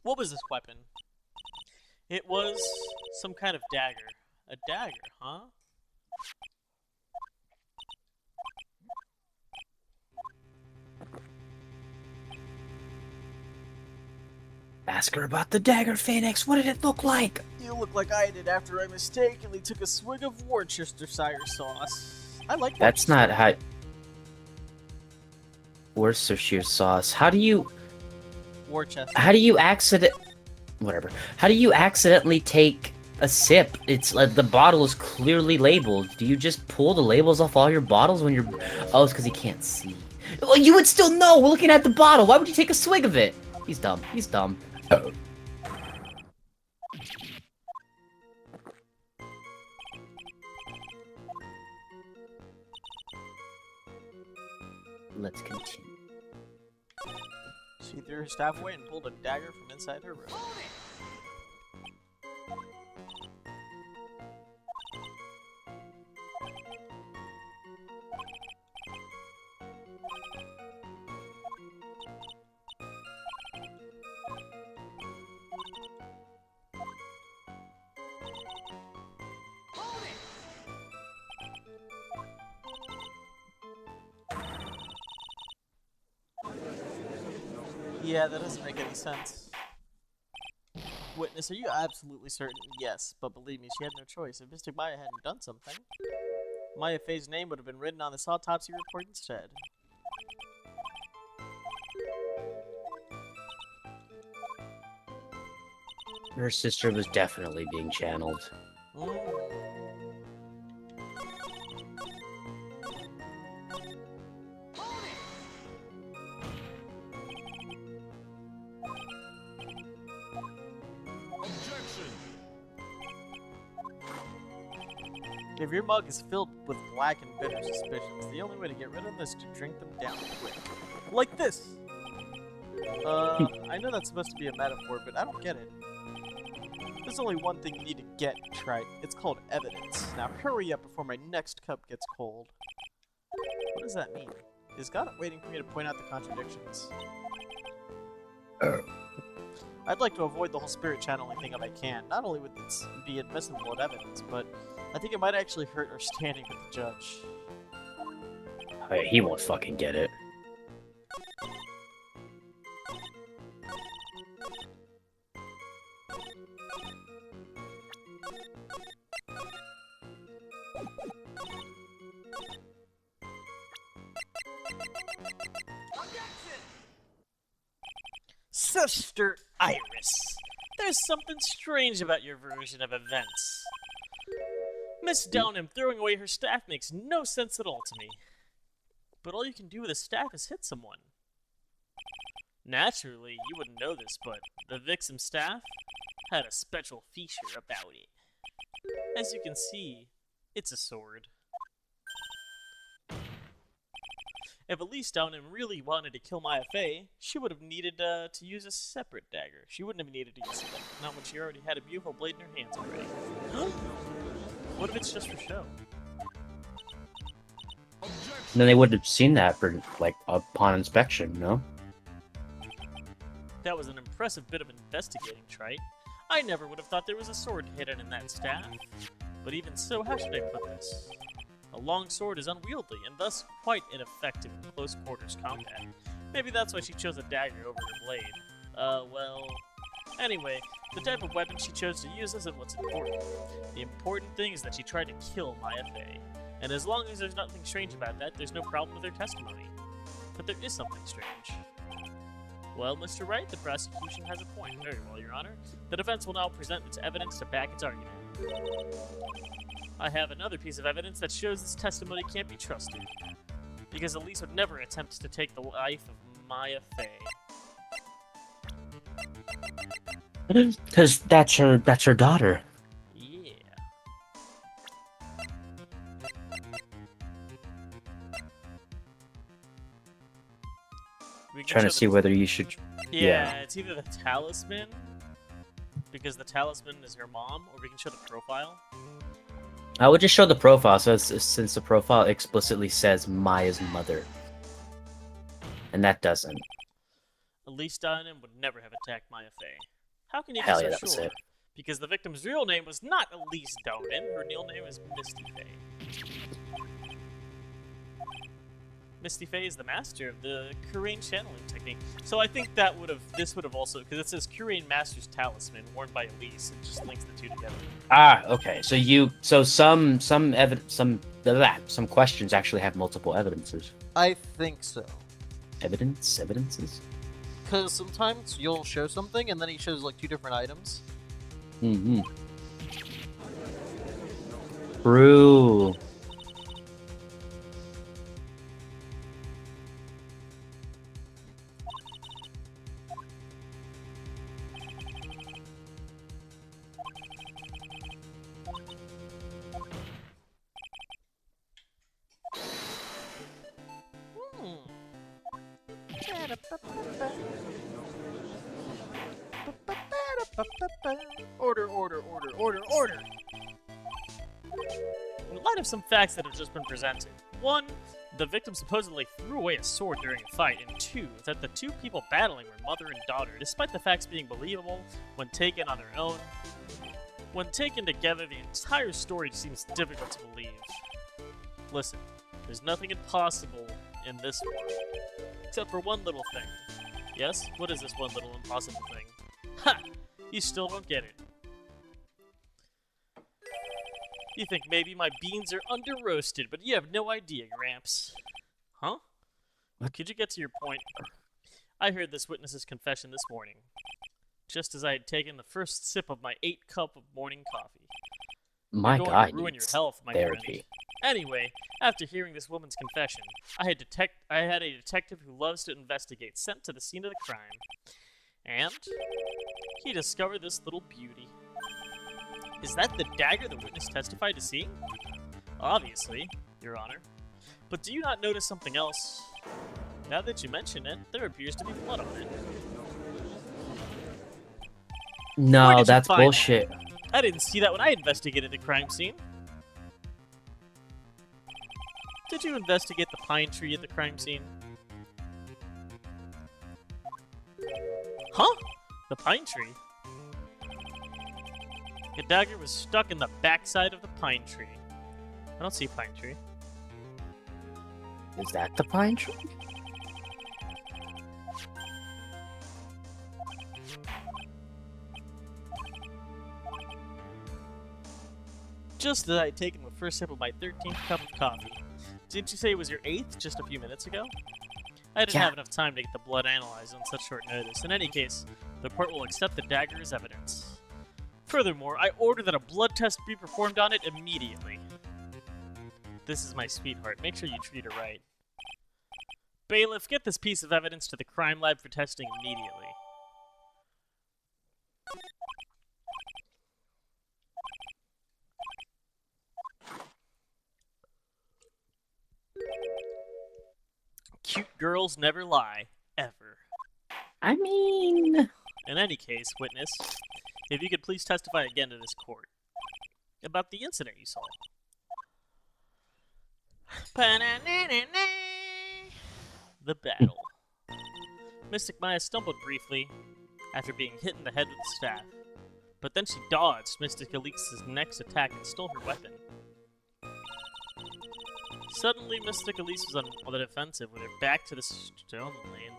What was this weapon? It was some kind of dagger. A dagger, huh? Ask her about the dagger, Phoenix. What did it look like? You look like I did after I mistakenly took a swig of Worcestershire sauce. I like That's not how... Worcestershire sauce. How do you... Worcester. How do you accident... Whatever. How do you accidentally take a sip? It's like the bottle is clearly labeled. Do you just pull the labels off all your bottles when you're... Oh, it's because he can't see. Well, you would still know looking at the bottle. Why would you take a swig of it? He's dumb. He's dumb. Let's continue. She threw her staff away and pulled a dagger from inside her robe. Yeah, that doesn't make any sense. Witness, are you absolutely certain? Yes, but believe me, she had no choice. If Mystic Maya hadn't done something, Maya Fey's name would have been written on this autopsy report instead. Her sister was definitely being channeled. If your mug is filled with black and bitter suspicions, the only way to get rid of them is to drink them down quick. Like this! I know that's supposed to be a metaphor, but I don't get it. There's only one thing you need to get right. It's called evidence. Now hurry up before my next cup gets cold. What does that mean? Is God waiting for me to point out the contradictions? I'd like to avoid the whole spirit channeling thing if I can. Not only would it be admissible as evidence, but I think it might actually hurt our standing with the judge. Hey, he won't fucking get it. Sister Iris, there's something strange about your version of events. Miss Downham throwing away her staff makes no sense at all to me. But all you can do with a staff is hit someone. Naturally, you wouldn't know this, but the Vixen's staff had a special feature about it. As you can see, it's a sword. If Elise Downham really wanted to kill Maya Fey, she would have needed to use a separate dagger. She wouldn't have needed to use it, not when she already had a beautiful blade in her hands already. What if it's just for show? Then they wouldn't have seen that for, like, upon inspection, no? That was an impressive bit of investigating, Trite. I never would have thought there was a sword hidden in that staff. But even so, how should I put this? A long sword is unwieldy, and thus quite ineffective in close quarters combat. Maybe that's why she chose a dagger over her blade. Well... Anyway, the type of weapon she chose to use isn't what's important. The important thing is that she tried to kill Maya Fey. And as long as there's nothing strange about that, there's no problem with her testimony. But there is something strange. Well, Mr. Wright, the prosecution has a point. Very well, Your Honor. The defense will now present its evidence to back its argument. I have another piece of evidence that shows this testimony can't be trusted. Because Elise would never attempt to take the life of Maya Fey. Because that's her daughter. Yeah. We can Trying to show see the- whether you should. Yeah, it's either the talisman, because the talisman is her mom, or we can show the profile. I would just show the profile, since the profile explicitly says Maya's mother, and that doesn't. Elise Dunham would never have attacked Maya Fey. How can you Hell be yeah, so that was sure? it. Because the victim's real name was not Elise Donan. Her real name is Misty Fey. Misty Fey is the master of the Kurain channeling technique. So I think this would have also, because it says Kurain Master's Talisman, worn by Elise. It just links the two together. Ah, okay. So some questions actually have multiple evidences. I think so. Evidences? Because sometimes you'll show something and then he shows like 2 different items. Mm-hmm. True. Order. In light of some facts that have just been presented. 1. The victim supposedly threw away a sword during a fight, and 2. That the 2 people battling were mother and daughter, despite the facts being believable when taken on their own. When taken together, the entire story seems difficult to believe. Listen, there's nothing impossible in this world, except for one little thing. Yes? What is this one little impossible thing? Ha! You still don't get it. You think maybe my beans are under-roasted, but you have no idea, Gramps. Huh? Could you get to your point? I heard this witness's confession this morning, just as I had taken the first sip of my 8-cup of morning coffee. My You're going God, to ruin your needs health, my therapy. friend. Anyway, after hearing this woman's confession, I had a detective who loves to investigate sent to the scene of the crime. And he discovered this little beauty. Is that the dagger the witness testified to seeing? Obviously, Your Honor. But do you not notice something else? Now that you mention it, there appears to be blood on it. Where No, did you that's find bullshit. that? I didn't see that when I investigated the crime scene. Did you investigate the pine tree at the crime scene? Huh? The pine tree? The dagger was stuck in the backside of the pine tree. I don't see a pine tree. Is that the pine tree? Just as I had taken the first sip of my 13th cup of coffee. Didn't you say it was your 8th just a few minutes ago? I didn't Yeah. have enough time to get the blood analyzed on such short notice. In any case, the court will accept the dagger as evidence. Furthermore, I order that a blood test be performed on it immediately. This is my sweetheart. Make sure you treat her right. Bailiff, get this piece of evidence to the crime lab for testing immediately. Cute girls never lie, ever. I mean, In any case, witness, if you could please testify again to this court about the incident you saw. The battle. Mystic Maya stumbled briefly after being hit in the head with the staff, but then she dodged Mystic Elise's next attack and stole her weapon. Suddenly, Mystic Elise was on the defensive with her back to the stone lantern.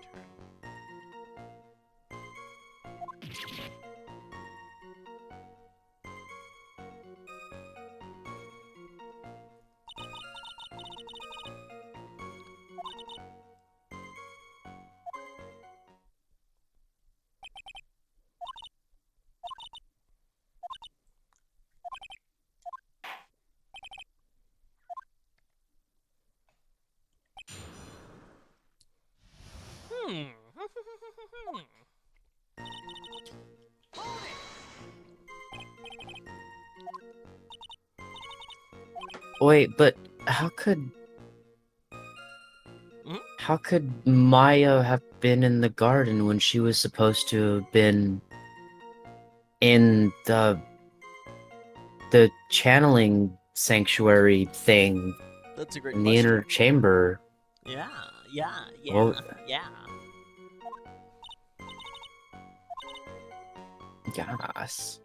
Wait, but how could Mhm. how could Maya have been in the garden when she was supposed to have been in the channeling sanctuary thing That's a great in the question. inner chamber? Yeah, yeah, yeah, Well- yeah. Yes.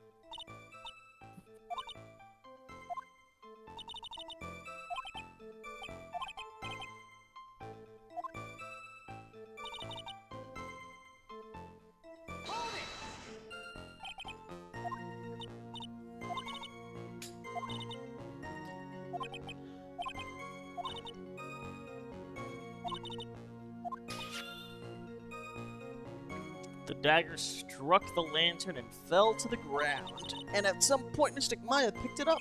The dagger struck the lantern and fell to the ground. And at some point, Mystic Maya picked it up.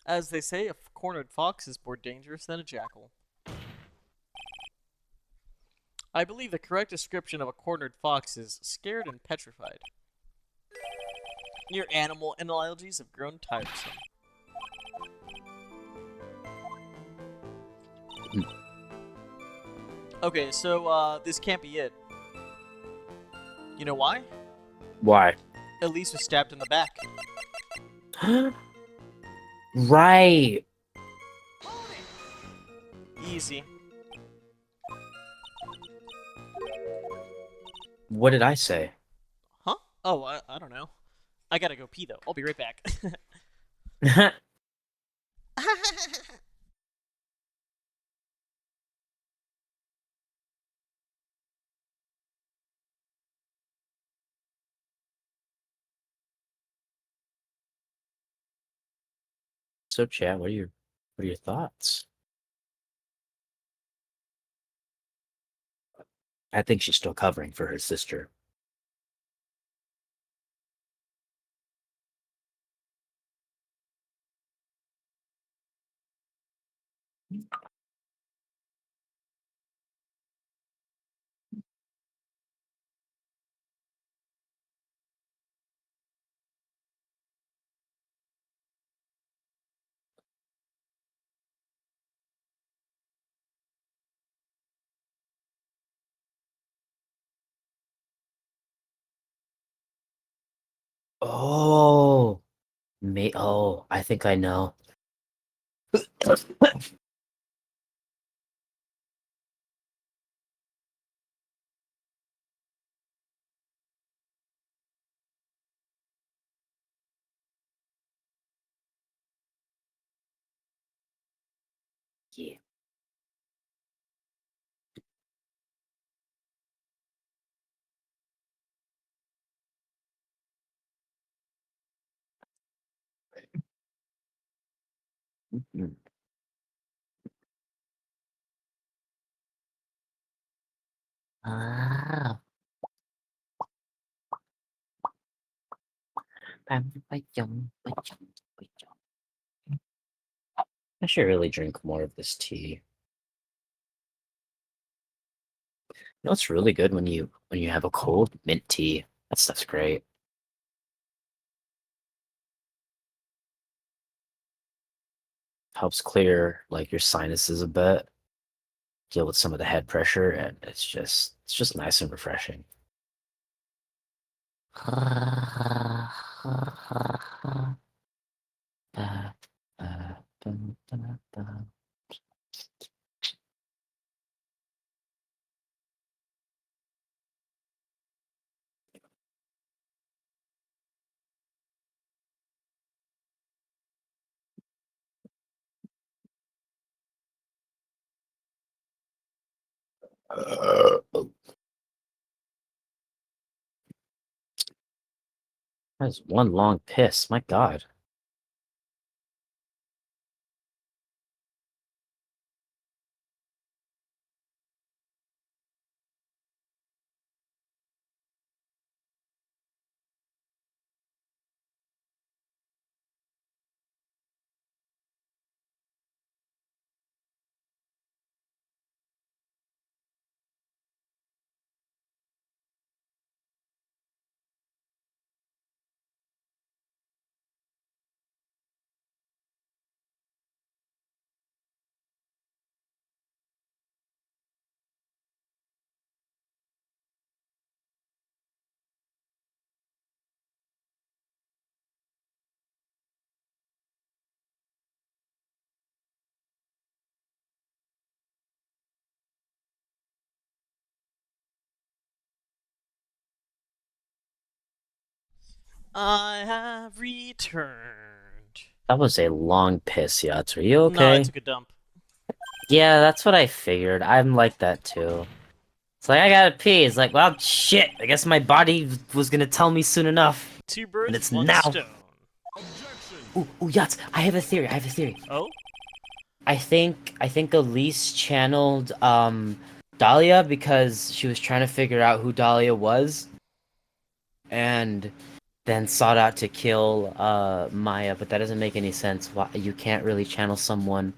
As they say, a cornered fox is more dangerous than a jackal. I believe the correct description of a cornered fox is scared and petrified. Your animal analogies have grown tiresome. Okay, so this can't be it. You know why? Why? Elise was stabbed in the back. Right. Easy. What did I say? Huh? Oh, I don't know. I gotta go pee though. I'll be right back. So, Chad, what are your thoughts? I think she's still covering for her sister. Oh, I think I know. Yeah. Mhm. Ah. I should really drink more of this tea. You know, it's really good when you have a cold mint tea. That stuff's great. Helps clear like your sinuses a bit, deal with some of the head pressure, and it's just nice and refreshing. That's one long piss. My God. I have returned. That was a long piss, Yachts. Are you No, I okay? took a dump. Yeah, that's what I figured. I'm like that too. It's like I gotta pee. It's like, well, shit. I guess my body was gonna tell me soon enough. Two And birds, it's one now. stone. Ooh, Yachts. I have a theory. Oh? I think Elise channeled Dahlia because she was trying to figure out who Dahlia was, and then sought out to kill Maya. But that doesn't make any sense. Why you can't really channel someone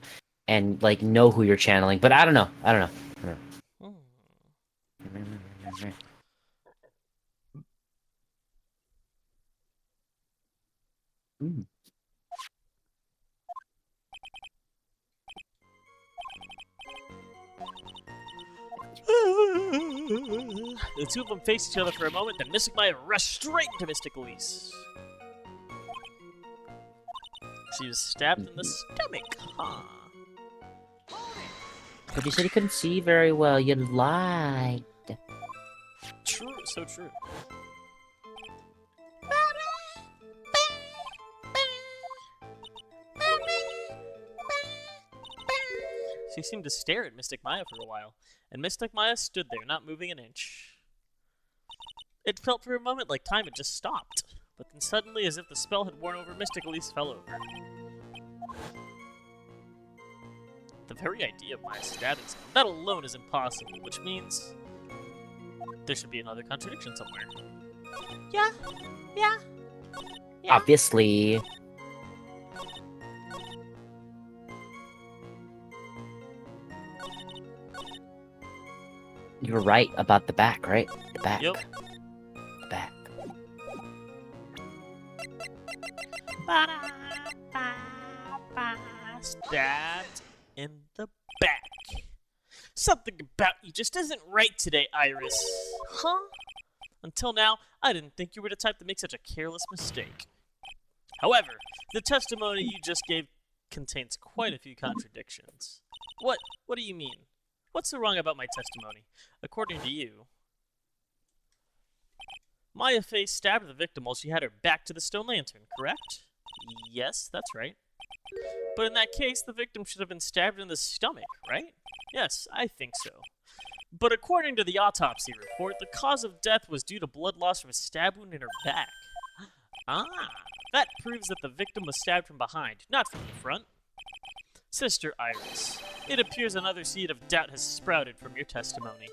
and like know who you're channeling? But I don't know. Hmm. Mm. The two of them face each other for a moment, then Mystic Maya rushed straight into Mystic Elise. She was stabbed in the stomach, huh? But you said you couldn't see very well. You lied. True, so true. She seemed to stare at Mystic Maya for a while, and Mystic Maya stood there, not moving an inch. It felt for a moment like time had just stopped, but then suddenly, as if the spell had worn over, Mystic Elise fell over. The very idea of Maya stabbing someone, that alone is impossible, which means there should be another contradiction somewhere. Yeah. Obviously. You were right about the back, right? The back. Yep. The back. Stabbed in the back. Something about you just isn't right today, Iris. Huh? Until now, I didn't think you were the type to make such a careless mistake. However, the testimony you just gave contains quite a few contradictions. What do you mean? What's so wrong about my testimony? According to you, Maya Fey stabbed the victim while she had her back to the stone lantern, correct? Yes, that's right. But in that case, the victim should have been stabbed in the stomach, right? Yes, I think so. But according to the autopsy report, the cause of death was due to blood loss from a stab wound in her back. Ah, that proves that the victim was stabbed from behind, not from the front. Sister Iris, it appears another seed of doubt has sprouted from your testimony.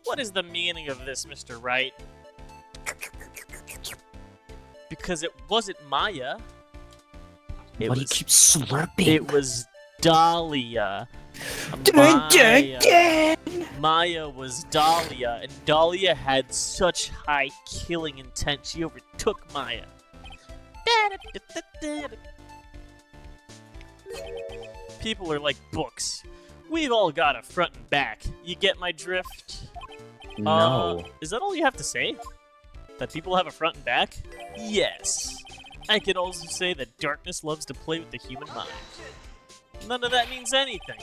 What is the meaning of this, Mr. Wright? Because it wasn't Maya. Why do you keep slurping? It was Dahlia. Maya was Dahlia, and Dahlia had such high killing intent, she overtook Maya. People are like books. We've all got a front and back. You get my drift? No. Is that all you have to say? That people have a front and back? Yes. I could also say that darkness loves to play with the human mind. None of that means anything.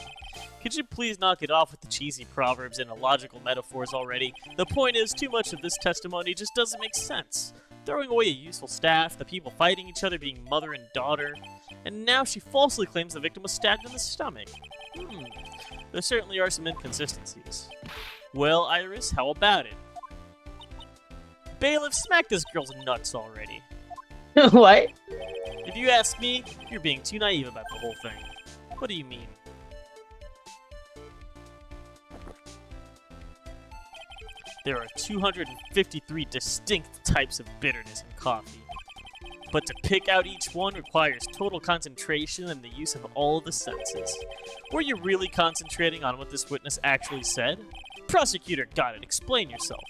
Could you please knock it off with the cheesy proverbs and illogical metaphors already? The point is, too much of this testimony just doesn't make sense. Throwing away a useful staff, the people fighting each other being mother and daughter, and now she falsely claims the victim was stabbed in the stomach. There certainly are some inconsistencies. Well, Iris, how about it? Bailiff, smack this girl's nuts already. What? If you ask me, you're being too naive about the whole thing. What do you mean? There are 253 distinct types of bitterness in coffee. But to pick out each one requires total concentration and the use of all the senses. Were you really concentrating on what this witness actually said? Prosecutor, got it. Explain yourself.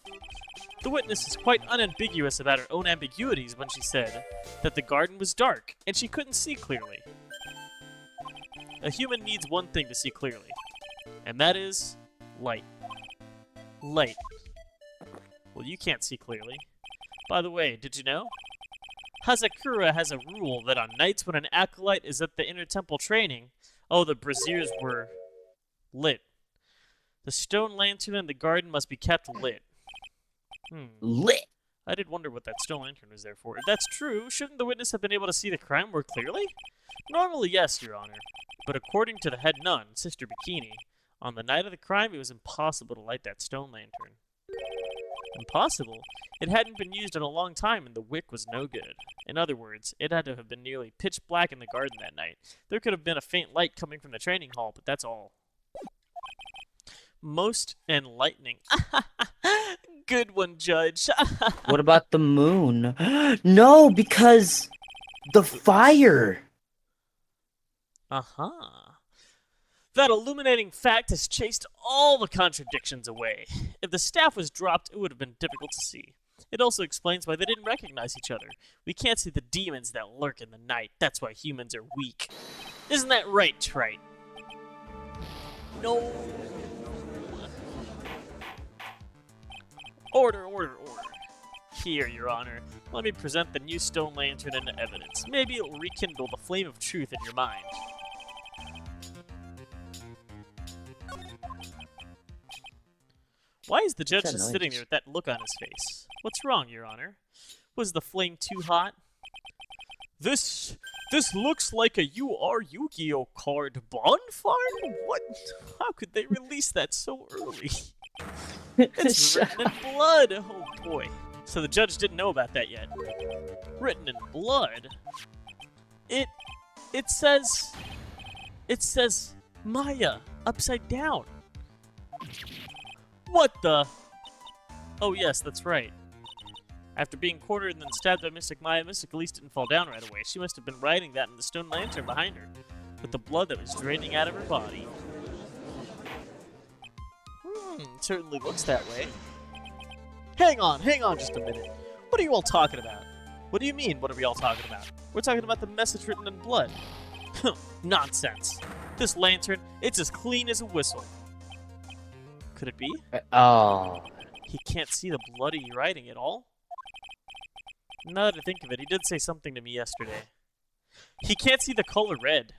The witness is quite unambiguous about her own ambiguities when she said that the garden was dark and she couldn't see clearly. A human needs one thing to see clearly, and that is light. Light. Well, you can't see clearly. By the way, did you know? Hazakura has a rule that on nights when an acolyte is at the inner temple training, oh, the braziers were lit. The stone lantern in the garden must be kept lit. Lit. I did wonder what that stone lantern was there for. If that's true, shouldn't the witness have been able to see the crime more clearly? Normally, yes, Your Honor. But according to the head nun, Sister Bikini, on the night of the crime, it was impossible to light that stone lantern. Impossible? It hadn't been used in a long time, and the wick was no good. In other words, it had to have been nearly pitch black in the garden that night. There could have been a faint light coming from the training hall, but that's all. Most enlightening. Good one, Judge. What about the moon? No, because the fire. Uh-huh. That illuminating fact has chased all the contradictions away. If the staff was dropped, it would have been difficult to see. It also explains why they didn't recognize each other. We can't see the demons that lurk in the night. That's why humans are weak. Isn't that right, Trite? No. Order, order, order. Here, Your Honor. Let me present the new stone lantern into evidence. Maybe it will rekindle the flame of truth in your mind. Why is the judge What's that just sitting noise? there with that look on his face? What's wrong, Your Honor? Was the flame too hot? This looks like a Yu-Gi-Oh card bonfire? What? How could they release that so early? It's written in blood! Oh boy. So the judge didn't know about that yet. Written in blood? It says Maya upside down. What the? Oh yes, that's right. After being cornered and then stabbed by Mystic Maya, Mystic Elise didn't fall down right away. She must have been writing that in the stone lantern behind her, with the blood that was draining out of her body. It certainly looks that way. Hang on just a minute. What are you all talking about? What do you mean, what are we all talking about? We're talking about the message written in blood. Nonsense. This lantern, it's as clean as a whistle. Could it be? Oh. He can't see the bloody writing at all? Now that I think of it, he did say something to me yesterday. He can't see the color red.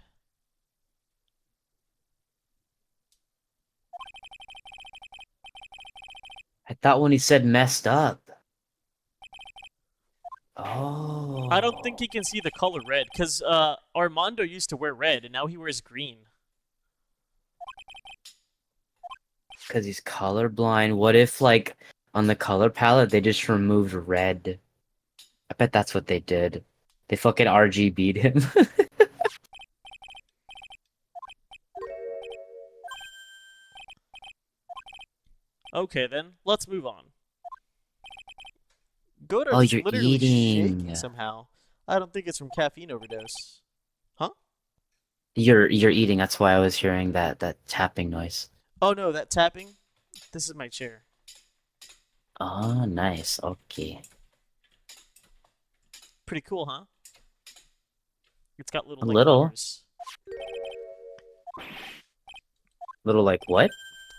I thought when he said messed up. Oh. I don't think he can see the color red, because Armando used to wear red, and now he wears green. Because he's colorblind. What if, like, on the color palette, they just removed red? I bet that's what they did. They fucking RGB'd him. Okay, then. Let's move on. Godard's Oh, you're literally eating. shaking somehow. I don't think it's from caffeine overdose. Huh? You're eating. That's why I was hearing that tapping noise. Oh no, that tapping? This is my chair. Oh, nice. Okay. Pretty cool, huh? It's got little, A like, little. levers. Little like what?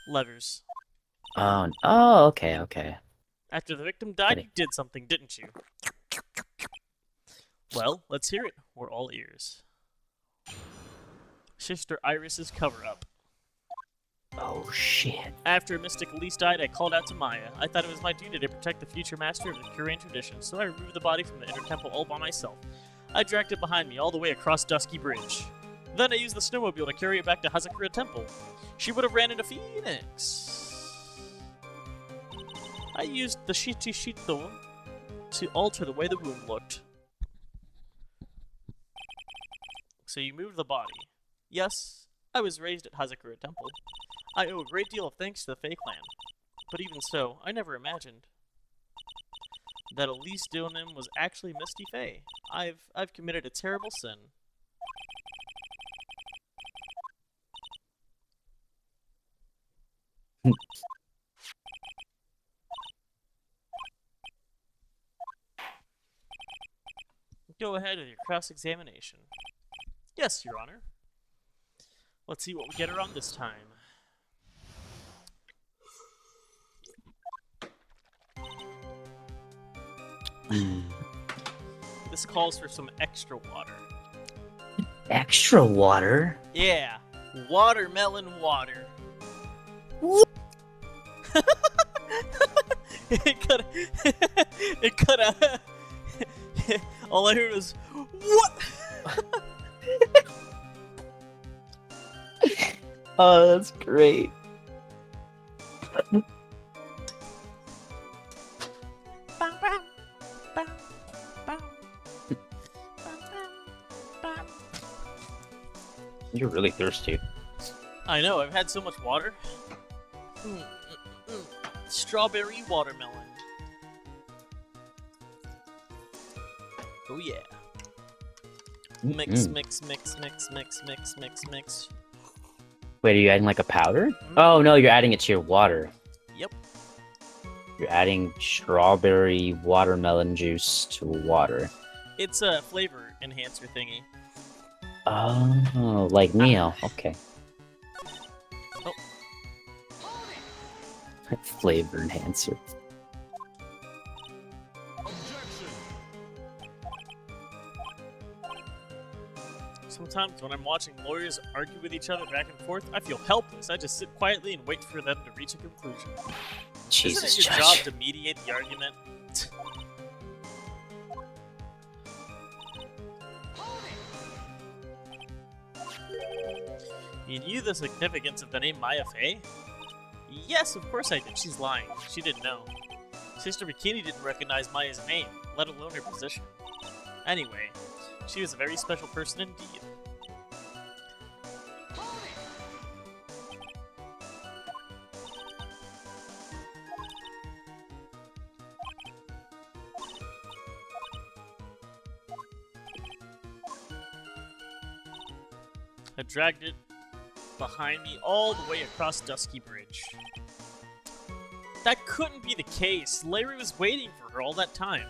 Levers. Oh, okay, okay. After the victim died, Ready. you did something, didn't you? Well, let's hear it. We're all ears. Sister Iris's cover-up. Oh shit. After Mystic Elise died, I called out to Maya. I thought it was my duty to protect the future master of the Korean tradition, so I removed the body from the inner temple all by myself. I dragged it behind me all the way across Dusky Bridge. Then I used the snowmobile to carry it back to Hazakura Temple. She would have ran into Phoenix. I used the Shitishito to alter the way the wound looked. So you moved the body. Yes, I was raised at Hazakura Temple. I owe a great deal of thanks to the Fae clan. But even so, I never imagined that Elise Donim was actually Misty Fae. I've committed a terrible sin. Go ahead with your cross-examination. Yes, Your Honor. Let's see what we get her on this time. This calls for some extra water. Extra water? Yeah, watermelon water. it cut. It cut out. All I heard was what? Oh, that's great. You're really thirsty. I know. I've had so much water. Strawberry watermelon. Oh yeah. Mix, mix, mix, mix, mix, mix, mix, mix. Wait, are you adding like a powder? Oh no, you're adding it to your water. Yep. You're adding strawberry watermelon juice to water. It's a flavor enhancer thingy. Oh, like Neo. Okay. Oh. Flavor enhancer. Sometimes when I'm watching lawyers argue with each other back and forth, I feel helpless. I just sit quietly and wait for them to reach a conclusion. Jesus, Isn't it your Judge. job to mediate the argument? You knew the significance of the name Maya Fey? Yes, of course I did. She's lying. She didn't know. Sister Bikini didn't recognize Maya's name, let alone her position. Anyway, she was a very special person indeed. I dragged it behind me all the way across Dusky Bridge. That couldn't be the case. Larry was waiting for her all that time.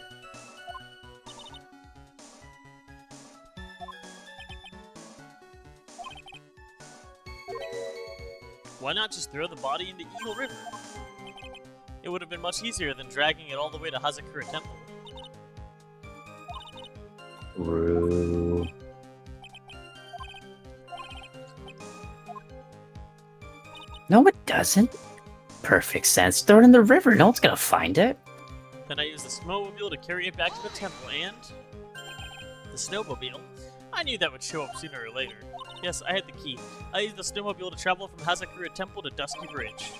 Why not just throw the body into Eagle River? It would have been much easier than dragging it all the way to Hazakura Temple. True. No, it doesn't. Perfect sense. Throw it in the river. No one's gonna find it. Then I used the snowmobile to carry it back to the temple, and... the snowmobile? I knew that would show up sooner or later. Yes, I had the key. I used the snowmobile to travel from Hazakura Temple to Dusky Bridge.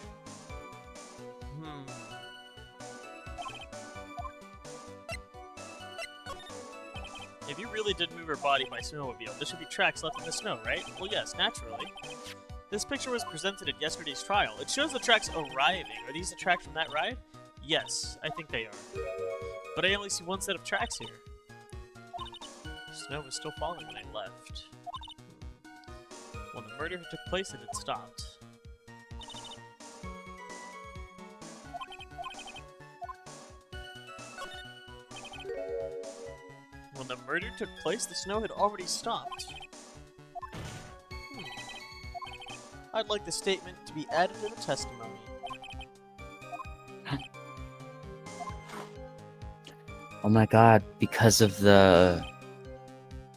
If you really did move her body by snowmobile, there should be tracks left in the snow, right? Well, yes, naturally. This picture was presented at yesterday's trial. It shows the tracks arriving. Are these the tracks from that ride? Yes, I think they are. But I only see one set of tracks here. Snow was still falling when I left. When the murder took place, it had stopped. When the murder took place, the snow had already stopped. I'd like the statement to be added to the testimony. Oh my god, because of the...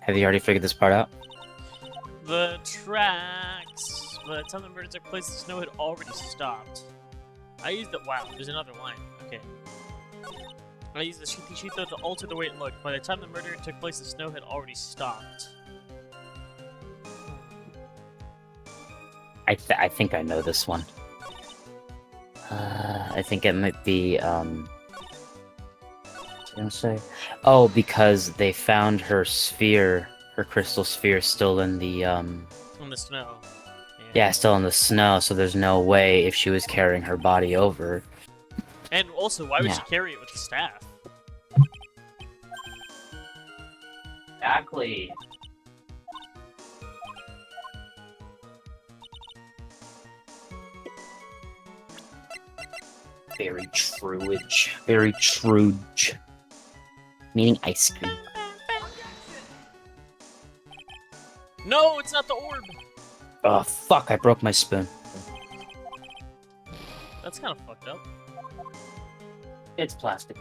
Have you already figured this part out? The tracks! By the time the murder took place, the snow had already stopped. I used the... Wow, there's another line. Okay. I used the Shito to alter the way it looked. By the time the murder took place, the snow had already stopped. I think I know this one. I think it might be, what was I gonna say? Oh, because they found her sphere, her crystal sphere, still in the, In the snow. Yeah, still in the snow, so there's no way if she was carrying her body over. And also, why would she carry it with the staff? Exactly. Very truage. Very truge. Meaning ice cream. No, it's not the orb! Oh, fuck, I broke my spoon. That's kind of fucked up. It's plastic.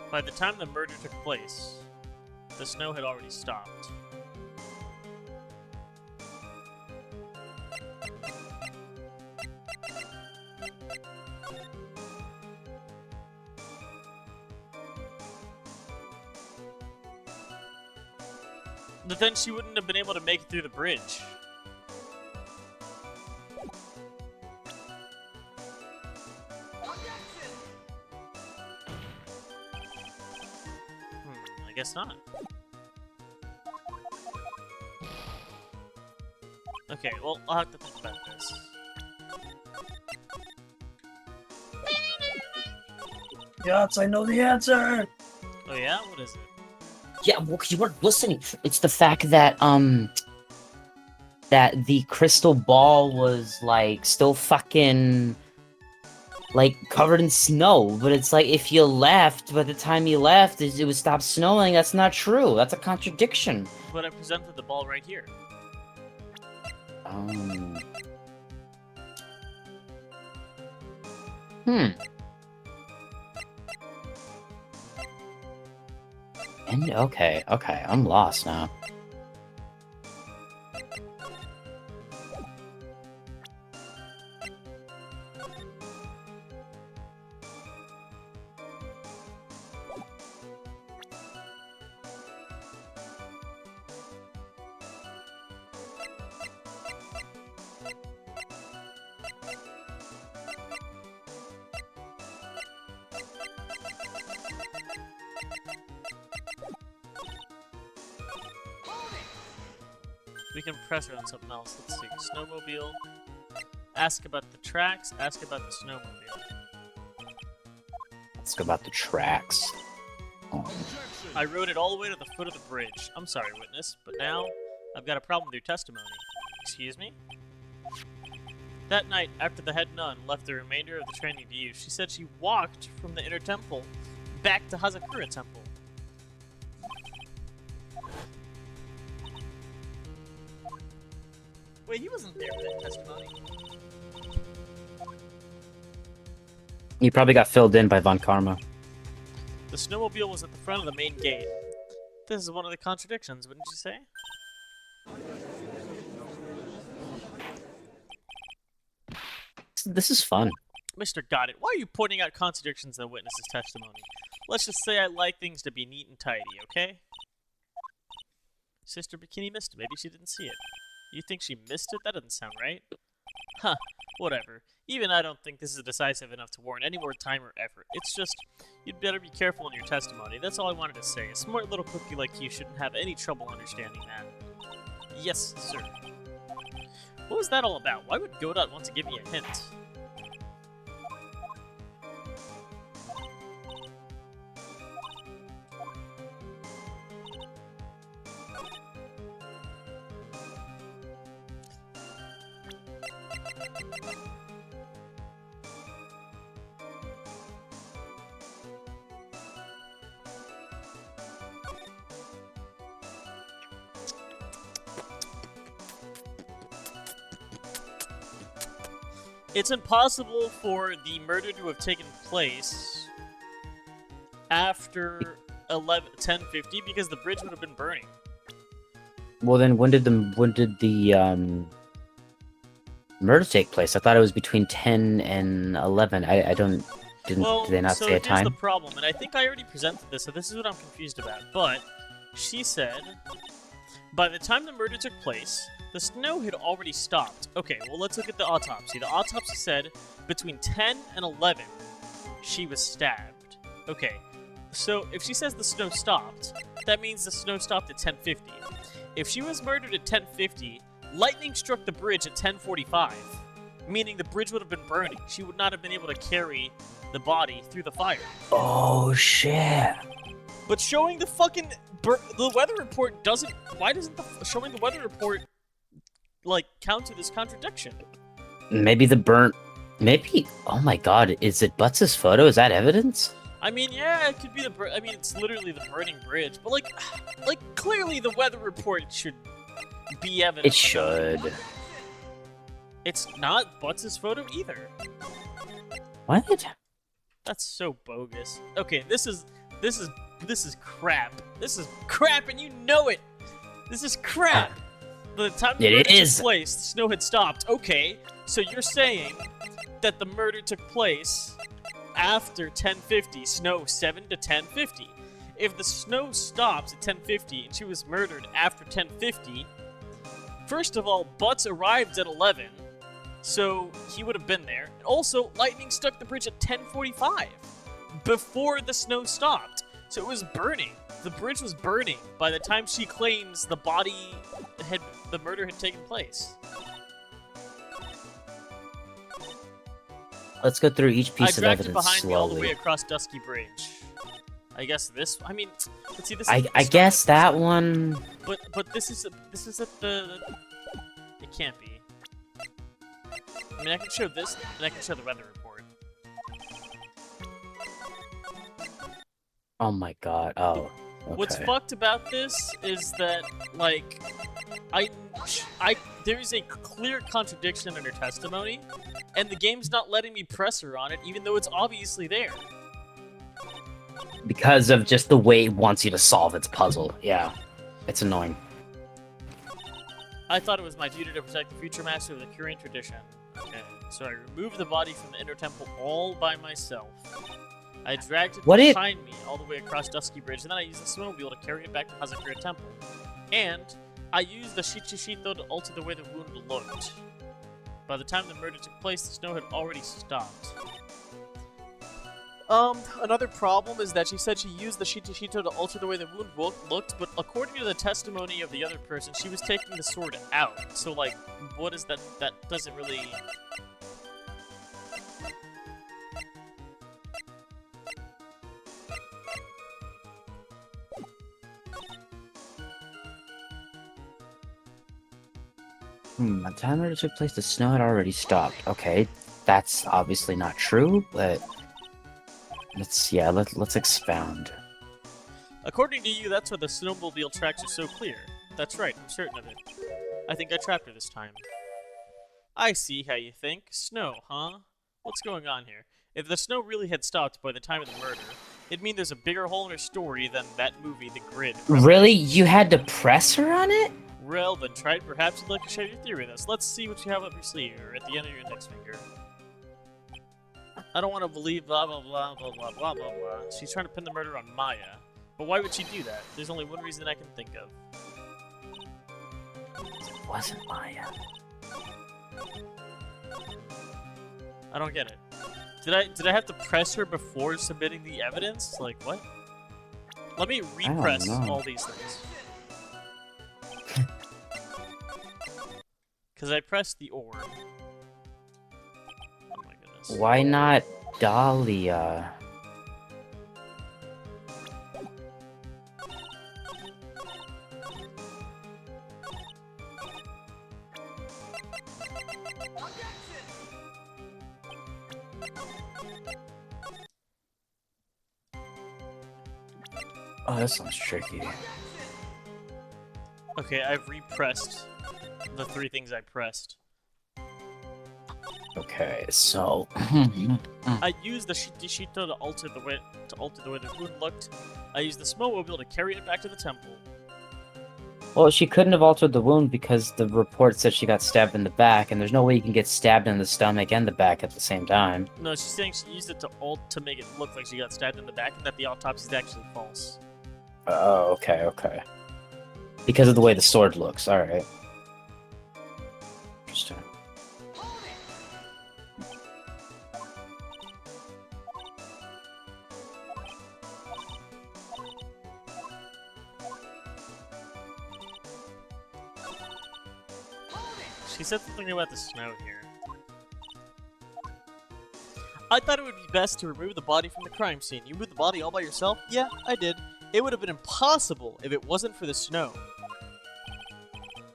By the time the murder took place, the snow had already stopped. But then she wouldn't have been able to make it through the bridge. I guess not. Okay, well, I'll have to think about this. Yes, I know the answer. Oh yeah? What is it? Yeah, well, 'cause you weren't listening. It's the fact that that the crystal ball was like still fucking like covered in snow. But it's like if you left, by the time you left, it would stop snowing. That's not true. That's a contradiction. But I presented the ball right here. And okay, I'm lost now. We can press her on something else. Let's see. Snowmobile. Ask about the tracks. Ask about the snowmobile. Let's go about the tracks. Oh. I rode it all the way to the foot of the bridge. I'm sorry, witness, but now I've got a problem with your testimony. Excuse me? That night, after the head nun left the remainder of the training to you, she said she walked from the inner temple back to Hazakura Temple. Wait, he wasn't there for that testimony. You probably got filled in by Von Karma. The snowmobile was at the front of the main gate. This is one of the contradictions, wouldn't you say? This is fun. Mr. Goddard, why are you pointing out contradictions in the witness's testimony? Let's just say I like things to be neat and tidy, okay? Sister Bikini missed it. Maybe she didn't see it. You think she missed it? That doesn't sound right. Huh, whatever. Even I don't think this is decisive enough to warrant any more time or effort. It's just, you'd better be careful in your testimony. That's all I wanted to say. A smart little cookie like you shouldn't have any trouble understanding that. Yes, sir. What was that all about? Why would Godot want to give me a hint? It's impossible for the murder to have taken place after 10:50 because the bridge would have been burning. Well, then when did the murder take place? I thought it was between 10 and 11. Did they not say a time? Here's the problem, and I think I already presented this, so this is what I'm confused about. But she said, by the time the murder took place, the snow had already stopped. Okay, well, let's look at the autopsy. The autopsy said between 10 and 11, she was stabbed. Okay, so if she says the snow stopped, that means the snow stopped at 10:50. If she was murdered at 10:50, lightning struck the bridge at 10:45, meaning the bridge would have been burning. She would not have been able to carry the body through the fire. Oh, shit. But showing the fucking... the weather report doesn't... Why doesn't showing the weather report... like, counter this contradiction? Maybe the burnt... Maybe... Oh my god, is it Butts' photo? Is that evidence? I mean, yeah, it could be the... I mean, it's literally the burning bridge. But, like, clearly the weather report should be evidence. It should. It's not Butts' photo either. What? That's so bogus. Okay, this is crap. This is crap, and you know it! This is crap! By the time the murder took place, the snow had stopped. Okay, so you're saying that the murder took place after 10:50, snow 7 to 10:50. if the snow stops at 10:50 and she was murdered after 10:50, first of all, Butts arrived at 11, so he would have been there. And also, lightning struck the bridge at 10:45, before the snow stopped. So it was burning. The bridge was burning by the time she claims the murder had taken place. Let's go through each piece of I dragged it evidence behind me all the way slowly. across Dusky Bridge. I guess this. I mean, let's see. This. I guess that one. But this is at the. It can't be. I mean, I can show this, and I can show the weather report. Oh my god. Oh. Okay. What's fucked about this is that, like, there's a clear contradiction in her testimony, and the game's not letting me press her on it, even though it's obviously there. Because of just the way it wants you to solve its puzzle. Yeah. It's annoying. I thought it was my duty to protect the future master of the Korean tradition. Okay, so I removed the body from the inner temple all by myself. I dragged it behind me all the way across Dusky Bridge, and then I used the snowmobile to carry it back to Hazakura Temple. And I used the Shichishito to alter the way the wound looked. By the time the murder took place, the snow had already stopped. Another problem is that she said she used the Shichishito to alter the way the wound looked, but according to the testimony of the other person, she was taking the sword out. So, like, what is that? That doesn't really... By the time murder took place, the snow had already stopped. Okay, that's obviously not true, but let's expound. According to you, that's why the snowmobile tracks are so clear. That's right, I'm certain of it. I think I trapped her this time. I see how you think. Snow, huh? What's going on here? If the snow really had stopped by the time of the murder, it'd mean there's a bigger hole in her story than that movie, The Grid. Really? You had to press her on it? Well, then try it. Perhaps you'd like to share your theory with us. Let's see what you have up your sleeve, or at the end of your index finger. I don't want to believe blah blah blah blah blah blah blah blah. She's trying to pin the murder on Maya. But why would she do that? There's only one reason I can think of. It wasn't Maya. I don't get it. Did I have to press her before submitting the evidence? Like, what? Let me repress all these things. Because I pressed the orb. Oh my goodness. Why not Dahlia? Oh, that sounds tricky. Okay, I've repressed the three things I pressed. Okay, so I used the Shitishito to alter the way the wound looked. I used the snowmobile to carry it back to the temple. well, she couldn't have altered the wound because the report said she got stabbed in the back, and there's no way you can get stabbed in the stomach and the back at the same time. No, she's saying she used it to make it look like she got stabbed in the back, and that the autopsy is actually false. Oh, okay. Because of the way the sword looks, alright. Interesting. She said something about the snow here. I thought it would be best to remove the body from the crime scene. You moved the body all by yourself? Yeah, I did. It would have been impossible if it wasn't for the snow.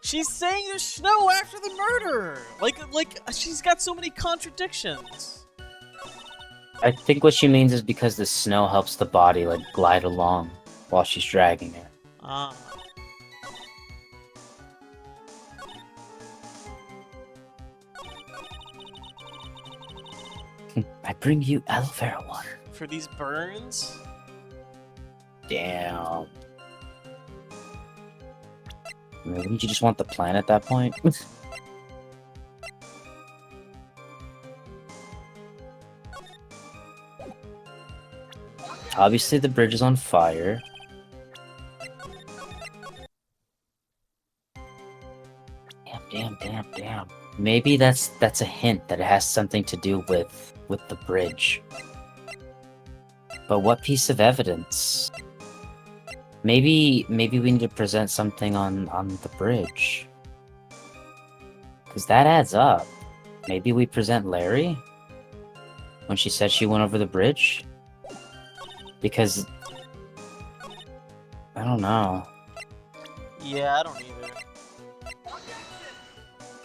She's saying there's snow after the murder! Like, she's got so many contradictions. I think what she means is because the snow helps the body, like, glide along while she's dragging it. Ah. I bring you aloe vera water. For these burns? Damn. I mean, wouldn't you just want the plan at that point? Obviously, the bridge is on fire. Damn. Maybe that's a hint that it has something to do with the bridge. But what piece of evidence? Maybe we need to present something on the bridge. Because that adds up. Maybe we present Larry? When she said she went over the bridge? Because... I don't know. Yeah, I don't either.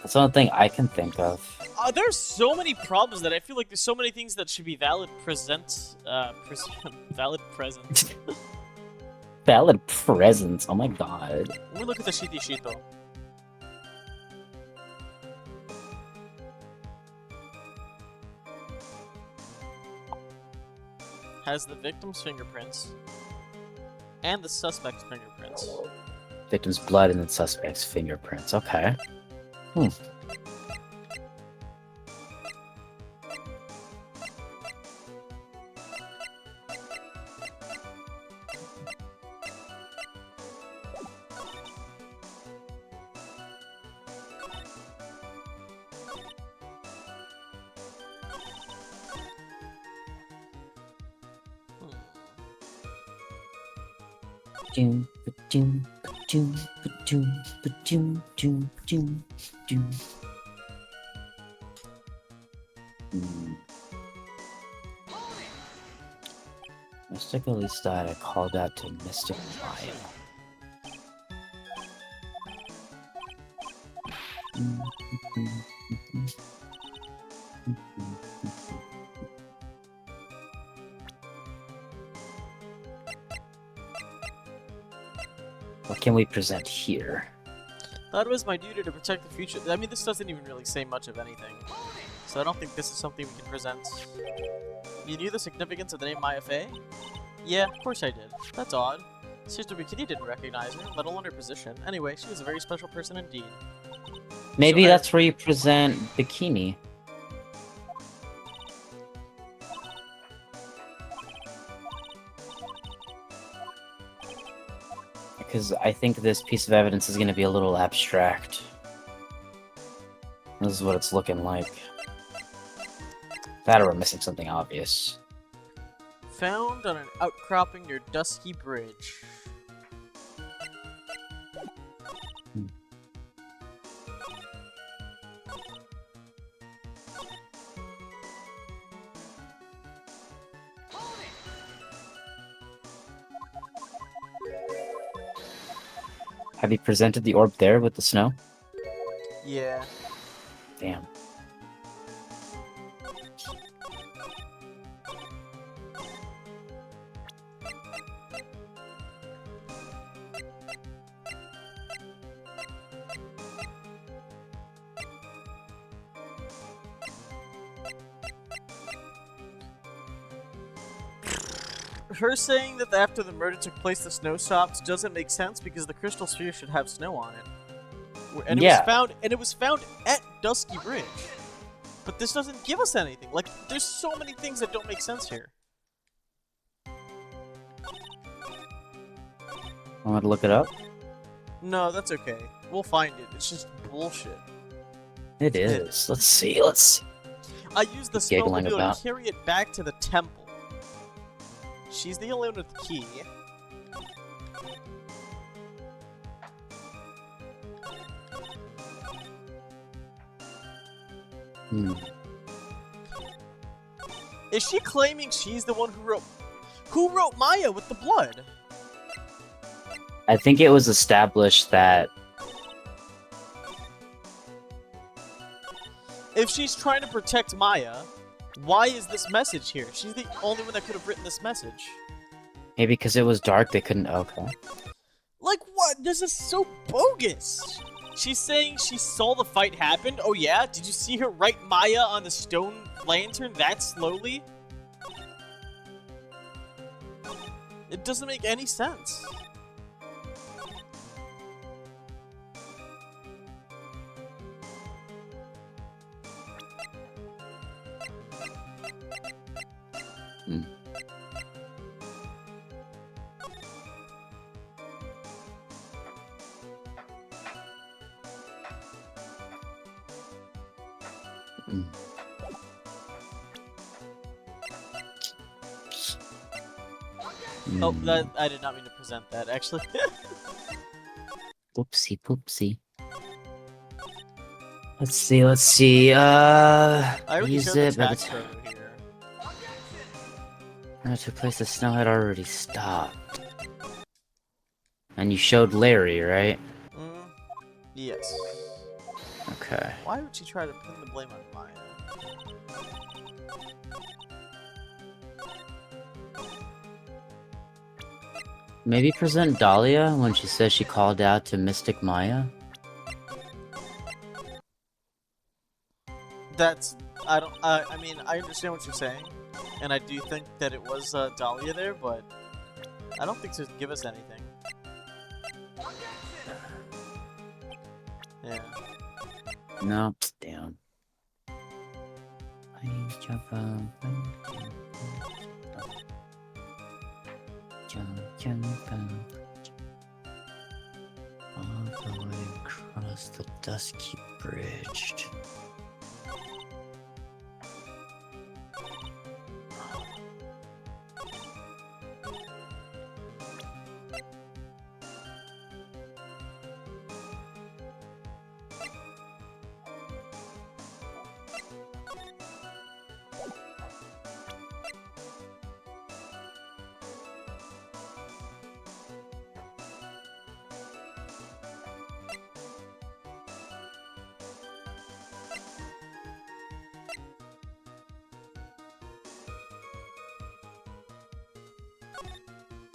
That's the only thing I can think of. There's so many problems that I feel like there's so many things that should be valid valid present. Valid presents, oh my god. Let me look at the Shiti Shito. Has the victim's fingerprints and the suspect's fingerprints. Victim's blood and the suspect's fingerprints, okay. Doom, doom, doom, doom, doom, doom, doom, doom. Mystic Elise died. I called out to Mystic Maya. What can we present here? Thought it was my duty to protect the future. I mean, this doesn't even really say much of anything. So I don't think this is something we can present. You knew the significance of the name Maya Fey? Yeah, of course I did. That's odd. Sister Bikini didn't recognize her, let alone her position. Anyway, she was a very special person indeed. Maybe So that's where you present Bikini. Because I think this piece of evidence is going to be a little abstract. This is what it's looking like. That or we're missing something obvious. Found on an outcropping near Dusky Bridge. Have you presented the orb there with the snow? Yeah. Damn. Her saying that after the murder took place the snow stopped doesn't make sense because the crystal sphere should have snow on it. And it was found at Dusky Bridge. But this doesn't give us anything. Like, there's so many things that don't make sense here. Want to look it up? No, that's okay. We'll find it. It's just bullshit. It is. Let's see. I used the spell to Giggling be able about. to carry it back to the temple. She's the only one with the key. Is she claiming she's the one who wrote Maya with the blood? I think it was established that If she's trying to protect Maya, why is this message here? She's the only one that could have written this message. maybe because it was dark, they couldn't. Okay. Like, what? This is so bogus! She's saying she saw the fight happen? Oh yeah? Did you see her write Maya on the stone lantern that slowly? It doesn't make any sense. Oh, that I did not mean to present that, actually. Whoopsie poopsie. Let's see. I already Use showed the it by the tax time photo here. I took place, the snow had already stopped. And you showed Larry, right? Yes. Okay. Why would you try to pin the blame on Maya? Maybe present Dahlia when she says she called out to Mystic Maya? That's... I don't... I mean, I understand what you're saying. And I do think that it was Dahlia there, but... I don't think to give us anything. Yeah. No, damn. All the way across the dusky bridge.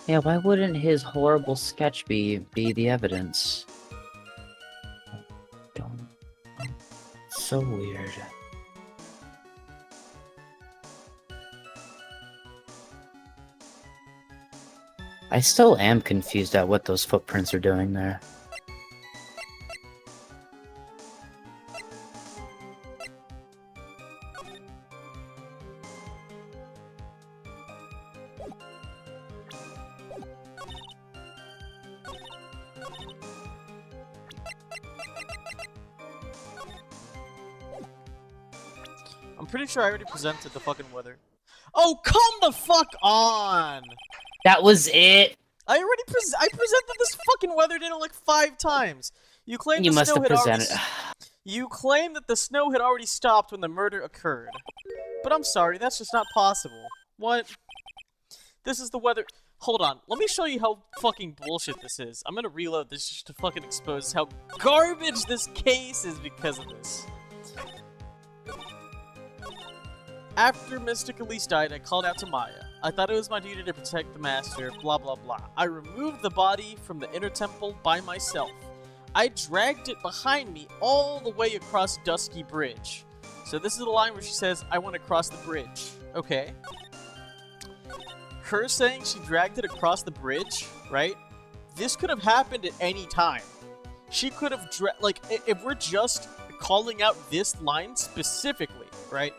Yeah, why wouldn't his horrible sketch be the evidence? Don't. So weird. I still am confused at what those footprints are doing there. I'm pretty sure I already presented the fucking weather. Oh, come the fuck on! That was it. I presented this fucking weather data like 5 times. You claim You the must snow have had already. presented. You claim that the snow had already stopped when the murder occurred. But I'm sorry, that's just not possible. What? This is the weather. Hold on, let me show you how fucking bullshit this is. I'm gonna reload this just to fucking expose how garbage this case is because of this. After Mystic Elise died, I called out to Maya. I thought it was my duty to protect the master, blah blah blah. I removed the body from the inner temple by myself. I dragged it behind me all the way across Dusky Bridge. So this is the line where she says, I want to cross the bridge. Okay. Her saying she dragged it across the bridge, right? This could have happened at any time. She could have, like, if we're just calling out this line specifically, right?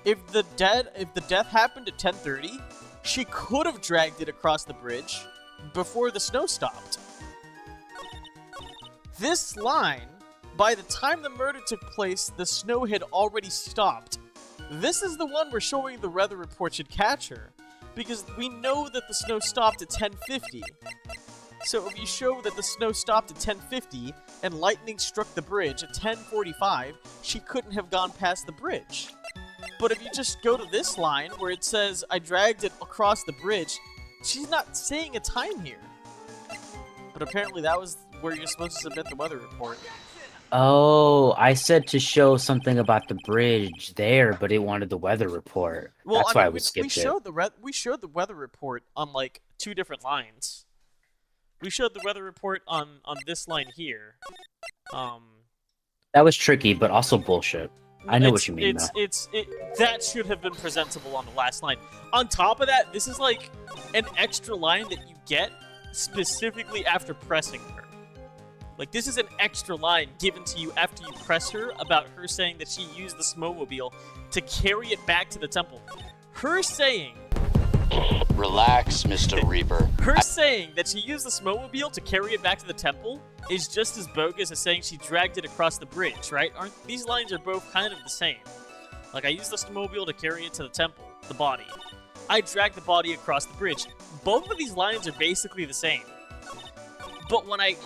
If the death happened at 10:30, she could have dragged it across the bridge before the snow stopped. This line, by the time the murder took place, the snow had already stopped. This is the one where showing the weather report should catch her, because we know that the snow stopped at 10:50. So if you show that the snow stopped at 10:50 and lightning struck the bridge at 10:45, she couldn't have gone past the bridge. But if you just go to this line where it says, I dragged it across the bridge, she's not saying a time here. But apparently that was where you're supposed to submit the weather report. Oh, I said to show something about the bridge there, but it wanted the weather report. Well, That's I why mean, we skipped we showed the weather report on like 2 different lines. We showed the weather report on this line here. That was tricky, but also bullshit. I know what you mean, though. That should have been presentable on the last line. On top of that, this is like an extra line that you get specifically after pressing her. Like, this is an extra line given to you after you press her about her saying that she used the snowmobile to carry it back to the temple. Her saying Relax, Mr. Reaper. Her saying that she used the snowmobile to carry it back to the temple is just as bogus as saying she dragged it across the bridge, right? Aren't these lines are both kind of the same? Like, I used the snowmobile to carry it to the temple, the body. I dragged the body across the bridge. Both of these lines are basically the same. But when I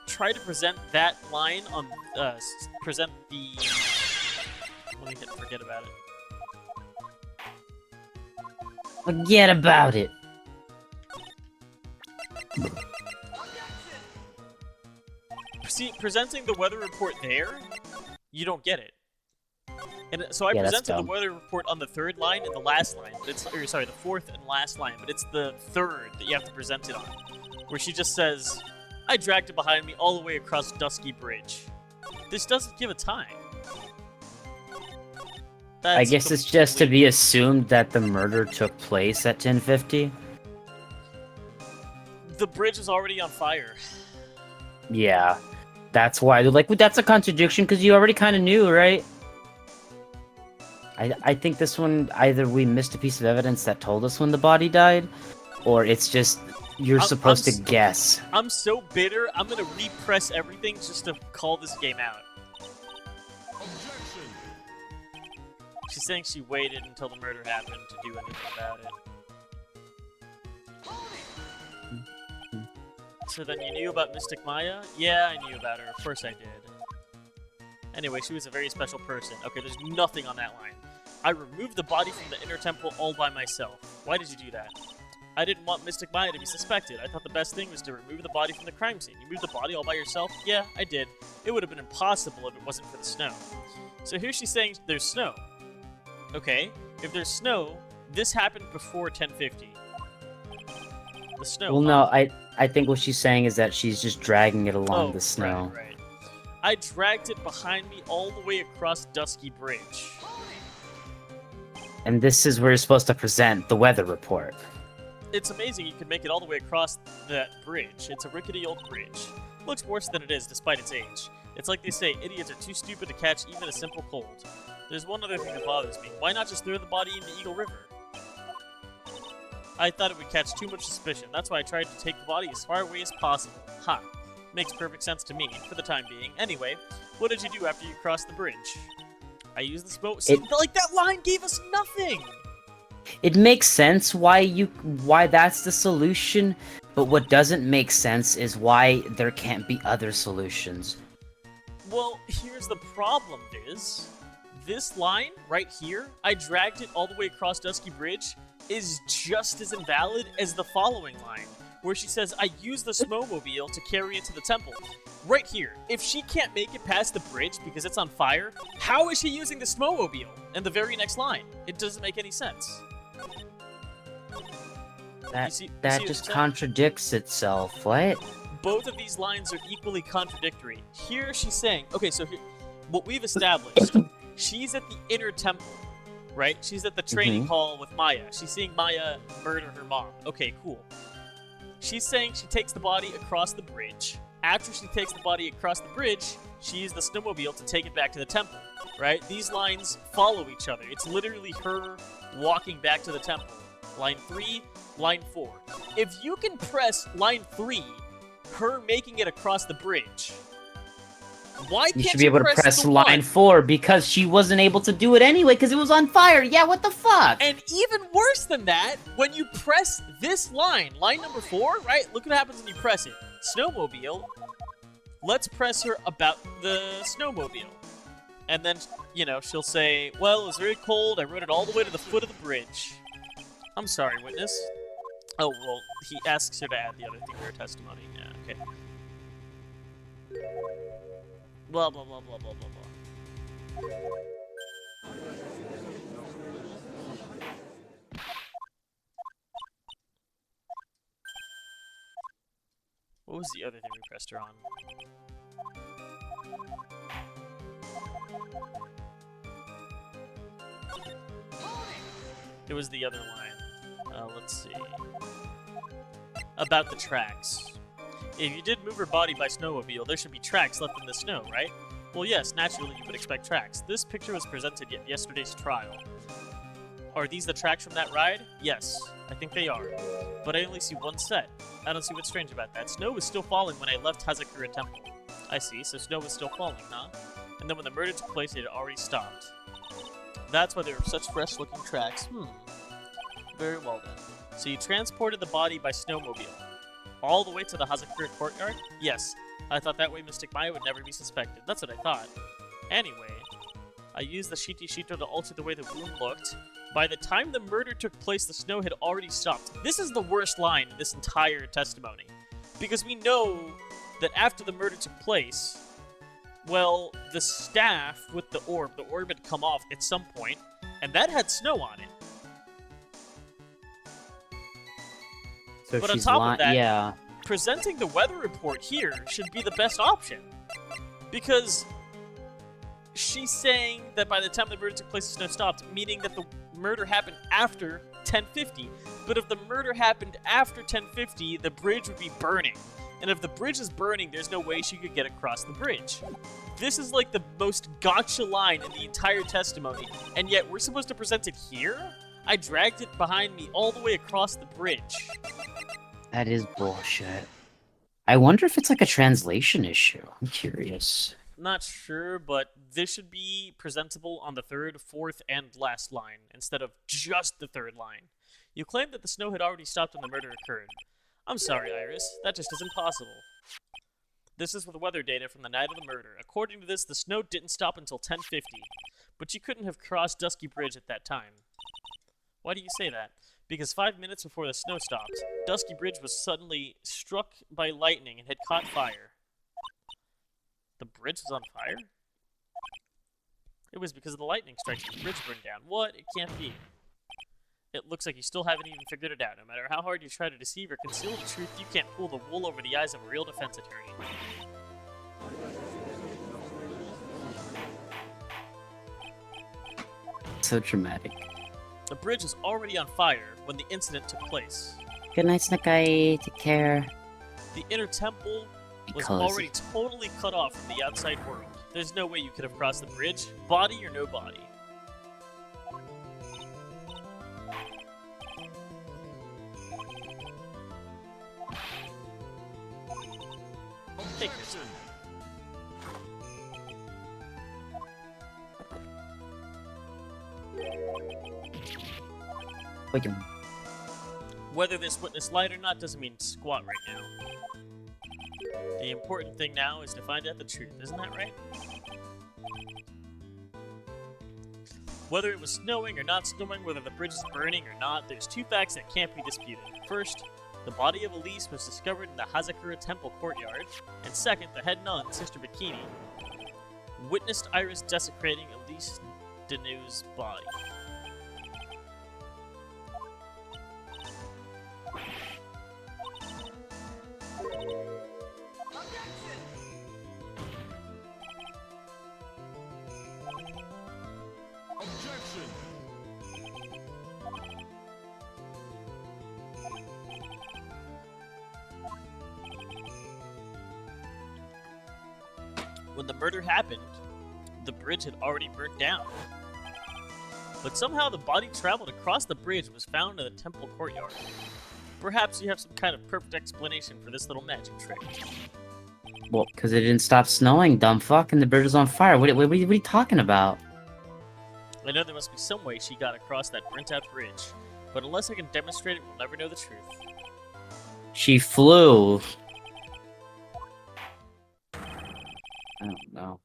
try to present that line on present the forget about it. Forget about it. See, presenting the weather report there, you don't get it. And so I Yeah, that's presented the dumb. weather report on the third line and the last line. But it's the fourth and last line, but it's the third that you have to present it on. Where she just says, I dragged it behind me all the way across Dusky Bridge. This doesn't give a time. I guess it's just to be assumed that the murder took place at 10:50. The bridge is already on fire. Yeah, that's why they're like, well, that's a contradiction because you already kind of knew, right? I think this one, either we missed a piece of evidence that told us when the body died, or it's just you're supposed to guess. I'm so bitter, I'm gonna repress everything just to call this game out. She's saying she waited until the murder happened to do anything about it. So then you knew about Mystic Maya? Yeah, I knew about her. Of course I did. Anyway, she was a very special person. Okay, there's nothing on that line. I removed the body from the inner temple all by myself. Why did you do that? I didn't want Mystic Maya to be suspected. I thought the best thing was to remove the body from the crime scene. You moved the body all by yourself? Yeah, I did. It would have been impossible if it wasn't for the snow. So here she's saying there's snow. Okay, if there's snow, this happened before 10:50. The snow. Well, no, I think what she's saying is that she's just dragging it along the snow. Right. I dragged it behind me all the way across Dusky Bridge. And this is where you're supposed to present the weather report. It's amazing you can make it all the way across that bridge. It's a rickety old bridge. Looks worse than it is, despite its age. It's like they say, idiots are too stupid to catch even a simple cold. There's one other thing that bothers me. Why not just throw the body into Eagle River? I thought it would catch too much suspicion. That's why I tried to take the body as far away as possible. Ha! Makes perfect sense to me, for the time being. Anyway, what did you do after you crossed the bridge? I used the smoke. See, like, that line gave us nothing! It makes sense why that's the solution, but what doesn't make sense is why there can't be other solutions. Well, here's the problem, Viz. This line, right here, I dragged it all the way across Dusky Bridge, is just as invalid as the following line, where she says, I used the snowmobile to carry it to the temple. Right here, if she can't make it past the bridge because it's on fire, how is she using the snowmobile? And the very next line, it doesn't make any sense. That just contradicts itself. What? Both of these lines are equally contradictory. Here she's saying, okay, so here, what we've established, she's at the inner temple, right? She's at the training hall with Maya. She's seeing Maya murder her mom. Okay, cool. She's saying she takes the body across the bridge. After she takes the body across the bridge, she used the snowmobile to take it back to the temple, right? These lines follow each other. It's literally her walking back to the temple. Line 3, line 4. If you can press line 3, her making it across the bridge, why can't you should be able to press line 4 because she wasn't able to do it anyway because it was on fire. Yeah, what the fuck? And even worse than that, when you press this line, line number 4, right? Look what happens when you press it. Snowmobile. Let's press her about the snowmobile. And then, you know, she'll say, well, it was very cold. I rode it all the way to the foot of the bridge. I'm sorry, witness. Oh, well, he asks her to add the other thing to her testimony. Yeah, okay. Blah, blah, blah, blah, blah, blah, blah. What was the other thing we pressed her on? It was the other line. Let's see. About the tracks. If you did move her body by snowmobile, there should be tracks left in the snow, right? Well, yes, naturally you would expect tracks. This picture was presented at yesterday's trial. Are these the tracks from that ride? Yes, I think they are. But I only see one set. I don't see what's strange about that. Snow was still falling when I left Hazakura Temple. I see, so snow was still falling, huh? And then when the murder took place, it had already stopped. That's why there were such fresh-looking tracks. Very well then. So you transported the body by snowmobile. All the way to the Hazakura courtyard? Yes. I thought that way Mystic Maya would never be suspected. That's what I thought. Anyway, I used the Shiti Shito to alter the way the wound looked. By the time the murder took place, the snow had already stopped. This is the worst line in this entire testimony. Because we know that after the murder took place, well, the staff with the orb had come off at some point, and that had snow on it. So But on she's top of that, yeah. presenting the weather report here should be the best option. Because she's saying that by the time the murder took place, the snow stopped, meaning that the murder happened after 1050. But if the murder happened after 1050, the bridge would be burning. And if the bridge is burning, there's no way she could get across the bridge. This is like the most gotcha line in the entire testimony, and yet we're supposed to present it here? I dragged it behind me all the way across the bridge. That is bullshit. I wonder if it's like a translation issue. I'm curious. Not sure, but this should be presentable on the third, fourth, and last line, instead of just the third line. You claimed that the snow had already stopped when the murder occurred. I'm sorry, Iris. That just isn't possible. This is with weather data from the night of the murder. According to this, the snow didn't stop until 1050, but you couldn't have crossed Dusky Bridge at that time. Why do you say that? Because 5 minutes before the snow stopped, Dusky Bridge was suddenly struck by lightning and had caught fire. The bridge was on fire? It was because of the lightning strikes the bridge burned down. What? It can't be. It looks like you still haven't even figured it out. No matter how hard you try to deceive or conceal the truth, you can't pull the wool over the eyes of a real defense attorney. So dramatic. The bridge was already on fire when the incident took place. Good night, Snakai. Take care. The inner temple was Because- already totally cut off from the outside world. There's no way you could have crossed the bridge, body or no body. Take your turn. Wait, Whether this witness lied or not doesn't mean squat right now. The important thing now is to find out the truth, isn't that right? Whether it was snowing or not snowing, whether the bridge is burning or not, there's two facts that can't be disputed. First, the body of Elise was discovered in the Hazakura Temple courtyard, and second, the head nun, Sister Bikini, witnessed Iris desecrating Elise Danu's body. When the murder happened, the bridge had already burnt down. But somehow the body traveled across the bridge and was found in the temple courtyard. Perhaps you have some kind of perfect explanation for this little magic trick. well, because it didn't stop snowing, dumb fuck, and the bridge is on fire. What are you talking about? I know there must be some way she got across that burnt-out bridge, but unless I can demonstrate it, we'll never know the truth. She flew. I don't know.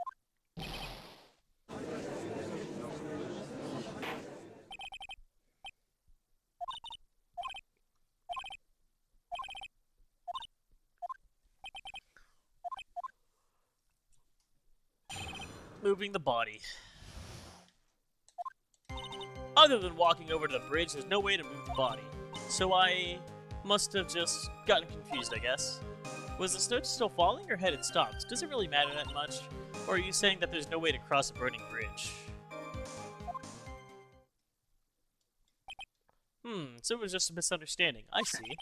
Moving the body. Other than walking over to the bridge, there's no way to move the body. So I must have just gotten confused, I guess. Was the snow still falling or had it stopped? Does it really matter that much? Or are you saying that there's no way to cross a burning bridge? So it was just a misunderstanding. I see.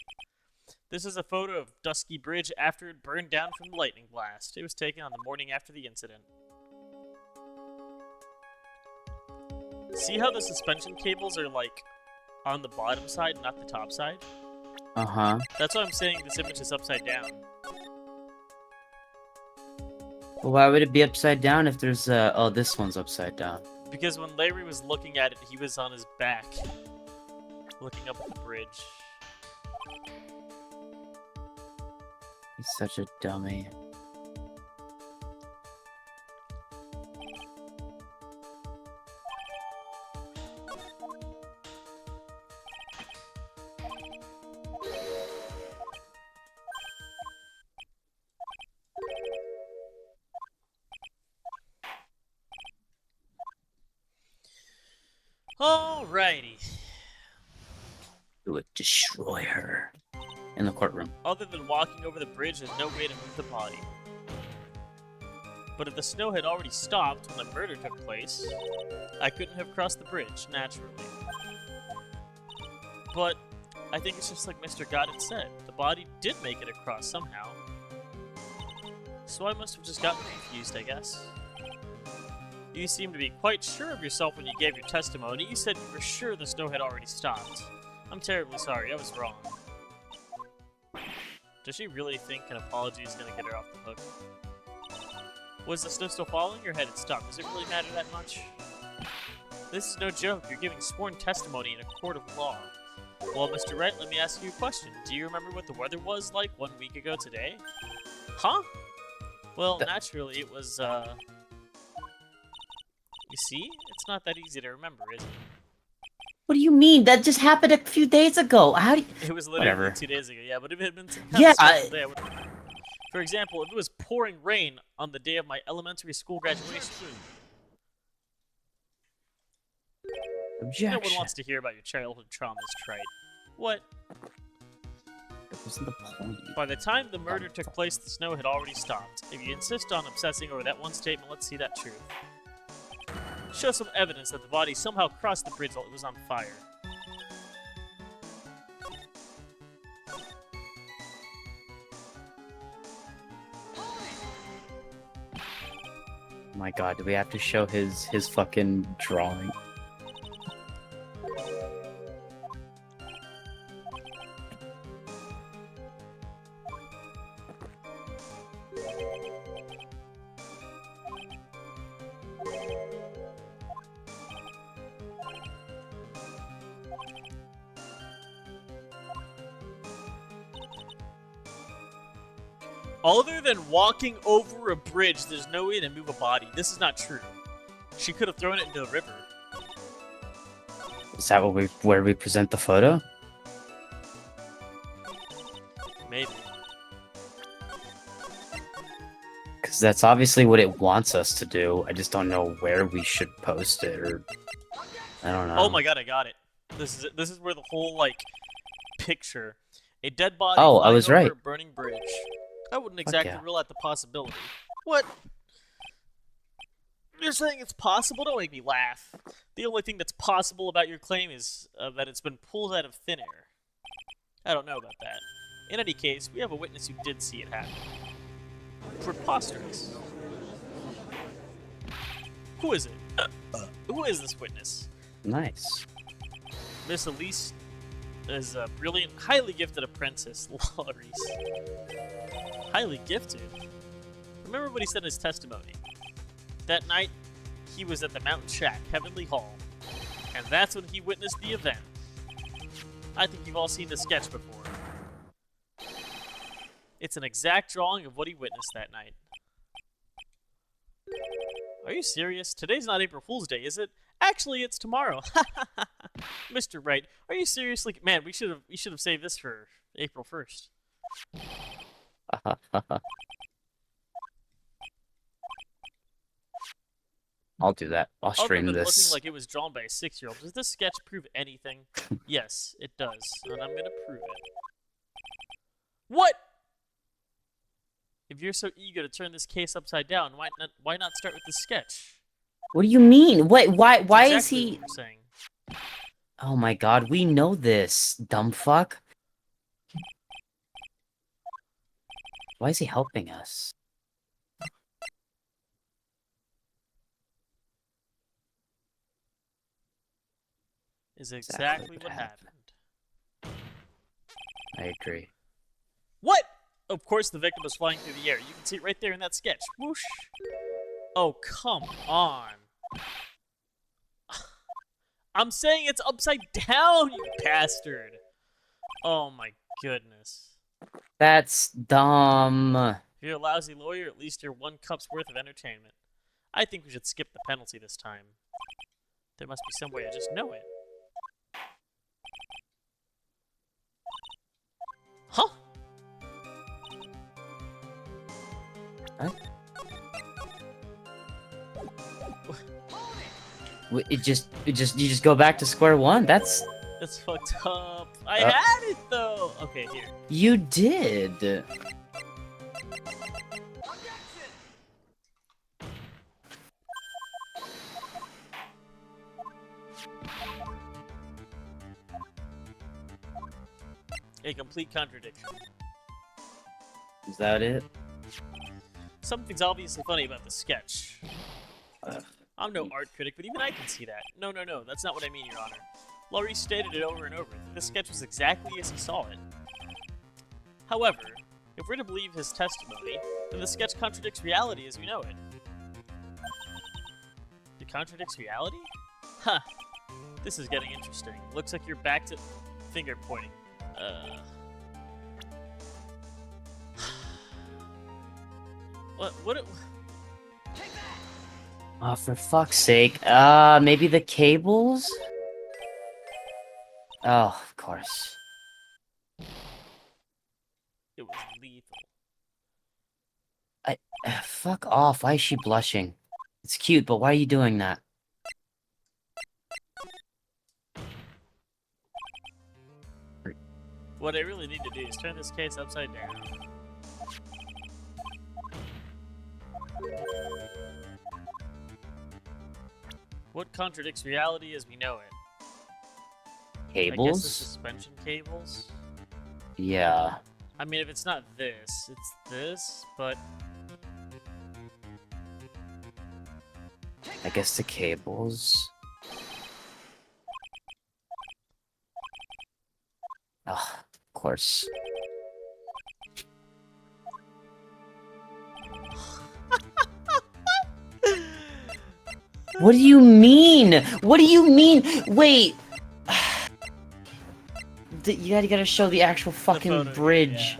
This is a photo of Dusky Bridge after it burned down from the lightning blast. It was taken on the morning after the incident. See how the suspension cables are like on the bottom side, not the top side? Uh-huh. That's why I'm saying this image is upside down. Well, why would it be upside down if there's oh, this one's upside down. Because when Larry was looking at it, he was on his back, looking up at the bridge. He's such a dummy. Alrighty. It would destroy her. In the courtroom. Other than walking over the bridge, there's no way to move the body. But if the snow had already stopped when the murder took place, I couldn't have crossed the bridge, naturally. But I think it's just like Mr. Goddard said. The body did make it across somehow. So I must have just gotten confused, I guess. You seemed to be quite sure of yourself when you gave your testimony. You said you were sure the snow had already stopped. I'm terribly sorry, I was wrong. Does she really think an apology is going to get her off the hook? Was the snow still falling or had it stopped? Does it really matter that much? This is no joke. You're giving sworn testimony in a court of law. Well, Mr. Wright, let me ask you a question. Do you remember what the weather was like 1 week ago today? Huh? Well, naturally, it was, You see? It's not that easy to remember, is it? What do you mean? That just happened a few days ago. How do you... It was literally Whatever. 2 days ago, yeah, but if it had been some Yeah, stressful day, I would... For example, if it was pouring rain on the day of my elementary school graduation. Objection. No one wants to hear about your childhood traumas, Trite. What? That wasn't the point. By the time the murder took place, the snow had already stopped. If you insist on obsessing over that one statement, let's see that truth. Show some evidence that the body somehow crossed the bridge while it was on fire. Oh my god, do we have to show his fucking drawing? Other than walking over a bridge, there's no way to move a body. This is not true. She could have thrown it into the river. Is that where we present the photo? Maybe. Because that's obviously what it wants us to do. I just don't know where we should post it, or I don't know. Oh my god, I got it. This is it. This is where the whole like picture, a dead body Oh, I flying was over right. a burning bridge. I wouldn't exactly yeah. rule out the possibility. What? You're saying it's possible? Don't make me laugh. The only thing that's possible about your claim is that it's been pulled out of thin air. I don't know about that. In any case, we have a witness who did see it happen. Preposterous. Who is it? Who is this witness? Nice. Miss Elise is a brilliant, highly gifted apprentice, Laurice. Highly gifted? Remember what he said in his testimony. That night, he was at the Mountain Shack, Heavenly Hall, and that's when he witnessed the event. I think you've all seen the sketch before. It's an exact drawing of what he witnessed that night. Are you serious? Today's not April Fool's Day, is it? Actually, it's tomorrow. Mr. Wright, are you seriously? Man, we should have saved this for April 1st. I'll do that. I'll stream Other than this. looking like it was drawn by a 6-year-old, does this sketch prove anything? Yes, it does, and I'm gonna prove it. What? If you're so eager to turn this case upside down, why not start with the sketch? What do you mean? Wait, why That's is exactly he... what I'm saying. Oh my god, we know this, dumb fuck. Why is he helping us? is exactly what happened. I agree. What? Of course, the victim was flying through the air. You can see it right there in that sketch. Whoosh. Oh, come on. I'm saying it's upside down, you bastard. Oh my goodness. That's dumb. If you're a lousy lawyer, at least you're 1 cup's worth of entertainment. I think we should skip the penalty this time. There must be some way to just know it. Huh? You just go back to square one. That's fucked up. I had it though. Okay, here. You did. A complete contradiction. Is that it? Something's obviously funny about the sketch. I'm no art critic, but even I can see that. No, that's not what I mean, Your Honor. Laurie stated it over and over. The sketch was exactly as he saw it. However, if we're to believe his testimony, then the sketch contradicts reality as we know it. It contradicts reality? Huh. This is getting interesting. Looks like you're back to finger pointing. What? Oh, for fuck's sake. Maybe the cables? Oh, of course. It was lethal. Fuck off. Why is she blushing? It's cute, but why are you doing that? What I really need to do is turn this case upside down. What contradicts reality as we know it? Cables? I guess the suspension cables? Yeah. I mean, if it's not this, it's this, but... I guess the cables. Oh, of course. What do you mean? What do you mean? Wait. You gotta show the actual fucking photo, bridge.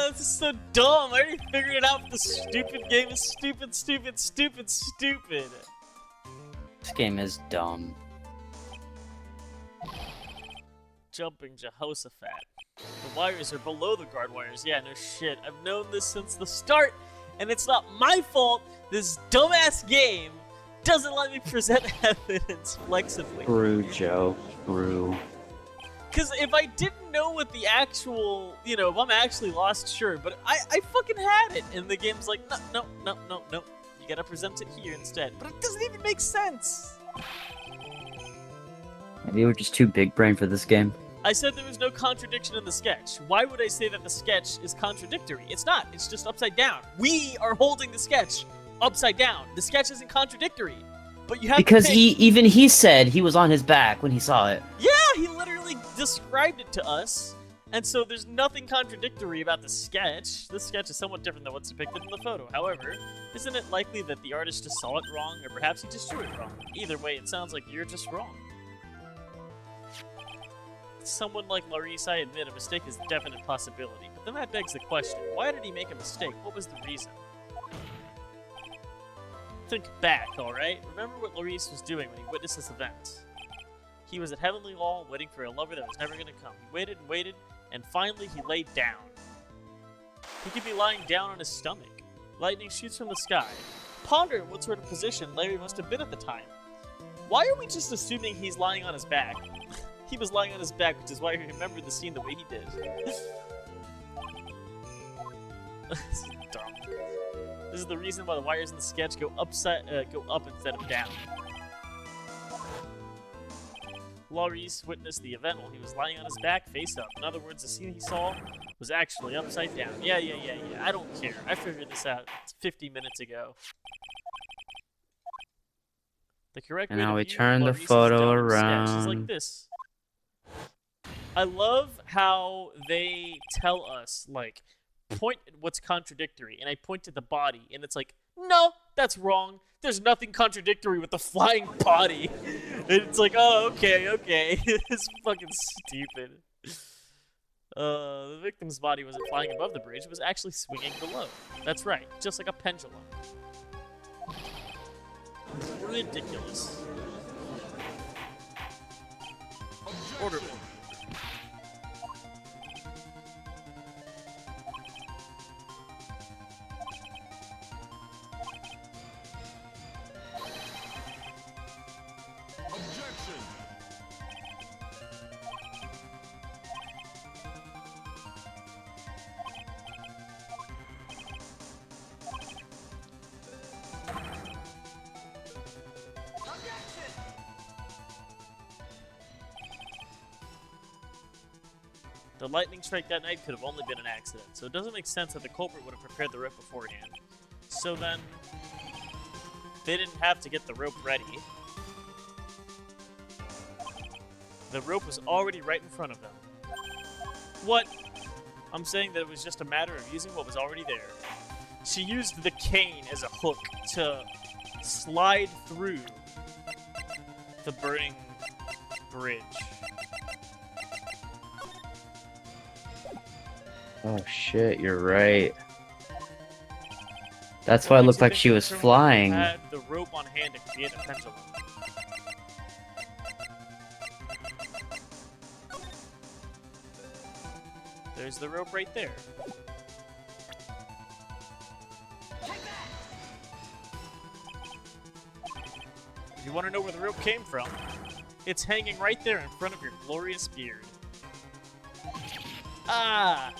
yeah. This is so dumb. I already figured it out. The stupid game is stupid. This game is dumb. Jumping Jehoshaphat. The wires are below the guard wires. Yeah, no shit. I've known this since the start, and it's not my fault this dumbass game doesn't let me present evidence flexibly. True, Joe. True. Because if I didn't know what the actual, if I'm actually lost, sure, but I fucking had it, and the game's like, no, you gotta present it here instead. But it doesn't even make sense. Maybe we're just too big brain for this game. I said there was no contradiction in the sketch. Why would I say that the sketch is contradictory? It's not. It's just upside down. We are holding the sketch upside down. The sketch isn't contradictory. But you have Because to he said he was on his back when he saw it. Yeah, he literally described it to us. And so there's nothing contradictory about the sketch. This sketch is somewhat different than what's depicted in the photo. However, isn't it likely that the artist just saw it wrong, or perhaps he just drew it wrong? Either way, it sounds like you're just wrong. Someone like Laurice, I admit, a mistake is a definite possibility. But then that begs the question, why did he make a mistake? What was the reason? Think back, alright? Remember what Laurice was doing when he witnessed this event. He was at Heavenly Hall, waiting for a lover that was never going to come. He waited and waited, and finally he laid down. He could be lying down on his stomach. Lightning shoots from the sky. Ponder what sort of position Larry must have been at the time. Why are we just assuming he's lying on his back? He was lying on his back, which is why he remembered the scene the way he did. This is dumb. This is the reason why the wires in the sketch go up instead of down. Laurice witnessed the event while he was lying on his back, face up. In other words, the scene he saw was actually upside down. Yeah. I don't care. I figured this out 50 minutes ago. The correct And way now to we view turn the Laurice's photo downward sketch is like around. this. I love how they tell us, like, point at what's contradictory, and I point to the body, and it's like, no, that's wrong. There's nothing contradictory with the flying body. And it's like, oh, okay. It's fucking stupid. The victim's body wasn't flying above the bridge, it was actually swinging below. That's right, just like a pendulum. Ridiculous. Order. The lightning strike that night could have only been an accident, so it doesn't make sense that the culprit would have prepared the rope beforehand. So then, they didn't have to get the rope ready. The rope was already right in front of them. What? I'm saying that it was just a matter of using what was already there. She used the cane as a hook to slide through the burning bridge. Oh shit, you're right. That's why What it makes looked you like think she the was criminal flying. had the rope on hand to create a pendulum? There's the rope right there. If you want to know where the rope came from, it's hanging right there in front of your glorious beard. Ah!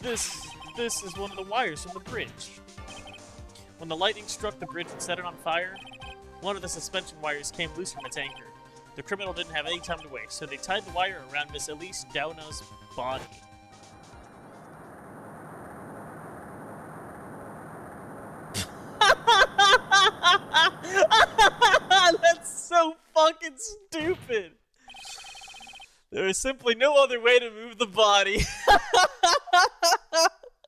This is one of the wires from the bridge. When the lightning struck the bridge and set it on fire, one of the suspension wires came loose from its anchor. The criminal didn't have any time to waste, so they tied the wire around Miss Elise Dauna's body. That's so fucking stupid! There is simply no other way to move the body.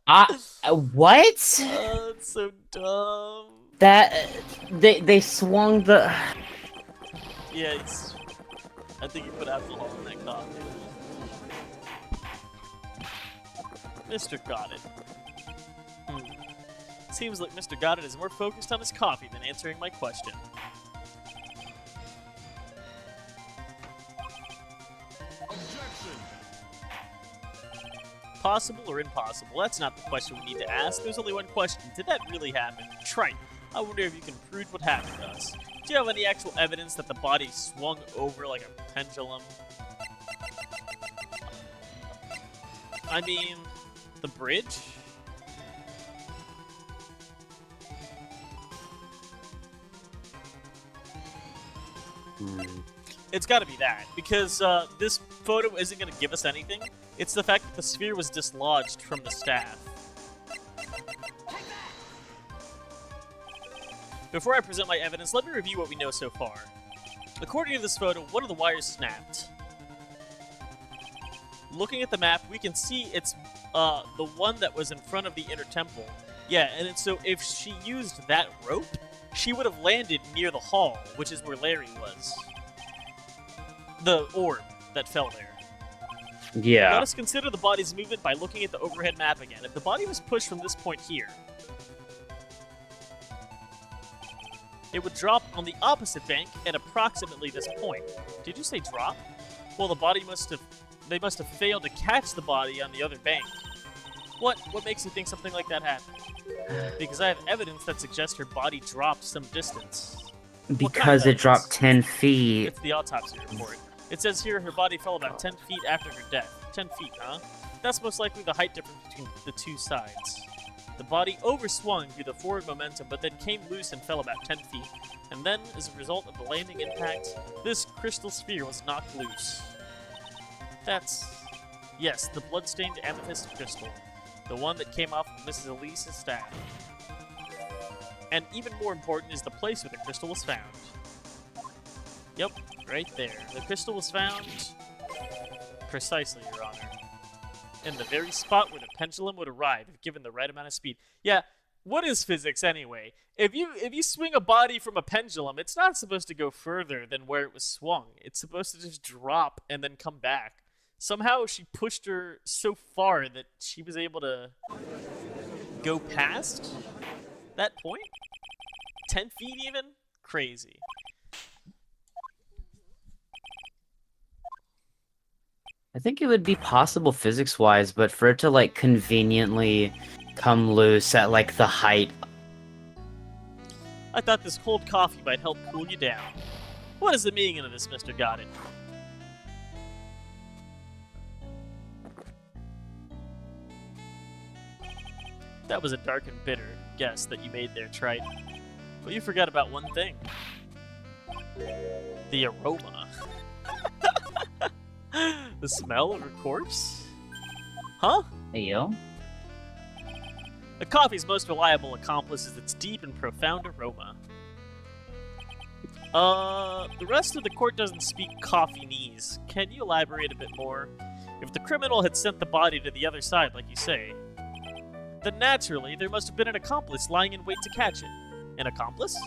What? Oh, it's so dumb. That they swung the. Yeah, I think you put alcohol in that coffee. Mr. Goddard. Seems like Mr. Goddard is more focused on his coffee than answering my question. Possible or impossible? That's not the question we need to ask. There's only one question. Did that really happen? Trite. I wonder if you can prove what happened to us. Do you have any actual evidence that the body swung over like a pendulum? I mean, the bridge? It's gotta be that, because this photo isn't gonna give us anything. It's the fact that the sphere was dislodged from the staff. Before I present my evidence, let me review what we know so far. According to this photo, one of the wires snapped. Looking at the map, we can see it's the one that was in front of the inner temple. Yeah, and so if she used that rope, she would have landed near the hall, which is where Larry was. The orb that fell there. Yeah. Let us consider the body's movement by looking at the overhead map again. If the body was pushed from this point here, it would drop on the opposite bank at approximately this point. Did you say drop? Well, the body they must have failed to catch the body on the other bank. What makes you think something like that happened? Because I have evidence that suggests her body dropped some distance. Because it dropped 10 feet. It's the autopsy report. It says here her body fell about 10 feet after her death. 10 feet, huh? That's most likely the height difference between the two sides. The body overswung due to forward momentum, but then came loose and fell about 10 feet. And then, as a result of the landing impact, this crystal sphere was knocked loose. That's... yes, the blood-stained amethyst crystal. The one that came off of Mrs. Elise's staff. And even more important is the place where the crystal was found. Yep, right there. The crystal was found... precisely, Your Honor. In the very spot where the pendulum would arrive if given the right amount of speed. Yeah, what is physics anyway? If you swing a body from a pendulum, it's not supposed to go further than where it was swung. It's supposed to just drop and then come back. Somehow she pushed her so far that she was able to go past that point? 10 feet even? Crazy. I think it would be possible physics-wise, but for it to, like, conveniently come loose at, like, the height. I thought this cold coffee might help cool you down. What is the meaning of this, Mr. Goddard? That was a dark and bitter guess that you made there, Trite. But you forgot about one thing. The aroma. The smell of her corpse? Huh? Hey, yo. The coffee's most reliable accomplice is its deep and profound aroma. The rest of the court doesn't speak coffee-nese. Can you elaborate a bit more? If the criminal had sent the body to the other side, like you say, then naturally there must have been an accomplice lying in wait to catch it. An accomplice?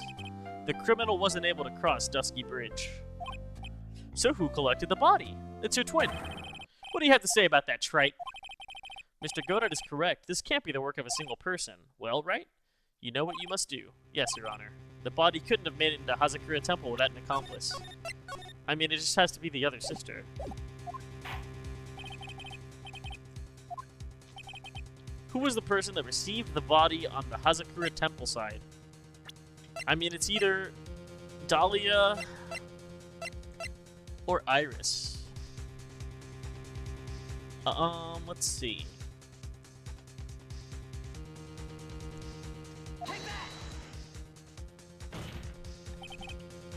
The criminal wasn't able to cross Dusky Bridge. So who collected the body? It's your twin. What do you have to say about that, Trite? Mr. Godard is correct. This can't be the work of a single person. Well, right? You know what you must do. Yes, Your Honor. The body couldn't have made it into Hazakura Temple without an accomplice. I mean, it just has to be the other sister. Who was the person that received the body on the Hazakura Temple side? I mean, it's either Dahlia or Iris. Let's see.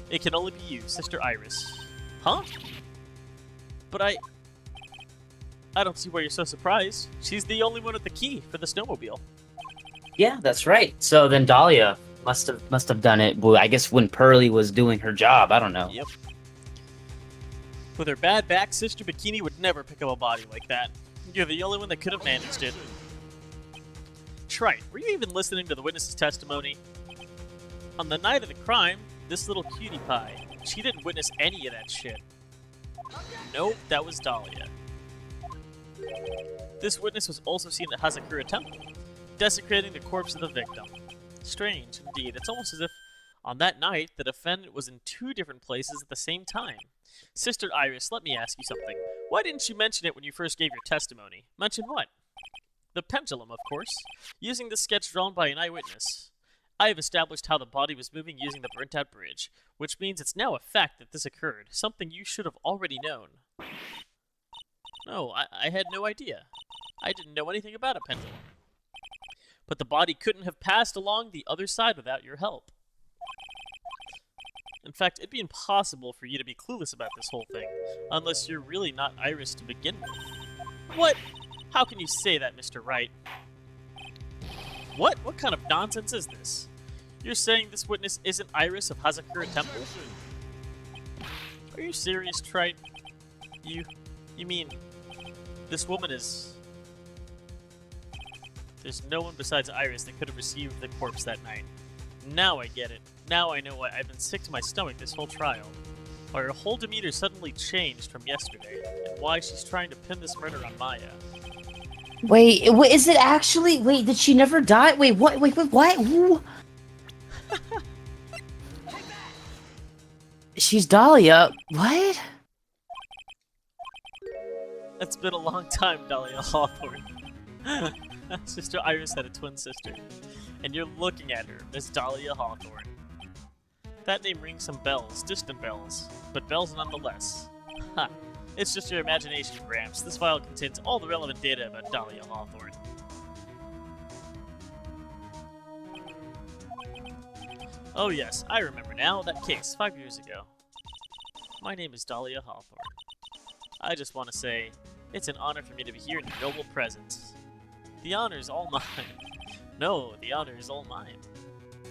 It can only be you, Sister Iris. Huh? But I don't see why you're so surprised. She's the only one with the key for the snowmobile. Yeah, that's right. So then Dahlia must have done it. Well, I guess when Pearly was doing her job. I don't know. Yep. With her bad back, Sister Bikini would never pick up a body like that. You're the only one that could have managed it. Trite, were you even listening to the witness's testimony? On the night of the crime, this little cutie pie, she didn't witness any of that shit. Nope, that was Dahlia. This witness was also seen at Hazakura Temple, desecrating the corpse of the victim. Strange, indeed. It's almost as if, on that night, the defendant was in two different places at the same time. Sister Iris, let me ask you something. Why didn't you mention it when you first gave your testimony? Mention what? The pendulum, of course. Using the sketch drawn by an eyewitness. I have established how the body was moving using the burnt-out bridge, which means it's now a fact that this occurred, something you should have already known. No, I had no idea. I didn't know anything about a pendulum. But the body couldn't have passed along the other side without your help. In fact, it'd be impossible for you to be clueless about this whole thing, unless you're really not Iris to begin with. What? How can you say that, Mr. Wright? What? What kind of nonsense is this? You're saying this witness isn't Iris of Hazakura Temple? Are you serious, Trite? You mean, this woman is... There's no one besides Iris that could have received the corpse that night. Now I get it. Now I know why I've been sick to my stomach this whole trial. Why her whole demeanor suddenly changed from yesterday, and why she's trying to pin this murder on Maya. Wait, is it actually? Wait, did she never die? Wait, what? Wait, what? Ooh. She's Dahlia. What? It's been a long time, Dahlia Hawthorne. Sister Iris had a twin sister, and you're looking at her as Dahlia Hawthorne. That name rings some bells, distant bells, but bells nonetheless. Ha! It's just your imagination, Gramps. This file contains all the relevant data about Dahlia Hawthorne. Oh yes, I remember now, that case, 5 years ago. My name is Dahlia Hawthorne. I just want to say, it's an honor for me to be here in your noble presence. The honor is all mine. No, the honor is all mine.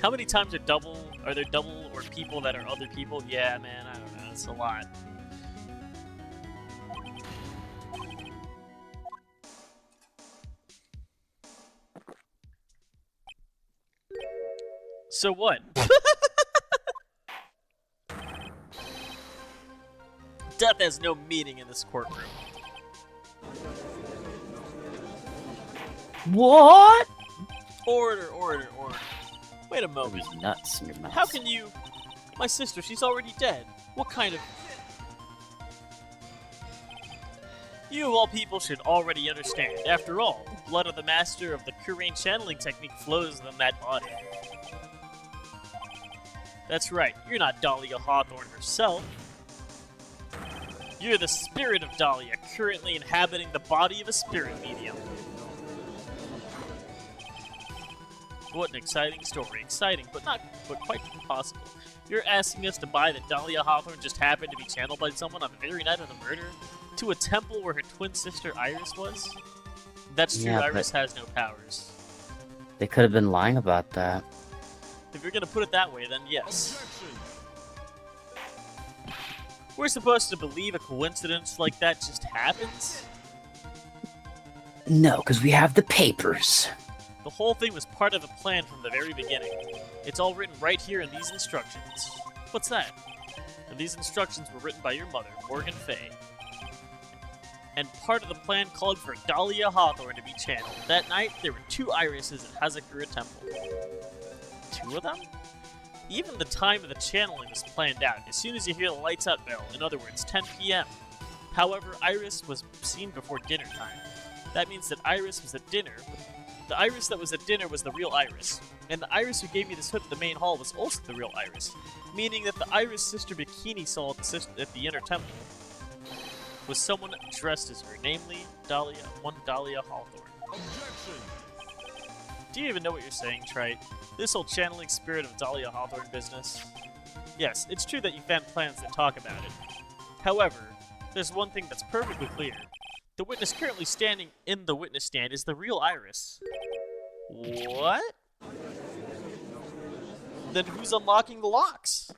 How many times are there double or people that are other people? Yeah, man, I don't know, it's a lot. So what? Death has no meaning in this courtroom. What? Order. Wait a There moment. was nuts in your mouth. How can you... My sister, she's already dead. What kind of... You of all people should already understand. After all, blood of the master of the Kurain channeling technique flows in that body. That's right, you're not Dahlia Hawthorne herself. You're the spirit of Dahlia, currently inhabiting the body of a spirit medium. What an exciting story. Exciting, but quite possible. You're asking us to buy that Dahlia Hawthorne just happened to be channeled by someone on the very night of the murder? To a temple where her twin sister Iris was? That's true, Yeah, Iris has no powers. They could have been lying about that. If you're gonna put it that way, then yes. We're supposed to believe a coincidence like that just happens? No, because we have the papers. The whole thing was part of a plan from the very beginning. It's all written right here in these instructions. What's that? And these instructions were written by your mother, Morgan Fay. And part of the plan called for Dahlia Hawthorne to be channeled. That night, there were 2 irises at Hazakura Temple. 2 of them? Even the time of the channeling was planned out, as soon as you hear the lights out bell, in other words, 10 p.m. However, Iris was seen before dinner time. That means that Iris was at dinner. The Iris that was at dinner was the real Iris, and the Iris who gave me this hood at the main hall was also the real Iris, meaning that the Iris Sister Bikini saw at the inner temple was someone dressed as her, namely Dahlia Hawthorne. Objection! Do you even know what you're saying, Trite? This whole channeling spirit of Dahlia Hawthorne business? Yes, it's true that you found plans that talk about it. However, there's one thing that's perfectly clear. The witness currently standing in the witness stand is the real Iris. What? Then who's unlocking the locks?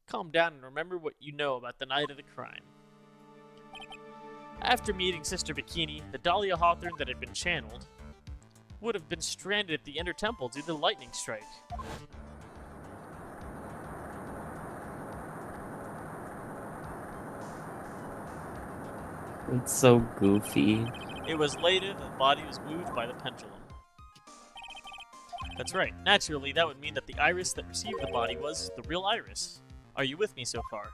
Calm down and remember what you know about the night of the crime. After meeting Sister Bikini, the Dahlia Hawthorne that had been channeled would have been stranded at the Inner Temple due to the lightning strike. It's so goofy. It was later that the body was moved by the pendulum. That's right. Naturally, that would mean that the Iris that received the body was the real Iris. Are you with me so far?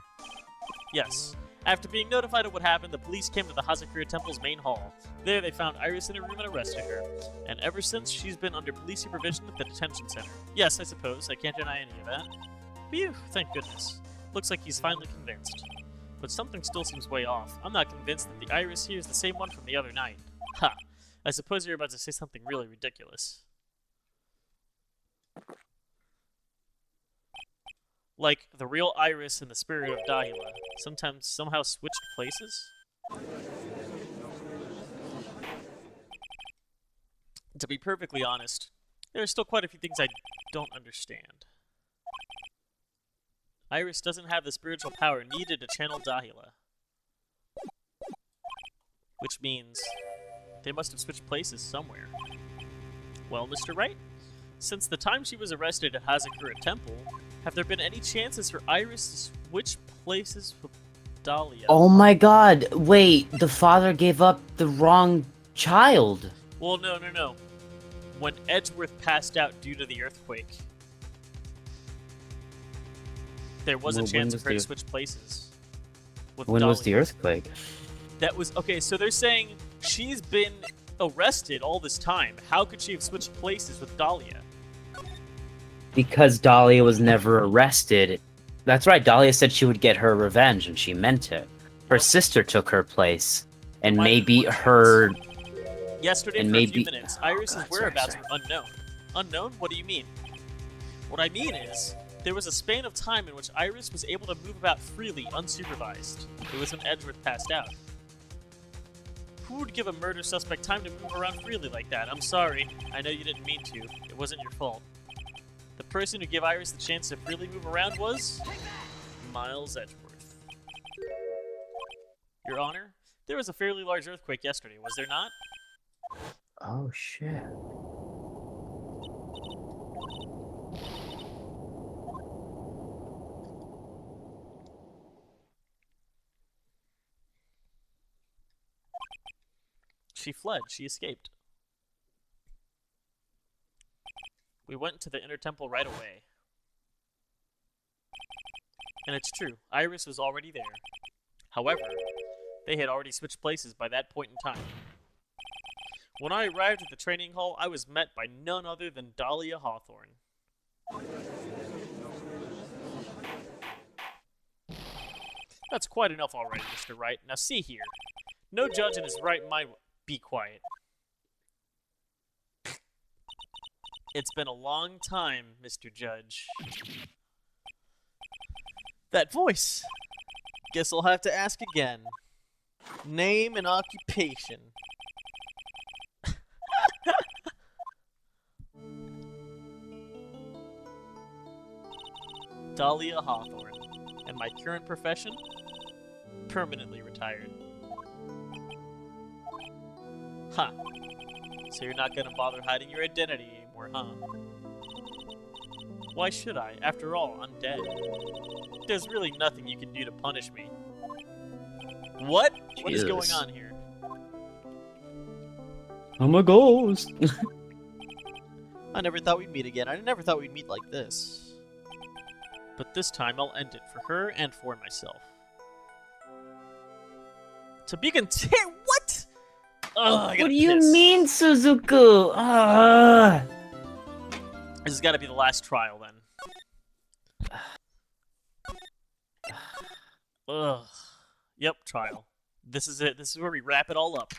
Yes. After being notified of what happened, the police came to the Hazakura Temple's main hall. There, they found Iris in her room and arrested her. And ever since, she's been under police supervision at the detention center. Yes, I suppose. I can't deny any of that. Phew, thank goodness. Looks like he's finally convinced. But something still seems way off. I'm not convinced that the Iris here is the same one from the other night. Ha! I suppose you're about to say something really ridiculous. Like, the real Iris and the spirit of Dahlia somehow switched places? To be perfectly honest, there are still quite a few things I don't understand. Iris doesn't have the spiritual power needed to channel Dahlia. Which means they must have switched places somewhere. Well, Mr. Wright, since the time she was arrested at Hazakura Temple, have there been any chances for Iris to switch places with Dahlia? Oh my god, wait, the father gave up the wrong child. Well, no. When Edgeworth passed out due to the earthquake, there was a chance of her to switch places with When Dahlia. was the earthquake? That was... Okay, so they're saying she's been arrested all this time. How could she have switched places with Dahlia? Because Dahlia was never arrested. That's right, Dahlia said she would get her revenge, and she meant it. Her sister took her place, and maybe her... Yesterday, and for maybe... a few minutes, Iris's whereabouts were unknown. Unknown? What do you mean? What I mean is, there was a span of time in which Iris was able to move about freely, unsupervised. It was when Edgeworth passed out. Who would give a murder suspect time to move around freely like that? I'm sorry. I know you didn't mean to. It wasn't your fault. The person who gave Iris the chance to freely move around was... Miles Edgeworth. Your Honor, there was a fairly large earthquake yesterday, was there not? Oh shit. She fled. She escaped. We went to the inner temple right away. And it's true, Iris was already there. However, they had already switched places by that point in time. When I arrived at the training hall, I was met by none other than Dahlia Hawthorne. That's quite enough already, Mr. Wright. Now see here. No judge in his right mind... Be quiet. It's been a long time, Mr. Judge. That voice. Guess I'll have to ask again. Name and occupation. Dahlia Hawthorne. And my current profession? Permanently retired. Huh. So you're not gonna bother hiding your identity anymore, huh? Why should I? After all, I'm dead. There's really nothing you can do to punish me. What? What is going on here? I'm a ghost. I never thought we'd meet again. I never thought we'd meet like this. But this time I'll end it for her and for myself. To be continued. What? Ugh, What do you mean, Suzuku? This has got to be the last trial then. Ugh. Yep, trial. This is it. This is where we wrap it all up.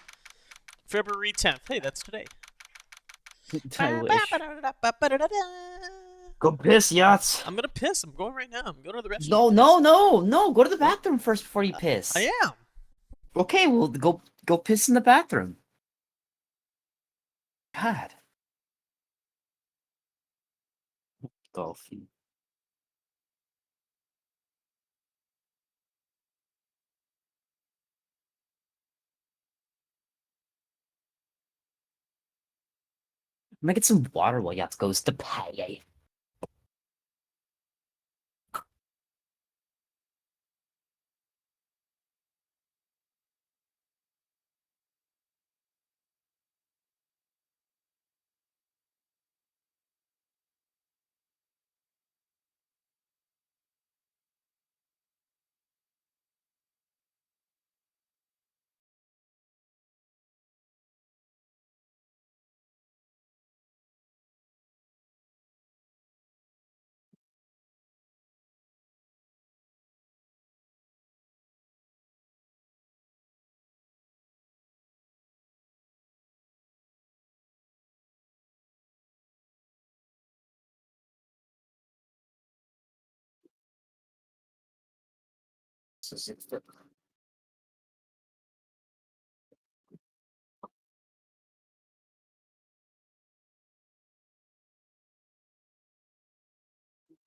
February 10th. Hey, that's today. I wish. Go piss, Yachts. I'm gonna piss. I'm going right now. I'm going to the restroom. No. Go to the bathroom first before you piss. I am. Okay, well, go piss in the bathroom. God. Dolphin. I'm gonna get some water while Yachts goes to pay.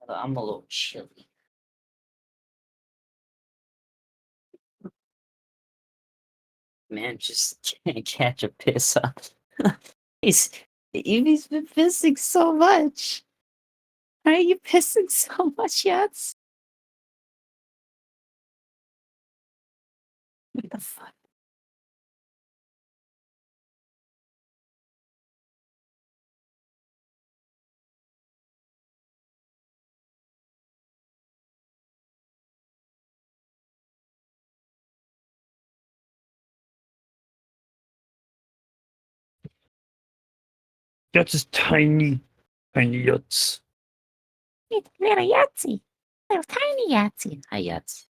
I'm a little chilly. Man, just can't catch a piss up. he's he's been pissing so much. Why are you pissing so much, Yachts? What the fuck? That's just tiny yachts. It's little Yahtzee. Little tiny Yahtzee. Hi, Yachts.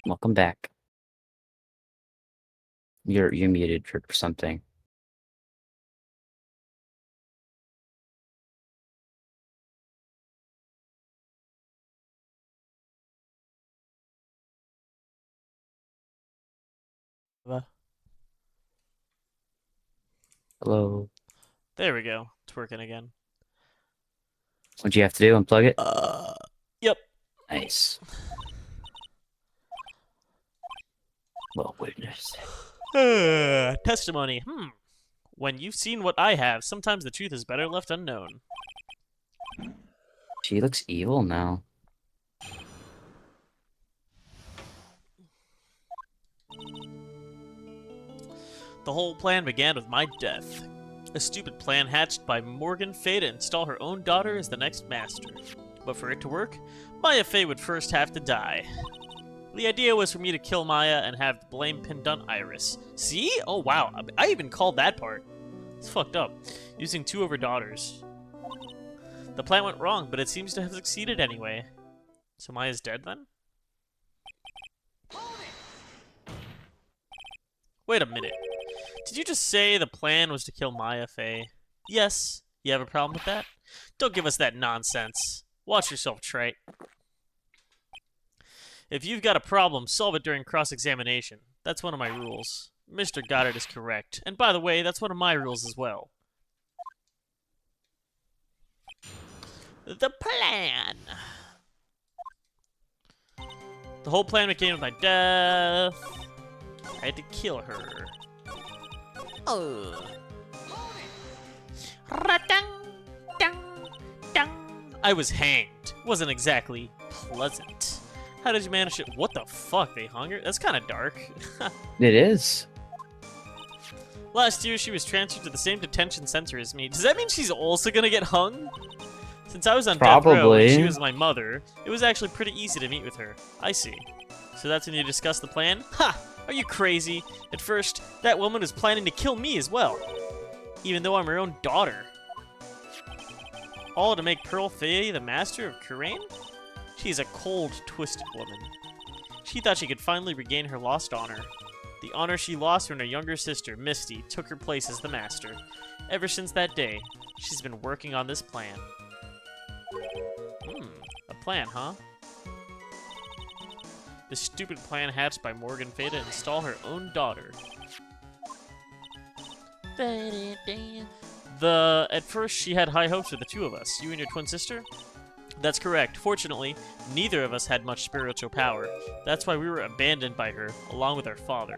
Welcome back. You're muted for something. Hello. There we go. It's working again. What'd you have to do? Unplug it? Yep. Nice. Well, witness. Testimony. When you've seen what I have, sometimes the truth is better left unknown. She looks evil now. The whole plan began with my death. A stupid plan hatched by Morgan Fay to install her own daughter as the next master. But for it to work, Maya Fay would first have to die. The idea was for me to kill Maya and have the blame pinned on Iris. See? Oh wow, I even called that part. It's fucked up. Using two of her daughters. The plan went wrong, but it seems to have succeeded anyway. So Maya's dead then? Wait a minute. Did you just say the plan was to kill Maya Fay? Yes. You have a problem with that? Don't give us that nonsense. Watch yourself, Trite. If you've got a problem, solve it during cross-examination. That's one of my rules. Mr. Goddard is correct. And by the way, that's one of my rules as well. The plan. The whole plan began with my death. I had to kill her. I was hanged. Wasn't exactly pleasant. How did you manage it? What the fuck? They hung her? That's kind of dark. It is. Last year, she was transferred to the same detention center as me. Does that mean she's also gonna get hung? Since I was on death row Probably. and she was my mother, it was actually pretty easy to meet with her. I see. So that's when you discussed the plan? Ha! Are you crazy? At first, that woman was planning to kill me as well. Even though I'm her own daughter. All to make Pearl Fay the master of Kurain? She's a cold, twisted woman. She thought she could finally regain her lost honor. The honor she lost when her younger sister, Misty, took her place as the master. Ever since that day, she's been working on this plan. A plan, huh? This stupid plan hatched by Morgan Fay to install her own daughter. At first, she had high hopes for the two of us, you and your twin sister? That's correct. Fortunately, neither of us had much spiritual power. That's why we were abandoned by her, along with our father.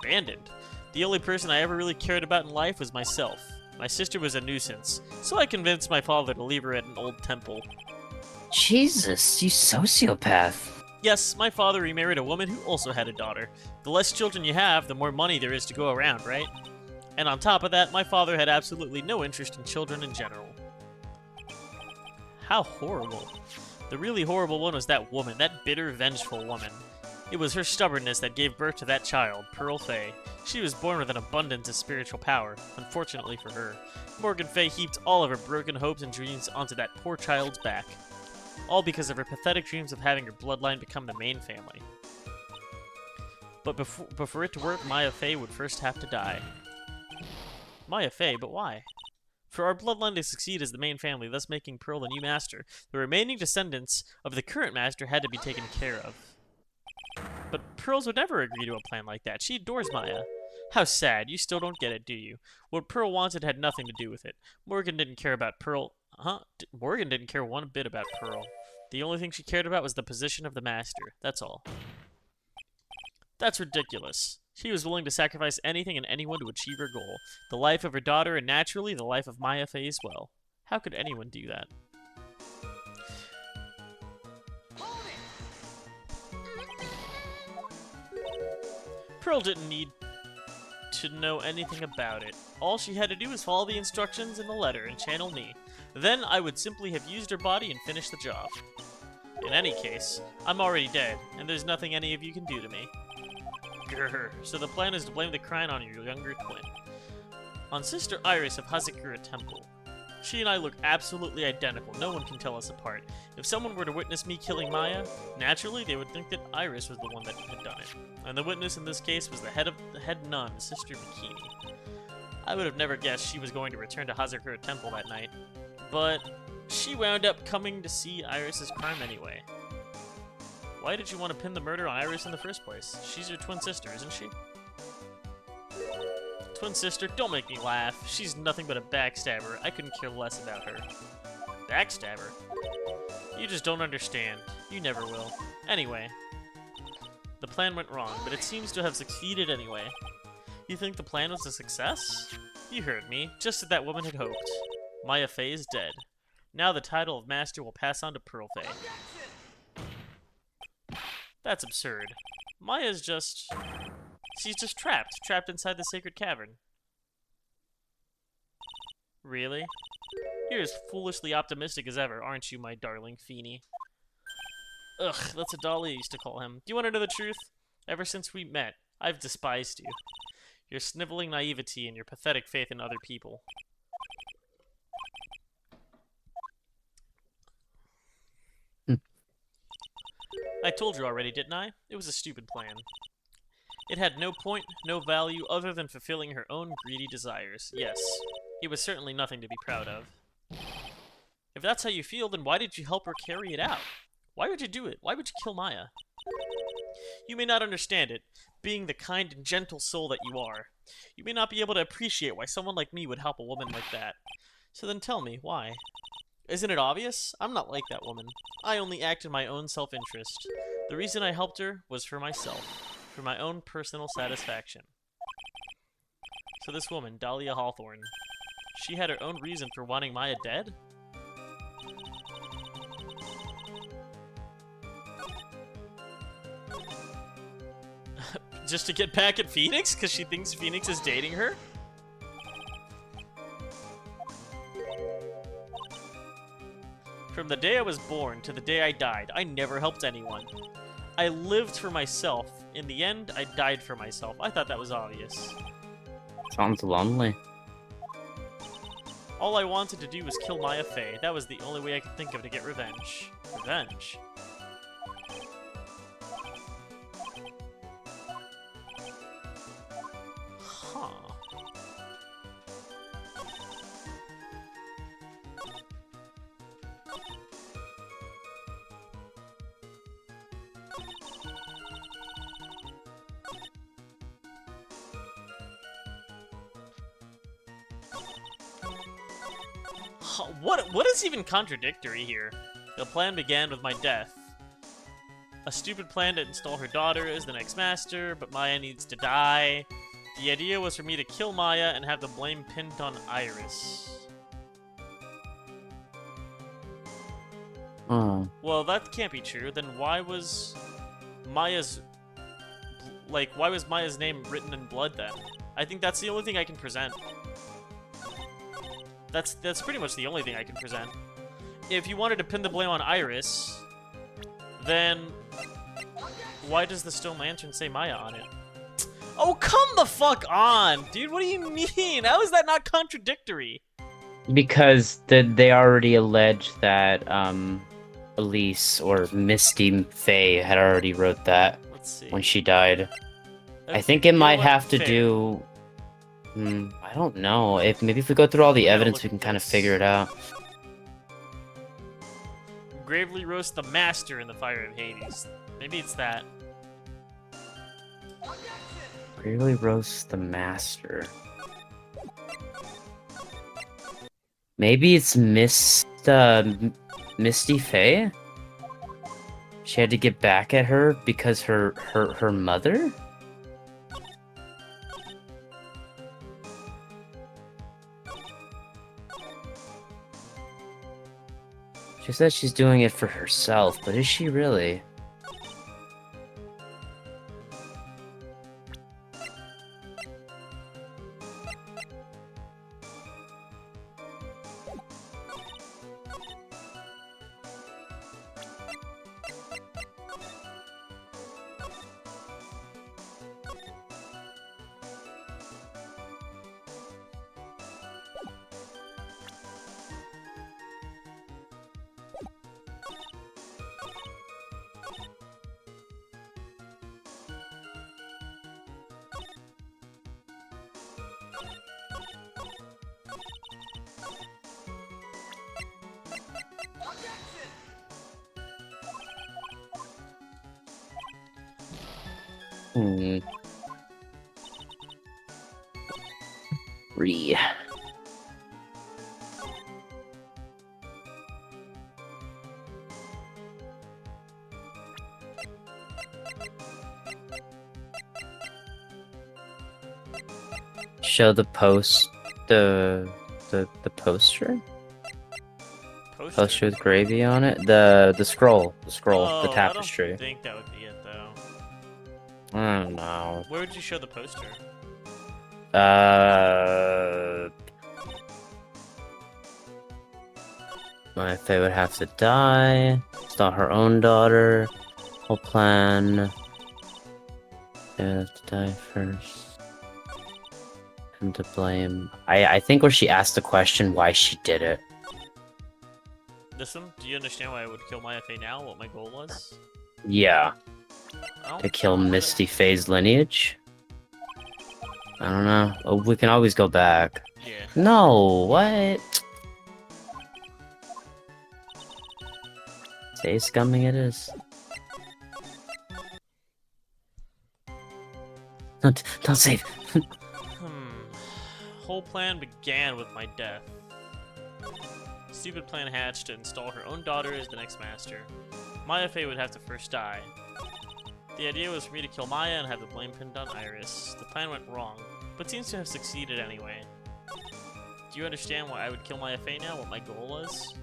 Abandoned? The only person I ever really cared about in life was myself. My sister was a nuisance, so I convinced my father to leave her at an old temple. Jesus, you sociopath. Yes, my father remarried a woman who also had a daughter. The less children you have, the more money there is to go around, right? And on top of that, my father had absolutely no interest in children in general. How horrible. The really horrible one was that woman, that bitter, vengeful woman. It was her stubbornness that gave birth to that child, Pearl Fay. She was born with an abundance of spiritual power, unfortunately for her. Morgan Fay heaped all of her broken hopes and dreams onto that poor child's back. All because of her pathetic dreams of having her bloodline become the main family. But for it to work, Maya Fay would first have to die. Maya Fay, but why? For our bloodline to succeed as the main family, thus making Pearl the new master, the remaining descendants of the current master had to be taken care of. But Pearls would never agree to a plan like that. She adores Maya. How sad. You still don't get it, do you? What Pearl wanted had nothing to do with it. Morgan didn't care about Pearl. Morgan didn't care one bit about Pearl. The only thing she cared about was the position of the master. That's all. That's ridiculous. She was willing to sacrifice anything and anyone to achieve her goal. The life of her daughter and naturally the life of Maya Fay as well. How could anyone do that? Pearl didn't need to know anything about it. All she had to do was follow the instructions in the letter and channel me. Then I would simply have used her body and finished the job. In any case, I'm already dead, and there's nothing any of you can do to me. Grr. So the plan is to blame the crime on your younger twin. On Sister Iris of Hazakura Temple. She and I look absolutely identical. No one can tell us apart. If someone were to witness me killing Maya, naturally they would think that Iris was the one that had done it. And the witness in this case was the head nun, Sister Bikini. I would have never guessed she was going to return to Hazakura Temple that night. But she wound up coming to see Iris's crime anyway. Why did you want to pin the murder on Iris in the first place? She's your twin sister, isn't she? Twin sister, don't make me laugh. She's nothing but a backstabber. I couldn't care less about her. Backstabber? You just don't understand. You never will. Anyway, the plan went wrong, but it seems to have succeeded anyway. You think the plan was a success? You heard me, just as that woman had hoped. Maya Fey is dead. Now the title of Master will pass on to Pearl Fey. That's absurd. Maya's just... She's just trapped inside the sacred cavern. Really? You're as foolishly optimistic as ever, aren't you, my darling Feeny? Ugh, that's what Dahlia used to call him. Do you want to know the truth? Ever since we met, I've despised you. Your sniveling naivety and your pathetic faith in other people. I told you already, didn't I? It was a stupid plan. It had no point, no value, other than fulfilling her own greedy desires. Yes, it was certainly nothing to be proud of. If that's how you feel, then why did you help her carry it out? Why would you do it? Why would you kill Maya? You may not understand it, being the kind and gentle soul that you are. You may not be able to appreciate why someone like me would help a woman like that. So then tell me, why? Isn't it obvious? I'm not like that woman. I only act in my own self-interest. The reason I helped her was for myself, for my own personal satisfaction. So this woman, Dahlia Hawthorne, she had her own reason for wanting Maya dead? Just to get back at Phoenix? Because she thinks Phoenix is dating her? From the day I was born to the day I died, I never helped anyone. I lived for myself. In the end, I died for myself. I thought that was obvious. Sounds lonely. All I wanted to do was kill Maya Fey. That was the only way I could think of to get revenge. Revenge? Huh. What is even contradictory here? The plan began with my death. A stupid plan to install her daughter as the next master, but Maya needs to die. The idea was for me to kill Maya and have the blame pinned on Iris. Well, that can't be true. Then why was Maya's... why was Maya's name written in blood then? I think that's the only thing I can present. That's pretty much the only thing I can present. If you wanted to pin the blame on Iris, then why does the stone lantern say Maya on it? Oh, come the fuck on, dude! What do you mean? How is that not contradictory? Because they already allege that Elise or Misty Faye had already wrote that when she died. I think it might have to do... I don't know. Maybe if we go through all the evidence, we can kind of figure it out. Gravely roast the master in the fire of Hades. Maybe it's that. Gravely roast the master. Maybe it's Misty Faye? She had to get back at her because her mother? She says she's doing it for herself, but is she really? Re. Show the the poster? Poster with gravy on it? The scroll. The Oh, tapestry. I don't think that would be it, though. I don't know. Where would you show the poster? My Faye would have to die. It's not her own daughter. Whole plan. They would have to die first. And to blame. I think where she asked the question why she did it. This one? Do you understand why I would kill Maya Fey now? What my goal was? Yeah. I don't To kill know. Misty Faye's lineage? I don't know. Oh, we can always go back. Yeah. No, what? Say scumming it is. Don't save. Whole plan began with my death. Stupid plan hatched to install her own daughter as the next master. Maya Fey would have to first die. The idea was for me to kill Maya and have the blame pinned on Iris. The plan went wrong, but seems to have succeeded anyway. Do you understand why I would kill Maya Fey now? What my goal was?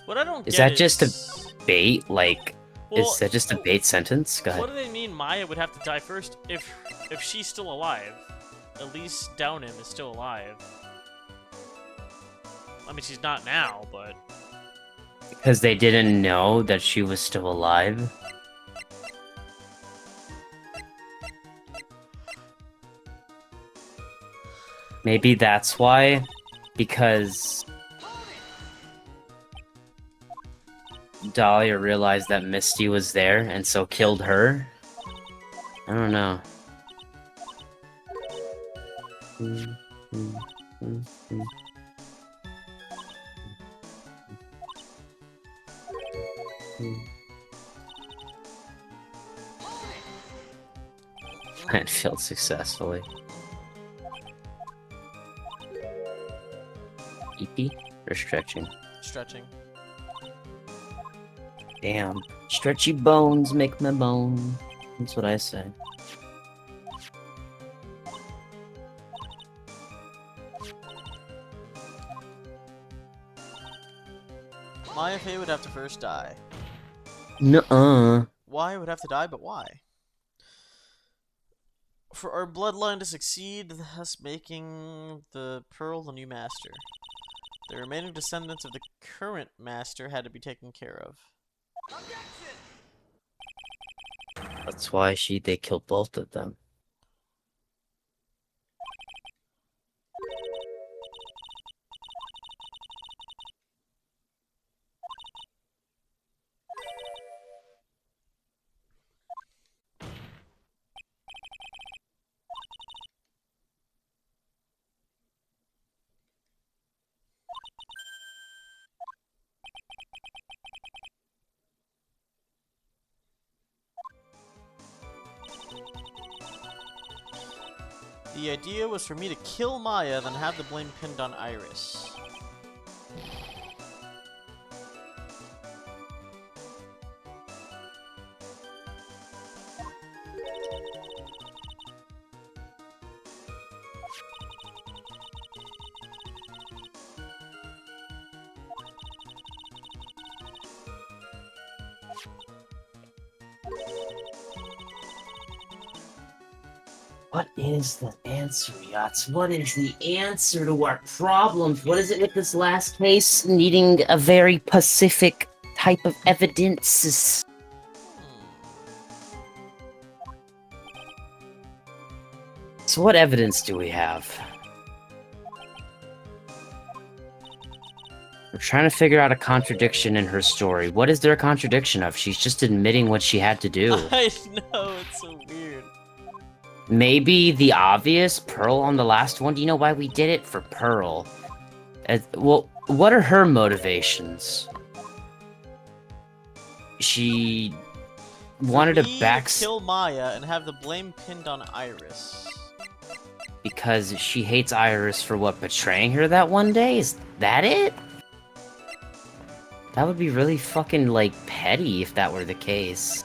What I don't Is get that just a bait? Like, Well, is that just a bait sentence? Go what ahead. do they mean Maya would have to die first if she's still alive? At least Downim is still alive. I mean, she's not now, but... Because they didn't know that she was still alive? Maybe that's why? Because... Dahlia realized that Misty was there, and so killed her? I don't know. Plan failed successfully. EP or stretching? Stretching. Damn. Stretchy bones make my bone. That's what I say. Maya Fey would have to first die. Nuh-uh. Why would have to die, but why? For our bloodline to succeed, thus making the Pearl the new master. The remaining descendants of the current master had to be taken care of. That's why they killed both of them. The idea was for me to kill Maya, then have the blame pinned on Iris. What is the answer, Yachts? What is the answer to our problems? What is it with this last case needing a very specific type of evidence? So what evidence do we have? We're trying to figure out a contradiction in her story. What is there a contradiction of? She's just admitting what she had to do. I know, it's so weird. Maybe the obvious, Pearl on the last one. Do you know why we did it? For Pearl. Well, what are her motivations? wanted to kill Maya and have the blame pinned on Iris. because she hates Iris for what, betraying her that one day? Is that it? That would be really fucking, like, petty if that were the case.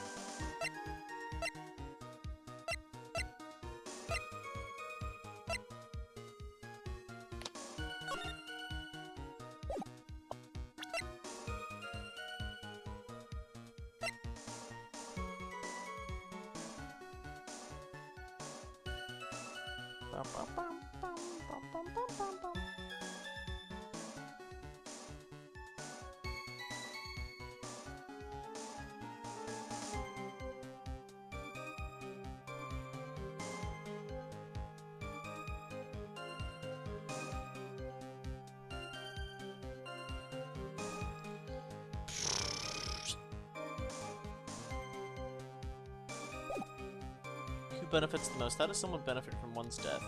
Who benefits the most? How does someone benefit from one's death?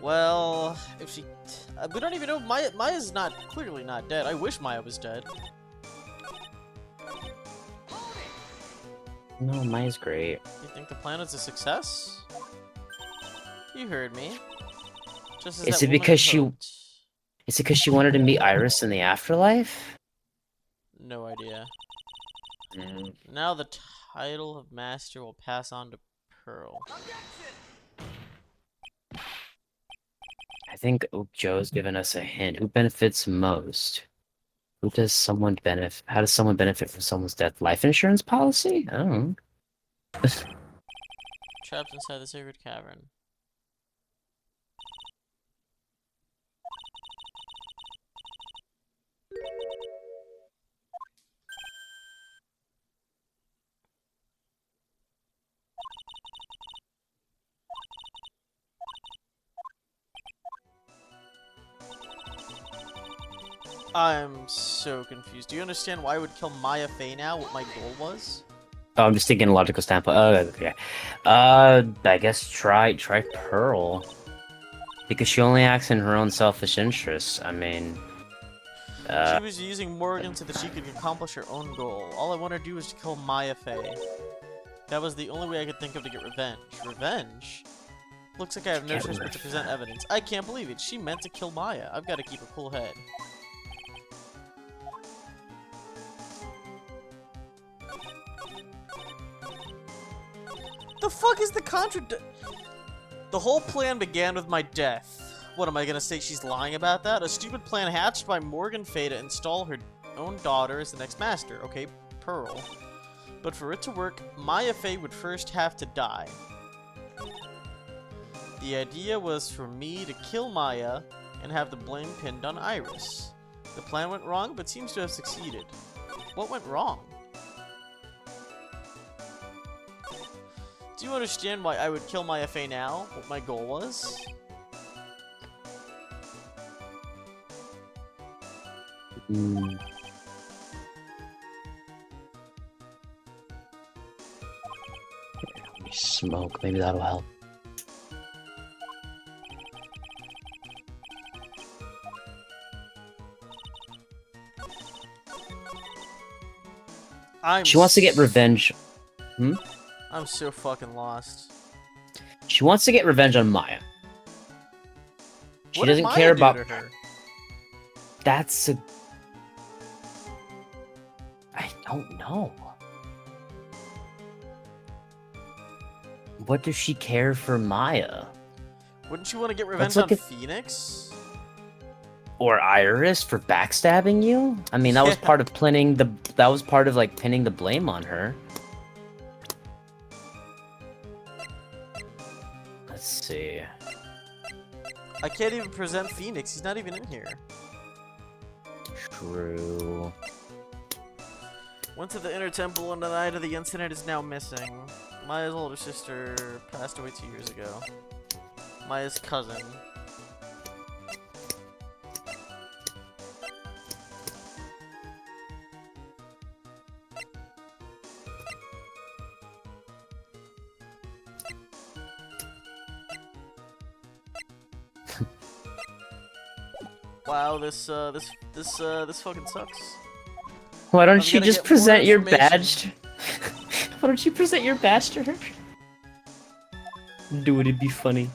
Well, if she... we don't even know if Maya's clearly not dead. I wish Maya was dead. No, Maya's great. You think the plan was a success? You heard me. Just as Is that it because woman hoped. Is it because she wanted to meet Iris in the afterlife? No idea. Mm. Now the title of Master will pass on to Pearl. I think Joe's given us a hint. Who benefits most? Who does someone benefit? How does someone benefit from someone's death? Life insurance policy? I don't know. Trapped inside the sacred cavern. I'm so confused. Do you understand why I would kill Maya Fey now? What my goal was? Oh, I'm just thinking logical standpoint. Oh, okay. I guess try Pearl. Because she only acts in her own selfish interests. I mean... she was using Morgan so that she could accomplish her own goal. All I wanted to do was to kill Maya Fey. That was the only way I could think of to get revenge. Revenge? Looks like I have no choice but to present evidence. I can't believe it. She meant to kill Maya. I've got to keep a cool head. The fuck is the The whole plan began with my death. What, am I gonna say she's lying about that? A stupid plan hatched by Morgan Fey to install her own daughter as the next master. Okay, Pearl. But for it to work, Maya Fey would first have to die. The idea was for me to kill Maya and have the blame pinned on Iris. The plan went wrong, but seems to have succeeded. What went wrong? Do you understand why I would kill Maya Fey now? What my goal was? Mm. Let me smoke. Maybe that'll help. She wants to get revenge. Hmm? I'm so fucking lost. She wants to get revenge on Maya. She What did doesn't Maya care do about... to her? That's a... I don't know. What does she care for Maya? Wouldn't you want to get revenge look on at- Phoenix? Or Iris for backstabbing you? I mean, that was Yeah. part of planning the... That was part of, like, pinning the blame on her. Let's see. I can't even present Phoenix. He's not even in here. True. Went to the inner temple on the night of the incident is now missing. Maya's older sister passed away 2 years ago. Maya's cousin. Wow, this fucking sucks. Why don't I'm you gonna just get more present your information. badge? Why don't you present your badge to her? Do it, it'd be funny.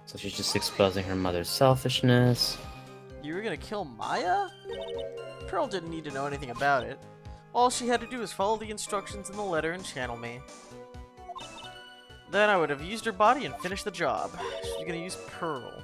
So she's just exposing her mother's selfishness. You were gonna kill Maya? Pearl didn't need to know anything about it. All she had to do was follow the instructions in the letter and channel me. Then I would have used her body and finished the job. She's gonna use Pearl.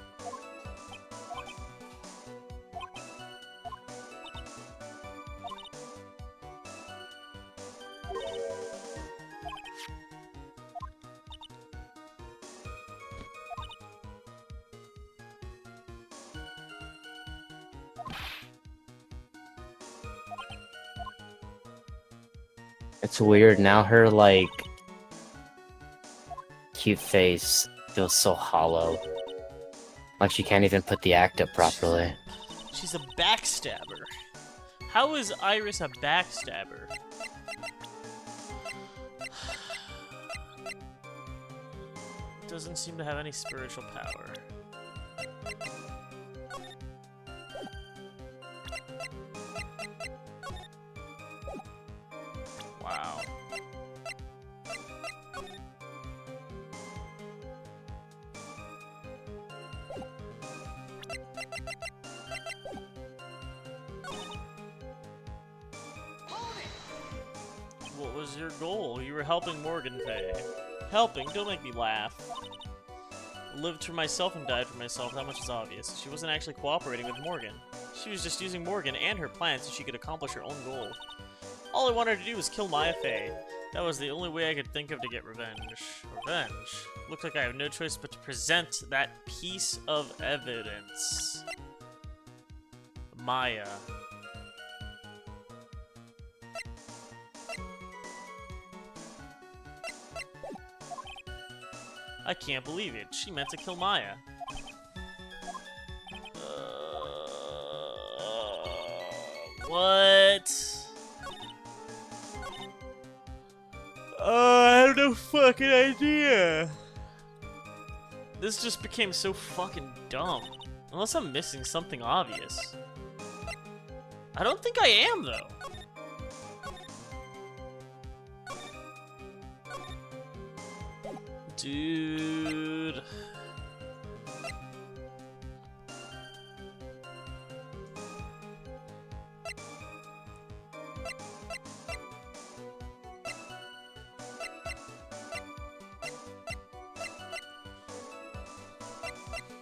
It's weird now. Her like cute face feels so hollow. Like she can't even put the act up properly. She's a backstabber. How is Iris a backstabber? Doesn't seem to have any spiritual power. Wow. What was your goal? You were helping Morgan Faye. Helping? Don't make me laugh. Lived for myself and died for myself, that much is obvious. She wasn't actually cooperating with Morgan. She was just using Morgan and her plan so she could accomplish her own goal. All I wanted to do was kill Maya Fey. That was the only way I could think of to get revenge. Revenge? Looked like I have no choice but to present that piece of evidence. Maya. I can't believe it. She meant to kill Maya. What? I have no fucking idea. This just became so fucking dumb. Unless I'm missing something obvious. I don't think I am, though. Dude.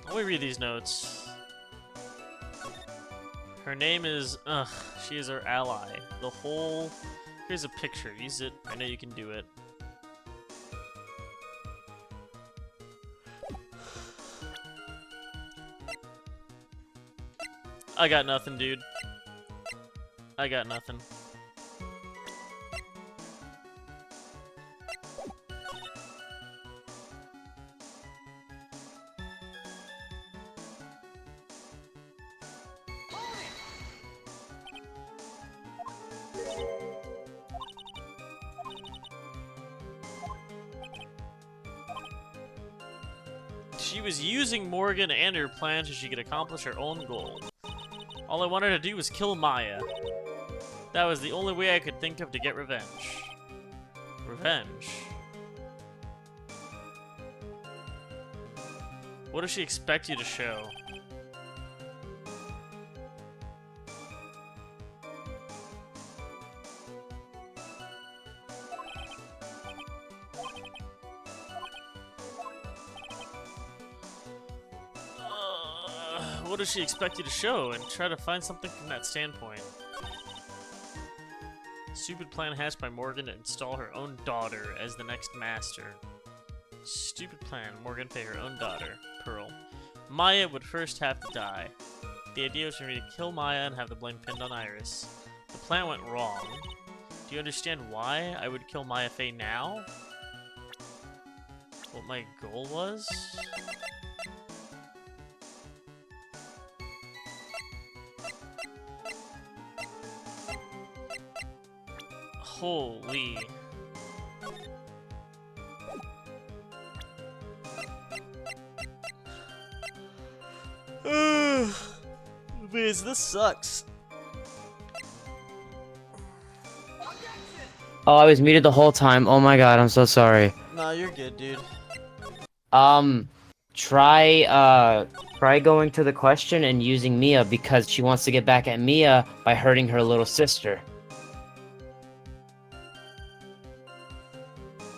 Let me read these notes. Her name is, she is our ally. The whole, here's a picture. Use it. I know you can do it. I got nothing, dude. I got nothing. She was using Morgan and her plan so she could accomplish her own goal. All I wanted to do was kill Maya. That was the only way I could think of to get revenge. Revenge? What does she expect you to show? What does she expect you to show? And try to find something from that standpoint. Stupid plan hatched by Morgan to install her own daughter as the next master. Stupid plan. Morgan Faye, her own daughter, Pearl. Maya would first have to die. The idea was for me to kill Maya and have the blame pinned on Iris. The plan went wrong. Do you understand why I would kill Maya Fey now? What my goal was? Holy. Biz, this sucks. Oh, I was muted the whole time. Oh my god, I'm so sorry. Nah, you're good, dude. Try going to the question and using Mia because she wants to get back at Mia by hurting her little sister.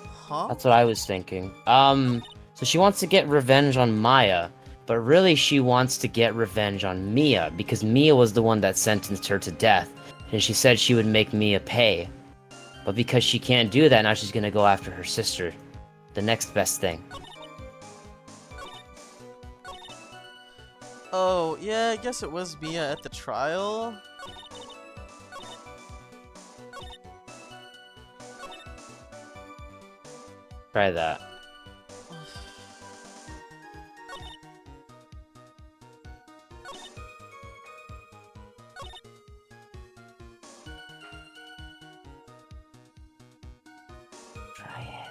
Huh? That's what I was thinking. So she wants to get revenge on Maya, but really she wants to get revenge on Mia because Mia was the one that sentenced her to death, and she said she would make Mia pay. But because she can't do that, now she's gonna go after her sister. The next best thing. Oh, yeah, I guess it was Mia at the trial. Try that. Try it.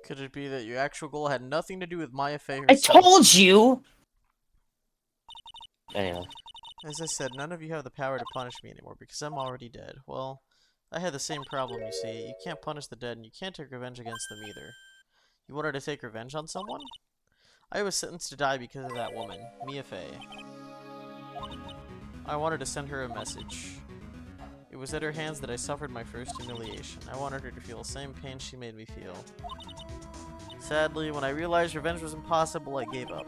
Could it be that your actual goal had nothing to do with Maya Fey I herself? told you! Anyway. As I said, none of you have the power to punish me anymore because I'm already dead. Well, I had the same problem, you see. You can't punish the dead and you can't take revenge against them either. You wanted to take revenge on someone? I was sentenced to die because of that woman, Mia Fey. I wanted to send her a message. It was at her hands that I suffered my first humiliation. I wanted her to feel the same pain she made me feel. Sadly, when I realized revenge was impossible, I gave up.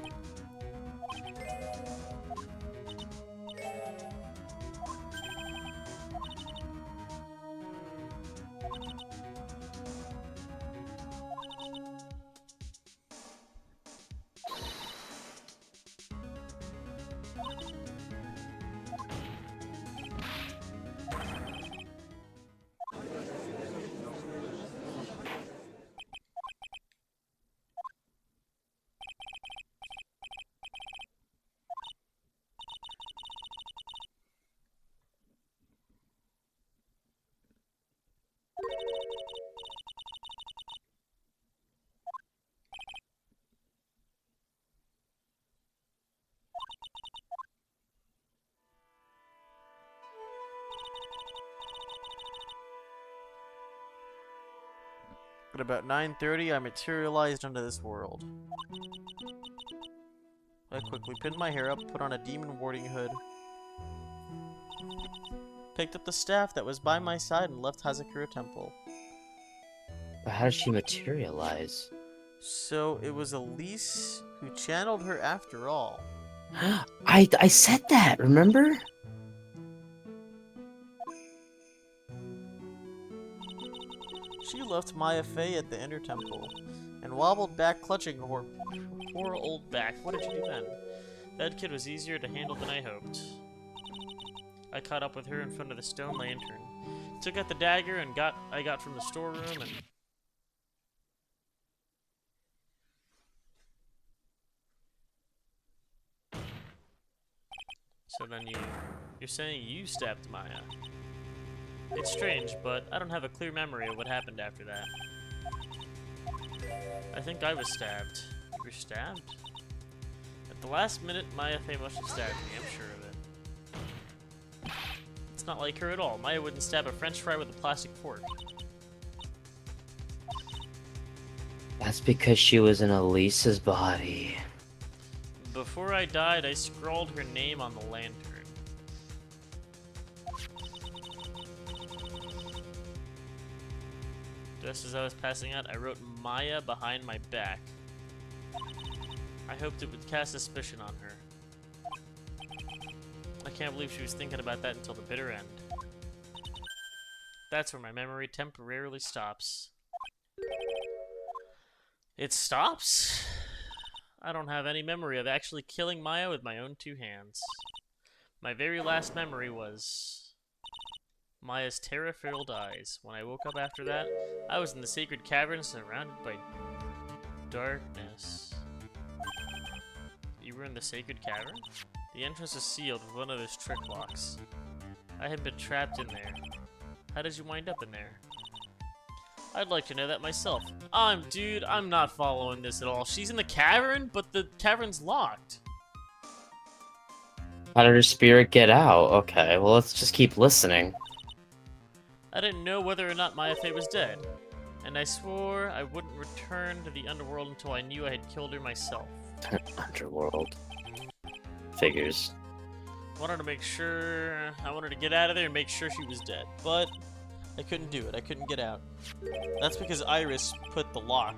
At about 9:30, I materialized into this world. I quickly pinned my hair up, put on a demon warding hood, picked up the staff that was by my side, and left Hazakura Temple. But how did she materialize? So it was Elise who channeled her after all. I said that, remember? She left Maya Fey at the inner temple and wobbled back, clutching her poor old back. What did you do then? That kid was easier to handle than I hoped. I caught up with her in front of the stone lantern, took out the dagger and I got from the storeroom and... So then you're saying you stabbed Maya. It's strange, but I don't have a clear memory of what happened after that. I think I was stabbed. You were stabbed? At the last minute, Maya Fey must have stabbed me, I'm sure of it. It's not like her at all. Maya wouldn't stab a french fry with a plastic fork. That's because she was in Elise's body. Before I died, I scrawled her name on the lantern. Just as I was passing out, I wrote Maya behind my back. I hoped it would cast suspicion on her. I can't believe she was thinking about that until the bitter end. That's where my memory temporarily stops. It stops? I don't have any memory of actually killing Maya with my own 2 hands. My very last memory was Maya's terror-filled eyes. When I woke up after that, I was in the sacred cavern surrounded by darkness. You were in the sacred cavern? The entrance is sealed with one of those trick locks. I had been trapped in there. How did you wind up in there? I'd like to know that myself. Dude, I'm not following this at all. She's in the cavern, but the cavern's locked. How did her spirit get out? Okay, well, let's just keep listening. I didn't know whether or not Maya Fey was dead, and I swore I wouldn't return to the underworld until I knew I had killed her myself. Underworld. Figures. I wanted to get out of there and make sure she was dead, but I couldn't do it. I couldn't get out. That's because Iris put the lock.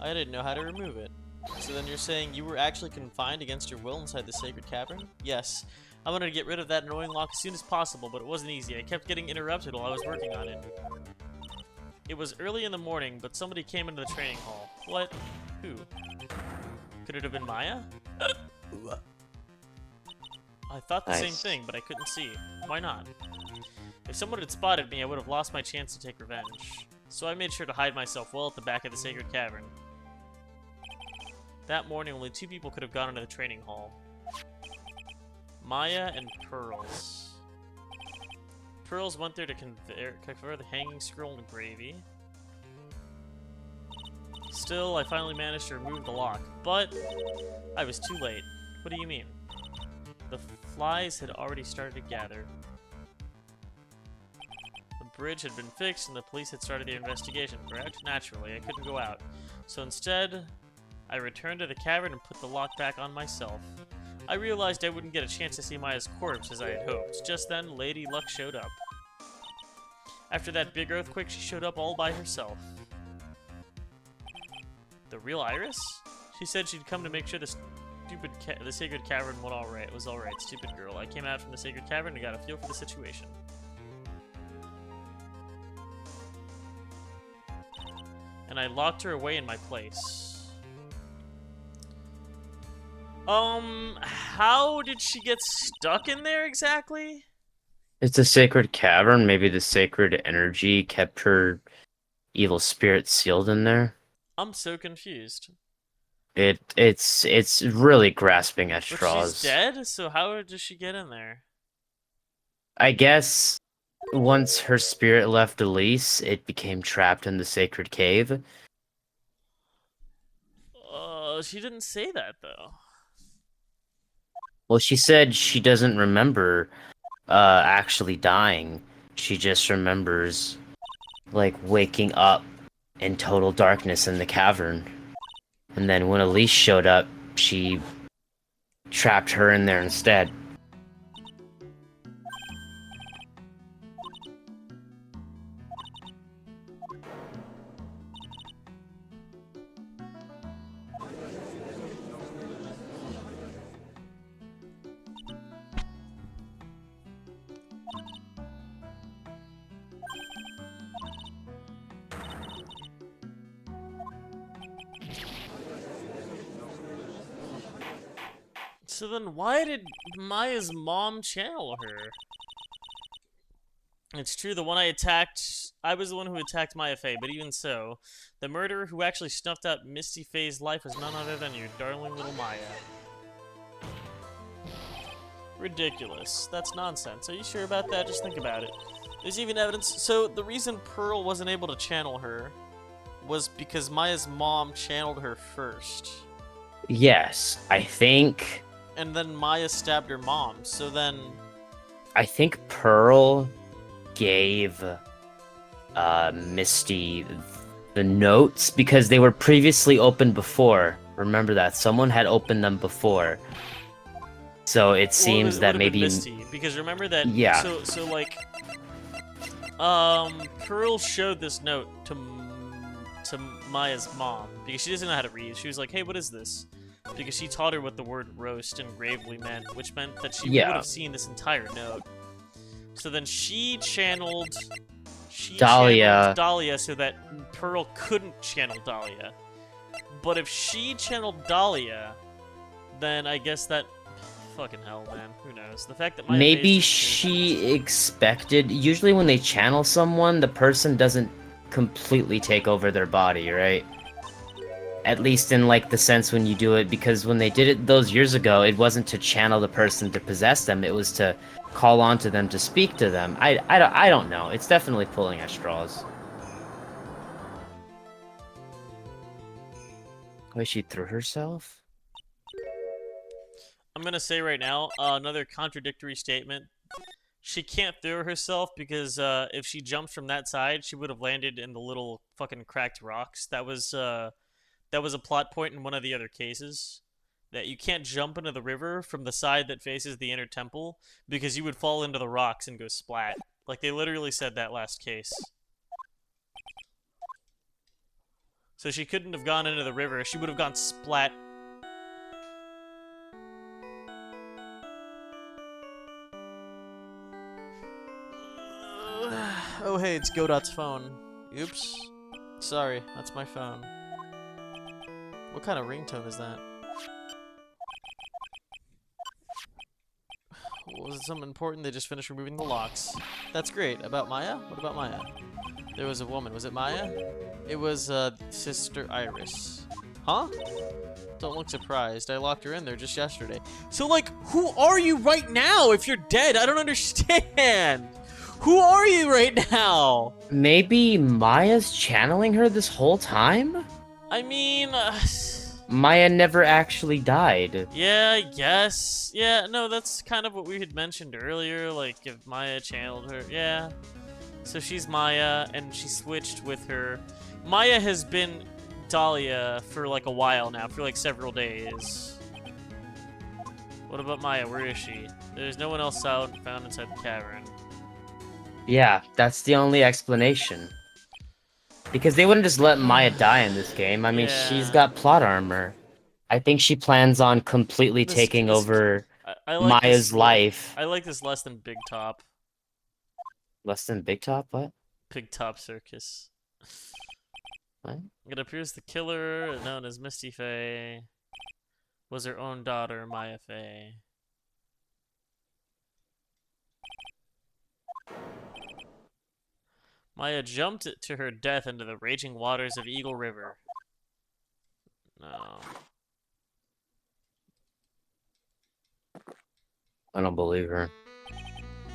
I didn't know how to remove it. So then you're saying you were actually confined against your will inside the sacred cavern? Yes. I wanted to get rid of that annoying lock as soon as possible, but it wasn't easy. I kept getting interrupted while I was working on it. It was early in the morning, but somebody came into the training hall. What? Who? Could it have been Maya? I thought the same thing, but I couldn't see. Why not? If someone had spotted me, I would have lost my chance to take revenge. So I made sure to hide myself well at the back of the sacred cavern. That morning, only 2 people could have gone into the training hall. Maya and Pearls. Pearls went there to convert the hanging scroll into gravy. Still, I finally managed to remove the lock, but I was too late. What do you mean? The flies had already started to gather. The bridge had been fixed and the police had started their investigation. Naturally, I couldn't go out. So instead, I returned to the cavern and put the lock back on myself. I realized I wouldn't get a chance to see Maya's corpse as I had hoped. Just then, Lady Luck showed up. After that big earthquake, she showed up all by herself. The real Iris? She said she'd come to make sure the sacred cavern was alright. Stupid girl. I came out from the sacred cavern and got a feel for the situation. And I locked her away in my place. How did she get stuck in there exactly? It's a sacred cavern. Maybe the sacred energy kept her evil spirit sealed in there. I'm so confused. It's really grasping at But straws. she's dead, so how does she get in there? I guess once her spirit left Elise, it became trapped in the sacred cave. She didn't say that though. Well, she said she doesn't remember actually dying. She just remembers like waking up in total darkness in the cavern. And then when Elise showed up, she trapped her in there instead. So then why did Maya's mom channel her? It's true, I was the one who attacked Maya Fey, but even so, the murderer who actually snuffed out Misty Fey's life was none other than your darling little Maya. Ridiculous. That's nonsense. Are you sure about that? Just think about it. There's even evidence. So the reason Pearl wasn't able to channel her was because Maya's mom channeled her first. Yes, I think. And then Maya stabbed her mom, so then I think Pearl gave Misty the notes because they were previously opened before. Remember that someone had opened them before. So it seems that would've been maybe Misty, because remember that. Yeah. So like, Pearl showed this note to Maya's mom because she doesn't know how to read. She was like, "Hey, what is this?" Because she taught her what the word roast and gravely meant, which meant that she would Yeah. have seen this entire note. So then she channeled Dahlia. Dahlia so that Pearl couldn't channel Dahlia. But if she channeled Dahlia, then I guess that fucking hell, man. Who knows? The fact that Maya Maybe faced she expected. Usually, when they channel someone, the person doesn't completely take over their body, right? At least in like the sense when you do it, because when they did it those years ago, it wasn't to channel the person to possess them. It was to call on to them to speak to them. I don't know. It's definitely pulling at straws. Wait, she threw herself? I'm gonna say right now, another contradictory statement. She can't throw herself because if she jumped from that side, she would have landed in the little fucking cracked rocks. That was a plot point in one of the other cases. That you can't jump into the river from the side that faces the inner temple because you would fall into the rocks and go splat. Like, they literally said that last case. So she couldn't have gone into the river. She would have gone splat. Oh, hey, it's Godot's phone. Oops. Sorry, that's my phone. What kind of ringtone is that? Was it something important? They just finished removing the locks. That's great. About Maya? What about Maya? There was a woman. Was it Maya? It was, Sister Iris. Huh? Don't look surprised. I locked her in there just yesterday. So, like, who are you right now if you're dead? I don't understand. Who are you right now? Maybe Maya's channeling her this whole time? I mean, Maya never actually died. yeah, I guess. Yeah, no, that's kind of what we had mentioned earlier, like, if Maya channeled her. Yeah. So she's Maya, and she switched with her. Maya has been Dahlia for, like, a while now, for, like, several days. What about Maya? Where is she? There's no one else found inside the cavern. Yeah, that's the only explanation. Because they wouldn't just let Maya die in this game. I mean, she's Yeah. got plot armor. I think she plans on completely taking over I like Maya's this, life. I like this less than Big Top. Less than Big Top? What? Big Top Circus. What? It appears the killer, known as Misty Faye, was her own daughter, Maya Faye. Maya jumped to her death into the raging waters of Eagle River. No. I don't believe her.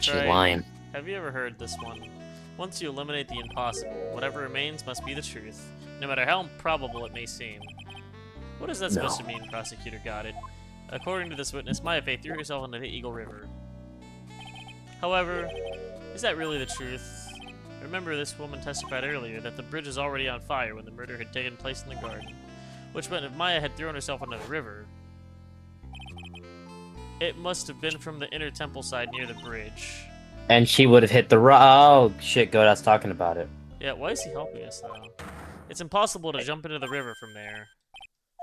She's Right. lying. Have you ever heard this one? Once you eliminate the impossible, whatever remains must be the truth, no matter how improbable it may seem. What is that supposed to mean? Prosecutor got it. According to this witness, Maya Faye threw herself into the Eagle River. However, is that really the truth? Remember, this woman testified earlier that the bridge was already on fire when the murder had taken place in the garden, which meant if Maya had thrown herself into the river, it must have been from the inner temple side near the bridge. And she would have hit the Oh, shit, Godot's talking about it. Yeah, why is he helping us, though? It's impossible to jump into the river from there.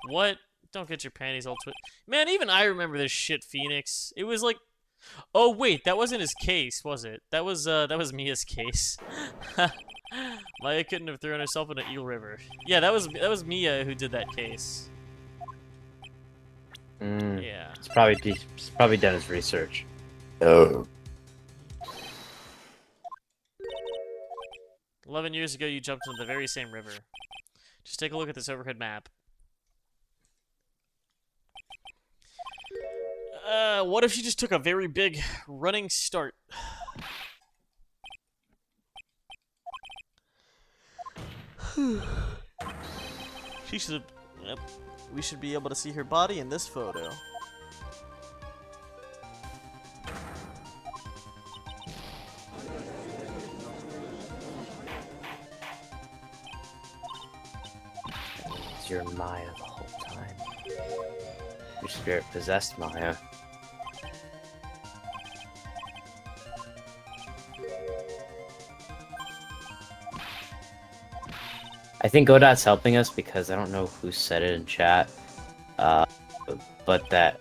What? Don't get your panties all twisted. Man, even I remember this shit, Phoenix. It was like... Oh, wait, that wasn't his case, was it? That was Mia's case. Maya couldn't have thrown herself into Eel River. Yeah, that was Mia who did that case. Yeah. It's probably done his research. 11 years ago, you jumped into the very same river. Just take a look at this overhead map. What if she just took a very big running start? She should. Yep. We should be able to see her body in this photo. 'Cause you're Maya the whole time. Your spirit possessed Maya. I think Godot's helping us because I don't know who said it in chat, but that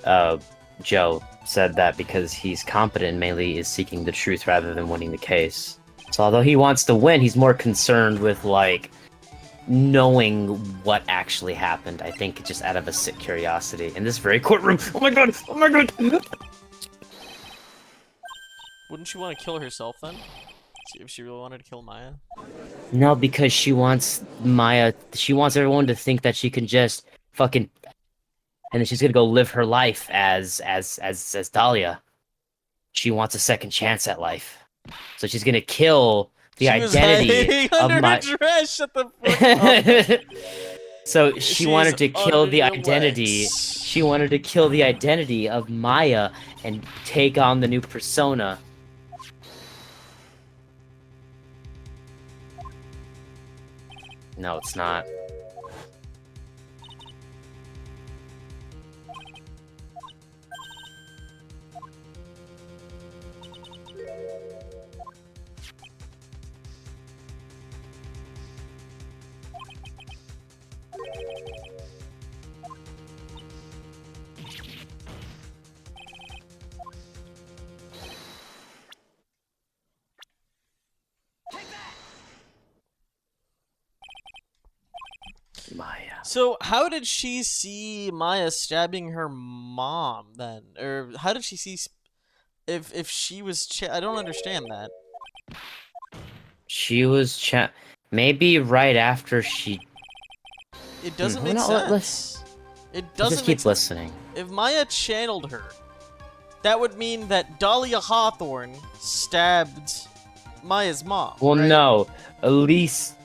Joe said that because he's competent, Melee is seeking the truth rather than winning the case. So although he wants to win, he's more concerned with like knowing what actually happened. I think just out of a sick curiosity in this very courtroom. Oh my god! Oh my god! Wouldn't she want to kill herself then? If she really wanted to kill Maya? No, because she wants Maya. She wants everyone to think that she can just fucking, and then she's gonna go live her life as Dahlia. She wants a second chance at life, so she's gonna kill the identity of my. Dress. Shut the fuck up. So she She's wanted to kill the under your identity. legs. She wanted to kill the identity of Maya and take on the new persona. No, it's not. Maya. So how did she see Maya stabbing her mom then, or how did she see if she was? I don't understand that. She was maybe right after she. It doesn't Well, make no, sense. It Let's doesn't just make keep sense. listening. If Maya channeled her, that would mean that Dahlia Hawthorne stabbed Maya's mom. Well, right? no. Elise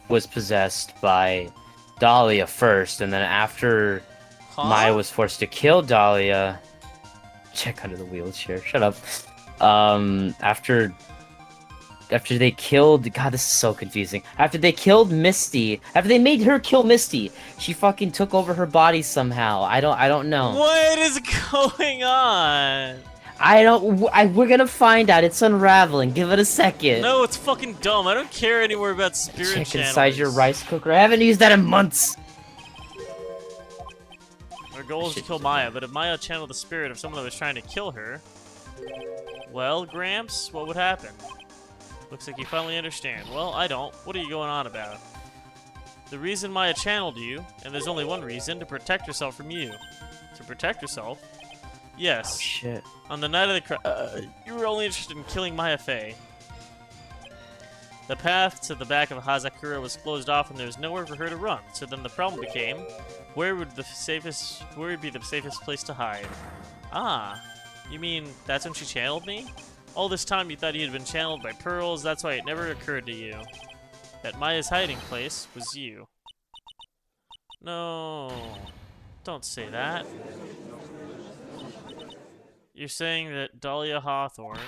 was possessed by Dahlia first, and then after Huh? Maya was forced to kill Dahlia. Check under the wheelchair. Shut up. After they killed, God, this is so confusing. After they killed Misty, after they made her kill Misty, she fucking took over her body somehow. I don't know. What is going on? We're gonna find out. It's unraveling. Give it a second. No, it's fucking dumb. I don't care anymore about spirit Check channels. inside your rice cooker. I haven't used that in months. Our goal is to kill Maya, but if Maya channeled the spirit of someone that was trying to kill her, well, Gramps, what would happen? Looks like you finally understand. Well, I don't. What are you going on about? The reason Maya channeled you, and there's only one reason, to protect herself from you. To protect herself? Yes. Oh shit. On the night of the you were only interested in killing Maya Fey. The path to the back of Hazakura was closed off and there was nowhere for her to run. So then the problem became, where would be the safest place to hide? Ah, you mean that's when she channeled me? All this time you thought you had been channeled by pearls, that's why it never occurred to you that Maya's hiding place was you. No, don't say that. You're saying that Dahlia Hawthorne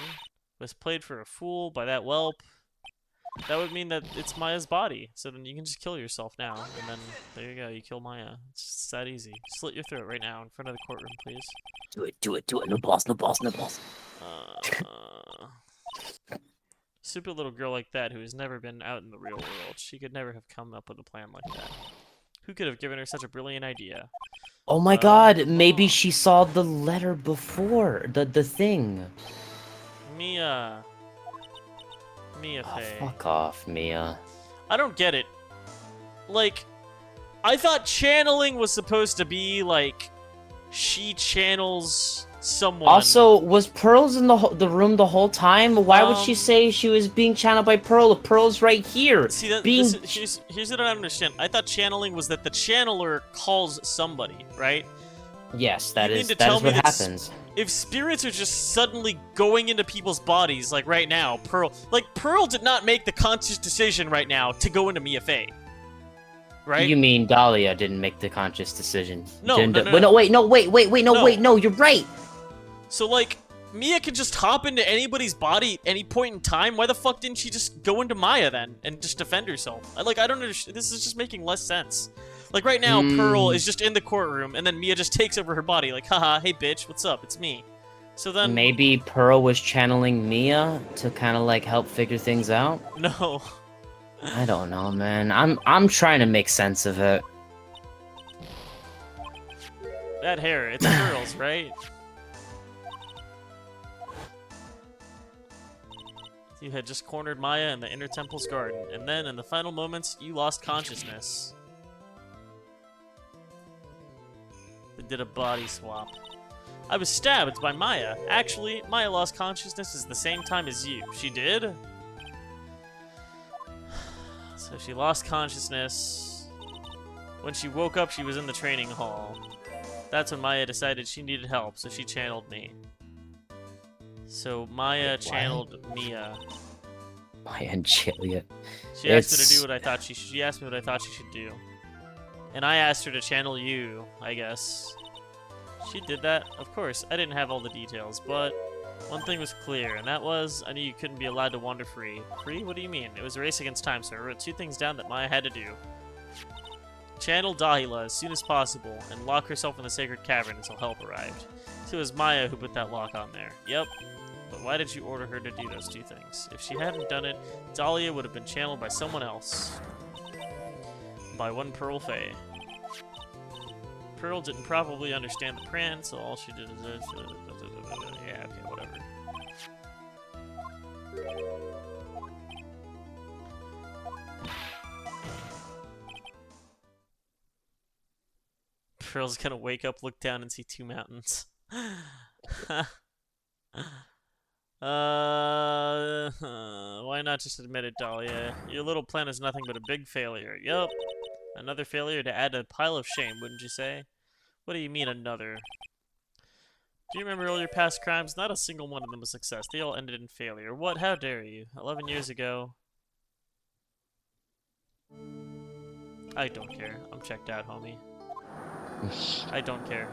was played for a fool by that whelp? That would mean that it's Maya's body. So then you can just kill yourself now. And then, there you go, you kill Maya. It's just that easy. Slit your throat right now in front of the courtroom, please. Do it. No balls. Stupid little girl like that who has never been out in the real world. She could never have come up with a plan like that. Who could have given her such a brilliant idea? Oh my god, maybe she saw the letter before, the thing. Mia Oh, Fey. fuck off, Mia. I don't get it. Like, I thought channeling was supposed to be like she channels someone. Also, was Pearls in the room the whole time? Why would she say she was being channeled by Pearl? Pearl's right here. See, that, being... here's what I don't understand. I thought channeling was that the channeler calls somebody, right? Yes, that You is mean to tell what me that happens. If spirits are just suddenly going into people's bodies, like right now, Pearl did not make the conscious decision right now to go into Mia Fey. Right? You mean Dahlia didn't make the conscious decision? No, Wait, no. wait, no, you're right. So, like, Mia can just hop into anybody's body at any point in time. Why the fuck didn't she just go into Maya then and just defend herself? I don't understand. This is just making less sense. Like right now, Pearl is just in the courtroom, and then Mia just takes over her body. Like, haha, hey bitch, what's up? It's me. So then Maybe Pearl was channeling Mia to kind of like help figure things out. no. I don't know, man. I'm trying to make sense of it. That hair, it's Pearl's, right? You had just cornered Maya in the inner temple's garden, and then in the final moments, you lost consciousness. They did a body swap. I was stabbed by Maya. Actually, Maya lost consciousness at the same time as you. She did? So she lost consciousness. When she woke up, she was in the training hall. That's when Maya decided she needed help, so she channeled me. So Maya channeled Mia. Maya and Juliet. She asked me to do what I thought she asked me what I thought she should do. And I asked her to channel you, I guess. She did that? Of course, I didn't have all the details, but one thing was clear, and that was, I knew you couldn't be allowed to wander free. Free? What do you mean? It was a race against time, so I wrote 2 things down that Maya had to do. Channel Dahila as soon as possible, and lock herself in the sacred cavern until help arrived. So it was Maya who put that lock on there. Yep. But why did you order her to do those 2 things? If she hadn't done it, Dahlia would have been channeled by someone else. By one Pearl Faye. Pearl didn't probably understand the plan, so all she did is... yeah, okay, whatever. Pearl's gonna wake up, look down, and see 2 mountains. Why not just admit it, Dahlia? Your little plan is nothing but a big failure. Yup. Another failure to add a pile of shame, wouldn't you say? What do you mean, another? Do you remember all your past crimes? Not a single one of them was a success. They all ended in failure. What? How dare you? 11 years ago. I don't care. I'm checked out, homie. I don't care.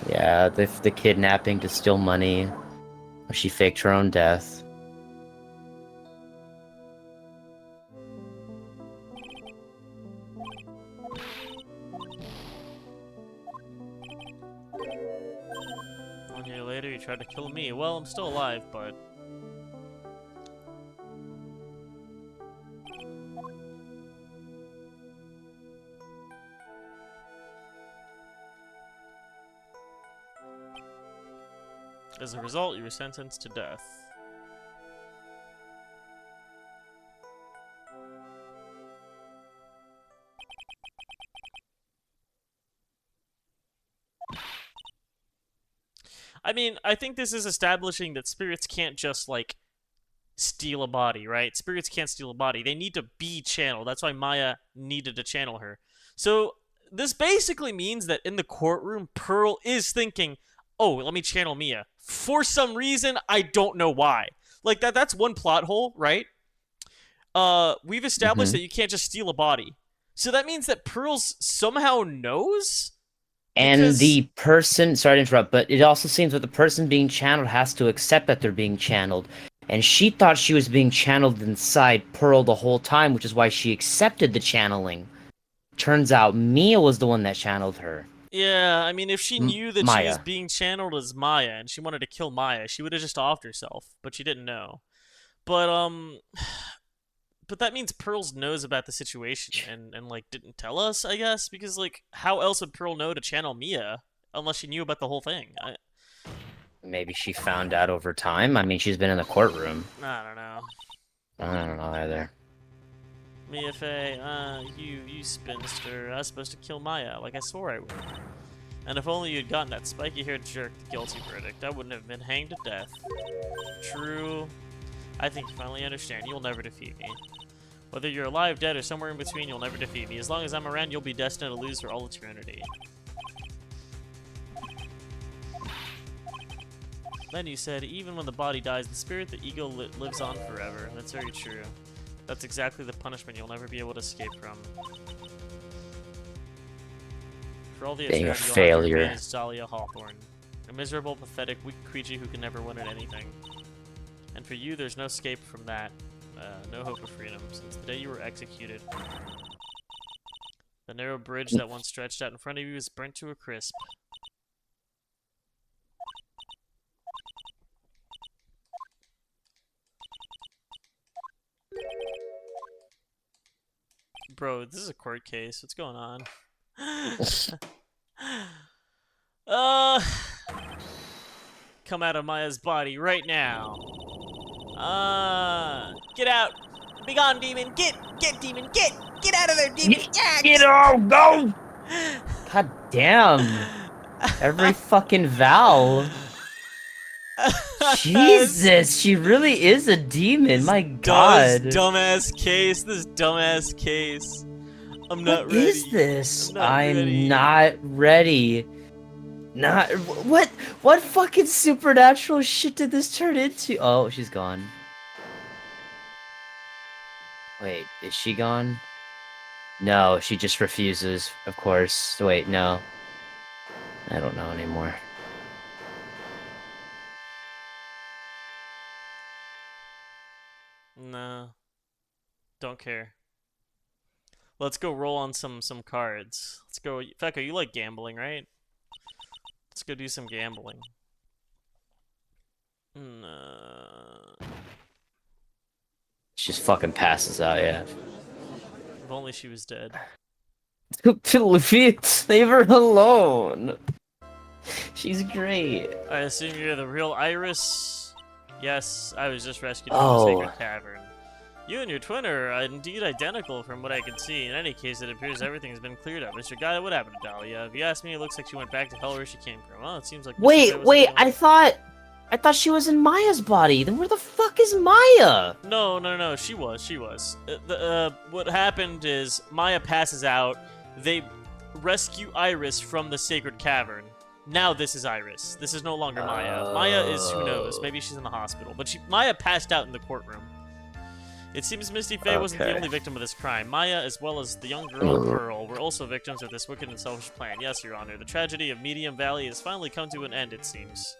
Yeah, the kidnapping to steal money. She faked her own death. Later, you tried to kill me. Well, I'm still alive, but... as a result, you were sentenced to death. I mean, I think this is establishing that spirits can't just, like, steal a body, right? Spirits can't steal a body. They need to be channeled. That's why Maya needed to channel her. So, this basically means that in the courtroom, Pearl is thinking, oh, let me channel Mia. For some reason, I don't know why. Like, that's one plot hole, right? We've established that you can't just steal a body. So that means that Pearl's somehow knows? And the person, sorry to interrupt, but it also seems that the person being channeled has to accept that they're being channeled. And she thought she was being channeled inside Pearl the whole time, which is why she accepted the channeling. Turns out Mia was the one that channeled her. Yeah, I mean, if she knew that Maya. she was being channeled as Maya and she wanted to kill Maya, she would have just offed herself, but she didn't know. But that means Pearls knows about the situation and like, didn't tell us, I guess? Because, like, how else would Pearl know to channel Mia unless she knew about the whole thing? Maybe she found out over time. I mean, she's been in the courtroom. I don't know. I don't know either. Mia Fey, you spinster. I was supposed to kill Maya, like I swore I would. And if only you'd gotten that spiky-haired jerk the guilty verdict, I wouldn't have been hanged to death. True. I think you finally understand. You'll never defeat me. Whether you're alive, dead, or somewhere in between, you'll never defeat me. As long as I'm around, you'll be destined to lose for all eternity. Then you said, even when the body dies, the spirit, the ego lives on forever. That's very true. That's exactly the punishment you'll never be able to escape from. For all the Being a eternity, failure. You'll have to remain as Dahlia Hawthorne. A miserable, pathetic, weak creature who can never win at anything. And for you, there's no escape from that. No hope of freedom, since the day you were executed. The narrow bridge that once stretched out in front of you is burnt to a crisp. Bro, this is a court case. What's going on? Come out of Maya's body right now. Get out. Be gone, demon. Get, demon. Get out of there, demon. Get out, go! God damn. Every fucking vowel. Jesus, she really is a demon. My God. This dumbass case. This dumbass case. I'm not ready. What is this? I'm not ready. Not what fucking supernatural shit did this turn into? Oh, she's gone. Wait, is she gone? No, she just refuses, of course. Wait, no. I don't know anymore. No. Don't care. Let's go roll on some cards. Let's go. Fecko, you like gambling, right? Let's go do some gambling. No. She just fucking passes out, yeah. If only she was dead. Leave her alone. She's great. I assume you're the real Iris? Yes, I was just rescued from the Sacred Cavern. You and your twin are indeed identical from what I can see. In any case, it appears everything has been cleared up. Mr. Guy, what happened to Dahlia? If you ask me, it looks like she went back to hell where she came from. Well, it seems like... Wait, I thought she was in Maya's body. Then where the fuck is Maya? No, she was. What happened is, Maya passes out, they rescue Iris from the Sacred Cavern. Now this is Iris. This is no longer Maya. Maya is, who knows, maybe she's in the hospital. But Maya passed out in the courtroom. It seems Misty Faye wasn't the only victim of this crime. Maya, as well as the young girl Pearl, were also victims of this wicked and selfish plan. Yes, Your Honor, the tragedy of Medium Valley has finally come to an end, it seems.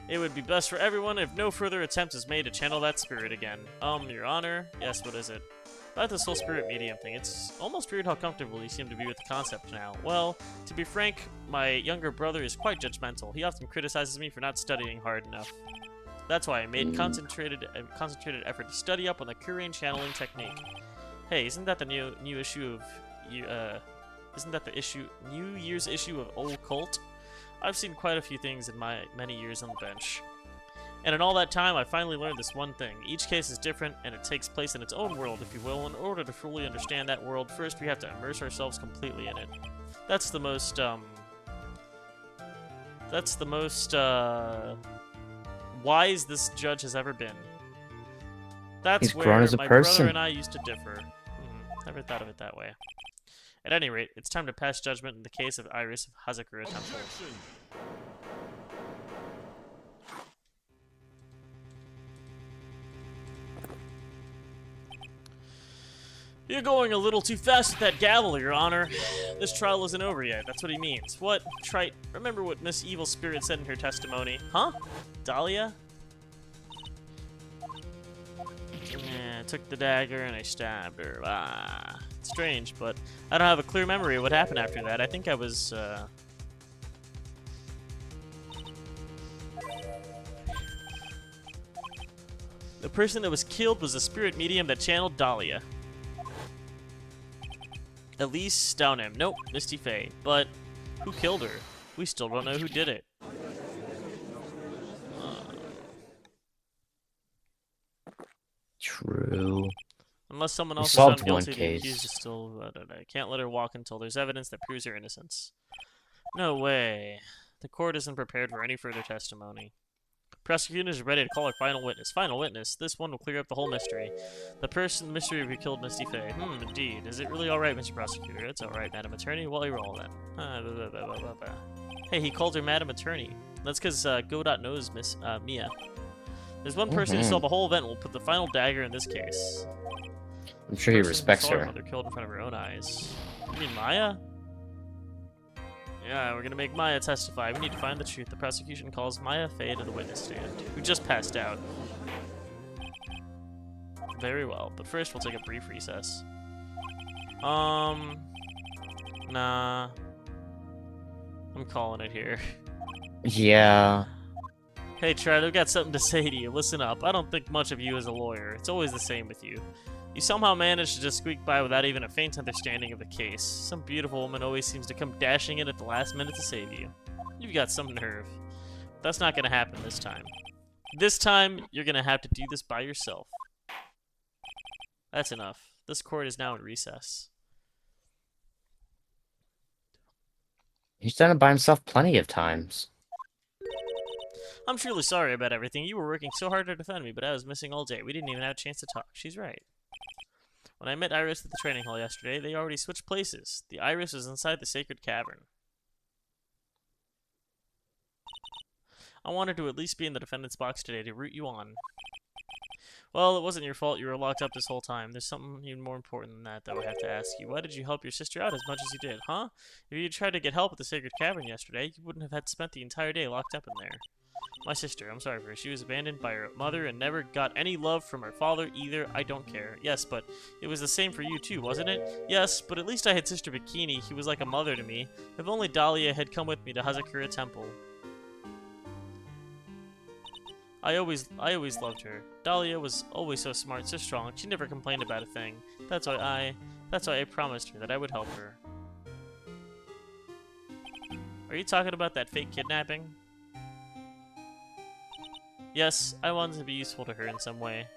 It would be best for everyone if no further attempt is made to channel that spirit again. Your Honor? Yes, what is it? About this whole spirit medium thing, it's almost weird how comfortable you seem to be with the concept now. Well, to be frank, my younger brother is quite judgmental. He often criticizes me for not studying hard enough. That's why I made concentrated effort to study up on the Kurian channeling technique. Hey, isn't that the new issue of isn't that the New Year's issue of Old Cult? I've seen quite a few things in my many years on the bench. And in all that time, I finally learned this one thing. Each case is different, and it takes place in its own world, if you will. In order to fully understand that world, first we have to immerse ourselves completely in it. That's the most wise this judge has ever been. That's where my brother and I used to differ. Never thought of it that way. At any rate, it's time to pass judgment in the case of Iris of Hazakura Temple. You're going a little too fast with that gavel, Your Honor. This trial isn't over yet, that's what he means. What? Trite, remember what Miss Evil Spirit said in her testimony. Huh? Dahlia? Yeah, I took the dagger and I stabbed her. Ah. Strange, but I don't have a clear memory of what happened after that. I think I was, the person that was killed was a spirit medium that channeled Dahlia. Elise Downham. Nope, Misty Faye. But who killed her? We still don't know who did it. True. Unless someone else is found guilty, the accused is still... I can't let her walk until there's evidence that proves her innocence. No way. The court isn't prepared for any further testimony. Prosecutors are ready to call our final witness. Final witness? This one will clear up the whole mystery. The mystery who killed Misty Faye. Indeed. Is it really alright, Mr. Prosecutor? It's alright, Madam Attorney. Well, you roll then. Hey, he called her Madam Attorney. That's because Godot knows Miss Mia. There's one person who saw the whole event and will put the final dagger in this case. I'm sure he respects her. Mother killed in front of her own eyes. You mean Maya? Yeah, we're gonna make Maya testify. We need to find the truth. The prosecution calls Maya Fey to the witness stand, who just passed out. Very well, but first we'll take a brief recess. Nah. I'm calling it here. Yeah. Hey, Trent, I've got something to say to you. Listen up. I don't think much of you as a lawyer. It's always the same with you. You somehow manage to just squeak by without even a faint understanding of the case. Some beautiful woman always seems to come dashing in at the last minute to save you. You've got some nerve. That's not gonna happen this time. This time, you're gonna have to do this by yourself. That's enough. This court is now in recess. He's done it by himself plenty of times. I'm truly sorry about everything. You were working so hard to defend me, but I was missing all day. We didn't even have a chance to talk. She's right. When I met Iris at the training hall yesterday, they already switched places. The Iris was inside the sacred cavern. I wanted to at least be in the defendant's box today to root you on. Well, it wasn't your fault you were locked up this whole time. There's something even more important than that, though, I have to ask you. Why did you help your sister out as much as you did, huh? If you tried to get help at the sacred cavern yesterday, you wouldn't have had spent the entire day locked up in there. My sister, I'm sorry for her. She was abandoned by her mother and never got any love from her father either. I don't care. Yes, but it was the same for you too, wasn't it? Yes, but at least I had Sister Bikini. He was like a mother to me. If only Dahlia had come with me to Hazakura Temple. I always loved her. Dahlia was always so smart, so strong. She never complained about a thing. That's why I promised her that I would help her. Are you talking about that fake kidnapping? Yes, I wanted to be useful to her in some way.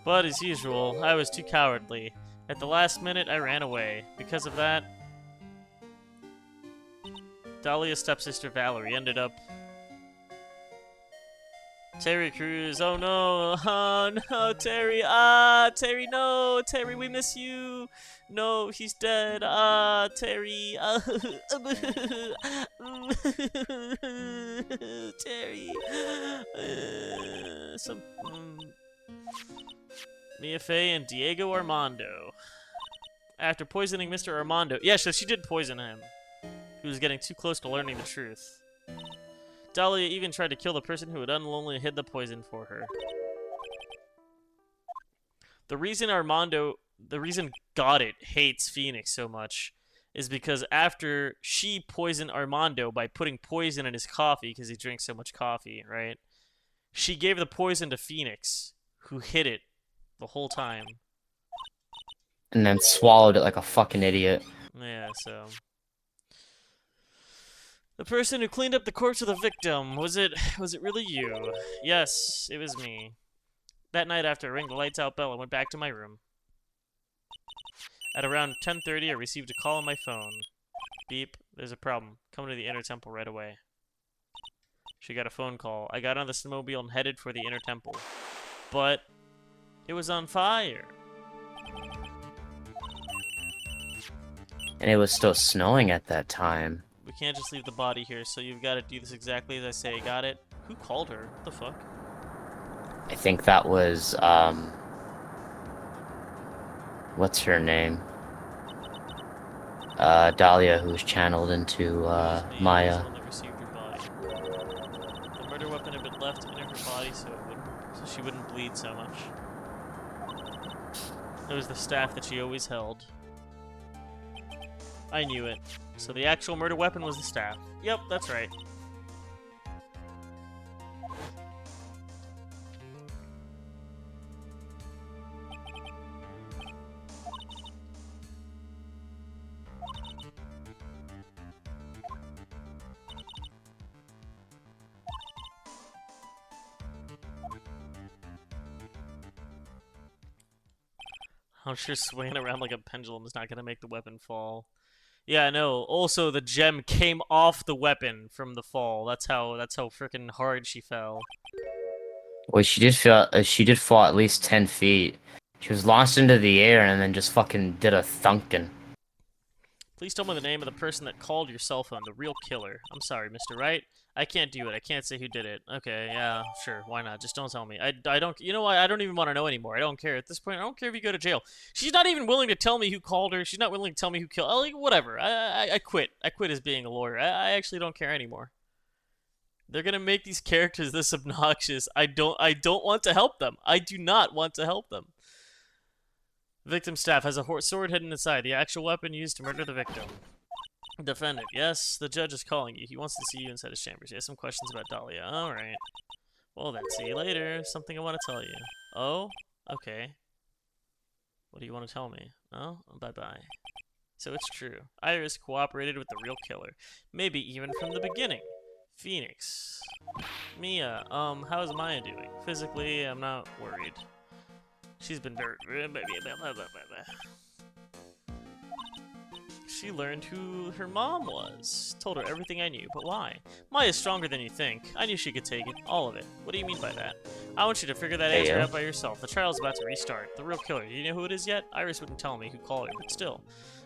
But as usual, I was too cowardly. At the last minute, I ran away. Because of that, Dahlia's stepsister Valerie ended up... Terry Crews, oh no, Terry, Terry, no, Terry, we miss you, no, he's dead, Terry, Terry, Mia Fey and Diego Armando. After poisoning Mr. Armando, yeah, so she did poison him. He was getting too close to learning the truth. Dahlia even tried to kill the person who had unwillingly hid the poison for her. The reason Got It hates Phoenix so much is because after she poisoned Armando by putting poison in his coffee because he drinks so much coffee, right? She gave the poison to Phoenix, who hid it the whole time. And then swallowed it like a fucking idiot. Yeah, so... The person who cleaned up the corpse of the victim, was it really you? Yes, it was me. That night after I rang the lights out bell, I went back to my room. At around 10:30, I received a call on my phone. Beep, there's a problem. Come to the inner temple right away. She got a phone call. I got on the snowmobile and headed for the inner temple. But it was on fire. And it was still snowing at that time. We can't just leave the body here, so you've got to do this exactly as I say. Got it? Who called her? What the fuck? I think that was, what's her name? Dahlia, who was channeled into, Maya. The murder weapon had been left in her body so she wouldn't bleed so much. It was the staff that she always held. I knew it. So the actual murder weapon was the staff. Yep, that's right. I'm sure swinging around like a pendulum is not going to make the weapon fall. Yeah, I know. Also, the gem came off the weapon from the fall. That's how freaking hard she fell. Well, she did fall at least 10 feet. She was launched into the air and then just fucking did a thunkin'. Please tell me the name of the person that called your cell phone, the real killer. I'm sorry, Mr. Wright. I can't do it. I can't say who did it. Okay, yeah, sure. Why not? Just don't tell me. I don't. You know what? I don't even want to know anymore. I don't care at this point. I don't care if you go to jail. She's not even willing to tell me who called her. She's not willing to tell me who killed. Like, whatever. I quit. I quit as being a lawyer. I actually don't care anymore. They're gonna make these characters this obnoxious. I don't want to help them. I do not want to help them. Victim staff has a sword hidden inside. The actual weapon used to murder the victim. Defendant, yes, the judge is calling you. He wants to see you inside his chambers. He has some questions about Dahlia. Alright. Well then, see you later. Something I want to tell you. Oh? Okay. What do you want to tell me? Oh? Bye-bye. So it's true. Iris cooperated with the real killer. Maybe even from the beginning. Phoenix. Mia, how is Maya doing? Physically, I'm not worried. She's been very... She learned who her mom was. Told her everything I knew, but why? Maya's stronger than you think. I knew she could take it. All of it. What do you mean by that? I want you to figure that answer out by yourself. The trial's about to restart. The real killer. Do you know who it is yet? Iris wouldn't tell me who called her, but still.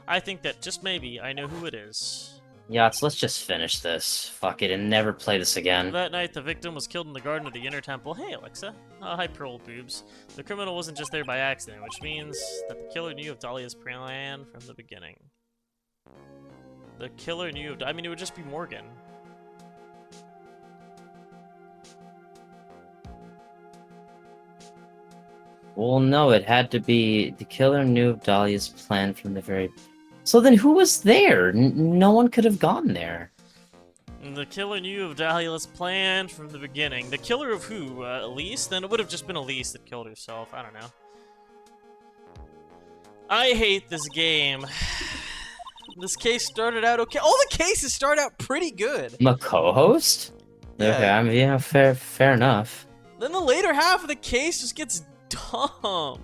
I think that, just maybe, I know who it is. Yachts, let's just finish this. Fuck it, and never play this again. That night, the victim was killed in the garden of the inner temple. Hey, Alexa. Hi, Pearl Boobs. The criminal wasn't just there by accident, which means that the killer knew of Dahlia's plan from the beginning. The killer knew of... I mean, it would just be Morgan. Well, no, it had to be... The killer knew of Dahlia's plan from the very... So then who was there? No one could have gone there. The killer knew of Dahlia's plan from the beginning. The killer of who? Elise? Then it would have just been Elise that killed herself. I don't know. I hate this game. This case started out okay. All the cases start out pretty good. I'm a co-host? Yeah. Okay, I mean, yeah, fair enough. Then the later half of the case just gets dumb.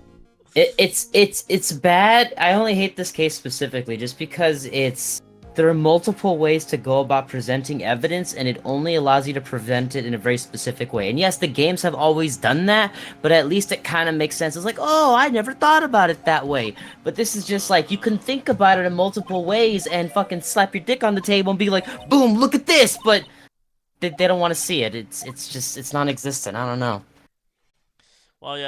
It's bad. I only hate this case specifically just because there are multiple ways to go about presenting evidence, and it only allows you to present it in a very specific way. And yes, the games have always done that, but at least it kind of makes sense. It's like, oh, I never thought about it that way. But this is just like, you can think about it in multiple ways and fucking slap your dick on the table and be like, boom, look at this, but they don't want to see it. It's non-existent. I don't know. Well, yeah.